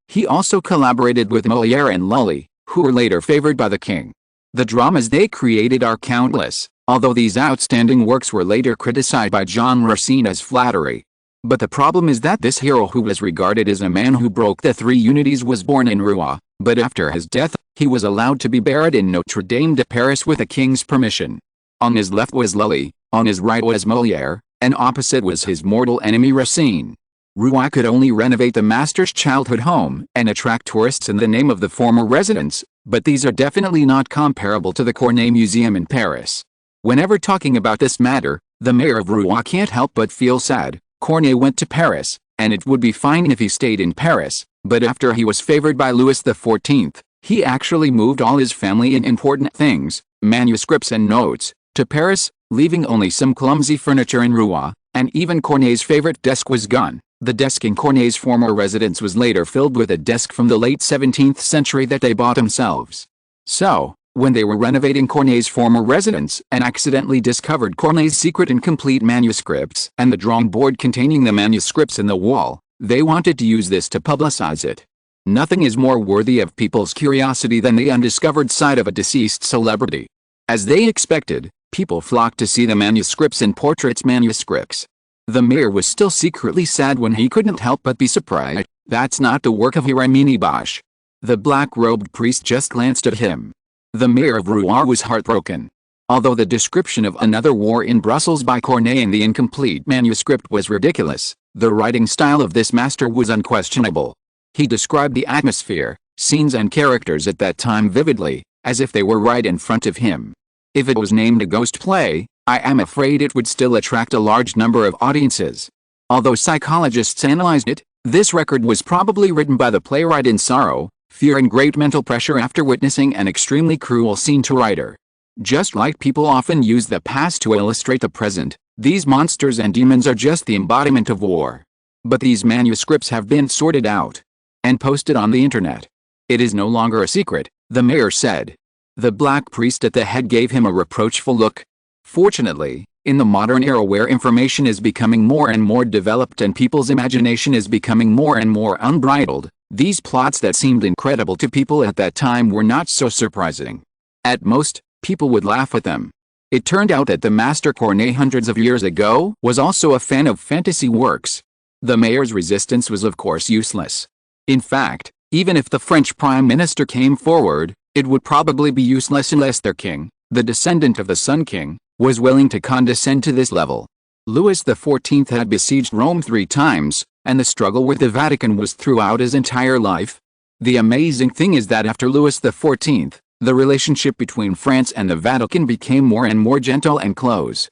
A: he also collaborated with Molière and Lully, who were later favored by the king. The dramas they created are countless, although these outstanding works were later criticized by Jean Racine as flattery. But the problem is that this hero, who was regarded as a man who broke the 3 unities, was born in Rouen, but after his death, he was allowed to be buried in Notre Dame de Paris with the king's permission. On his left was Lully, on his right was Molière, and opposite was his mortal enemy Racine. Rouen could only renovate the master's childhood home and attract tourists in the name of the former residents, but these are definitely not comparable to the Corneille Museum in Paris. Whenever talking about this matter, the mayor of Rouen can't help but feel sad. Corneille went to Paris, and it would be fine if he stayed in Paris, but after he was favored by Louis XIV, he actually moved all his family and important things, manuscripts and notes, to Paris, leaving only some clumsy furniture in Rouen, and even Corneille's favorite desk was gone. The desk in Corneille's former residence was later filled with a desk from the late 17th century that they bought themselves. So, when they were renovating Corneille's former residence and accidentally discovered Corneille's secret and complete manuscripts and the drawing board containing the manuscripts in the wall, they wanted to use this to publicize it. Nothing is more worthy of people's curiosity than the undiscovered side of a deceased celebrity. As they expected, people flocked to see the manuscripts and portraits manuscripts. The mayor was still secretly sad when he couldn't help but be surprised. That's not the work of Hieronyme Bosch. The black-robed priest just glanced at him. The mayor of Rouen was heartbroken. Although the description of another war in Brussels by Corneille in the incomplete manuscript was ridiculous, the writing style of this master was unquestionable. He described the atmosphere, scenes and characters at that time vividly, as if they were right in front of him. If it was named a ghost play, I am afraid it would still attract a large number of audiences. Although psychologists analyzed it, this record was probably written by the playwright in sorrow, fear and great mental pressure after witnessing an extremely cruel scene to writer. Just like people often use the past to illustrate the present, these monsters and demons are just the embodiment of war. But these manuscripts have been sorted out and posted on the internet. It is no longer a secret, the mayor said. The black priest at the head gave him a reproachful look. Fortunately, in the modern era where information is becoming more and more developed and people's imagination is becoming more and more unbridled, these plots that seemed incredible to people at that time were not so surprising. At most, people would laugh at them. It turned out that the master Corneille hundreds of years ago was also a fan of fantasy works. The mayor's resistance was of course useless. In fact, even if the French Prime Minister came forward, it would probably be useless unless their king, the descendant of the Sun King, was willing to condescend to this level. Louis XIV had besieged Rome 3 times, and the struggle with the Vatican was throughout his entire life. The amazing thing is that after Louis XIV, the relationship between France and the Vatican became more and more gentle and close.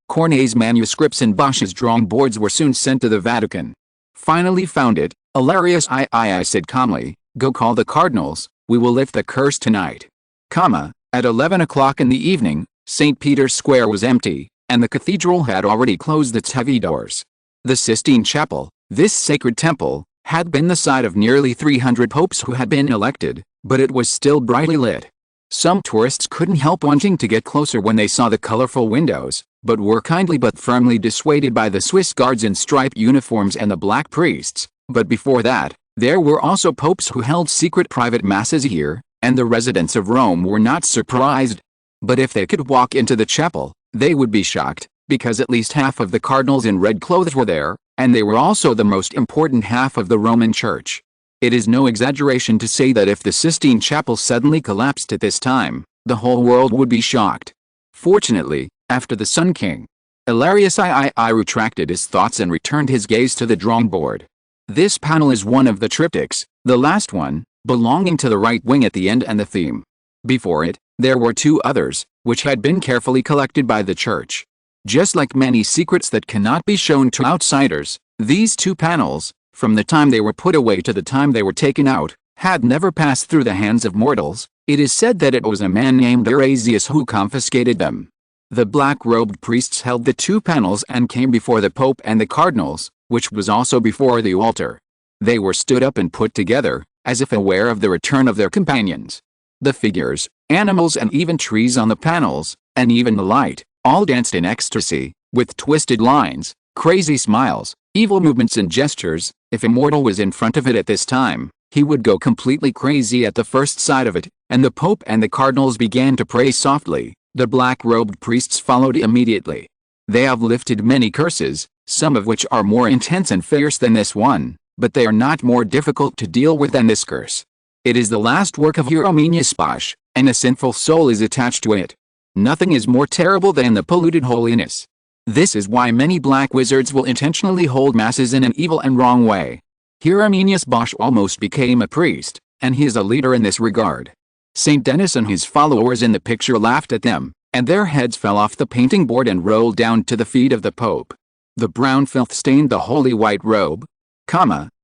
A: Corneille's manuscripts and Bosch's drawing boards were soon sent to the Vatican. Finally found it, hilarious. I said calmly, go call the cardinals, we will lift the curse tonight. At 11 o'clock in the evening, St. Peter's Square was empty, and the cathedral had already closed its heavy doors. The Sistine Chapel, this sacred temple, had been the site of nearly 300 popes who had been elected, but it was still brightly lit. Some tourists couldn't help wanting to get closer when they saw the colorful windows, but were kindly but firmly dissuaded by the Swiss guards in striped uniforms and the black priests. But before that, there were also popes who held secret private masses here, and the residents of Rome were not surprised. But if they could walk into the chapel, they would be shocked, because at least half of the cardinals in red clothes were there, and they were also the most important half of the Roman Church. It is no exaggeration to say that if the Sistine Chapel suddenly collapsed at this time, the whole world would be shocked. Fortunately, after the Sun King, Hilarius III retracted his thoughts and returned his gaze to the drawing board. This panel is one of the triptychs, the last one, belonging to the right wing at the end and the theme. Before it, there were two others, which had been carefully collected by the Church. Just like many secrets that cannot be shown to outsiders, these two panels, from the time they were put away to the time they were taken out, had never passed through the hands of mortals. It is said that it was a man named Eurasius who confiscated them. The black-robed priests held the two panels and came before the Pope and the cardinals, which was also before the altar. They were stood up and put together, as if aware of the return of their companions. The figures, animals and even trees on the panels, and even the light, all danced in ecstasy, with twisted lines, crazy smiles, evil movements and gestures. If a mortal was in front of it at this time, he would go completely crazy at the first sight of it, and the Pope and the cardinals began to pray softly. The black-robed priests followed immediately. They have lifted many curses, some of which are more intense and fierce than this one, but they are not more difficult to deal with than this curse. It is the last work of Hieronymus Bosch, and a sinful soul is attached to it. Nothing is more terrible than the polluted holiness. This is why many black wizards will intentionally hold masses in an evil and wrong way. Hieronymus Bosch almost became a priest, and he is a leader in this regard. Saint Denis and his followers in the picture laughed at them, and their heads fell off the painting board and rolled down to the feet of the Pope. The brown filth stained the holy white robe.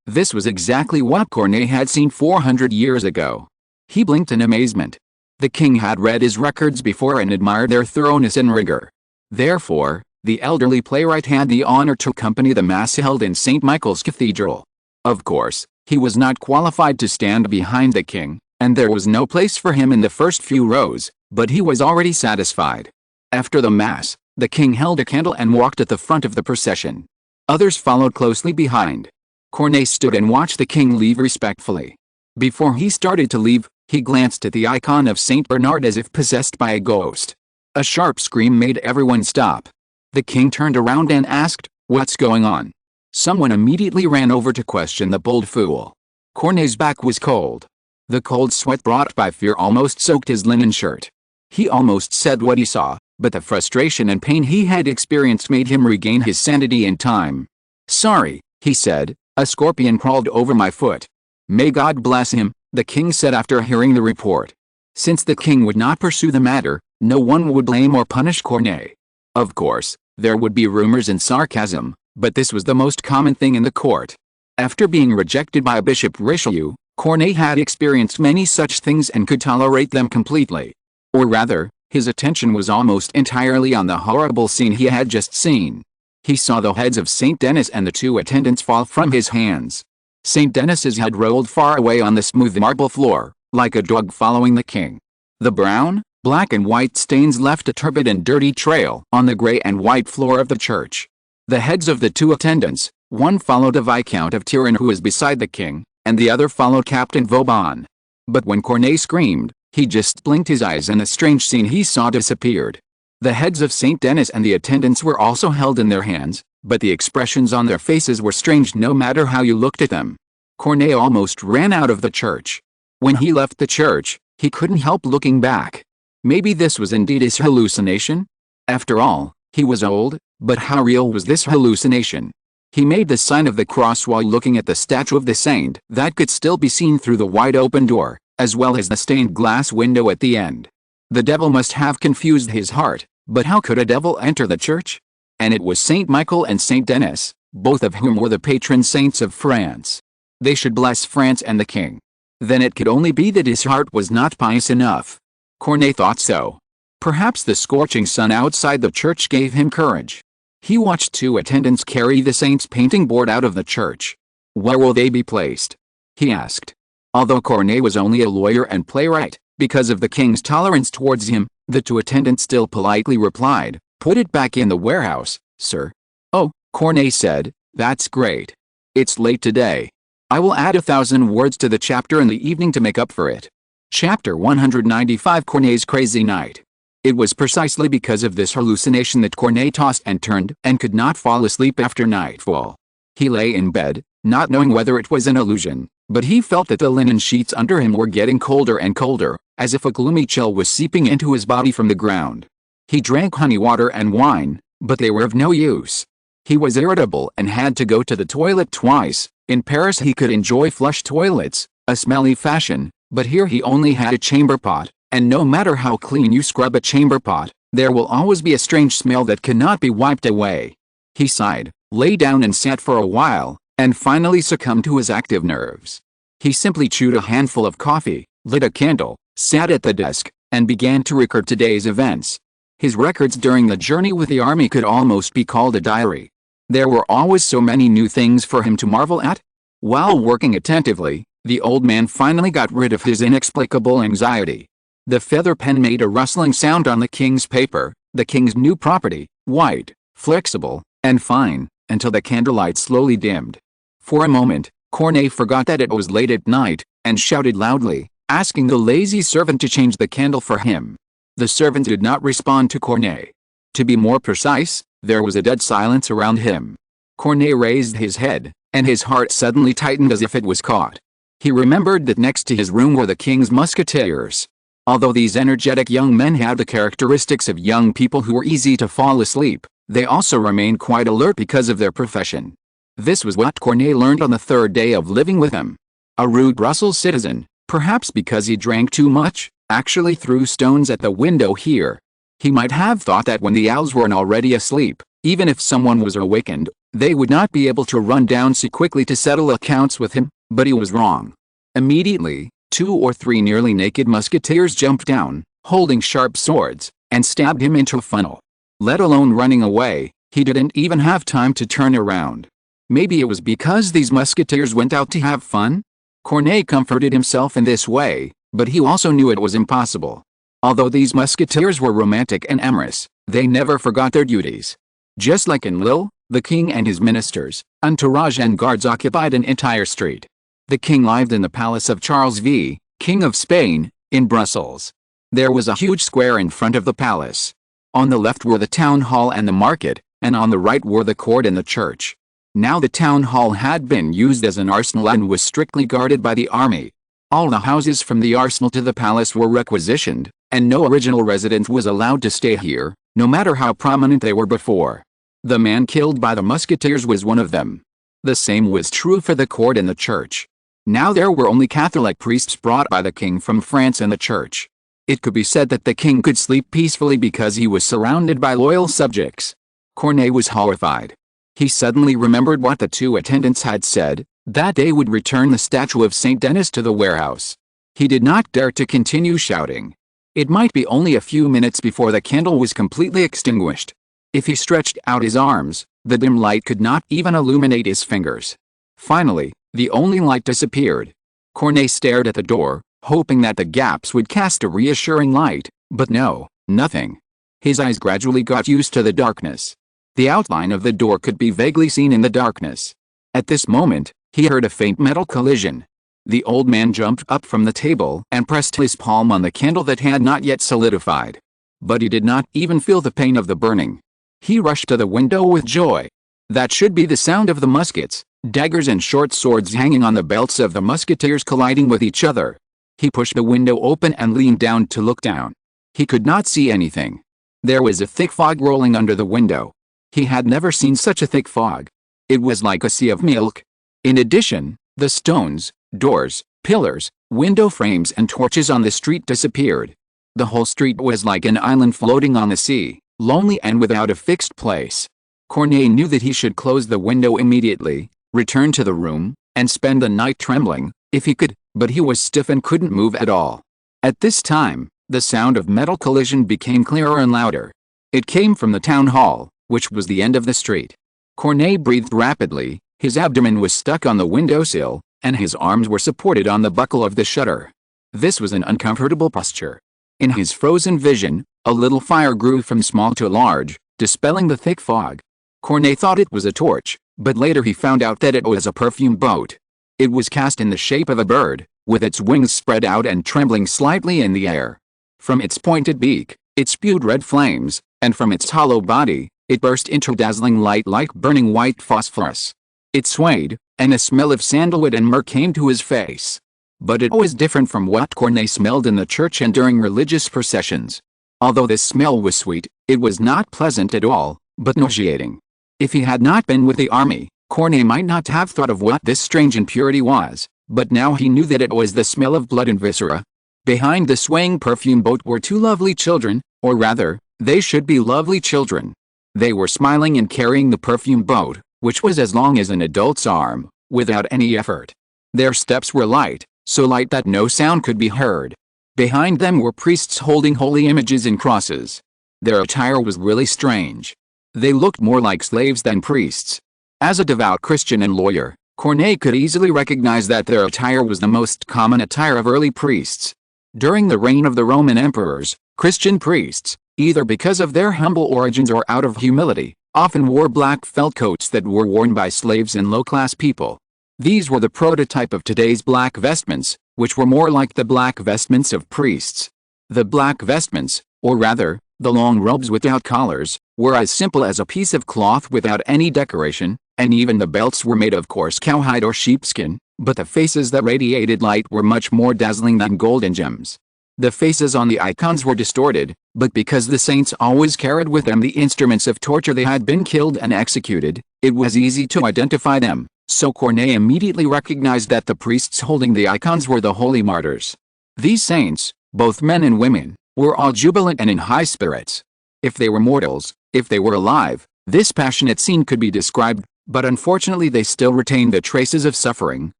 A: This was exactly what Corneille had seen 400 years ago. He blinked in amazement. The king had read his records before and admired their thoroughness and rigor. Therefore, the elderly playwright had the honor to accompany the mass held in St. Michael's Cathedral. Of course, he was not qualified to stand behind the king, and there was no place for him in the first few rows, but he was already satisfied. After the mass, the king held a candle and walked at the front of the procession. Others followed closely behind. Corneille stood and watched the king leave respectfully. Before he started to leave, he glanced at the icon of Saint Bernard as if possessed by a ghost. A sharp scream made everyone stop. The king turned around and asked, "What's going on?" Someone immediately ran over to question the bold fool. Corneille's back was cold. The cold sweat brought by fear almost soaked his linen shirt. He almost said what he saw, but the frustration and pain he had experienced made him regain his sanity in time. "Sorry," he said, "a scorpion crawled over my foot." "May God bless him," the king said after hearing the report. Since the king would not pursue the matter, no one would blame or punish Corneille. Of course, there would be rumors and sarcasm, but this was the most common thing in the court. After being rejected by Bishop Richelieu, Corneille had experienced many such things and could tolerate them completely. Or rather, his attention was almost entirely on the horrible scene he had just seen. He saw the heads of Saint Denis and the two attendants fall from his hands. Saint Denis's head rolled far away on the smooth marble floor, like a dog following the king. The brown, black and white stains left a turbid and dirty trail on the gray and white floor of the church. The heads of the two attendants, one followed a Viscount of Turin who was beside the king, and the other followed Captain Vauban. But when Corneille screamed, he just blinked his eyes and the strange scene he saw disappeared. The heads of Saint Denis and the attendants were also held in their hands, but the expressions on their faces were strange no matter how you looked at them. Corneille almost ran out of the church. When he left the church, he couldn't help looking back. Maybe this was indeed his hallucination? After all, he was old, but how real was this hallucination? He made the sign of the cross while looking at the statue of the saint that could still be seen through the wide open door, as well as the stained glass window at the end. The devil must have confused his heart, but how could a devil enter the church? And it was Saint Michael and Saint Denis, both of whom were the patron saints of France. They should bless France and the king. Then it could only be that his heart was not pious enough. Corneille thought so. Perhaps the scorching sun outside the church gave him courage. He watched two attendants carry the saint's painting board out of the church. "Where will they be placed?" he asked. Although Corneille was only a lawyer and playwright, because of the king's tolerance towards him, the two attendants still politely replied, "Put it back in the warehouse, sir." "Oh," Corneille said, "that's great. It's late today. I will add 1,000 words to the chapter in the evening to make up for it." Chapter 195, Corneille's Crazy Night. It was precisely because of this hallucination that Corneille tossed and turned and could not fall asleep after nightfall. He lay in bed, not knowing whether it was an illusion, but he felt that the linen sheets under him were getting colder and colder, as if a gloomy chill was seeping into his body from the ground. He drank honey water and wine, but they were of no use. He was irritable and had to go to the toilet twice. In Paris he could enjoy flush toilets, a smelly fashion, but here he only had a chamber pot, and no matter how clean you scrub a chamber pot, there will always be a strange smell that cannot be wiped away. He sighed, lay down and sat for a while, and finally succumbed to his active nerves. He simply chewed a handful of coffee, lit a candle, sat at the desk, and began to record today's events. His records during the journey with the army could almost be called a diary. There were always so many new things for him to marvel at. While working attentively, the old man finally got rid of his inexplicable anxiety. The feather pen made a rustling sound on the king's paper, the king's new property, white, flexible, and fine, until the candlelight slowly dimmed. For a moment, Corneille forgot that it was late at night, and shouted loudly, asking the lazy servant to change the candle for him. The servant did not respond to Corneille. To be more precise, there was a dead silence around him. Corneille raised his head, and his heart suddenly tightened as if it was caught. He remembered that next to his room were the king's musketeers. Although these energetic young men had the characteristics of young people who were easy to fall asleep, they also remained quite alert because of their profession. This was what Corneille learned on the third day of living with them. A rude Brussels citizen, perhaps because he drank too much, actually threw stones at the window here. He might have thought that when the owls were already asleep, even if someone was awakened, they would not be able to run down so quickly to settle accounts with him, but he was wrong. Immediately, 2 or 3 nearly naked musketeers jumped down, holding sharp swords, and stabbed him into a funnel. Let alone running away, he didn't even have time to turn around. Maybe it was because these musketeers went out to have fun? Corneille comforted himself in this way, but he also knew it was impossible. Although these musketeers were romantic and amorous, they never forgot their duties. Just like in Lille, the king and his ministers, entourage and guards occupied an entire street. The king lived in the palace of Charles V, King of Spain, in Brussels. There was a huge square in front of the palace. On the left were the town hall and the market, and on the right were the court and the church. Now the town hall had been used as an arsenal and was strictly guarded by the army. All the houses from the arsenal to the palace were requisitioned, and no original resident was allowed to stay here, no matter how prominent they were before. The man killed by the musketeers was one of them. The same was true for the court and the church. Now there were only Catholic priests brought by the king from France and the church. It could be said that the king could sleep peacefully because he was surrounded by loyal subjects. Corneille was horrified. He suddenly remembered what the 2 attendants had said, that they would return the statue of Saint Denis to the warehouse. He did not dare to continue shouting. It might be only a few minutes before the candle was completely extinguished. If he stretched out his arms, the dim light could not even illuminate his fingers. Finally, the only light disappeared. Corneille stared at the door, hoping that the gaps would cast a reassuring light, but no, nothing. His eyes gradually got used to the darkness. The outline of the door could be vaguely seen in the darkness. At this moment, he heard a faint metal collision. The old man jumped up from the table and pressed his palm on the candle that had not yet solidified. But he did not even feel the pain of the burning. He rushed to the window with joy. That should be the sound of the muskets, daggers and short swords hanging on the belts of the musketeers colliding with each other. He pushed the window open and leaned down to look down. He could not see anything. There was a thick fog rolling under the window. He had never seen such a thick fog. It was like a sea of milk. In addition, the stones, doors, pillars, window frames and torches on the street disappeared. The whole street was like an island floating on the sea, lonely and without a fixed place. Corneille knew that he should close the window immediately, return to the room, and spend the night trembling, if he could, but he was stiff and couldn't move at all. At this time, the sound of metal collision became clearer and louder. It came from the town hall, which was the end of the street. Corneille breathed rapidly, his abdomen was stuck on the windowsill, and his arms were supported on the buckle of the shutter. This was an uncomfortable posture. In his frozen vision, a little fire grew from small to large, dispelling the thick fog. Corneille thought it was a torch, but later he found out that it was a perfume boat. It was cast in the shape of a bird, with its wings spread out and trembling slightly in the air. From its pointed beak, it spewed red flames, and from its hollow body, it burst into dazzling light like burning white phosphorus. It swayed, and a smell of sandalwood and myrrh came to his face. But it was different from what Corneille smelled in the church and during religious processions. Although this smell was sweet, it was not pleasant at all, but nauseating. If he had not been with the army, Corneille might not have thought of what this strange impurity was, but now he knew that it was the smell of blood and viscera. Behind the swaying perfume boat were two lovely children, or rather, they should be lovely children. They were smiling and carrying the perfume boat, which was as long as an adult's arm, without any effort. Their steps were light, so light that no sound could be heard. Behind them were priests holding holy images and crosses. Their attire was really strange. They looked more like slaves than priests. As a devout Christian and lawyer, Corneille could easily recognize that their attire was the most common attire of early priests. During the reign of the Roman emperors, Christian priests, either because of their humble origins or out of humility, often wore black felt coats that were worn by slaves and low-class people. These were the prototype of today's black vestments, which were more like the black vestments of priests. The black vestments, or rather, the long robes without collars, were as simple as a piece of cloth without any decoration, and even the belts were made of coarse cowhide or sheepskin, but the faces that radiated light were much more dazzling than gold and gems. The faces on the icons were distorted, but because the saints always carried with them the instruments of torture they had been killed and executed, it was easy to identify them, so Corneille immediately recognized that the priests holding the icons were the holy martyrs. These saints, both men and women, were all jubilant and in high spirits. If they were mortals, if they were alive, this passionate scene could be described, but unfortunately they still retained the traces of suffering,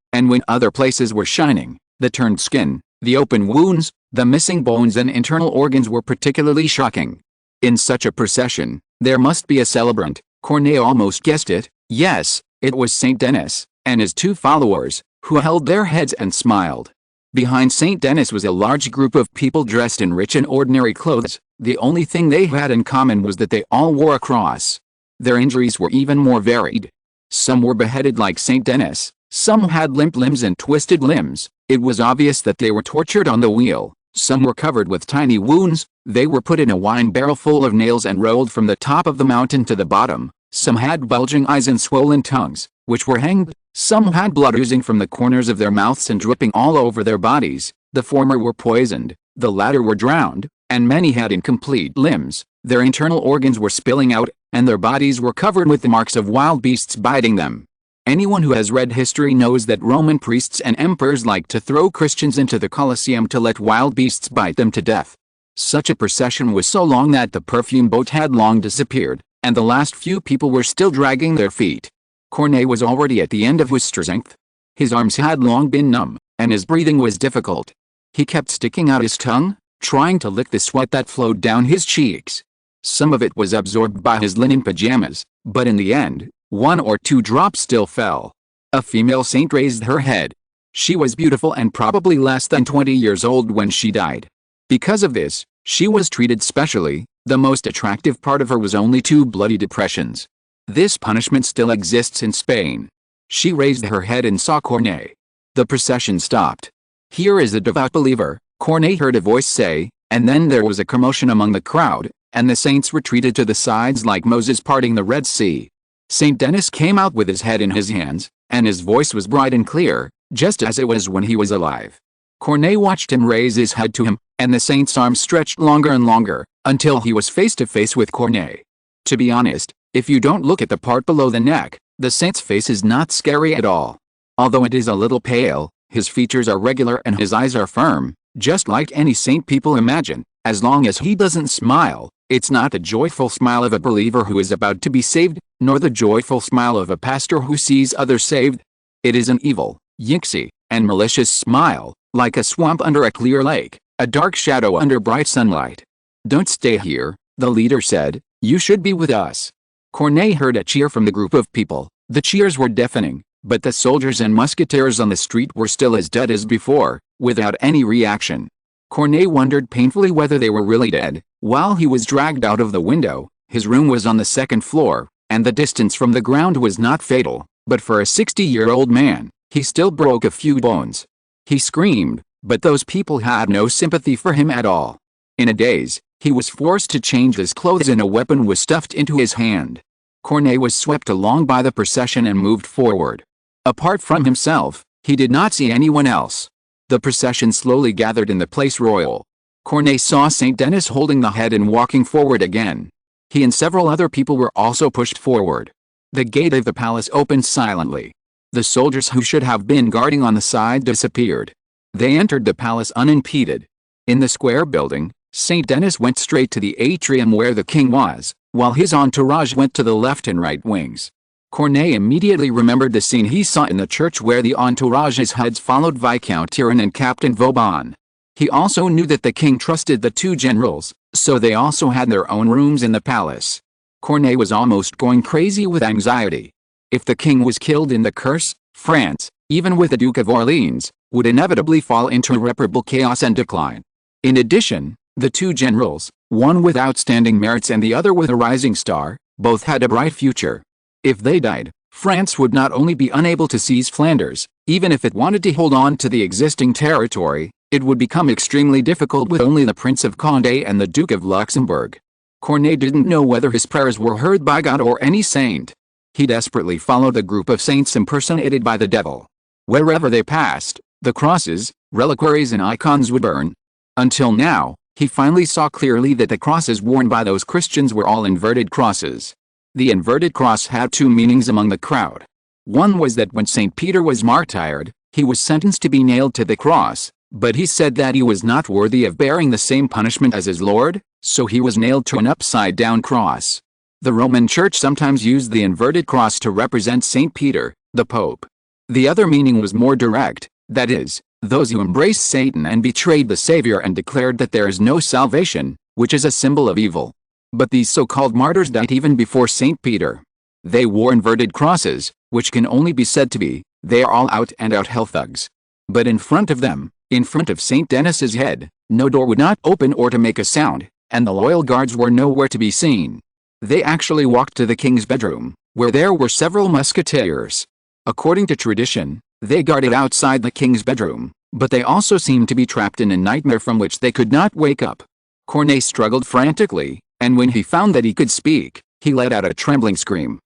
A: and when other places were shining, the turned skin, the open wounds, the missing bones and internal organs were particularly shocking. In such a procession, there must be a celebrant. Corneille almost guessed it. Yes, it was Saint Denis, and his two followers, who held their heads and smiled. Behind Saint Denis was a large group of people dressed in rich and ordinary clothes. The only thing they had in common was that they all wore a cross. Their injuries were even more varied. Some were beheaded like Saint Denis, some had limp limbs and twisted limbs. It was obvious that they were tortured on the wheel. Some were covered with tiny wounds. They were put in a wine barrel full of nails and rolled from the top of the mountain to the bottom. Some had bulging eyes and swollen tongues, which were hanged. Some had blood oozing from the corners of their mouths and dripping all over their bodies. The former were poisoned, the latter were drowned, and many had incomplete limbs. Their internal organs were spilling out, and their bodies were covered with the marks of wild beasts biting them. Anyone who has read history knows that Roman priests and emperors liked to throw Christians into the Colosseum to let wild beasts bite them to death. Such a procession was so long that the perfume boat had long disappeared, and the last few people were still dragging their feet. Corneille was already at the end of his strength. His arms had long been numb, and his breathing was difficult. He kept sticking out his tongue, trying to lick the sweat that flowed down his cheeks. Some of it was absorbed by his linen pajamas, but in the end, 1 or 2 drops still fell. A female saint raised her head. She was beautiful and probably less than 20 years old when she died. Because of this, she was treated specially. The most attractive part of her was only 2 bloody depressions. This punishment still exists in Spain. She raised her head and saw Corneille. The procession stopped. "Here is a devout believer," Corneille heard a voice say, and then there was a commotion among the crowd, and the saints retreated to the sides like Moses parting the Red Sea. Saint Denis came out with his head in his hands, and his voice was bright and clear, just as it was when he was alive. Corneille watched him raise his head to him, and the saint's arm stretched longer and longer, until he was face to face with Corneille. To be honest, if you don't look at the part below the neck, the saint's face is not scary at all. Although it is a little pale, his features are regular and his eyes are firm, just like any saint people imagine. As long as he doesn't smile, it's not the joyful smile of a believer who is about to be saved, nor the joyful smile of a pastor who sees others saved. It is an evil, yinksy, and malicious smile, like a swamp under a clear lake, a dark shadow under bright sunlight. "Don't stay here," the leader said, "you should be with us." Corneille heard a cheer from the group of people. The cheers were deafening. but the soldiers and musketeers on the street were still as dead as before, without any reaction. Corneille wondered painfully whether they were really dead. While he was dragged out of the window, his room was on the second floor, and the distance from the ground was not fatal, but for a 60-year-old man, he still broke a few bones. He screamed, but those people had no sympathy for him at all. In a daze, he was forced to change his clothes and a weapon was stuffed into his hand. Corneille was swept along by the procession and moved forward. Apart from himself, he did not see anyone else. The procession slowly gathered in the Place Royal. Corneille saw Saint Denis holding the head and walking forward again. He and several other people were also pushed forward. The gate of the palace opened silently. The soldiers who should have been guarding on the side disappeared. They entered the palace unimpeded. In the square building, Saint Denis went straight to the atrium where the king was, while his entourage went to the left and right wings. Corneille immediately remembered the scene he saw in the church where the entourage's heads followed Viscount Turenne and Captain Vauban. He also knew that the king trusted the two generals, so they also had their own rooms in the palace. Corneille was almost going crazy with anxiety. If the king was killed in the curse, France, even with the Duke of Orleans, would inevitably fall into irreparable chaos and decline. In addition, the two generals, one with outstanding merits and the other with a rising star, both had a bright future. If they died, France would not only be unable to seize Flanders, even if it wanted to hold on to the existing territory, it would become extremely difficult with only the Prince of Condé and the Duke of Luxembourg. Corneille didn't know whether his prayers were heard by God or any saint. He desperately followed a group of saints impersonated by the devil. Wherever they passed, the crosses, reliquaries and icons would burn. Until now, he finally saw clearly that the crosses worn by those Christians were all inverted crosses. The inverted cross had two meanings among the crowd. One was that when St. Peter was martyred, he was sentenced to be nailed to the cross, but he said that he was not worthy of bearing the same punishment as his Lord, so he was nailed to an upside-down cross. The Roman Church sometimes used the inverted cross to represent St. Peter, the Pope. The other meaning was more direct, that is, those who embraced Satan and betrayed the Savior and declared that there is no salvation, which is a symbol of evil. But these so-called martyrs died even before St. Peter. They wore inverted crosses, which can only be said to be, they are all out-and-out hell thugs. But in front of them, in front of St. Denis's head, no door would not open or to make a sound, and the loyal guards were nowhere to be seen. They actually walked to the king's bedroom, where there were several musketeers. According to tradition, they guarded outside the king's bedroom, but they also seemed to be trapped in a nightmare from which they could not wake up. Corneille struggled frantically, and when he found that he could speak, he let out a trembling scream.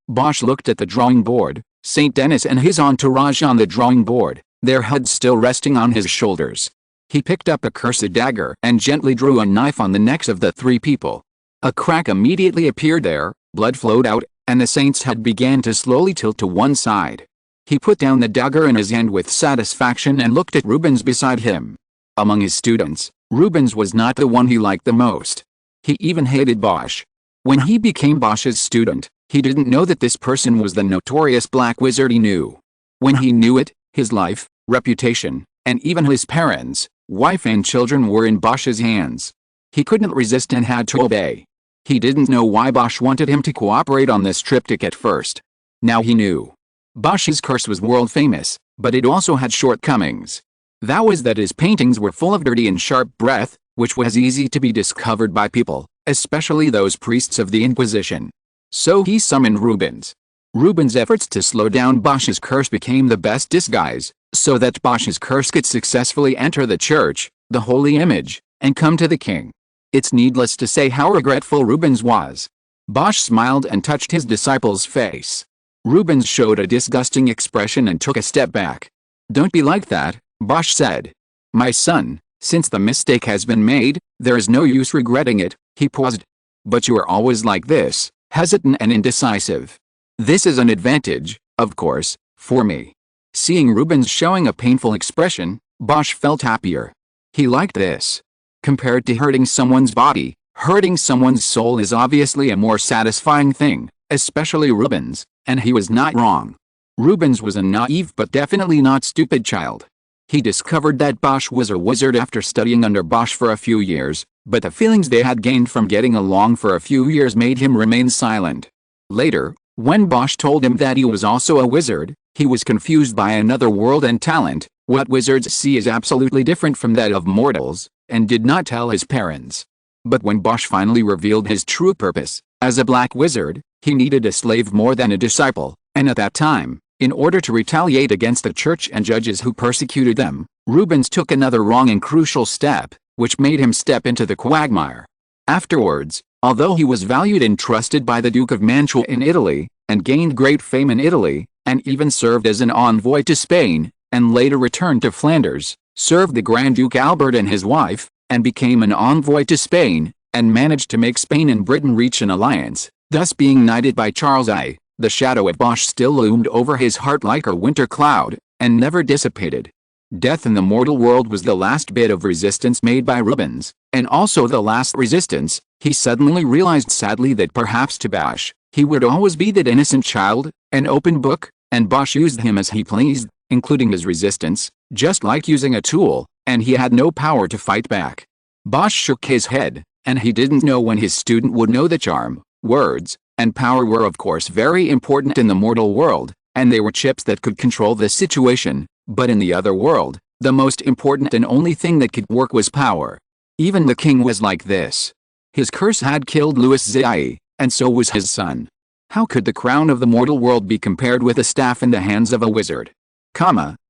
A: Bosch looked at the drawing board, Saint Denis and his entourage on the drawing board, their heads still resting on his shoulders. He picked up a cursed dagger and gently drew a knife on the necks of the three people. A crack immediately appeared there, blood flowed out, and the saint's head began to slowly tilt to one side. He put down the dagger in his hand with satisfaction and looked at Rubens beside him. Among his students, Rubens was not the one he liked the most. He even hated Bosch. When he became Bosch's student, he didn't know that this person was the notorious black wizard he knew. When he knew it, his life, reputation, and even his parents, wife and children were in Bosch's hands. He couldn't resist and had to obey. He didn't know why Bosch wanted him to cooperate on this triptych at first. Now he knew. Bosch's curse was world famous, but it also had shortcomings. That was that his paintings were full of dirty and sharp breath, which was easy to be discovered by people, especially those priests of the Inquisition. So he summoned Rubens. Rubens' efforts to slow down Bosch's curse became the best disguise, so that Bosch's curse could successfully enter the church, the holy image, and come to the king. It's needless to say how regretful Rubens was. Bosch smiled and touched his disciple's face. Rubens showed a disgusting expression and took a step back. "Don't be like that," Bosch said. "My son, since the mistake has been made, there is no use regretting it." He paused. "But you are always like this, hesitant and indecisive. This is an advantage, of course, for me." Seeing Rubens showing a painful expression, Bosch felt happier. He liked this. Compared to hurting someone's body, hurting someone's soul is obviously a more satisfying thing, especially Rubens, and he was not wrong. Rubens was a naive but definitely not stupid child. He discovered that Bosch was a wizard after studying under Bosch for a few years, but the feelings they had gained from getting along for a few years made him remain silent. Later, When Bosch told him that he was also a wizard, he was confused by another world and talent. What wizards see is absolutely different from that of mortals, and did not tell his parents. But when Bosch finally revealed his true purpose, as a black wizard, he needed a slave more than a disciple, and at that time, in order to retaliate against the church and judges who persecuted them, Rubens took another wrong and crucial step, which made him step into the quagmire. Afterwards, although he was valued and trusted by the Duke of Mantua in Italy, and gained great fame in Italy, and even served as an envoy to Spain, and later returned to Flanders, served the Grand Duke Albert and his wife, and became an envoy to Spain, and managed to make Spain and Britain reach an alliance, thus being knighted by Charles I, the shadow of Bosch still loomed over his heart like a winter cloud, and never dissipated. Death in the mortal world was the last bit of resistance made by Rubens, and also the last resistance. He suddenly realized sadly that perhaps to Bosch, he would always be that innocent child, an open book, and Bosch used him as he pleased, including his resistance, just like using a tool, and he had no power to fight back. Bosch shook his head, and he didn't know when his student would know that charm, words, and power were of course very important in the mortal world, and they were chips that could control the situation, but in the other world, the most important and only thing that could work was power. Even the king was like this. His curse had killed Louis XIV, and so was his son. How could the crown of the mortal world be compared with a staff in the hands of a wizard?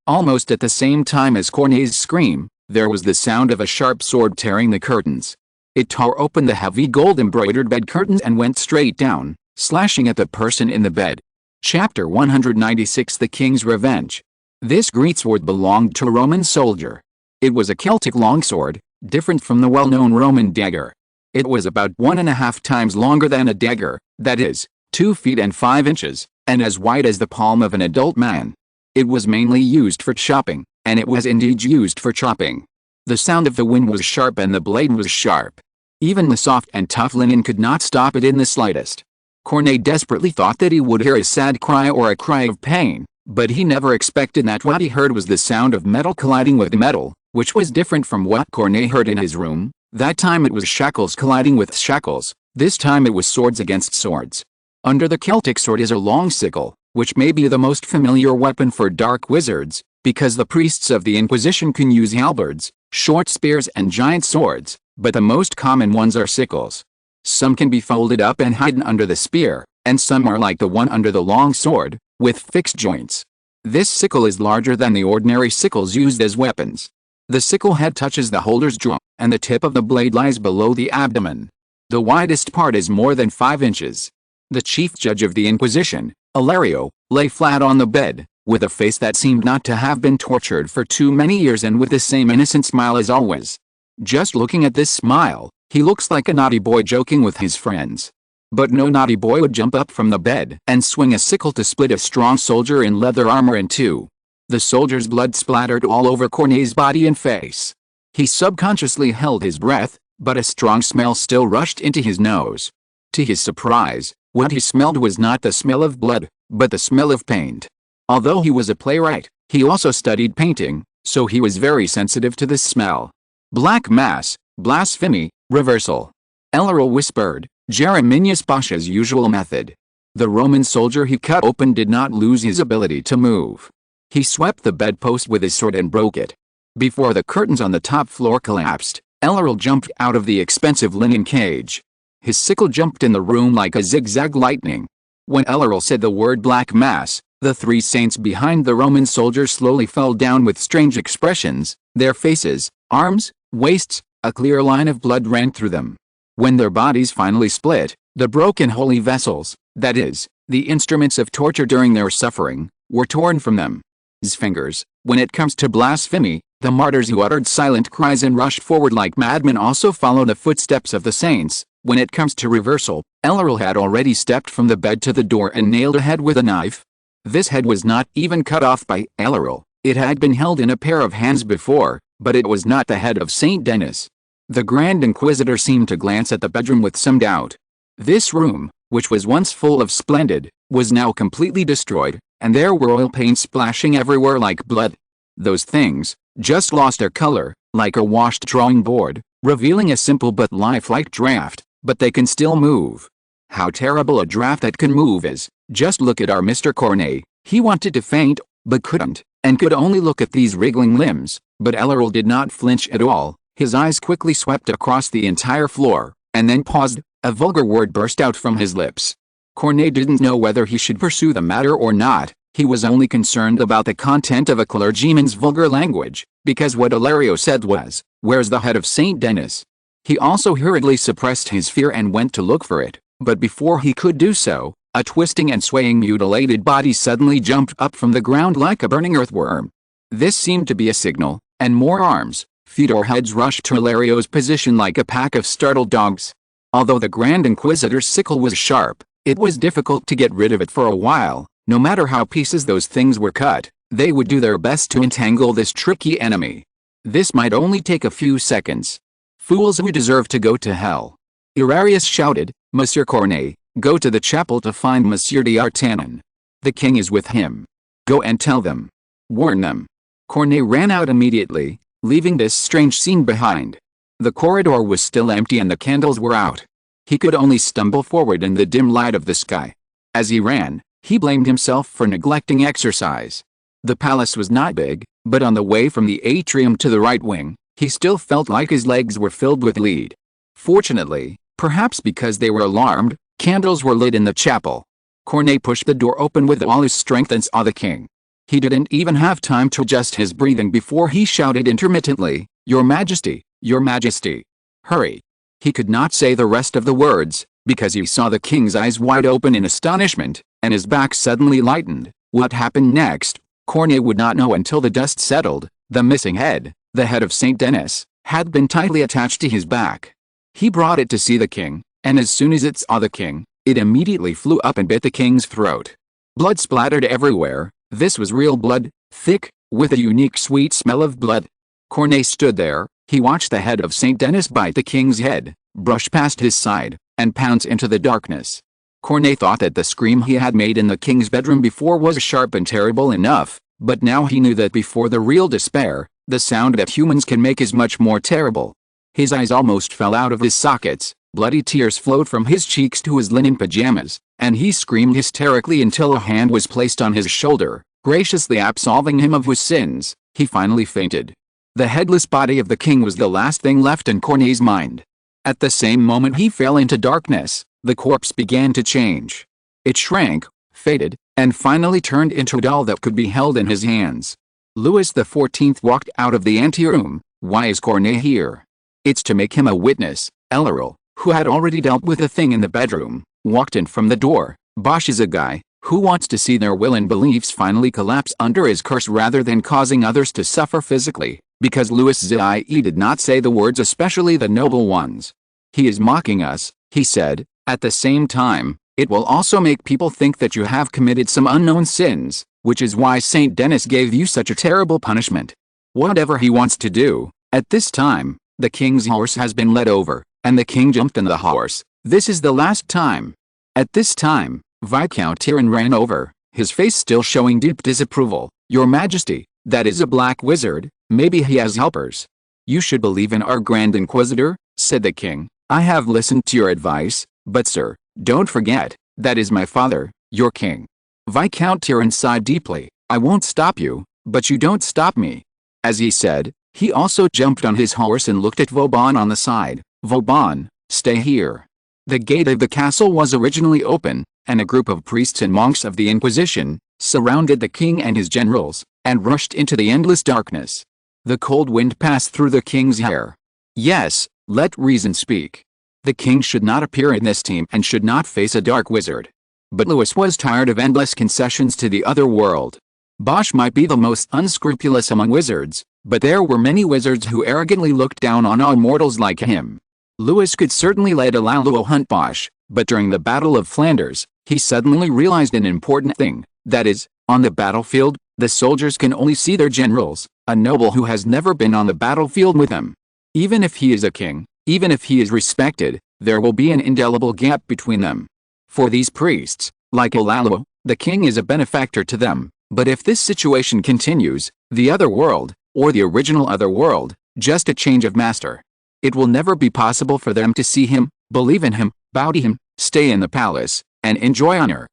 A: Almost at the same time as Corneille's scream, there was the sound of a sharp sword tearing the curtains. It tore open the heavy gold-embroidered bed curtains and went straight down, slashing at the person in the bed. Chapter 196 The King's Revenge. This greatsword belonged to a Roman soldier. It was a Celtic longsword, different from the well-known Roman dagger. It was about 1.5 times longer than a dagger, that is, 2 feet and 5 inches, and as wide as the palm of an adult man. It was mainly used for chopping, and it was indeed used for chopping. The sound of the wind was sharp and the blade was sharp. Even the soft and tough linen could not stop it in the slightest. Corneille desperately thought that he would hear a sad cry or a cry of pain, but he never expected that what he heard was the sound of metal colliding with metal, which was different from what Corneille heard in his room. That time it was shackles colliding with shackles, this time it was swords against swords. Under the Celtic sword is a long sickle, which may be the most familiar weapon for dark wizards, because the priests of the Inquisition can use halberds, short spears and giant swords, but the most common ones are sickles. Some can be folded up and hidden under the spear, and some are like the one under the long sword, with fixed joints. This sickle is larger than the ordinary sickles used as weapons. The sickle head touches the holder's jaw, and the tip of the blade lies below the abdomen. The widest part is more than 5 inches. The chief judge of the Inquisition, Hilario, lay flat on the bed, with a face that seemed not to have been tortured for too many years and with the same innocent smile as always. Just looking at this smile, he looks like a naughty boy joking with his friends. But no naughty boy would jump up from the bed and swing a sickle to split a strong soldier in leather armor in two. The soldier's blood splattered all over Corneille's body and face. He subconsciously held his breath, but a strong smell still rushed into his nose. To his surprise, what he smelled was not the smell of blood, but the smell of paint. Although he was a playwright, he also studied painting, so he was very sensitive to this smell. Black mass, blasphemy, reversal. Elleril whispered, Jeremias Pasha's usual method. The Roman soldier he cut open did not lose his ability to move. He swept the bedpost with his sword and broke it. Before the curtains on the top floor collapsed, Elleril jumped out of the expensive linen cage. His sickle jumped in the room like a zigzag lightning. When Elleril said the word black mass, the 3 saints behind the Roman soldier slowly fell down with strange expressions, their faces, arms, waists, a clear line of blood ran through them. When their bodies finally split, the broken holy vessels, that is, the instruments of torture during their suffering, were torn from them. His fingers, when it comes to blasphemy, the martyrs who uttered silent cries and rushed forward like madmen also follow the footsteps of the saints. When it comes to reversal, Elleril had already stepped from the bed to the door and nailed a head with a knife. This head was not even cut off by Elleril. It had been held in a pair of hands before, but it was not the head of Saint Denis. The Grand Inquisitor seemed to glance at the bedroom with some doubt. This room, which was once full of splendid, was now completely destroyed, and there were oil paints splashing everywhere like blood. Those things just lost their color, like a washed drawing board, revealing a simple but lifelike draft, but they can still move. How terrible a draft that can move is. Just look at our Mr. Cornet. He wanted to faint, but couldn't, and could only look at these wriggling limbs. But Elleril did not flinch at all. His eyes quickly swept across the entire floor, and then paused. A vulgar word burst out from his lips. Cornet didn't know whether he should pursue the matter or not. He was only concerned about the content of a clergyman's vulgar language, because what Hilario said was, "Where's the head of Saint Denis?" He also hurriedly suppressed his fear and went to look for it, but before he could do so, a twisting and swaying mutilated body suddenly jumped up from the ground like a burning earthworm. This seemed to be a signal, and more arms, feet or heads rushed to Hilario's position like a pack of startled dogs. Although the Grand Inquisitor's sickle was sharp, it was difficult to get rid of it for a while. No matter how pieces those things were cut, they would do their best to entangle this tricky enemy. This might only take a few seconds. Fools who deserve to go to hell. Irarius shouted, "Monsieur Cornet, go to the chapel to find Monsieur d'Artagnan. The king is with him. Go and tell them. Warn them." Cornet ran out immediately, leaving this strange scene behind. The corridor was still empty and the candles were out. He could only stumble forward in the dim light of the sky. As he ran, he blamed himself for neglecting exercise. The palace was not big, but on the way from the atrium to the right wing, he still felt like his legs were filled with lead. Fortunately, perhaps because they were alarmed, candles were lit in the chapel. Cornet pushed the door open with all his strength and saw the king. He didn't even have time to adjust his breathing before he shouted intermittently, "Your Majesty, Your Majesty. Hurry." He could not say the rest of the words, because he saw the king's eyes wide open in astonishment, and his back suddenly lightened. What happened next, Cornet would not know until the dust settled. The missing head, the head of Saint Denis, had been tightly attached to his back. He brought it to see the king, and as soon as it saw the king, it immediately flew up and bit the king's throat. Blood splattered everywhere. This was real blood, thick, with a unique sweet smell of blood. Cornet stood there. He watched the head of Saint Denis bite the king's head, brush past his side, and pounce into the darkness. Cornet thought that the scream he had made in the king's bedroom before was sharp and terrible enough, but now he knew that before the real despair, the sound that humans can make is much more terrible. His eyes almost fell out of his sockets, bloody tears flowed from his cheeks to his linen pajamas, and he screamed hysterically until a hand was placed on his shoulder, graciously absolving him of his sins. He finally fainted. The headless body of the king was the last thing left in Cornet's mind. At the same moment he fell into darkness, the corpse began to change. It shrank, faded, and finally turned into a doll that could be held in his hands. Louis XIV walked out of the anteroom. "Why is Cornet here?" "It's to make him a witness." Elleril, who had already dealt with the thing in the bedroom, walked in from the door. "Bosch is a guy who wants to see their will and beliefs finally collapse under his curse rather than causing others to suffer physically, because Louis XIV did not say the words, especially the noble ones. He is mocking us," he said. "At the same time, it will also make people think that you have committed some unknown sins, which is why Saint Denis gave you such a terrible punishment. Whatever he wants to do." At this time, the king's horse has been led over, and the king jumped in the horse. "This is the last time." At this time, Viscount Tyrrell ran over, his face still showing deep disapproval. "Your Majesty, that is a black wizard. Maybe he has helpers." "You should believe in our Grand Inquisitor," said the king. "I have listened to your advice, but sir, don't forget, that is my father, your king." Viscount Tyrrell sighed deeply. "I won't stop you, but you don't stop me." As he said, he also jumped on his horse and looked at Vauban on the side. "Vauban, stay here." The gate of the castle was originally open, and a group of priests and monks of the Inquisition surrounded the king and his generals, and rushed into the endless darkness. The cold wind passed through the king's hair. Yes, let reason speak. The king should not appear in this team and should not face a dark wizard. But Louis was tired of endless concessions to the other world. Bosch might be the most unscrupulous among wizards, but there were many wizards who arrogantly looked down on all mortals like him. Louis could certainly let Alalo hunt Bosch, but during the Battle of Flanders, he suddenly realized an important thing, that is, on the battlefield, the soldiers can only see their generals, a noble who has never been on the battlefield with them. Even if he is a king, even if he is respected, there will be an indelible gap between them. For these priests, like Alalo, the king is a benefactor to them, but if this situation continues, the other world, or the original other world, just a change of master. It will never be possible for them to see him, believe in him, bow to him, stay in the palace, and enjoy honor.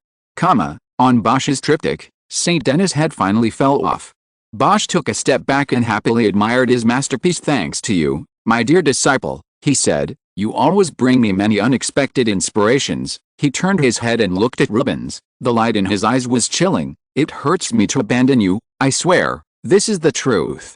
A: On Bosch's triptych, St. Denis' head finally fell off. Bosch took a step back and happily admired his masterpiece. "Thanks to you, my dear disciple," he said, "you always bring me many unexpected inspirations." He turned his head and looked at Rubens. The light in his eyes was chilling. "It hurts me to abandon you, I swear, this is the truth."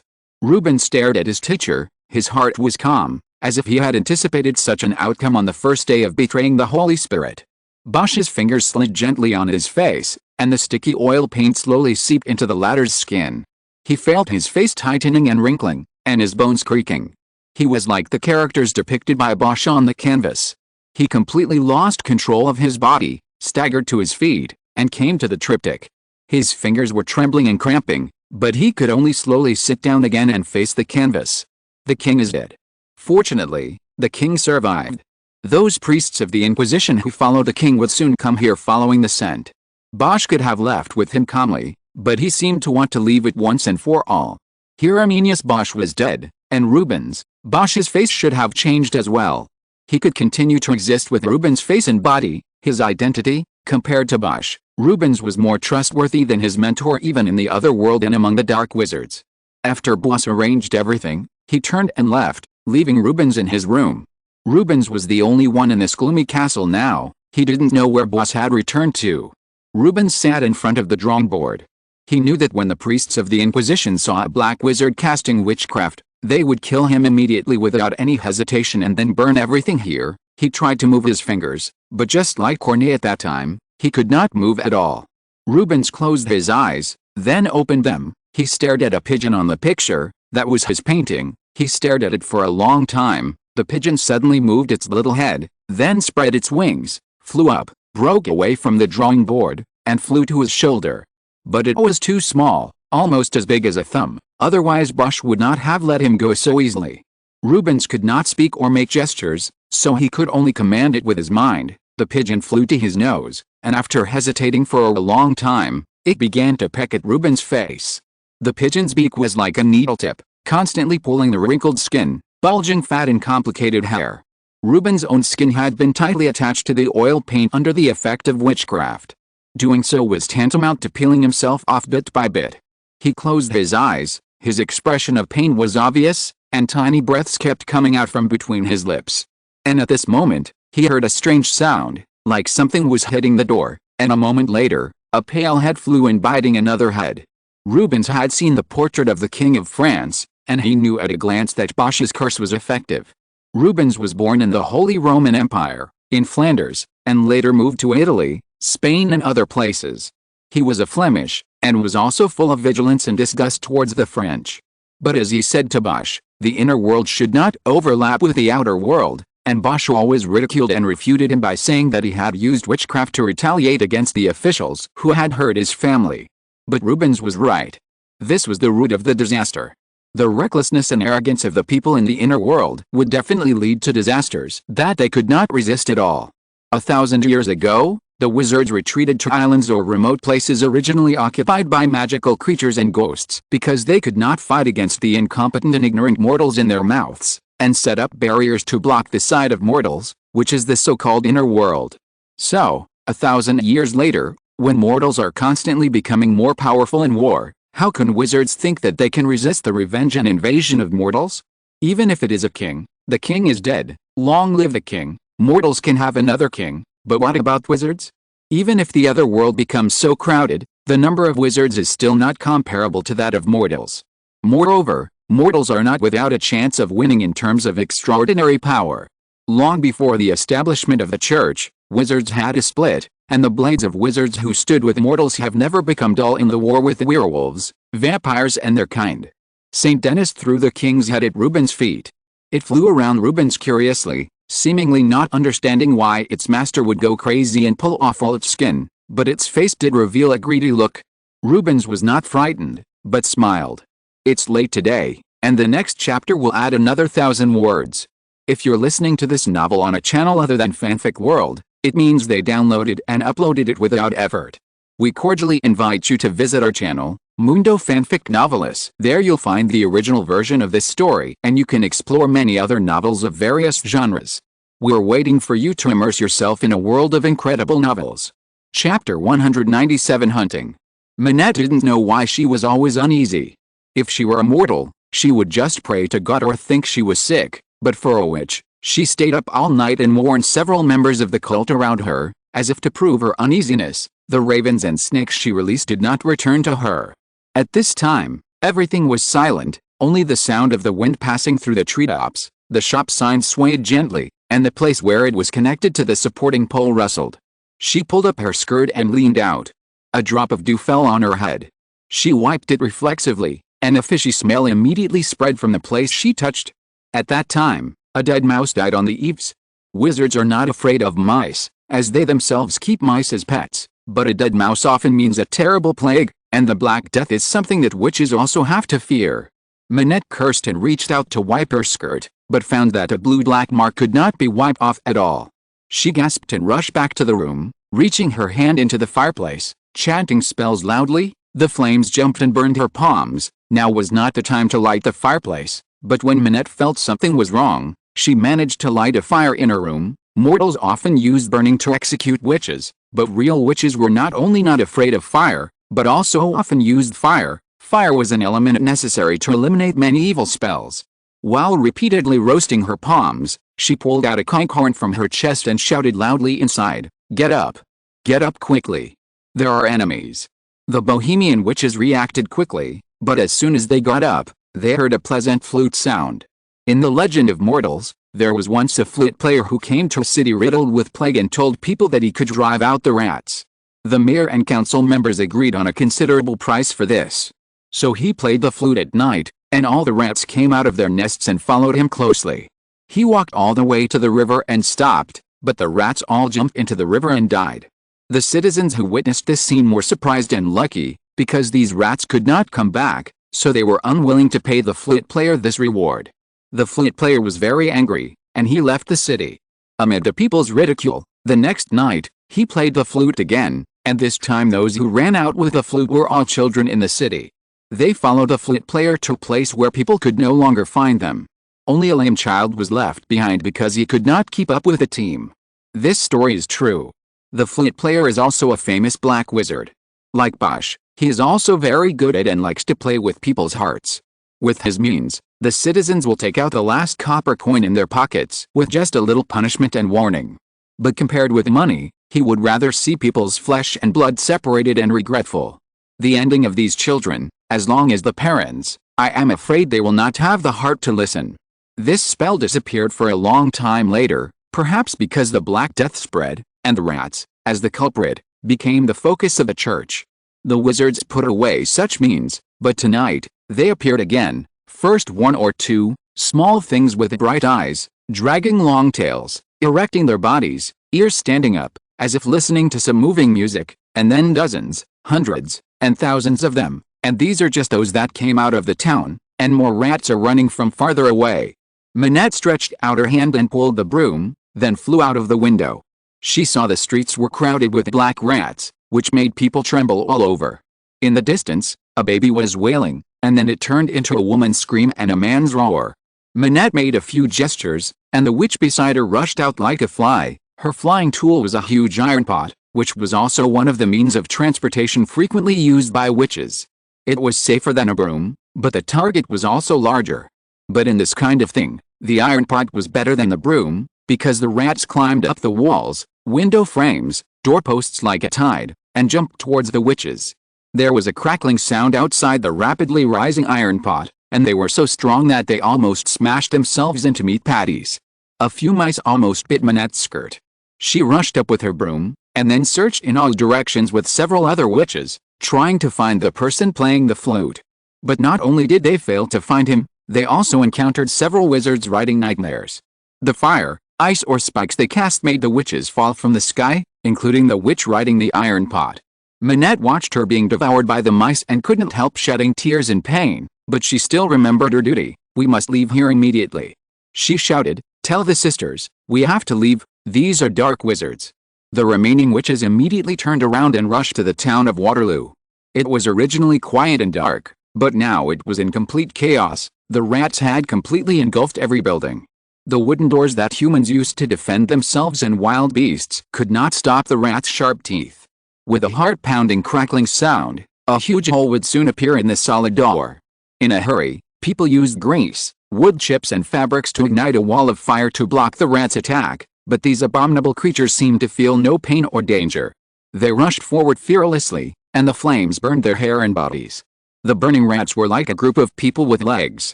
A: Rubens stared at his teacher. His heart was calm, as if he had anticipated such an outcome on the first day of betraying the Holy Spirit. Bosch's fingers slid gently on his face, and the sticky oil paint slowly seeped into the latter's skin. He felt his face tightening and wrinkling, and his bones creaking. He was like the characters depicted by Bosch on the canvas. He completely lost control of his body, staggered to his feet, and came to the triptych. His fingers were trembling and cramping, but he could only slowly sit down again and face the canvas. The king is dead. Fortunately, the king survived. Those priests of the Inquisition who followed the king would soon come here following the scent. Bosch could have left with him calmly, but he seemed to want to leave it once and for all. Hieronymus Bosch was dead, and Rubens, Bosch's face should have changed as well. He could continue to exist with Rubens' face and body, his identity. Compared to Bosch, Rubens was more trustworthy than his mentor even in the other world and among the dark wizards. After Bosch arranged everything, he turned and left, leaving Rubens in his room. Rubens was the only one in this gloomy castle now. He didn't know where Bosch had returned to. Rubens sat in front of the drawing board. He knew that when the priests of the Inquisition saw a black wizard casting witchcraft, they would kill him immediately without any hesitation and then burn everything here. He tried to move his fingers, but just like Corneille at that time, he could not move at all. Rubens closed his eyes, then opened them. He stared at a pigeon on the picture. That was his painting. He stared at it for a long time. The pigeon suddenly moved its little head, then spread its wings, flew up, broke away from the drawing board, and flew to his shoulder. But it was too small, almost as big as a thumb, otherwise Bosch would not have let him go so easily. Rubens could not speak or make gestures, so he could only command it with his mind. The pigeon flew to his nose, and after hesitating for a long time, it began to peck at Rubens' face. The pigeon's beak was like a needle tip, constantly pulling the wrinkled skin, bulging fat and complicated hair. Rubens' own skin had been tightly attached to the oil paint under the effect of witchcraft. Doing so was tantamount to peeling himself off bit by bit. He closed his eyes, his expression of pain was obvious, and tiny breaths kept coming out from between his lips. And at this moment, he heard a strange sound, like something was hitting the door, and a moment later, a pale head flew in biting another head. Rubens had seen the portrait of the King of France, and he knew at a glance that Bosch's curse was effective. Rubens was born in the Holy Roman Empire, in Flanders, and later moved to Italy, Spain and other places. He was a Flemish, and was also full of vigilance and disgust towards the French. But as he said to Bosch, the inner world should not overlap with the outer world, and Bosch always ridiculed and refuted him by saying that he had used witchcraft to retaliate against the officials who had hurt his family. But Rubens was right. This was the root of the disaster. The recklessness and arrogance of the people in the inner world would definitely lead to disasters that they could not resist at all. 1,000 years ago, the wizards retreated to islands or remote places originally occupied by magical creatures and ghosts because they could not fight against the incompetent and ignorant mortals in their mouths, and set up barriers to block the sight of mortals, which is the so-called inner world. So, 1,000 years later, when mortals are constantly becoming more powerful in war, how can wizards think that they can resist the revenge and invasion of mortals? Even if it is a king, the king is dead. Long live the king. Mortals can have another king, but what about wizards? Even if the other world becomes so crowded, the number of wizards is still not comparable to that of mortals. Moreover, mortals are not without a chance of winning in terms of extraordinary power. Long before the establishment of the church, wizards had a split, and the blades of wizards who stood with mortals have never become dull in the war with the werewolves, vampires and their kind. St. Denis threw the king's head at Rubens' feet. It flew around Rubens curiously, seemingly not understanding why its master would go crazy and pull off all its skin, but its face did reveal a greedy look. Rubens was not frightened, but smiled. It's late today, and the next chapter will add another 1,000 words. If you're listening to this novel on a channel other than Fanfic World, it means they downloaded and uploaded it without effort. We cordially invite you to visit our channel, Mundo Fanfic Novelis. There you'll find the original version of this story, and you can explore many other novels of various genres. We're waiting for you to immerse yourself in a world of incredible novels. Chapter 197 Hunting. Manette didn't know why she was always uneasy. If she were a mortal, she would just pray to God or think she was sick, but for a witch, she stayed up all night and warned several members of the cult around her, as if to prove her uneasiness. The ravens and snakes she released did not return to her. At this time, everything was silent, only the sound of the wind passing through the treetops. The shop sign swayed gently, and the place where it was connected to the supporting pole rustled. She pulled up her skirt and leaned out. A drop of dew fell on her head. She wiped it reflexively, and a fishy smell immediately spread from the place she touched. At that time, a dead mouse died on the eaves. Wizards are not afraid of mice, as they themselves keep mice as pets, but a dead mouse often means a terrible plague, and the Black Death is something that witches also have to fear. Manette cursed and reached out to wipe her skirt, but found that a blue-black mark could not be wiped off at all. She gasped and rushed back to the room, reaching her hand into the fireplace, chanting spells loudly. The flames jumped and burned her palms. Now was not the time to light the fireplace, but when Manette felt something was wrong, she managed to light a fire in her room. Mortals often used burning to execute witches, but real witches were not only not afraid of fire, but also often used fire. Fire was an element necessary to eliminate many evil spells. While repeatedly roasting her palms, she pulled out a kinkhorn from her chest and shouted loudly inside, "Get up! Get up quickly! There are enemies!" The Bohemian witches reacted quickly, but as soon as they got up, they heard a pleasant flute sound. In the legend of mortals, there was once a flute player who came to a city riddled with plague and told people that he could drive out the rats. The mayor and council members agreed on a considerable price for this. So he played the flute at night, and all the rats came out of their nests and followed him closely. He walked all the way to the river and stopped, but the rats all jumped into the river and died. The citizens who witnessed this scene were surprised and lucky, because these rats could not come back, so they were unwilling to pay the flute player this reward. The flute player was very angry, and he left the city. Amid the people's ridicule, the next night, he played the flute again, and this time those who ran out with the flute were all children in the city. They followed the flute player to a place where people could no longer find them. Only a lame child was left behind because he could not keep up with the team. This story is true. The flute player is also a famous black wizard. Like Bosch, he is also very good at and likes to play with people's hearts. With his means, the citizens will take out the last copper coin in their pockets with just a little punishment and warning. But compared with money, he would rather see people's flesh and blood separated and regretful. The ending of these children, as long as the parents, I am afraid they will not have the heart to listen. This spell disappeared for a long time later, perhaps because the Black Death spread, and the rats, as the culprit, became the focus of the church. The wizards put away such means, but tonight, they appeared again, first one or two, small things with bright eyes, dragging long tails, erecting their bodies, ears standing up, as if listening to some moving music, and then dozens, hundreds, and thousands of them, and these are just those that came out of the town, and more rats are running from farther away. Manette stretched out her hand and pulled the broom, then flew out of the window. She saw the streets were crowded with black rats, which made people tremble all over. In the distance, a baby was wailing, and then it turned into a woman's scream and a man's roar. Manette made a few gestures, and the witch beside her rushed out like a fly. Her flying tool was a huge iron pot, which was also one of the means of transportation frequently used by witches. It was safer than a broom, but the target was also larger. But in this kind of thing, the iron pot was better than the broom, because the rats climbed up the walls, window frames, doorposts like a tide, and jumped towards the witches. There was a crackling sound outside the rapidly rising iron pot, and they were so strong that they almost smashed themselves into meat patties. A few mice almost bit Manette's skirt. She rushed up with her broom, and then searched in all directions with several other witches, trying to find the person playing the flute. But not only did they fail to find him, they also encountered several wizards riding nightmares. The fire, ice or spikes they cast made the witches fall from the sky, including the witch riding the iron pot. Manette watched her being devoured by the mice and couldn't help shedding tears in pain, but she still remembered her duty. "We must leave here immediately," she shouted. "Tell the sisters, we have to leave, these are dark wizards." The remaining witches immediately turned around and rushed to the town of Waterloo. It was originally quiet and dark, but now it was in complete chaos. The rats had completely engulfed every building. The wooden doors that humans used to defend themselves and wild beasts could not stop the rats' sharp teeth. With a heart-pounding crackling sound, a huge hole would soon appear in the solid door. In a hurry, people used grease, wood chips and fabrics to ignite a wall of fire to block the rats' attack, but these abominable creatures seemed to feel no pain or danger. They rushed forward fearlessly, and the flames burned their hair and bodies. The burning rats were like a group of people with legs.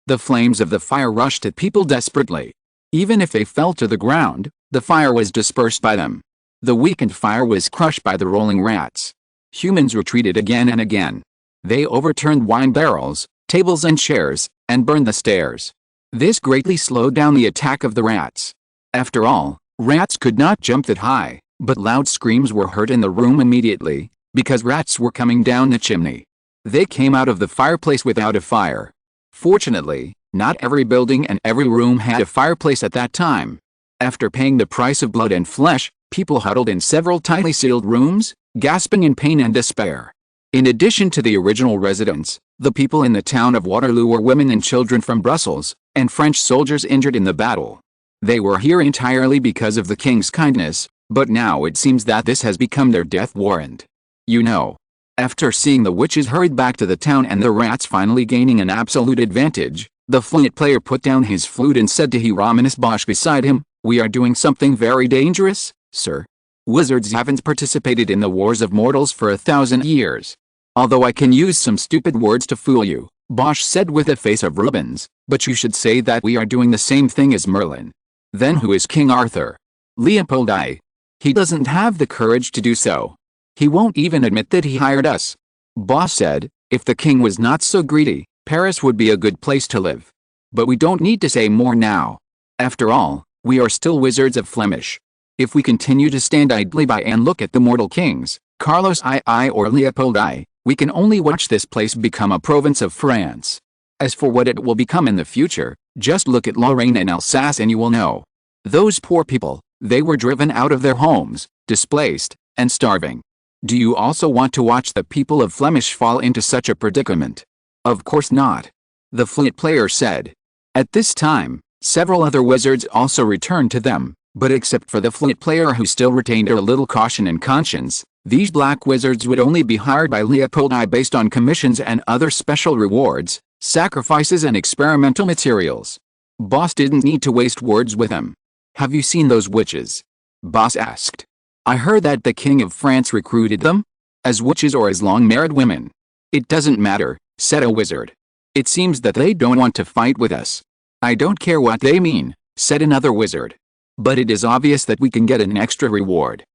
A: The flames of the fire rushed at people desperately. Even if they fell to the ground, the fire was dispersed by them. The weakened fire was crushed by the rolling rats. Humans retreated again and again. They overturned wine barrels, tables and chairs, and burned the stairs. This greatly slowed down the attack of the rats. After all, rats could not jump that high, but loud screams were heard in the room immediately, because rats were coming down the chimney. They came out of the fireplace without a fire. Fortunately, not every building and every room had a fireplace at that time. After paying the price of blood and flesh, people huddled in several tightly sealed rooms, gasping in pain and despair. In addition to the original residents, the people in the town of Waterloo were women and children from Brussels, and French soldiers injured in the battle. They were here entirely because of the king's kindness, but now it seems that this has become their death warrant. You know. After seeing the witches hurried back to the town and the rats finally gaining an absolute advantage, the flute player put down his flute and said to Hieronymus Bosch beside him, "We are doing something very dangerous, sir. Wizards haven't participated in the wars of mortals for 1,000 years. Although I can use some stupid words to fool you," Bosch said with a face of Rubens, "but you should say that we are doing the same thing as Merlin." "Then who is King Arthur?" "Leopold I. He doesn't have the courage to do so. He won't even admit that he hired us." Bosch said, "If the king was not so greedy, Paris would be a good place to live. But we don't need to say more now. After all, we are still wizards of Flemish. If we continue to stand idly by and look at the mortal kings, Carlos II or Leopold I, we can only watch this place become a province of France. As for what it will become in the future, just look at Lorraine and Alsace and you will know. Those poor people, they were driven out of their homes, displaced, and starving. Do you also want to watch the people of Flemish fall into such a predicament?" "Of course not," the flute player said. At this time, several other wizards also returned to them, but except for the flute player who still retained a little caution and conscience, these black wizards would only be hired by Leopold I based on commissions and other special rewards, sacrifices and experimental materials. Boss didn't need to waste words with them. "Have you seen those witches?" Boss asked. "I heard that the King of France recruited them? As witches or as long-married women?" "It doesn't matter," said a wizard. "It seems that they don't want to fight with us." "I don't care what they mean," said another wizard. "But it is obvious that we can get an extra reward."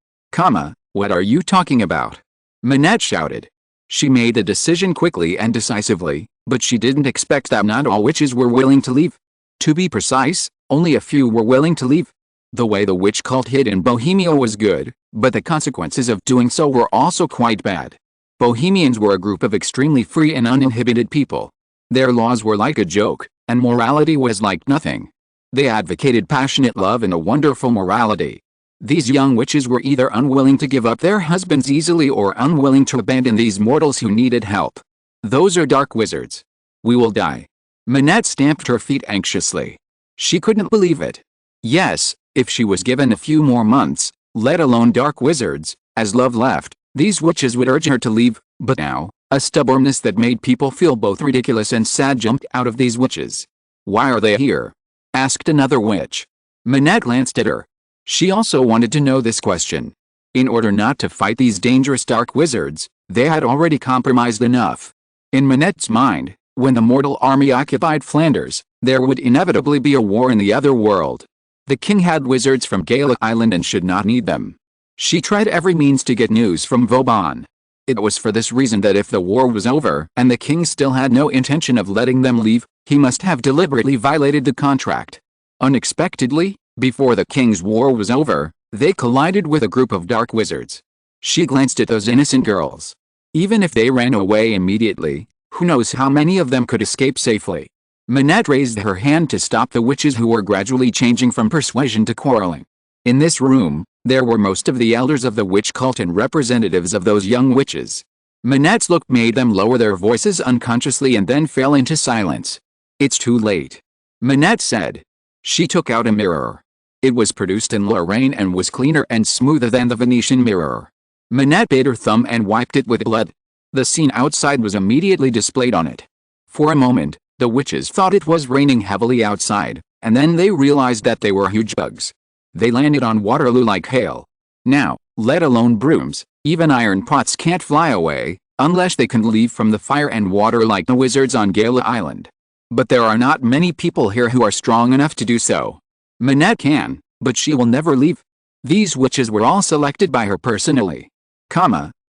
A: What are you talking about?" Manette shouted. She made the decision quickly and decisively, but she didn't expect that not all witches were willing to leave. To be precise, only a few were willing to leave. The way the witch cult hid in Bohemia was good, but the consequences of doing so were also quite bad. Bohemians were a group of extremely free and uninhibited people. Their laws were like a joke, and morality was like nothing. They advocated passionate love and a wonderful morality. These young witches were either unwilling to give up their husbands easily or unwilling to abandon these mortals who needed help. Those are dark wizards. "We will die." Manette stamped her feet anxiously. She couldn't believe it. Yes, if she was given a few more months, let alone dark wizards, as love left, these witches would urge her to leave, but now, a stubbornness that made people feel both ridiculous and sad jumped out of these witches. "Why are they here?" asked another witch. Manette glanced at her. She also wanted to know this question. In order not to fight these dangerous dark wizards, they had already compromised enough. In Manette's mind, when the mortal army occupied Flanders, there would inevitably be a war in the other world. The king had wizards from Gaelic Island and should not need them. She tried every means to get news from Vauban. It was for this reason that if the war was over and the king still had no intention of letting them leave, he must have deliberately violated the contract. Unexpectedly, before the king's war was over, they collided with a group of dark wizards. She glanced at those innocent girls. Even if they ran away immediately, who knows how many of them could escape safely. Manette raised her hand to stop the witches who were gradually changing from persuasion to quarreling. In this room, there were most of the elders of the witch cult and representatives of those young witches. Manette's look made them lower their voices unconsciously and then fell into silence. "It's too late," Manette said. She took out a mirror. It was produced in Lorraine and was cleaner and smoother than the Venetian mirror. Manette bit her thumb and wiped it with blood. The scene outside was immediately displayed on it. For a moment, the witches thought it was raining heavily outside, and then they realized that they were huge bugs. They landed on Waterloo like hail. Now, let alone brooms, even iron pots can't fly away, unless they can leave from the fire and water like the wizards on Gala Island. But there are not many people here who are strong enough to do so. Manette can, but she will never leave. These witches were all selected by her personally.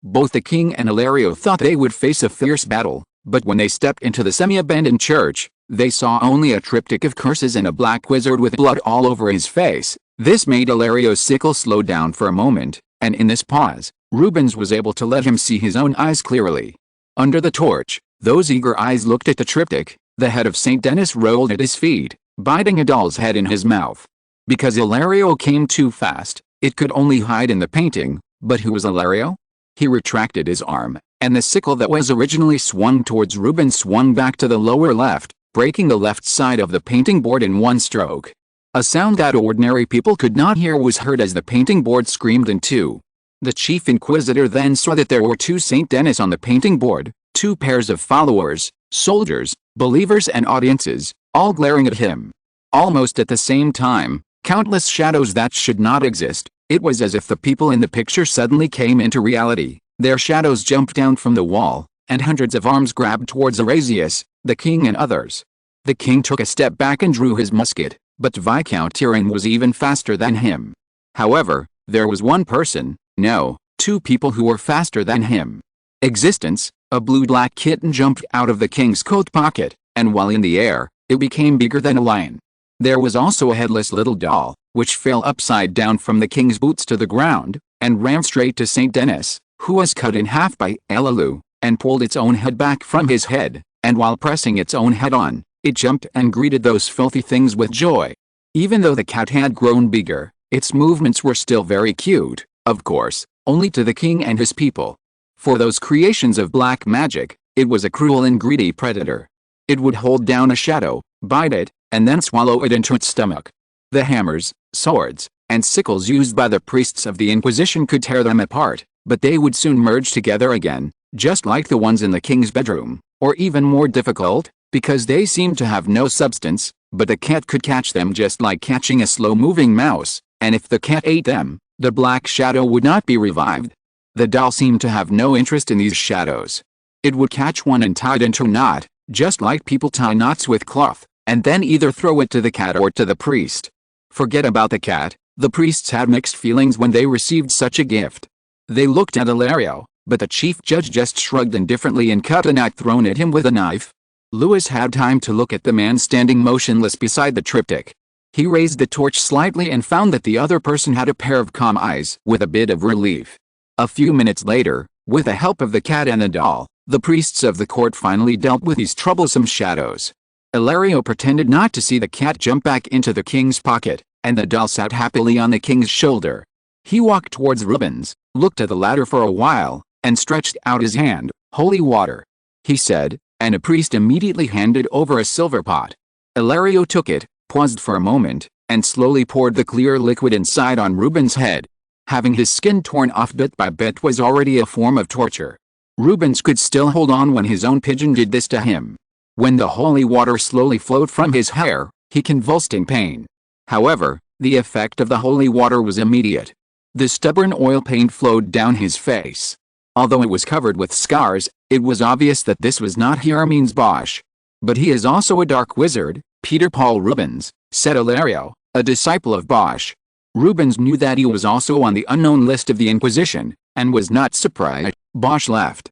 A: Both the king and Ilario thought they would face a fierce battle, but when they stepped into the semi-abandoned church, they saw only a triptych of curses and a black wizard with blood all over his face. This made Ilario's sickle slow down for a moment, and in this pause, Rubens was able to let him see his own eyes clearly. Under the torch, those eager eyes looked at the triptych. The head of St. Denis rolled at his feet, biting a doll's head in his mouth. Because Ilario came too fast, it could only hide in the painting, but who was Ilario? He retracted his arm, and the sickle that was originally swung towards Rubens swung back to the lower left, breaking the left side of the painting board in one stroke. A sound that ordinary people could not hear was heard as the painting board screamed in two. The chief inquisitor then saw that there were two St. Denis on the painting board, two pairs of followers, soldiers, believers and audiences, all glaring at him. Almost at the same time, countless shadows that should not exist. It was as if the people in the picture suddenly came into reality. Their shadows jumped down from the wall, and hundreds of arms grabbed towards Erasius, the king and others. The king took a step back and drew his musket, but Viscount Tyrion was even faster than him. However, there was one person, no, two people who were faster than him. Existence, a blue-black kitten jumped out of the king's coat pocket, and while in the air, it became bigger than a lion. There was also a headless little doll, which fell upside down from the king's boots to the ground, and ran straight to St. Denis, who was cut in half by Elalu, and pulled its own head back from his head, and while pressing its own head on, it jumped and greeted those filthy things with joy. Even though the cat had grown bigger, its movements were still very cute, of course, only to the king and his people. For those creations of black magic, it was a cruel and greedy predator. It would hold down a shadow, bite it, and then swallow it into its stomach. The hammers, swords, and sickles used by the priests of the Inquisition could tear them apart, but they would soon merge together again, just like the ones in the king's bedroom, or even more difficult, because they seemed to have no substance, but the cat could catch them just like catching a slow-moving mouse, and if the cat ate them, the black shadow would not be revived. The doll seemed to have no interest in these shadows. It would catch one and tie it into a knot, just like people tie knots with cloth, and then either throw it to the cat or to the priest. Forget about the cat, the priests had mixed feelings when they received such a gift. They looked at Ilario, but the chief judge just shrugged indifferently and cut a knot thrown at him with a knife. Louis had time to look at the man standing motionless beside the triptych. He raised the torch slightly and found that the other person had a pair of calm eyes. With a bit of relief. A few minutes later, with the help of the cat and the doll, the priests of the court finally dealt with these troublesome shadows. Ilario pretended not to see the cat jump back into the king's pocket, and the doll sat happily on the king's shoulder. He walked towards Rubens, looked at the latter for a while, and stretched out his hand. "Holy water," he said, and a priest immediately handed over a silver pot. Ilario took it, paused for a moment, and slowly poured the clear liquid inside on Rubens' head. Having his skin torn off bit by bit was already a form of torture. Rubens could still hold on when his own pigeon did this to him. When the holy water slowly flowed from his hair, he convulsed in pain. However, the effect of the holy water was immediate. The stubborn oil paint flowed down his face. Although it was covered with scars, it was obvious that this was not Hermine's Bosch. "But he is also a dark wizard, Peter Paul Rubens," said Ilario, a disciple of Bosch. Rubens knew that he was also on the unknown list of the Inquisition, and was not surprised. Bosch left,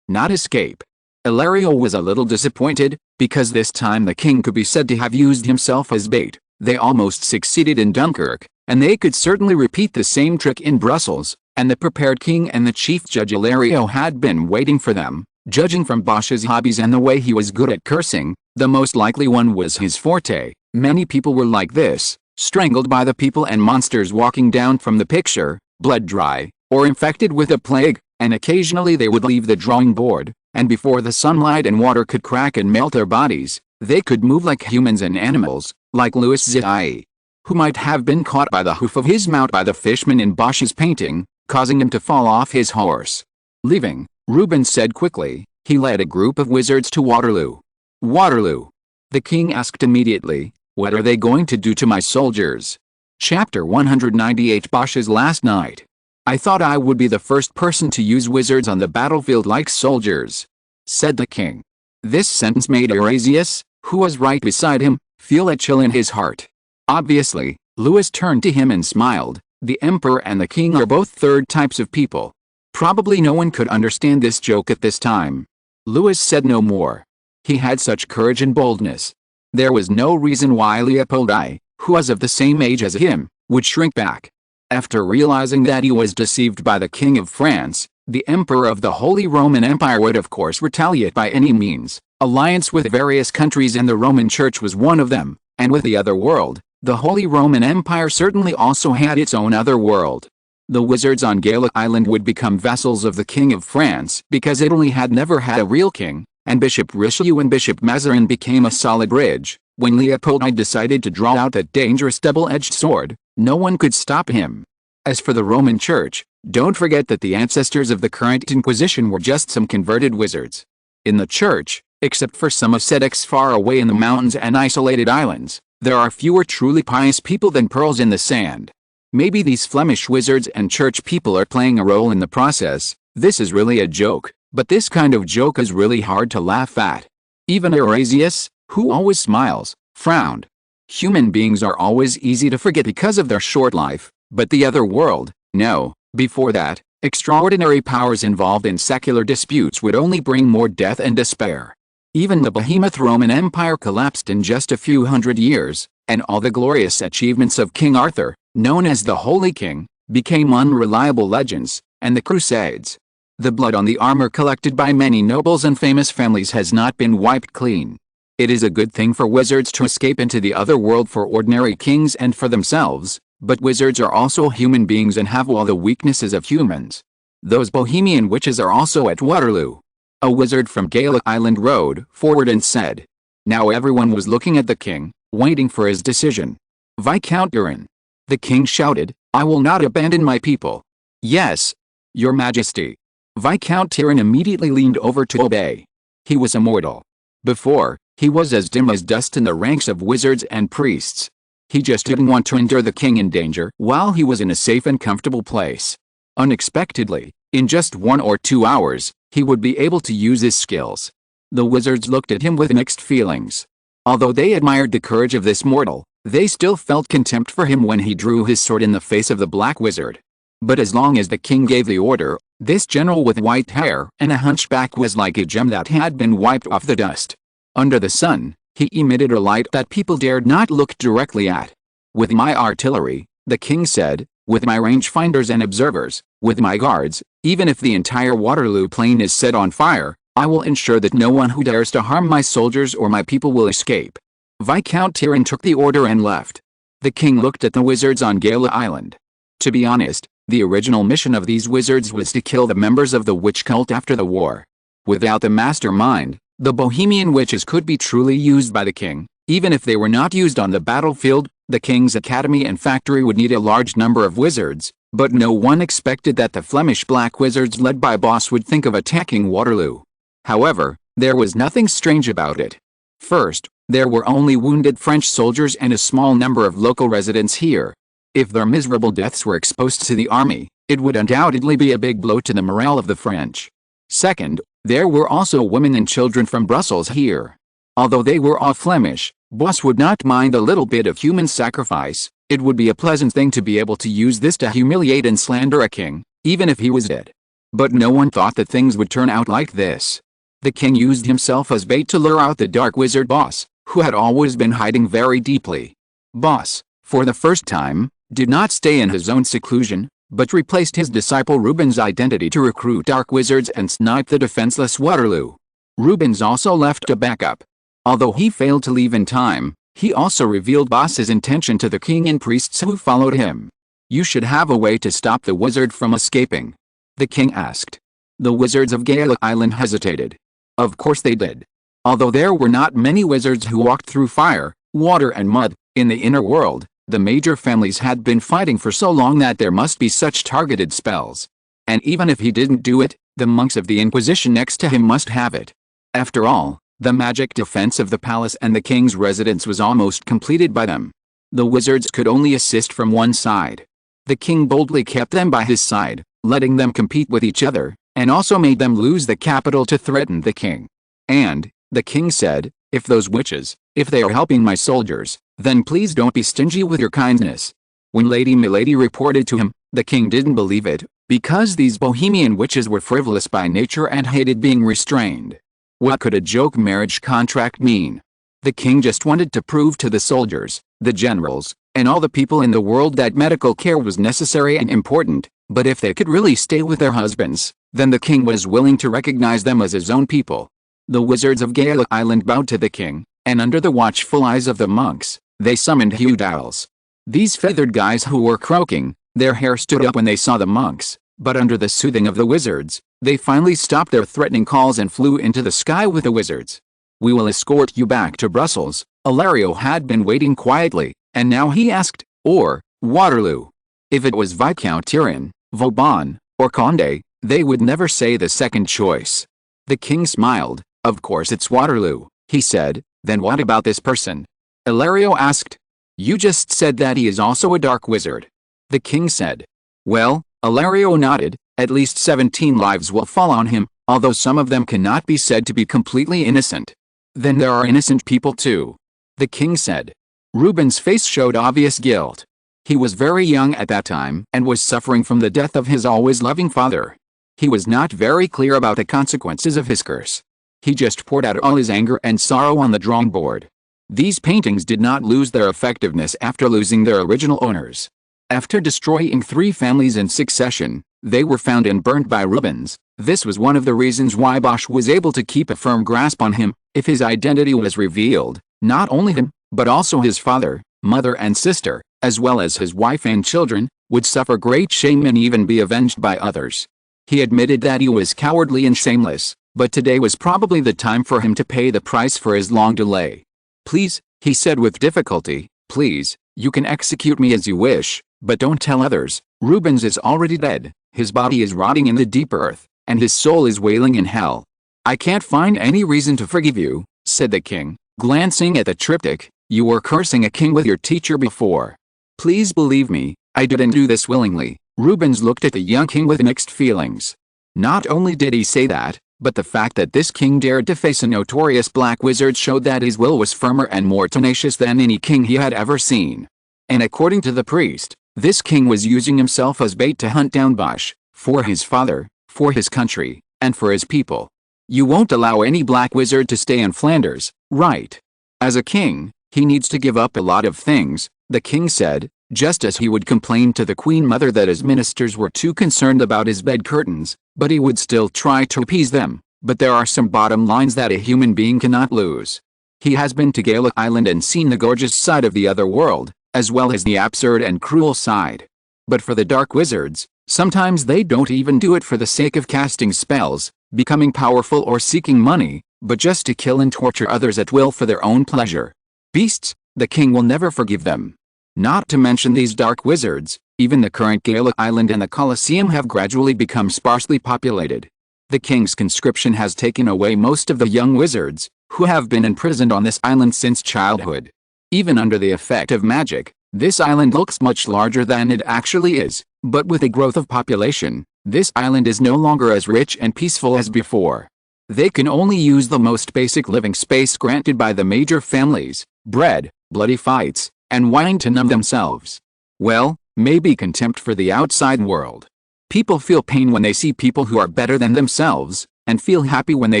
A: not escape. Ilario was a little disappointed, because this time the king could be said to have used himself as bait. They almost succeeded in Dunkirk, and they could certainly repeat the same trick in Brussels, and the prepared king and the chief judge Ilario had been waiting for them. Judging from Bosch's hobbies and the way he was good at cursing, the most likely one was his forte. Many people were like this, strangled by the people and monsters walking down from the picture, blood dry, or infected with a plague, and occasionally they would leave the drawing board, and before the sunlight and water could crack and melt their bodies, They could move like humans and animals, like Louis XIV, who might have been caught by the hoof of his mount by the fishman in Bosch's painting, causing him to fall off his horse. Leaving, Rubens said quickly, he led a group of wizards to Waterloo. Waterloo. The king asked immediately, what are they going to do to my soldiers? Chapter 198 Bosch's last night. I thought I would be the first person to use wizards on the battlefield like soldiers, said the king. This sentence made Eurasius, who was right beside him, feel a chill in his heart. Obviously, Louis turned to him and smiled. The emperor and the king are both third types of people. Probably no one could understand this joke at this time. Louis said no more. He had such courage and boldness. There was no reason why Leopold I, who was of the same age as him, would shrink back. After realizing that he was deceived by the King of France, the Emperor of the Holy Roman Empire would of course retaliate by any means. Alliance with various countries and the Roman Church was one of them, and with the other world, the Holy Roman Empire certainly also had its own other world. The wizards on Gallic Island would become vassals of the King of France because Italy had never had a real king, and Bishop Richelieu and Bishop Mazarin became a solid bridge. When Leopold I decided to draw out that dangerous double-edged sword, no one could stop him. As for the Roman Church, don't forget that the ancestors of the current Inquisition were just some converted wizards. In the Church, except for some ascetics far away in the mountains and isolated islands, there are fewer truly pious people than pearls in the sand. Maybe these Flemish wizards and church people are playing a role in the process. This is really a joke, but this kind of joke is really hard to laugh at. Even Eurasius, who always smiles, frowned. Human beings are always easy to forget because of their short life, but the other world, no. Before that, extraordinary powers involved in secular disputes would only bring more death and despair. Even the behemoth Roman Empire collapsed in just a few hundred years, and all the glorious achievements of King Arthur, known as the Holy King, became unreliable legends, and the Crusades. The blood on the armor collected by many nobles and famous families has not been wiped clean. It is a good thing for wizards to escape into the other world for ordinary kings and for themselves, but wizards are also human beings and have all the weaknesses of humans. Those Bohemian witches are also at Waterloo. A wizard from Gallic Island rode forward and said. Now everyone was looking at the king, waiting for his decision. Viscount Durin. The king shouted, I will not abandon my people. Yes, your majesty. Viscount Durin immediately leaned over to obey. He was immortal. Before, he was as dim as dust in the ranks of wizards and priests. He just didn't want to endure the king in danger while he was in a safe and comfortable place. Unexpectedly, in just 1 or 2 hours, he would be able to use his skills. The wizards looked at him with mixed feelings. Although they admired the courage of this mortal, they still felt contempt for him when he drew his sword in the face of the black wizard. But as long as the king gave the order, this general with white hair and a hunchback was like a gem that had been wiped off the dust. Under the sun, he emitted a light that people dared not look directly at. With my artillery, the king said, with my rangefinders and observers, with my guards, even if the entire Waterloo plain is set on fire, I will ensure that no one who dares to harm my soldiers or my people will escape. Viscount Durin took the order and left. The king looked at the wizards on Gallic Island. To be honest, the original mission of these wizards was to kill the members of the witch cult after the war. Without the mastermind, the Bohemian witches could be truly used by the king. Even if they were not used on the battlefield, the king's academy and factory would need a large number of wizards, but no one expected that the Flemish black wizards led by Boss would think of attacking Waterloo. However, there was nothing strange about it. First, there were only wounded French soldiers and a small number of local residents here. If their miserable deaths were exposed to the army, it would undoubtedly be a big blow to the morale of the French. Second, there were also women and children from Brussels here. Although they were all Flemish, Boss would not mind a little bit of human sacrifice. It would be a pleasant thing to be able to use this to humiliate and slander a king, even if he was dead. But no one thought that things would turn out like this. The king used himself as bait to lure out the dark wizard Boss, who had always been hiding very deeply. Boss, for the first time, did not stay in his own seclusion, but replaced his disciple Rubens' identity to recruit dark wizards and snipe the defenseless Waterloo. Rubens also left a backup. Although he failed to leave in time, he also revealed Boss's intention to the king and priests who followed him. You should have a way to stop the wizard from escaping, the king asked. The wizards of Gallic Island hesitated. Of course they did. Although there were not many wizards who walked through fire, water and mud, in the inner world, the major families had been fighting for so long that there must be such targeted spells. And even if he didn't do it, the monks of the Inquisition next to him must have it. After all, the magic defense of the palace and the king's residence was almost completed by them. The wizards could only assist from one side. The king boldly kept them by his side, letting them compete with each other, and also made them lose the capital to threaten the king. And, the king said, if those witches, if they are helping my soldiers, then please don't be stingy with your kindness. When Lady Milady reported to him, the king didn't believe it, because these bohemian witches were frivolous by nature and hated being restrained. What could a joke marriage contract mean? The king just wanted to prove to the soldiers, the generals, and all the people in the world that medical care was necessary and important, but if they could really stay with their husbands, then the king was willing to recognize them as his own people. The wizards of Gaelic Island bowed to the king, and under the watchful eyes of the monks, they summoned huge owls. These feathered guys who were croaking, their hair stood up when they saw the monks, but under the soothing of the wizards, they finally stopped their threatening calls and flew into the sky with the wizards. We will escort you back to Brussels. Ilario had been waiting quietly, and now he asked, or, Waterloo. If it was Viscount Tyrone, Vauban, or Condé, they would never say the second choice. The king smiled. Of course it's Waterloo, he said. Then what about this person? Ilario asked. You just said that he is also a dark wizard. The king said. Well, Ilario nodded, at least 17 lives will fall on him, although some of them cannot be said to be completely innocent. Then there are innocent people too. The king said. Reuben's face showed obvious guilt. He was very young at that time and was suffering from the death of his always loving father. He was not very clear about the consequences of his curse. He just poured out all his anger and sorrow on the drawing board. These paintings did not lose their effectiveness after losing their original owners. After destroying 3 families in succession, they were found and burnt by Rubens. This was one of the reasons why Bosch was able to keep a firm grasp on him. If his identity was revealed, not only him, but also his father, mother and sister, as well as his wife and children, would suffer great shame and even be avenged by others. He admitted that he was cowardly and shameless, but today was probably the time for him to pay the price for his long delay. Please, he said with difficulty, please, you can execute me as you wish, but don't tell others. Rubens is already dead, his body is rotting in the deep earth, and his soul is wailing in hell. I can't find any reason to forgive you, said the king, glancing at the triptych. You were cursing a king with your teacher before. Please believe me, I didn't do this willingly. Rubens looked at the young king with mixed feelings. Not only did he say that, but the fact that this king dared to face a notorious black wizard showed that his will was firmer and more tenacious than any king he had ever seen. And according to the priest, this king was using himself as bait to hunt down Bosch, for his father, for his country, and for his people. You won't allow any black wizard to stay in Flanders, right? As a king, he needs to give up a lot of things, the king said, just as he would complain to the Queen Mother that his ministers were too concerned about his bed curtains, but he would still try to appease them. But there are some bottom lines that a human being cannot lose. He has been to Gaelic Island and seen the gorgeous side of the other world, as well as the absurd and cruel side. But for the dark wizards, sometimes they don't even do it for the sake of casting spells, becoming powerful or seeking money, but just to kill and torture others at will for their own pleasure. Beasts, the king will never forgive them. Not to mention these dark wizards, even the current Gaelic Island and the Colosseum have gradually become sparsely populated. The king's conscription has taken away most of the young wizards, who have been imprisoned on this island since childhood. Even under the effect of magic, this island looks much larger than it actually is, but with the growth of population, this island is no longer as rich and peaceful as before. They can only use the most basic living space granted by the major families, bread, bloody fights, and wine to numb themselves. Well, maybe contempt for the outside world. People feel pain when they see people who are better than themselves, and feel happy when they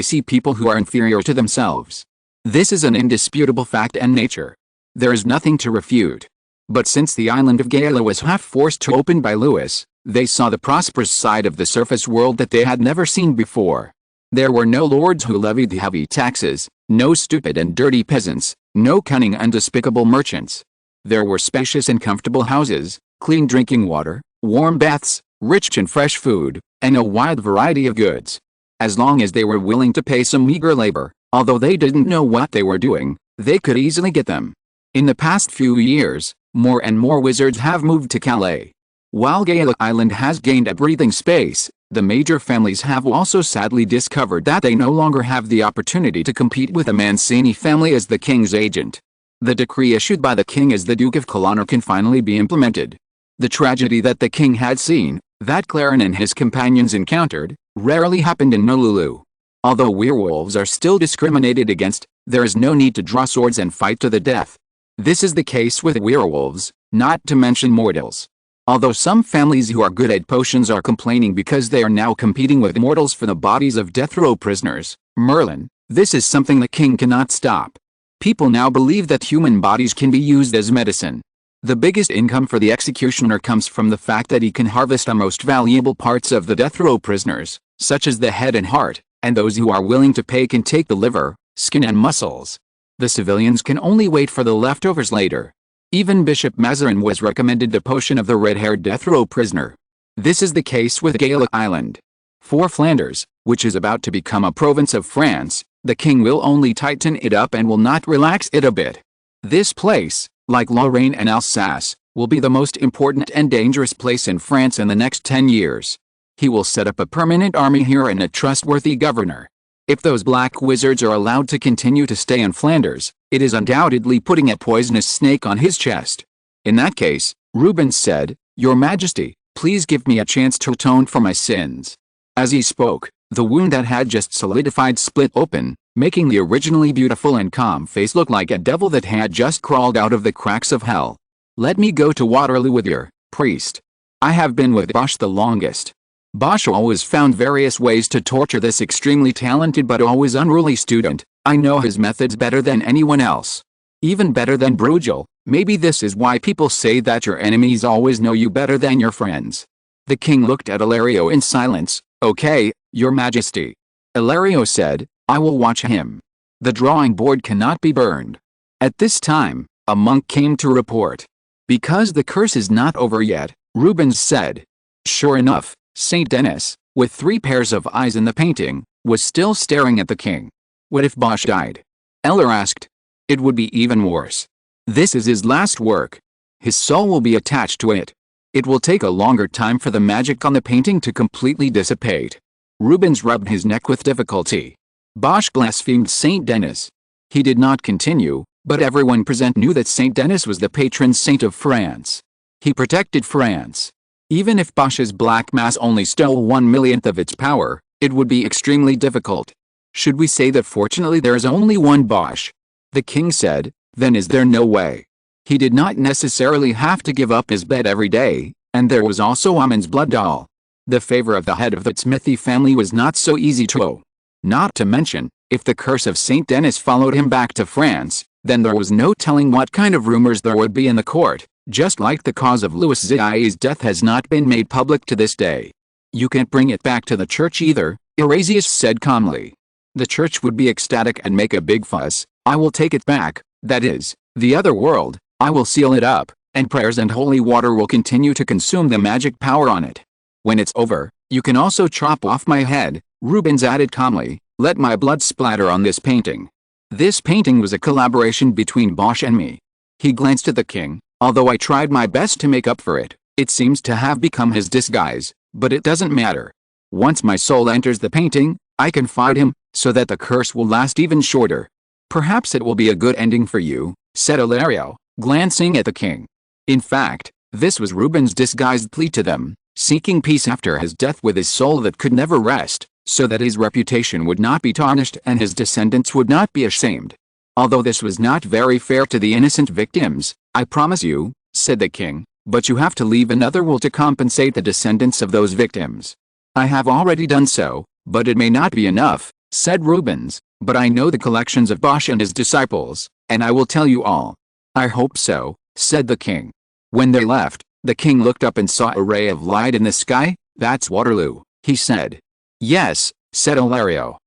A: see people who are inferior to themselves. This is an indisputable fact and nature. There is nothing to refute. But since the island of Gaela was half forced to open by Louis, they saw the prosperous side of the surface world that they had never seen before. There were no lords who levied the heavy taxes, no stupid and dirty peasants, no cunning and despicable merchants. There were spacious and comfortable houses, clean drinking water, warm baths, rich and fresh food, and a wide variety of goods. As long as they were willing to pay some meager labor, Although they didn't know what they were doing, they could easily get them. In the past few years, more and more wizards have moved to Calais. While Gaelic Island has gained a breathing space, the major families have also sadly discovered that they no longer have the opportunity to compete with the Mancini family as the king's agent. The decree issued by the king as the Duke of Colonna can finally be implemented. The tragedy that the king had seen, that Claren and his companions encountered, rarely happened in Nolulu. Although werewolves are still discriminated against, there is no need to draw swords and fight to the death. This is the case with werewolves, not to mention mortals. Although some families who are good at potions are complaining because they are now competing with mortals for the bodies of death row prisoners, Merlin, this is something the king cannot stop. People now believe that human bodies can be used as medicine. The biggest income for the executioner comes from the fact that he can harvest the most valuable parts of the death row prisoners, such as the head and heart, and those who are willing to pay can take the liver, skin and muscles. The civilians can only wait for the leftovers later. Even Bishop Mazarin was recommended the potion of the red-haired death row prisoner. This is the case with Gaelic Island. For Flanders, which is about to become a province of France, the king will only tighten it up and will not relax it a bit. This place, like Lorraine and Alsace, will be the most important and dangerous place in France in the next 10 years. He will set up a permanent army here and a trustworthy governor. If those black wizards are allowed to continue to stay in Flanders, it is undoubtedly putting a poisonous snake on his chest. In that case, Rubens said, "Your Majesty, please give me a chance to atone for my sins." As he spoke, the wound that had just solidified split open, making the originally beautiful and calm face look like a devil that had just crawled out of the cracks of hell. "Let me go to Waterloo with your priest. I have been with Bosch the longest." Bosch always found various ways to torture this extremely talented but always unruly student. "I know his methods better than anyone else. Even better than Bruegel. Maybe this is why people say that your enemies always know you better than your friends." The king looked at Ilario in silence. "Okay, Your Majesty." Ilario said, "I will watch him. The drawing board cannot be burned." At this time, a monk came to report. "Because the curse is not over yet," Rubens said. Sure enough, Saint Denis, with 3 pairs of eyes in the painting, was still staring at the king. "What if Bosch died?" Eller asked. "It would be even worse. This is his last work. His soul will be attached to it. It will take a longer time for the magic on the painting to completely dissipate." Rubens rubbed his neck with difficulty. Bosch blasphemed Saint Denis. He did not continue, but everyone present knew that Saint Denis was the patron saint of France. He protected France. Even if Bosch's black mass only stole 1/millionth of its power, it would be extremely difficult. Should we say that fortunately there is only one Bosch? The king said, "Then is there no way?" He did not necessarily have to give up his bed every day, and there was also Amon's blood doll. The favor of the head of the Smithy family was not so easy to owe. Not to mention, if the curse of Saint Denis followed him back to France, then there was no telling what kind of rumors there would be in the court. Just like the cause of Louis XIV's death has not been made public to this day. "You can't bring it back to the church either," Erasius said calmly. "The church would be ecstatic and make a big fuss. I will take it back, that is, the other world, I will seal it up, and prayers and holy water will continue to consume the magic power on it. When it's over, you can also chop off my head," Rubens added calmly. "Let my blood splatter on this painting." This painting was a collaboration between Bosch and me. He glanced at the king. "Although I tried my best to make up for it, it seems to have become his disguise, but it doesn't matter. Once my soul enters the painting, I can fight him, so that the curse will last even shorter." "Perhaps it will be a good ending for you," said Ilario, glancing at the king. In fact, this was Rubens' disguised plea to them, seeking peace after his death with his soul that could never rest, so that his reputation would not be tarnished and his descendants would not be ashamed. "Although this was not very fair to the innocent victims, I promise you," said the king, "but you have to leave another will to compensate the descendants of those victims." "I have already done so, but it may not be enough," said Rubens, "but I know the collections of Bosch and his disciples, and I will tell you all." "I hope so," said the king. When they left, the king looked up and saw a ray of light in the sky. "That's Waterloo," he said. "Yes," said Ilario.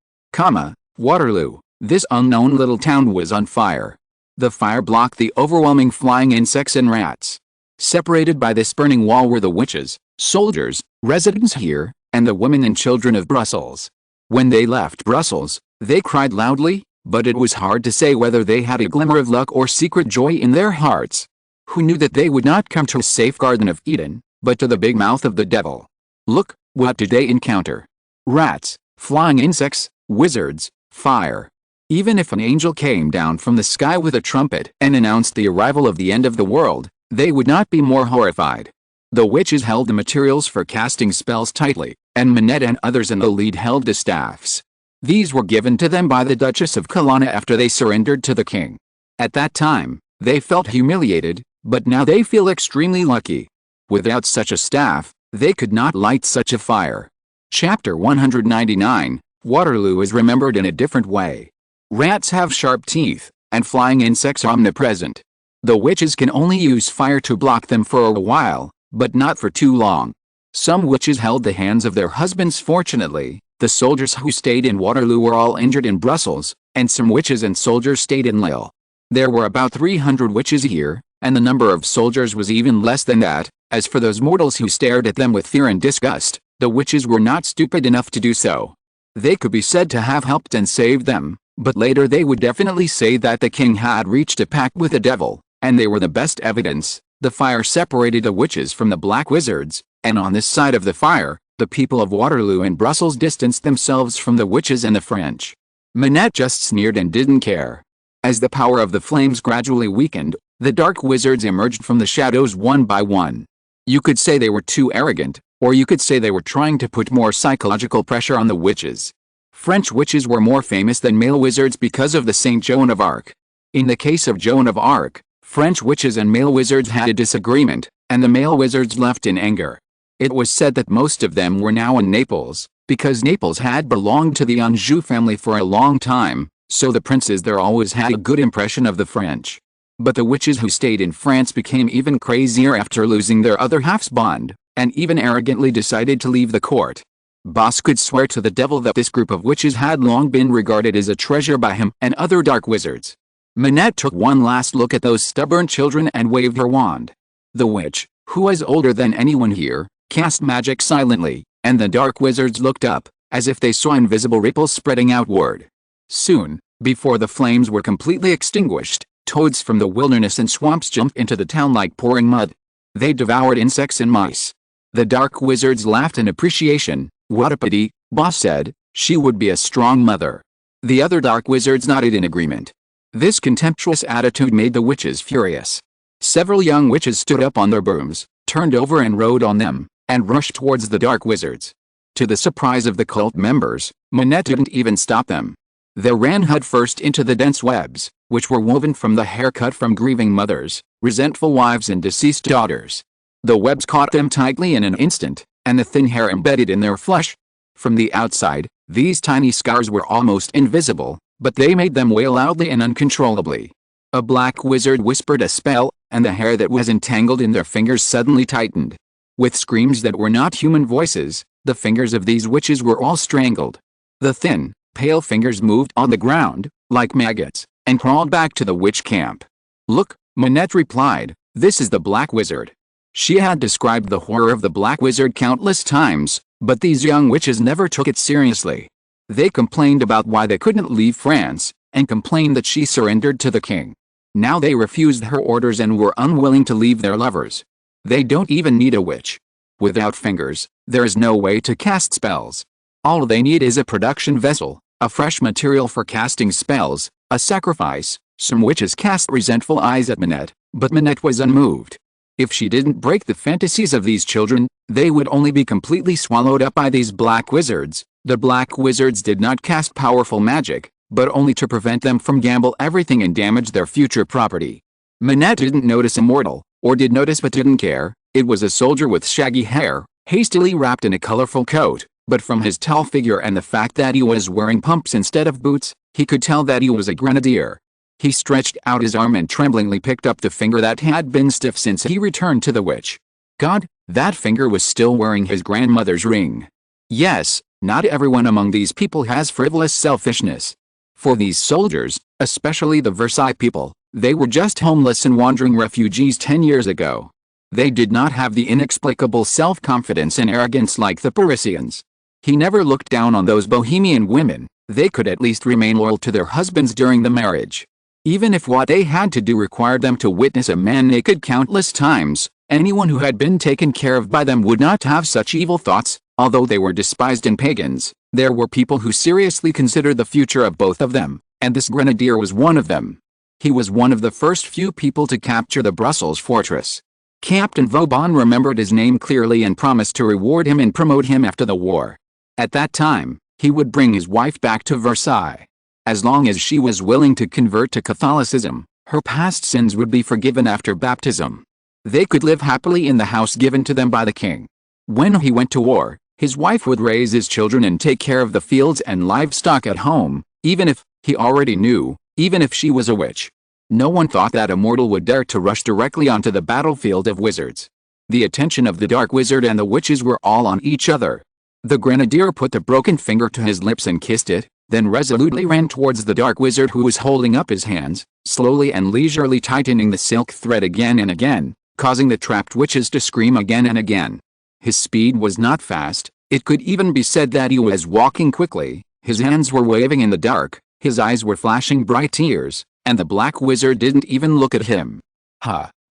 A: Waterloo. This unknown little town was on fire. The fire blocked the overwhelming flying insects and rats. Separated by this burning wall were the witches, soldiers, residents here, and the women and children of Brussels. When they left Brussels, they cried loudly, But it was hard to say whether they had a glimmer of luck or secret joy in their hearts. Who knew that they would not come to a safe Garden of Eden, but to the big mouth of the devil? Look, what did they encounter? Rats, flying insects, wizards, fire. Even if an angel came down from the sky with a trumpet and announced the arrival of the end of the world, they would not be more horrified. The witches held the materials for casting spells tightly, and Manette and others in the lead held the staffs. These were given to them by the Duchess of Colonna after they surrendered to the king. At that time, they felt humiliated, but now they feel extremely lucky. Without such a staff, they could not light such a fire. Chapter 199, Waterloo is remembered in a different way. Rats have sharp teeth, and flying insects are omnipresent. The witches can only use fire to block them for a while, but not for too long. Some witches held the hands of their husbands. Fortunately, the soldiers who stayed in Waterloo were all injured in Brussels, and some witches and soldiers stayed in Lille. There were about 300 witches here, and the number of soldiers was even less than that. As for those mortals who stared at them with fear and disgust, the witches were not stupid enough to do so. They could be said to have helped and saved them, but later they would definitely say that the king had reached a pact with the devil, and they were the best evidence. The fire separated the witches from the black wizards, and on this side of the fire, the people of Waterloo and Brussels distanced themselves from the witches and the French. Manette just sneered and didn't care. As the power of the flames gradually weakened, the dark wizards emerged from the shadows one by one. You could say they were too arrogant, or you could say they were trying to put more psychological pressure on the witches. French witches were more famous than male wizards because of the Saint Joan of Arc. In the case of Joan of Arc, French witches and male wizards had a disagreement, and the male wizards left in anger. It was said that most of them were now in Naples, because Naples had belonged to the Anjou family for a long time, so the princes there always had a good impression of the French. But the witches who stayed in France became even crazier after losing their other half's bond, and even arrogantly decided to leave the court. Boss could swear to the devil that this group of witches had long been regarded as a treasure by him and other dark wizards. Manette took one last look at those stubborn children and waved her wand. The witch, who was older than anyone here, cast magic silently, and the dark wizards looked up, as if they saw invisible ripples spreading outward. Soon, before the flames were completely extinguished, toads from the wilderness and swamps jumped into the town like pouring mud. They devoured insects and mice. The dark wizards laughed in appreciation. "What a pity," Boss said, "she would be a strong mother." The other dark wizards nodded in agreement. This contemptuous attitude made the witches furious. Several young witches stood up on their brooms, turned over and rode on them, and rushed towards the dark wizards. To the surprise of the cult members, Manette didn't even stop them. They ran headfirst into the dense webs, which were woven from the hair cut from grieving mothers, resentful wives and deceased daughters. The webs caught them tightly in an instant, and the thin hair embedded in their flesh. From the outside, these tiny scars were almost invisible, but they made them wail loudly and uncontrollably. A black wizard whispered a spell, and the hair that was entangled in their fingers suddenly tightened. With screams that were not human voices, the fingers of these witches were all strangled. The thin, pale fingers moved on the ground, like maggots, and crawled back to the witch camp. "Look," Manette replied, "this is the Black Wizard." She had described the horror of the Black Wizard countless times, but these young witches never took it seriously. They complained about why they couldn't leave France, and complained that she surrendered to the king. Now they refused her orders and were unwilling to leave their lovers. They don't even need a witch. Without fingers, there is no way to cast spells. All they need is a production vessel, a fresh material for casting spells, a sacrifice. Some witches cast resentful eyes at Manette, but Manette was unmoved. If she didn't break the fantasies of these children, they would only be completely swallowed up by these black wizards. The black wizards did not cast powerful magic, but only to prevent them from gamble everything and damage their future property. Manette didn't notice a mortal, or did notice but didn't care. It was a soldier with shaggy hair, hastily wrapped in a colorful coat, but from his tall figure and the fact that he was wearing pumps instead of boots, he could tell that he was a grenadier. He stretched out his arm and tremblingly picked up the finger that had been stiff since he returned to the witch. God, that finger was still wearing his grandmother's ring. Yes, not everyone among these people has frivolous selfishness. For these soldiers, especially the Versailles people, they were just homeless and wandering refugees 10 years ago. They did not have the inexplicable self-confidence and arrogance like the Parisians. He never looked down on those bohemian women. They could at least remain loyal to their husbands during the marriage. Even if what they had to do required them to witness a man naked countless times, anyone who had been taken care of by them would not have such evil thoughts. Although they were despised and pagans, there were people who seriously considered the future of both of them, and this grenadier was one of them. He was one of the first few people to capture the Brussels fortress. Captain Vauban remembered his name clearly and promised to reward him and promote him after the war. At that time, he would bring his wife back to Versailles. As long as she was willing to convert to Catholicism, her past sins would be forgiven after baptism. They could live happily in the house given to them by the king. When he went to war, his wife would raise his children and take care of the fields and livestock at home, even if, he already knew, even if she was a witch. No one thought that a mortal would dare to rush directly onto the battlefield of wizards. The attention of the dark wizard and the witches were all on each other. The grenadier put the broken finger to his lips and kissed it, then resolutely ran towards the dark wizard who was holding up his hands, slowly and leisurely tightening the silk thread again and again, causing the trapped witches to scream again and again. His speed was not fast, it could even be said that he was walking quickly, his hands were waving in the dark, his eyes were flashing bright tears, and the black wizard didn't even look at him.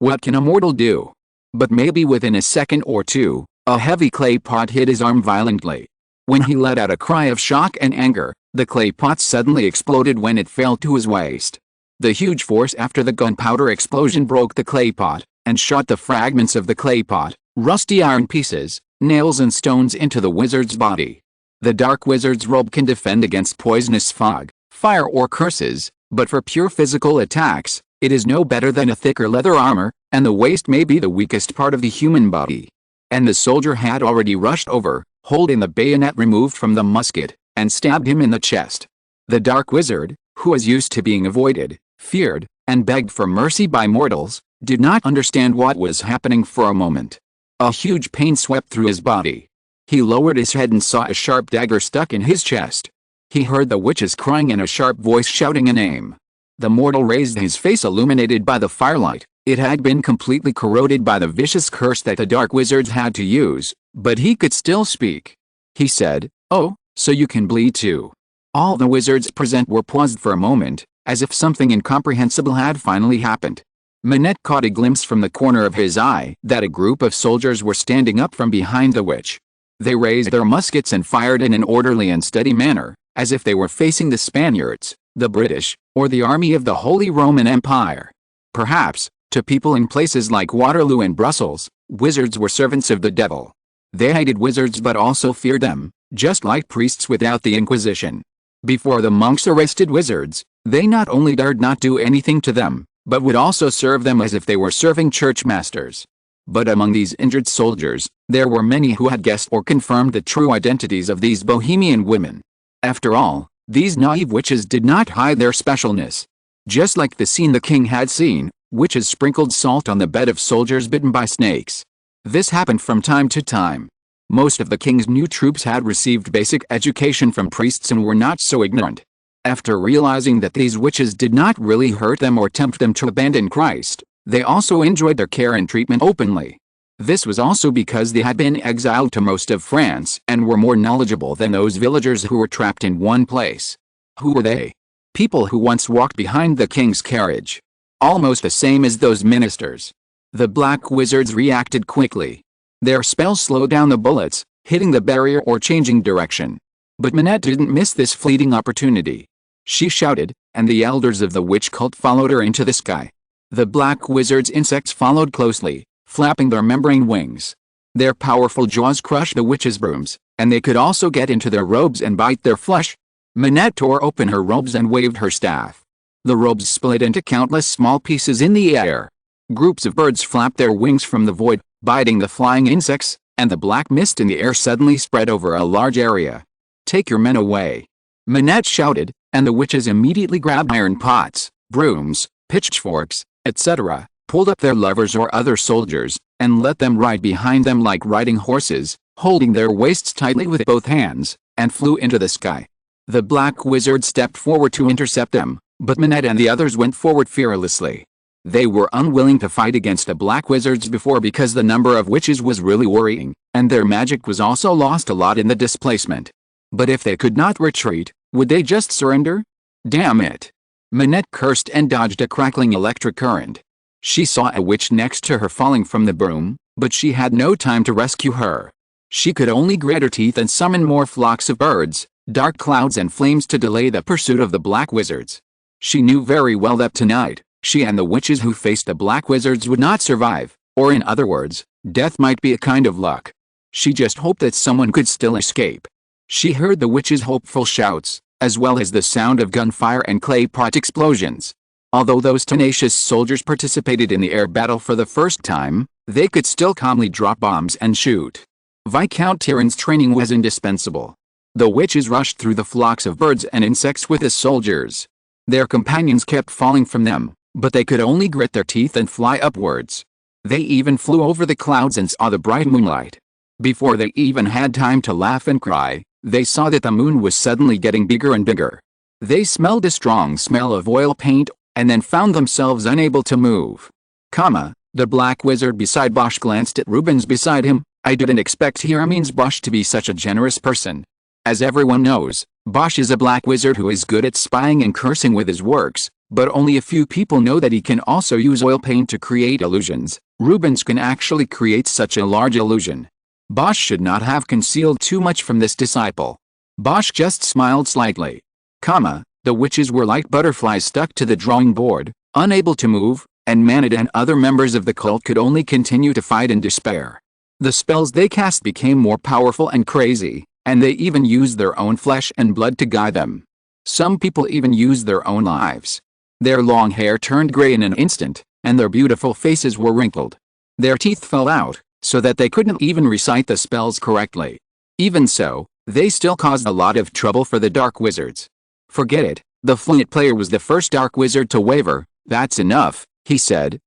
A: What can a mortal do? But maybe within a second or two, a heavy clay pot hit his arm violently. When he let out a cry of shock and anger, the clay pot suddenly exploded when it fell to his waist. The huge force after the gunpowder explosion broke the clay pot, and shot the fragments of the clay pot, rusty iron pieces, nails and stones into the wizard's body. The dark wizard's robe can defend against poisonous fog, fire or curses, but for pure physical attacks, it is no better than a thicker leather armor, and the waist may be the weakest part of the human body. And the soldier had already rushed over, holding the bayonet removed from the musket, and stabbed him in the chest. The dark wizard, who was used to being avoided, feared, and begged for mercy by mortals, did not understand what was happening for a moment. A huge pain swept through his body. He lowered his head and saw a sharp dagger stuck in his chest. He heard the witches crying and a sharp voice shouting a name. The mortal raised his face illuminated by the firelight. It had been completely corroded by the vicious curse that the dark wizards had to use, but he could still speak. He said, "Oh, so you can bleed too." All the wizards present were paused for a moment, as if something incomprehensible had finally happened. Manette caught a glimpse from the corner of his eye that a group of soldiers were standing up from behind the witch. They raised their muskets and fired in an orderly and steady manner, as if they were facing the Spaniards, the British, or the army of the Holy Roman Empire. Perhaps, to people in places like Waterloo and Brussels, wizards were servants of the devil. They hated wizards but also feared them, just like priests without the Inquisition. Before the monks arrested wizards, they not only dared not do anything to them, but would also serve them as if they were serving church masters. But among these injured soldiers, there were many who had guessed or confirmed the true identities of these Bohemian women. After all, these naive witches did not hide their specialness. Just like the scene the king had seen, witches sprinkled salt on the bed of soldiers bitten by snakes. This happened from time to time. Most of the king's new troops had received basic education from priests and were not so ignorant. After realizing that these witches did not really hurt them or tempt them to abandon Christ, they also enjoyed their care and treatment openly. This was also because they had been exiled to most of France and were more knowledgeable than those villagers who were trapped in one place. Who were they? People who once walked behind the king's carriage. Almost the same as those ministers. The black wizards reacted quickly. Their spells slowed down the bullets, hitting the barrier or changing direction. But Manette didn't miss this fleeting opportunity. She shouted, and the elders of the witch cult followed her into the sky. The black wizard's insects followed closely, flapping their membrane wings. Their powerful jaws crushed the witches' brooms, and they could also get into their robes and bite their flesh. Manette tore open her robes and waved her staff. The robes split into countless small pieces in the air. Groups of birds flapped their wings from the void, biting the flying insects, and the black mist in the air suddenly spread over a large area. "Take your men away," Manette shouted, and the witches immediately grabbed iron pots, brooms, pitchforks, etc., pulled up their lovers or other soldiers, and let them ride behind them like riding horses, holding their waists tightly with both hands, and flew into the sky. The black wizard stepped forward to intercept them, but Manette and the others went forward fearlessly. They were unwilling to fight against the black wizards before because the number of witches was really worrying, and their magic was also lost a lot in the displacement. But if they could not retreat, Would they just surrender? Damn it! Manette cursed and dodged a crackling electric current. She saw a witch next to her falling from the broom, but she had no time to rescue her. She could only grit her teeth and summon more flocks of birds, dark clouds and flames to delay the pursuit of the black wizards. She knew very well that tonight, she and the witches who faced the black wizards would not survive, or in other words, death might be a kind of luck. She just hoped that someone could still escape. She heard the witches' hopeful shouts, as well as the sound of gunfire and clay pot explosions. Although those tenacious soldiers participated in the air battle for the first time, they could still calmly drop bombs and shoot. Viscount Tyrann's training was indispensable. The witches rushed through the flocks of birds and insects with the soldiers. Their companions kept falling from them, but they could only grit their teeth and fly upwards. They even flew over the clouds and saw the bright moonlight. Before they even had time to laugh and cry, they saw that the moon was suddenly getting bigger and bigger. They smelled a strong smell of oil paint, and then found themselves unable to move. The black wizard beside Bosch glanced at Rubens beside him. I didn't expect Hermines Bosch to be such a generous person. As everyone knows, Bosch is a black wizard who is good at spying and cursing with his works, but only a few people know that he can also use oil paint to create illusions. Rubens can actually create such a large illusion. Bosch should not have concealed too much from this disciple. Bosch just smiled slightly. The witches were like butterflies stuck to the drawing board, unable to move, and Manette and other members of the cult could only continue to fight in despair. The spells they cast became more powerful and crazy, and they even used their own flesh and blood to guide them. Some people even used their own lives. Their long hair turned gray in an instant, and their beautiful faces were wrinkled. Their teeth fell out, so that they couldn't even recite the spells correctly. Even so, they still caused a lot of trouble for the dark wizards. Forget it, the flute player was the first dark wizard to waver. That's enough, he said.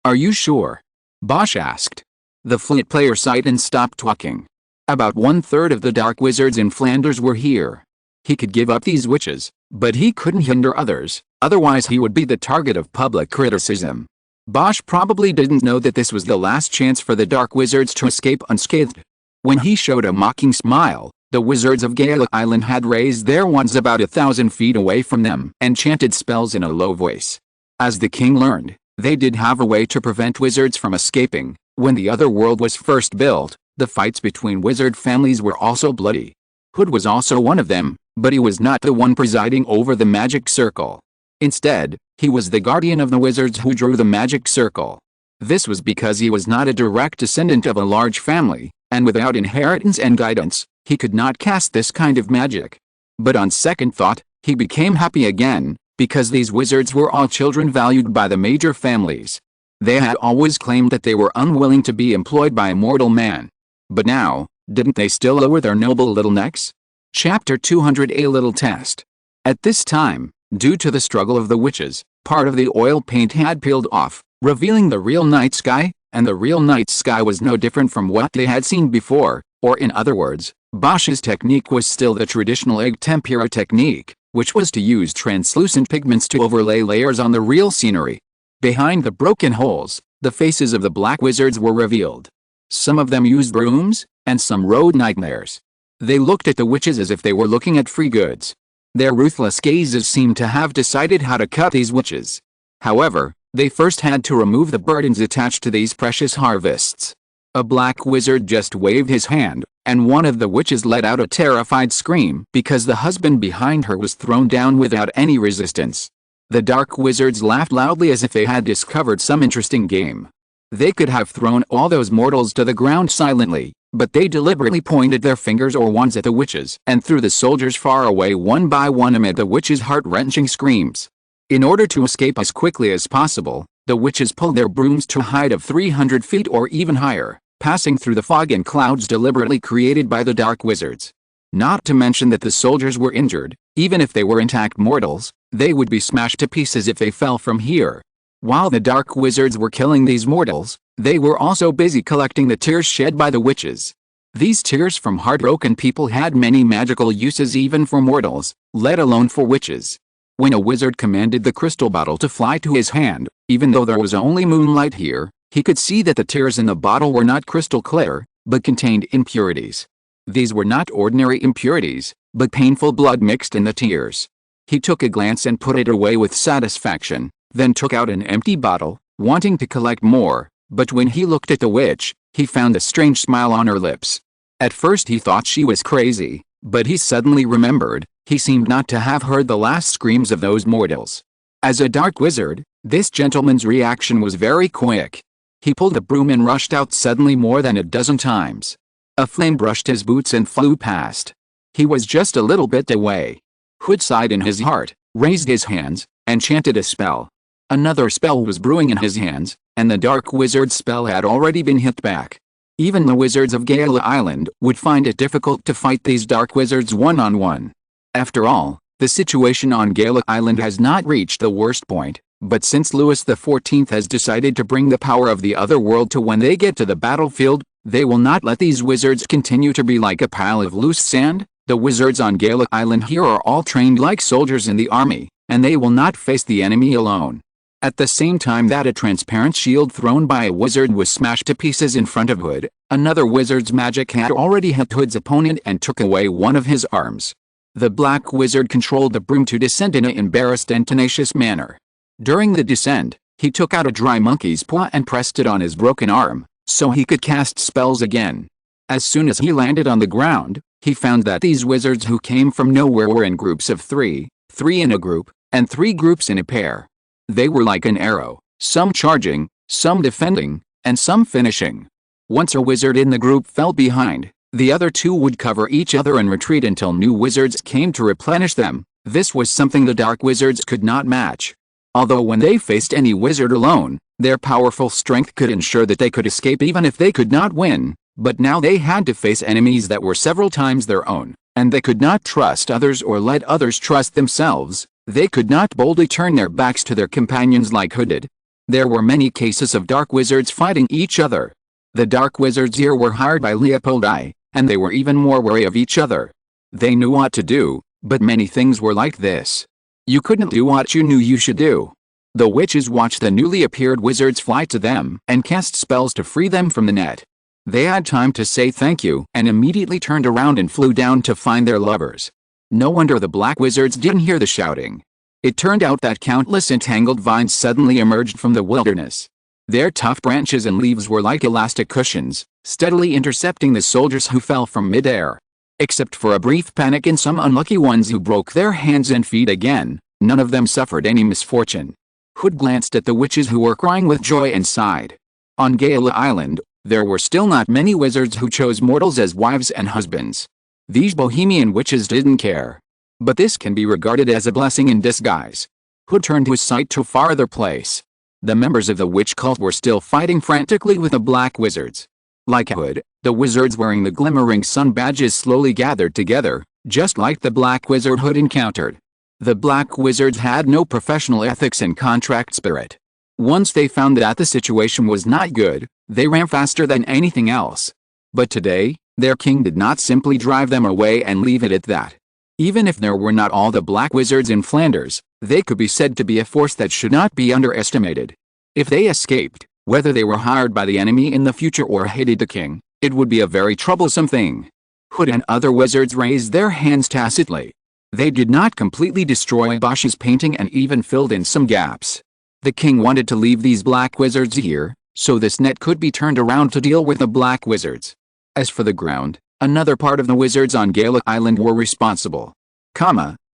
A: Are you sure? Bosch asked. The flute player sighed and stopped talking. About 1/3 of the dark wizards in Flanders were here. He could give up these witches, but he couldn't hinder others, otherwise he would be the target of public criticism. Bosch probably didn't know that this was the last chance for the dark wizards to escape unscathed. When he showed a mocking smile, the wizards of Gaelic Island had raised their wands about 1,000 feet away from them and chanted spells in a low voice. As the king learned, they did have a way to prevent wizards from escaping. When the other world was first built, the fights between wizard families were also bloody. Hood was also one of them, but he was not the one presiding over the magic circle. Instead, he was the guardian of the wizards who drew the magic circle. This was because he was not a direct descendant of a large family, and without inheritance and guidance, he could not cast this kind of magic. But on second thought, he became happy again, because these wizards were all children valued by the major families. They had always claimed that they were unwilling to be employed by a mortal man. But now, didn't they still lower their noble little necks? Chapter 200 A Little Test. At this time, due to the struggle of the witches, part of the oil paint had peeled off, revealing the real night sky, and the real night sky was no different from what they had seen before, or in other words, Bosch's technique was still the traditional egg tempera technique, which was to use translucent pigments to overlay layers on the real scenery. Behind the broken holes, the faces of the black wizards were revealed. Some of them used brooms, and some rode nightmares. They looked at the witches as if they were looking at free goods. Their ruthless gazes seemed to have decided how to cut these witches. However, they first had to remove the burdens attached to these precious harvests. A black wizard just waved his hand, and one of the witches let out a terrified scream because the husband behind her was thrown down without any resistance. The dark wizards laughed loudly as if they had discovered some interesting game. They could have thrown all those mortals to the ground silently, but they deliberately pointed their fingers or wands at the witches and threw the soldiers far away one by one amid the witches' heart-wrenching screams. In order to escape as quickly as possible, the witches pulled their brooms to a height of 300 feet or even higher, passing through the fog and clouds deliberately created by the dark wizards. Not to mention that the soldiers were injured. Even if they were intact mortals, they would be smashed to pieces if they fell from here. While the dark wizards were killing these mortals, they were also busy collecting the tears shed by the witches. These tears from heartbroken people had many magical uses even for mortals, let alone for witches. When a wizard commanded the crystal bottle to fly to his hand, even though there was only moonlight here, he could see that the tears in the bottle were not crystal clear, but contained impurities. These were not ordinary impurities, but painful blood mixed in the tears. He took a glance and put it away with satisfaction, then took out an empty bottle, wanting to collect more, but when he looked at the witch, he found a strange smile on her lips. At first he thought she was crazy, but he suddenly remembered, he seemed not to have heard the last screams of those mortals. As a dark wizard, this gentleman's reaction was very quick. He pulled a broom and rushed out suddenly more than a dozen times. A flame brushed his boots and flew past. He was just a little bit away. Hood sighed in his heart, raised his hands, and chanted a spell. Another spell was brewing in his hands, and the dark wizard's spell had already been hit back. Even the wizards of Gala Island would find it difficult to fight these dark wizards one-on-one. After all, the situation on Gala Island has not reached the worst point, but since Louis XIV has decided to bring the power of the other world to when they get to the battlefield, they will not let these wizards continue to be like a pile of loose sand. The wizards on Gala Island here are all trained like soldiers in the army, and they will not face the enemy alone. At the same time that a transparent shield thrown by a wizard was smashed to pieces in front of Hood, another wizard's magic had already hit Hood's opponent and took away one of his arms. The black wizard controlled the broom to descend in an embarrassed and tenacious manner. During the descent, he took out a dry monkey's paw and pressed it on his broken arm, so he could cast spells again. As soon as he landed on the ground, he found that these wizards who came from nowhere were in groups of three in a group, and 3 groups in a pair. They were like an arrow, some charging, some defending, and some finishing. Once a wizard in the group fell behind, the other 2 would cover each other and retreat until new wizards came to replenish them. This was something the dark wizards could not match. Although when they faced any wizard alone, their powerful strength could ensure that they could escape even if they could not win. But now they had to face enemies that were several times their own, and they could not trust others or let others trust themselves. They could not boldly turn their backs to their companions like Hood did. There were many cases of dark wizards fighting each other. The dark wizards here were hired by Leopoldi, and they were even more wary of each other. They knew what to do, but many things were like this. You couldn't do what you knew you should do. The witches watched the newly appeared wizards fly to them and cast spells to free them from the net. They had time to say thank you and immediately turned around and flew down to find their lovers. No wonder the black wizards didn't hear the shouting. It turned out that countless entangled vines suddenly emerged from the wilderness. Their tough branches and leaves were like elastic cushions, steadily intercepting the soldiers who fell from midair. Except for a brief panic in some unlucky ones who broke their hands and feet again, none of them suffered any misfortune. Hood glanced at the witches who were crying with joy and sighed. On Gala Island, there were still not many wizards who chose mortals as wives and husbands. These bohemian witches didn't care. But this can be regarded as a blessing in disguise. Hood turned his sight to a farther place. The members of the witch cult were still fighting frantically with the black wizards. Like Hood, the wizards wearing the glimmering sun badges slowly gathered together, just like the black wizard Hood encountered. The black wizards had no professional ethics and contract spirit. Once they found that the situation was not good, they ran faster than anything else. But today, their king did not simply drive them away and leave it at that. Even if there were not all the black wizards in Flanders, they could be said to be a force that should not be underestimated. If they escaped, whether they were hired by the enemy in the future or hated the king, it would be a very troublesome thing. Hood and other wizards raised their hands tacitly. They did not completely destroy Bosch's painting and even filled in some gaps. The king wanted to leave these black wizards here, so this net could be turned around to deal with the black wizards. As for the ground, another part of the wizards on Gala Island were responsible.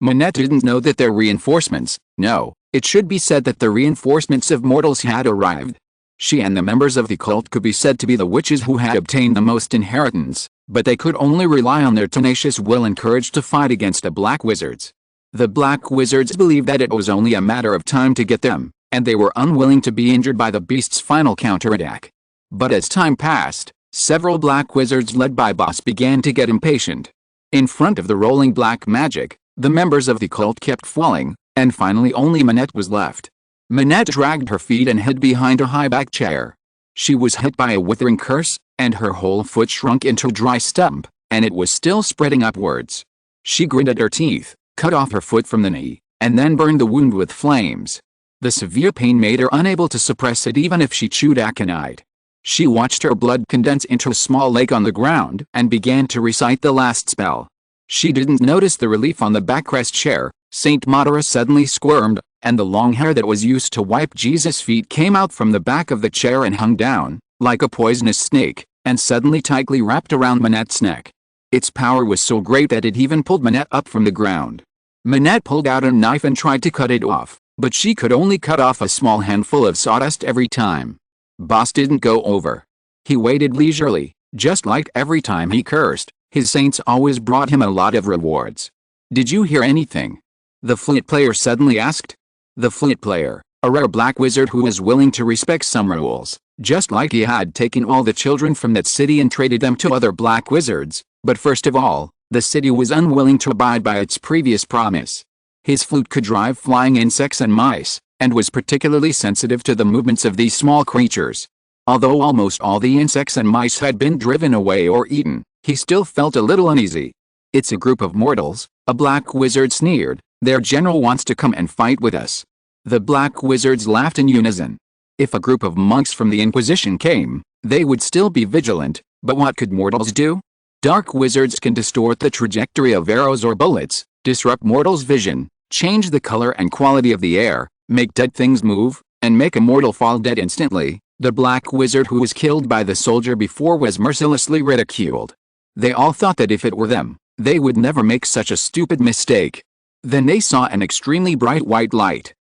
A: Manette didn't know that their reinforcements, no, it should be said that the reinforcements of mortals had arrived. She and the members of the cult could be said to be the witches who had obtained the most inheritance, but they could only rely on their tenacious will and courage to fight against the black wizards. The black wizards believed that it was only a matter of time to get them, and they were unwilling to be injured by the beast's final counterattack. But as time passed, several black wizards led by Boss began to get impatient. In front of the rolling black magic, the members of the cult kept falling, and finally only Manette was left. Manette dragged her feet and hid behind a high-back chair. She was hit by a withering curse, and her whole foot shrunk into a dry stump, and it was still spreading upwards. She gritted her teeth, cut off her foot from the knee, and then burned the wound with flames. The severe pain made her unable to suppress it even if she chewed aconite. She watched her blood condense into a small lake on the ground and began to recite the last spell. She didn't notice the relief on the backrest chair. Saint Madara suddenly squirmed, and the long hair that was used to wipe Jesus' feet came out from the back of the chair and hung down, like a poisonous snake, and suddenly tightly wrapped around Manette's neck. Its power was so great that it even pulled Manette up from the ground. Manette pulled out a knife and tried to cut it off, but she could only cut off a small handful of sawdust every time. Boss didn't go over. He waited leisurely, just like every time he cursed. His saints always brought him a lot of rewards. "Did you hear anything?" the flute player suddenly asked. The flute player, a rare black wizard who was willing to respect some rules, just like he had taken all the children from that city and traded them to other black wizards. But first of all, the city was unwilling to abide by its previous promise. His flute could drive flying insects and mice, and was particularly sensitive to the movements of these small creatures. Although almost all the insects and mice had been driven away or eaten, he still felt a little uneasy. "It's a group of mortals," a black wizard sneered. "Their general wants to come and fight with us." The black wizards laughed in unison. If a group of monks from the Inquisition came, they would still be vigilant, but what could mortals do? Dark wizards can distort the trajectory of arrows or bullets, disrupt mortals' vision, change the color and quality of the air, make dead things move, and make a mortal fall dead instantly. The black wizard who was killed by the soldier before was mercilessly ridiculed. They all thought that if it were them, they would never make such a stupid mistake. Then they saw an extremely bright white light.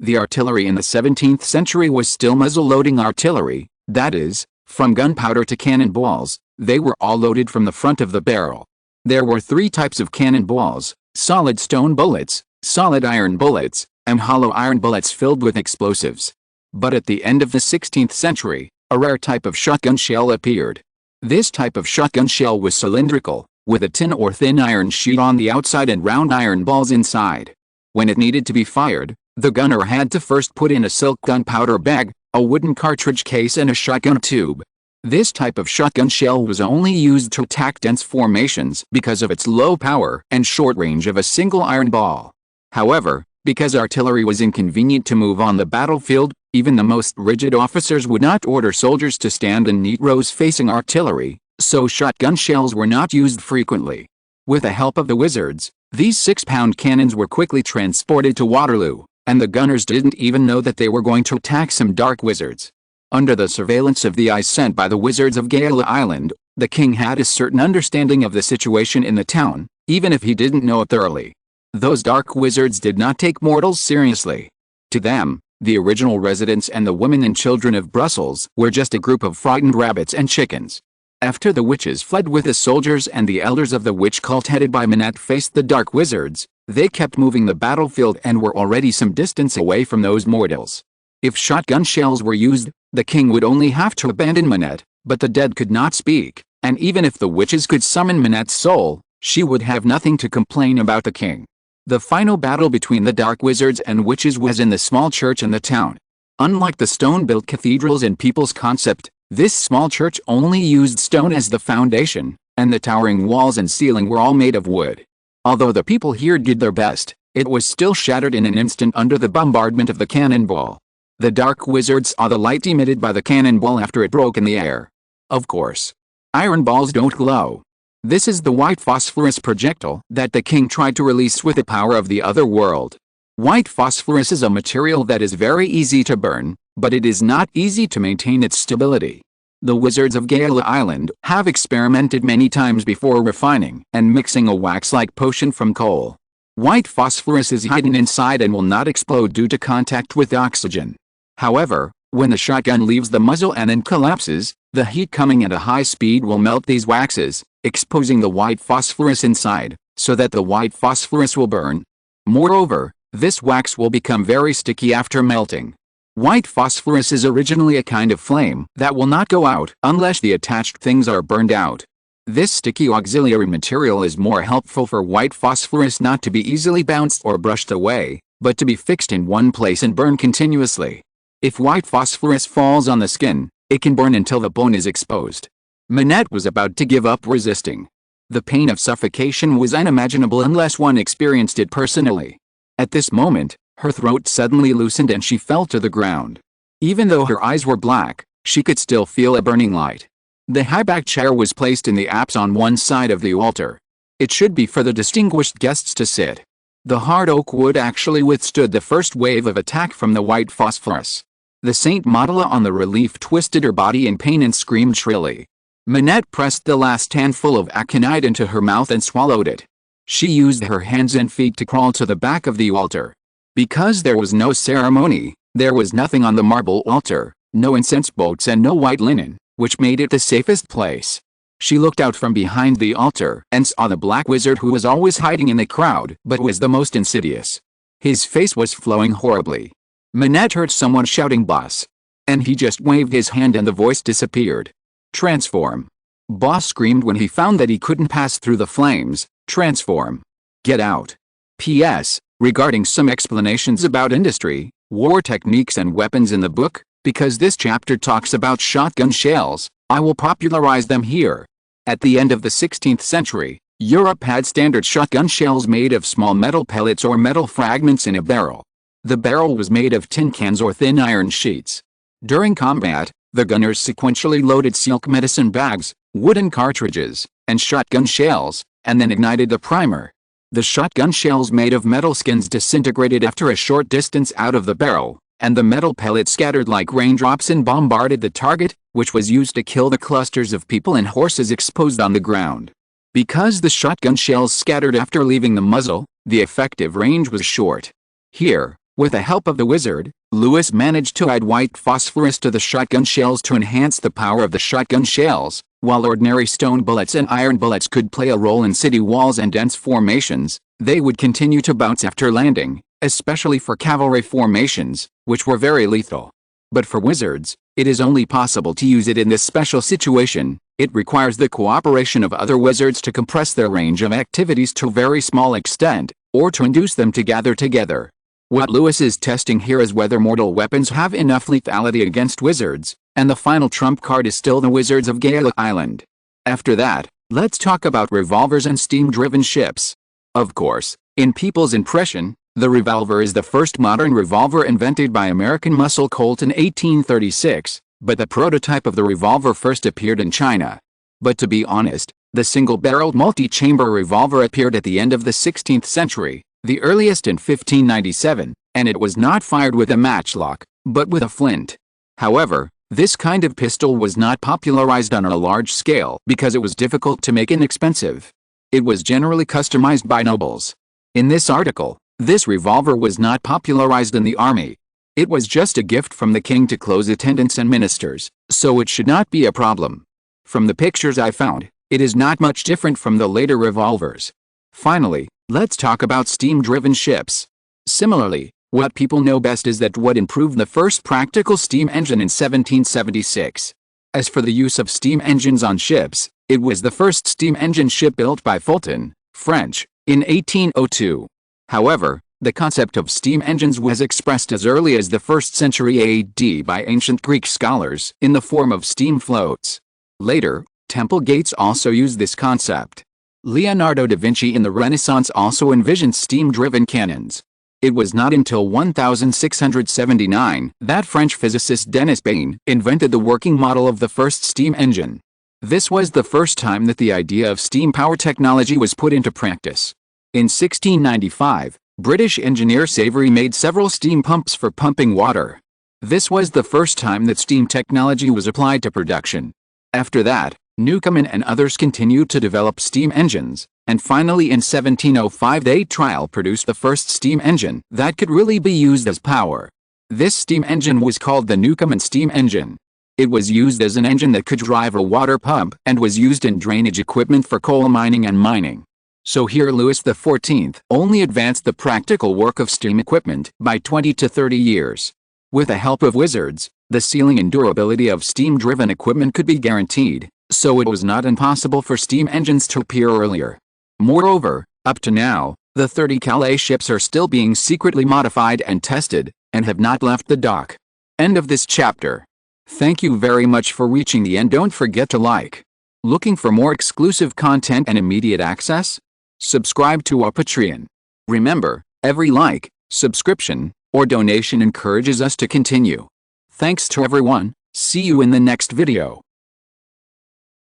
A: The artillery in the 17th century was still muzzle-loading artillery, that is, from gunpowder to cannonballs. They were all loaded from the front of the barrel. There were 3 types of cannonballs: solid stone bullets, solid iron bullets, and hollow iron bullets filled with explosives. But at the end of the 16th century, a rare type of shotgun shell appeared. This type of shotgun shell was cylindrical, with a tin or thin iron sheet on the outside and round iron balls inside. When it needed to be fired, the gunner had to first put in a silk gunpowder bag, a wooden cartridge case and a shotgun tube. This type of shotgun shell was only used to attack dense formations because of its low power and short range of a single iron ball. However, because artillery was inconvenient to move on the battlefield, even the most rigid officers would not order soldiers to stand in neat rows facing artillery, so shotgun shells were not used frequently. With the help of the wizards, these 6-pound cannons were quickly transported to Waterloo, and the gunners didn't even know that they were going to attack some dark wizards. Under the surveillance of the eyes sent by the wizards of Gala Island, the king had a certain understanding of the situation in the town, even if he didn't know it thoroughly. Those dark wizards did not take mortals seriously. To them, the original residents and the women and children of Brussels were just a group of frightened rabbits and chickens. After the witches fled with the soldiers and the elders of the witch cult headed by Manette faced the dark wizards, they kept moving the battlefield and were already some distance away from those mortals. If shotgun shells were used, the king would only have to abandon Manette, but the dead could not speak, and even if the witches could summon Manette's soul, she would have nothing to complain about the king. The final battle between the dark wizards and witches was in the small church in the town. Unlike the stone-built cathedrals in people's concept, this small church only used stone as the foundation, and the towering walls and ceiling were all made of wood. Although the people here did their best, it was still shattered in an instant under the bombardment of the cannonball. The dark wizards saw the light emitted by the cannonball after it broke in the air. Of course, iron balls don't glow. This is the white phosphorus projectile that the king tried to release with the power of the other world. White phosphorus is a material that is very easy to burn, but it is not easy to maintain its stability. The wizards of Gala Island have experimented many times before refining and mixing a wax-like potion from coal. White phosphorus is hidden inside and will not explode due to contact with oxygen. However, when the shotgun leaves the muzzle and then collapses, the heat coming at a high speed will melt these waxes, exposing the white phosphorus inside, so that the white phosphorus will burn. Moreover, this wax will become very sticky after melting. White phosphorus is originally a kind of flame that will not go out unless the attached things are burned out. This sticky auxiliary material is more helpful for white phosphorus not to be easily bounced or brushed away, but to be fixed in one place and burn continuously. If white phosphorus falls on the skin, it can burn until the bone is exposed. Manette was about to give up resisting. The pain of suffocation was unimaginable unless one experienced it personally. At this moment, her throat suddenly loosened and she fell to the ground. Even though her eyes were black, she could still feel a burning light. The high-backed chair was placed in the apse on one side of the altar. It should be for the distinguished guests to sit. The hard oak wood actually withstood the first wave of attack from the white phosphorus. The Saint Modela on the relief twisted her body in pain and screamed shrilly. Manette pressed the last handful of aconite into her mouth and swallowed it. She used her hands and feet to crawl to the back of the altar. Because there was no ceremony, there was nothing on the marble altar, no incense boats and no white linen, which made it the safest place. She looked out from behind the altar and saw the black wizard who was always hiding in the crowd but was the most insidious. His face was flowing horribly. Manette heard someone shouting "Boss!" and he just waved his hand and the voice disappeared. Transform. Boss screamed when he found that he couldn't pass through the flames. Transform. Get out. P.S. Regarding some explanations about industry, war techniques and weapons in the book, because this chapter talks about shotgun shells, I will popularize them here. At the end of the 16th century, Europe had standard shotgun shells made of small metal pellets or metal fragments in a barrel. The barrel was made of tin cans or thin iron sheets. During combat, the gunners sequentially loaded silk medicine bags, wooden cartridges, and shotgun shells, and then ignited the primer. The shotgun shells made of metal skins disintegrated after a short distance out of the barrel, and the metal pellets scattered like raindrops and bombarded the target, which was used to kill the clusters of people and horses exposed on the ground. Because the shotgun shells scattered after leaving the muzzle, the effective range was short. Here, with the help of the wizard, Louis managed to add white phosphorus to the shotgun shells to enhance the power of the shotgun shells. While ordinary stone bullets and iron bullets could play a role in city walls and dense formations, they would continue to bounce after landing, especially for cavalry formations, which were very lethal. But for wizards, it is only possible to use it in this special situation. It requires the cooperation of other wizards to compress their range of activities to a very small extent, or to induce them to gather together. What Louis is testing here is whether mortal weapons have enough lethality against wizards, and the final trump card is still the Wizards of Gaelic Island. After that, let's talk about revolvers and steam-driven ships. Of course, in people's impression, the revolver is the first modern revolver invented by American Muscle Colt in 1836, but the prototype of the revolver first appeared in China. But to be honest, the single-barreled multi-chamber revolver appeared at the end of the 16th century, the earliest in 1597, and it was not fired with a matchlock, but with a flint. However, this kind of pistol was not popularized on a large scale because it was difficult to make inexpensive. It was generally customized by nobles. In this article, this revolver was not popularized in the army. It was just a gift from the king to close attendants and ministers, so it should not be a problem. From the pictures I found, it is not much different from the later revolvers. Finally, let's talk about steam-driven ships. Similarly, what people know best is that what improved the first practical steam engine in 1776. As for the use of steam engines on ships, it was the first steam engine ship built by Fulton, French, in 1802. However, the concept of steam engines was expressed as early as the 1st century AD by ancient Greek scholars in the form of steam floats. Later, temple gates also used this concept. Leonardo da Vinci in the Renaissance also envisioned steam-driven cannons. It was not until 1679 that French physicist Denis Bain invented the working model of the first steam engine. This was the first time that the idea of steam power technology was put into practice. In 1695, British engineer Savery made several steam pumps for pumping water. This was the first time that steam technology was applied to production. After that, Newcomen and others continued to develop steam engines, and finally in 1705 they produced the first steam engine that could really be used as power. This steam engine was called the Newcomen steam engine. It was used as an engine that could drive a water pump and was used in drainage equipment for coal mining and mining. So here Louis XIV only advanced the practical work of steam equipment by 20 to 30 years. With the help of wizards, the sealing and durability of steam-driven equipment could be guaranteed, so it was not impossible for steam engines to appear earlier. Moreover, up to now, the 30 Calais ships are still being secretly modified and tested, and have not left the dock. End of this chapter. Thank you very much for reaching the end. Don't forget to like. Looking for more exclusive content and immediate access? Subscribe to our Patreon. Remember, every like, subscription, or donation encourages us to continue. Thanks to everyone. See you in the next video.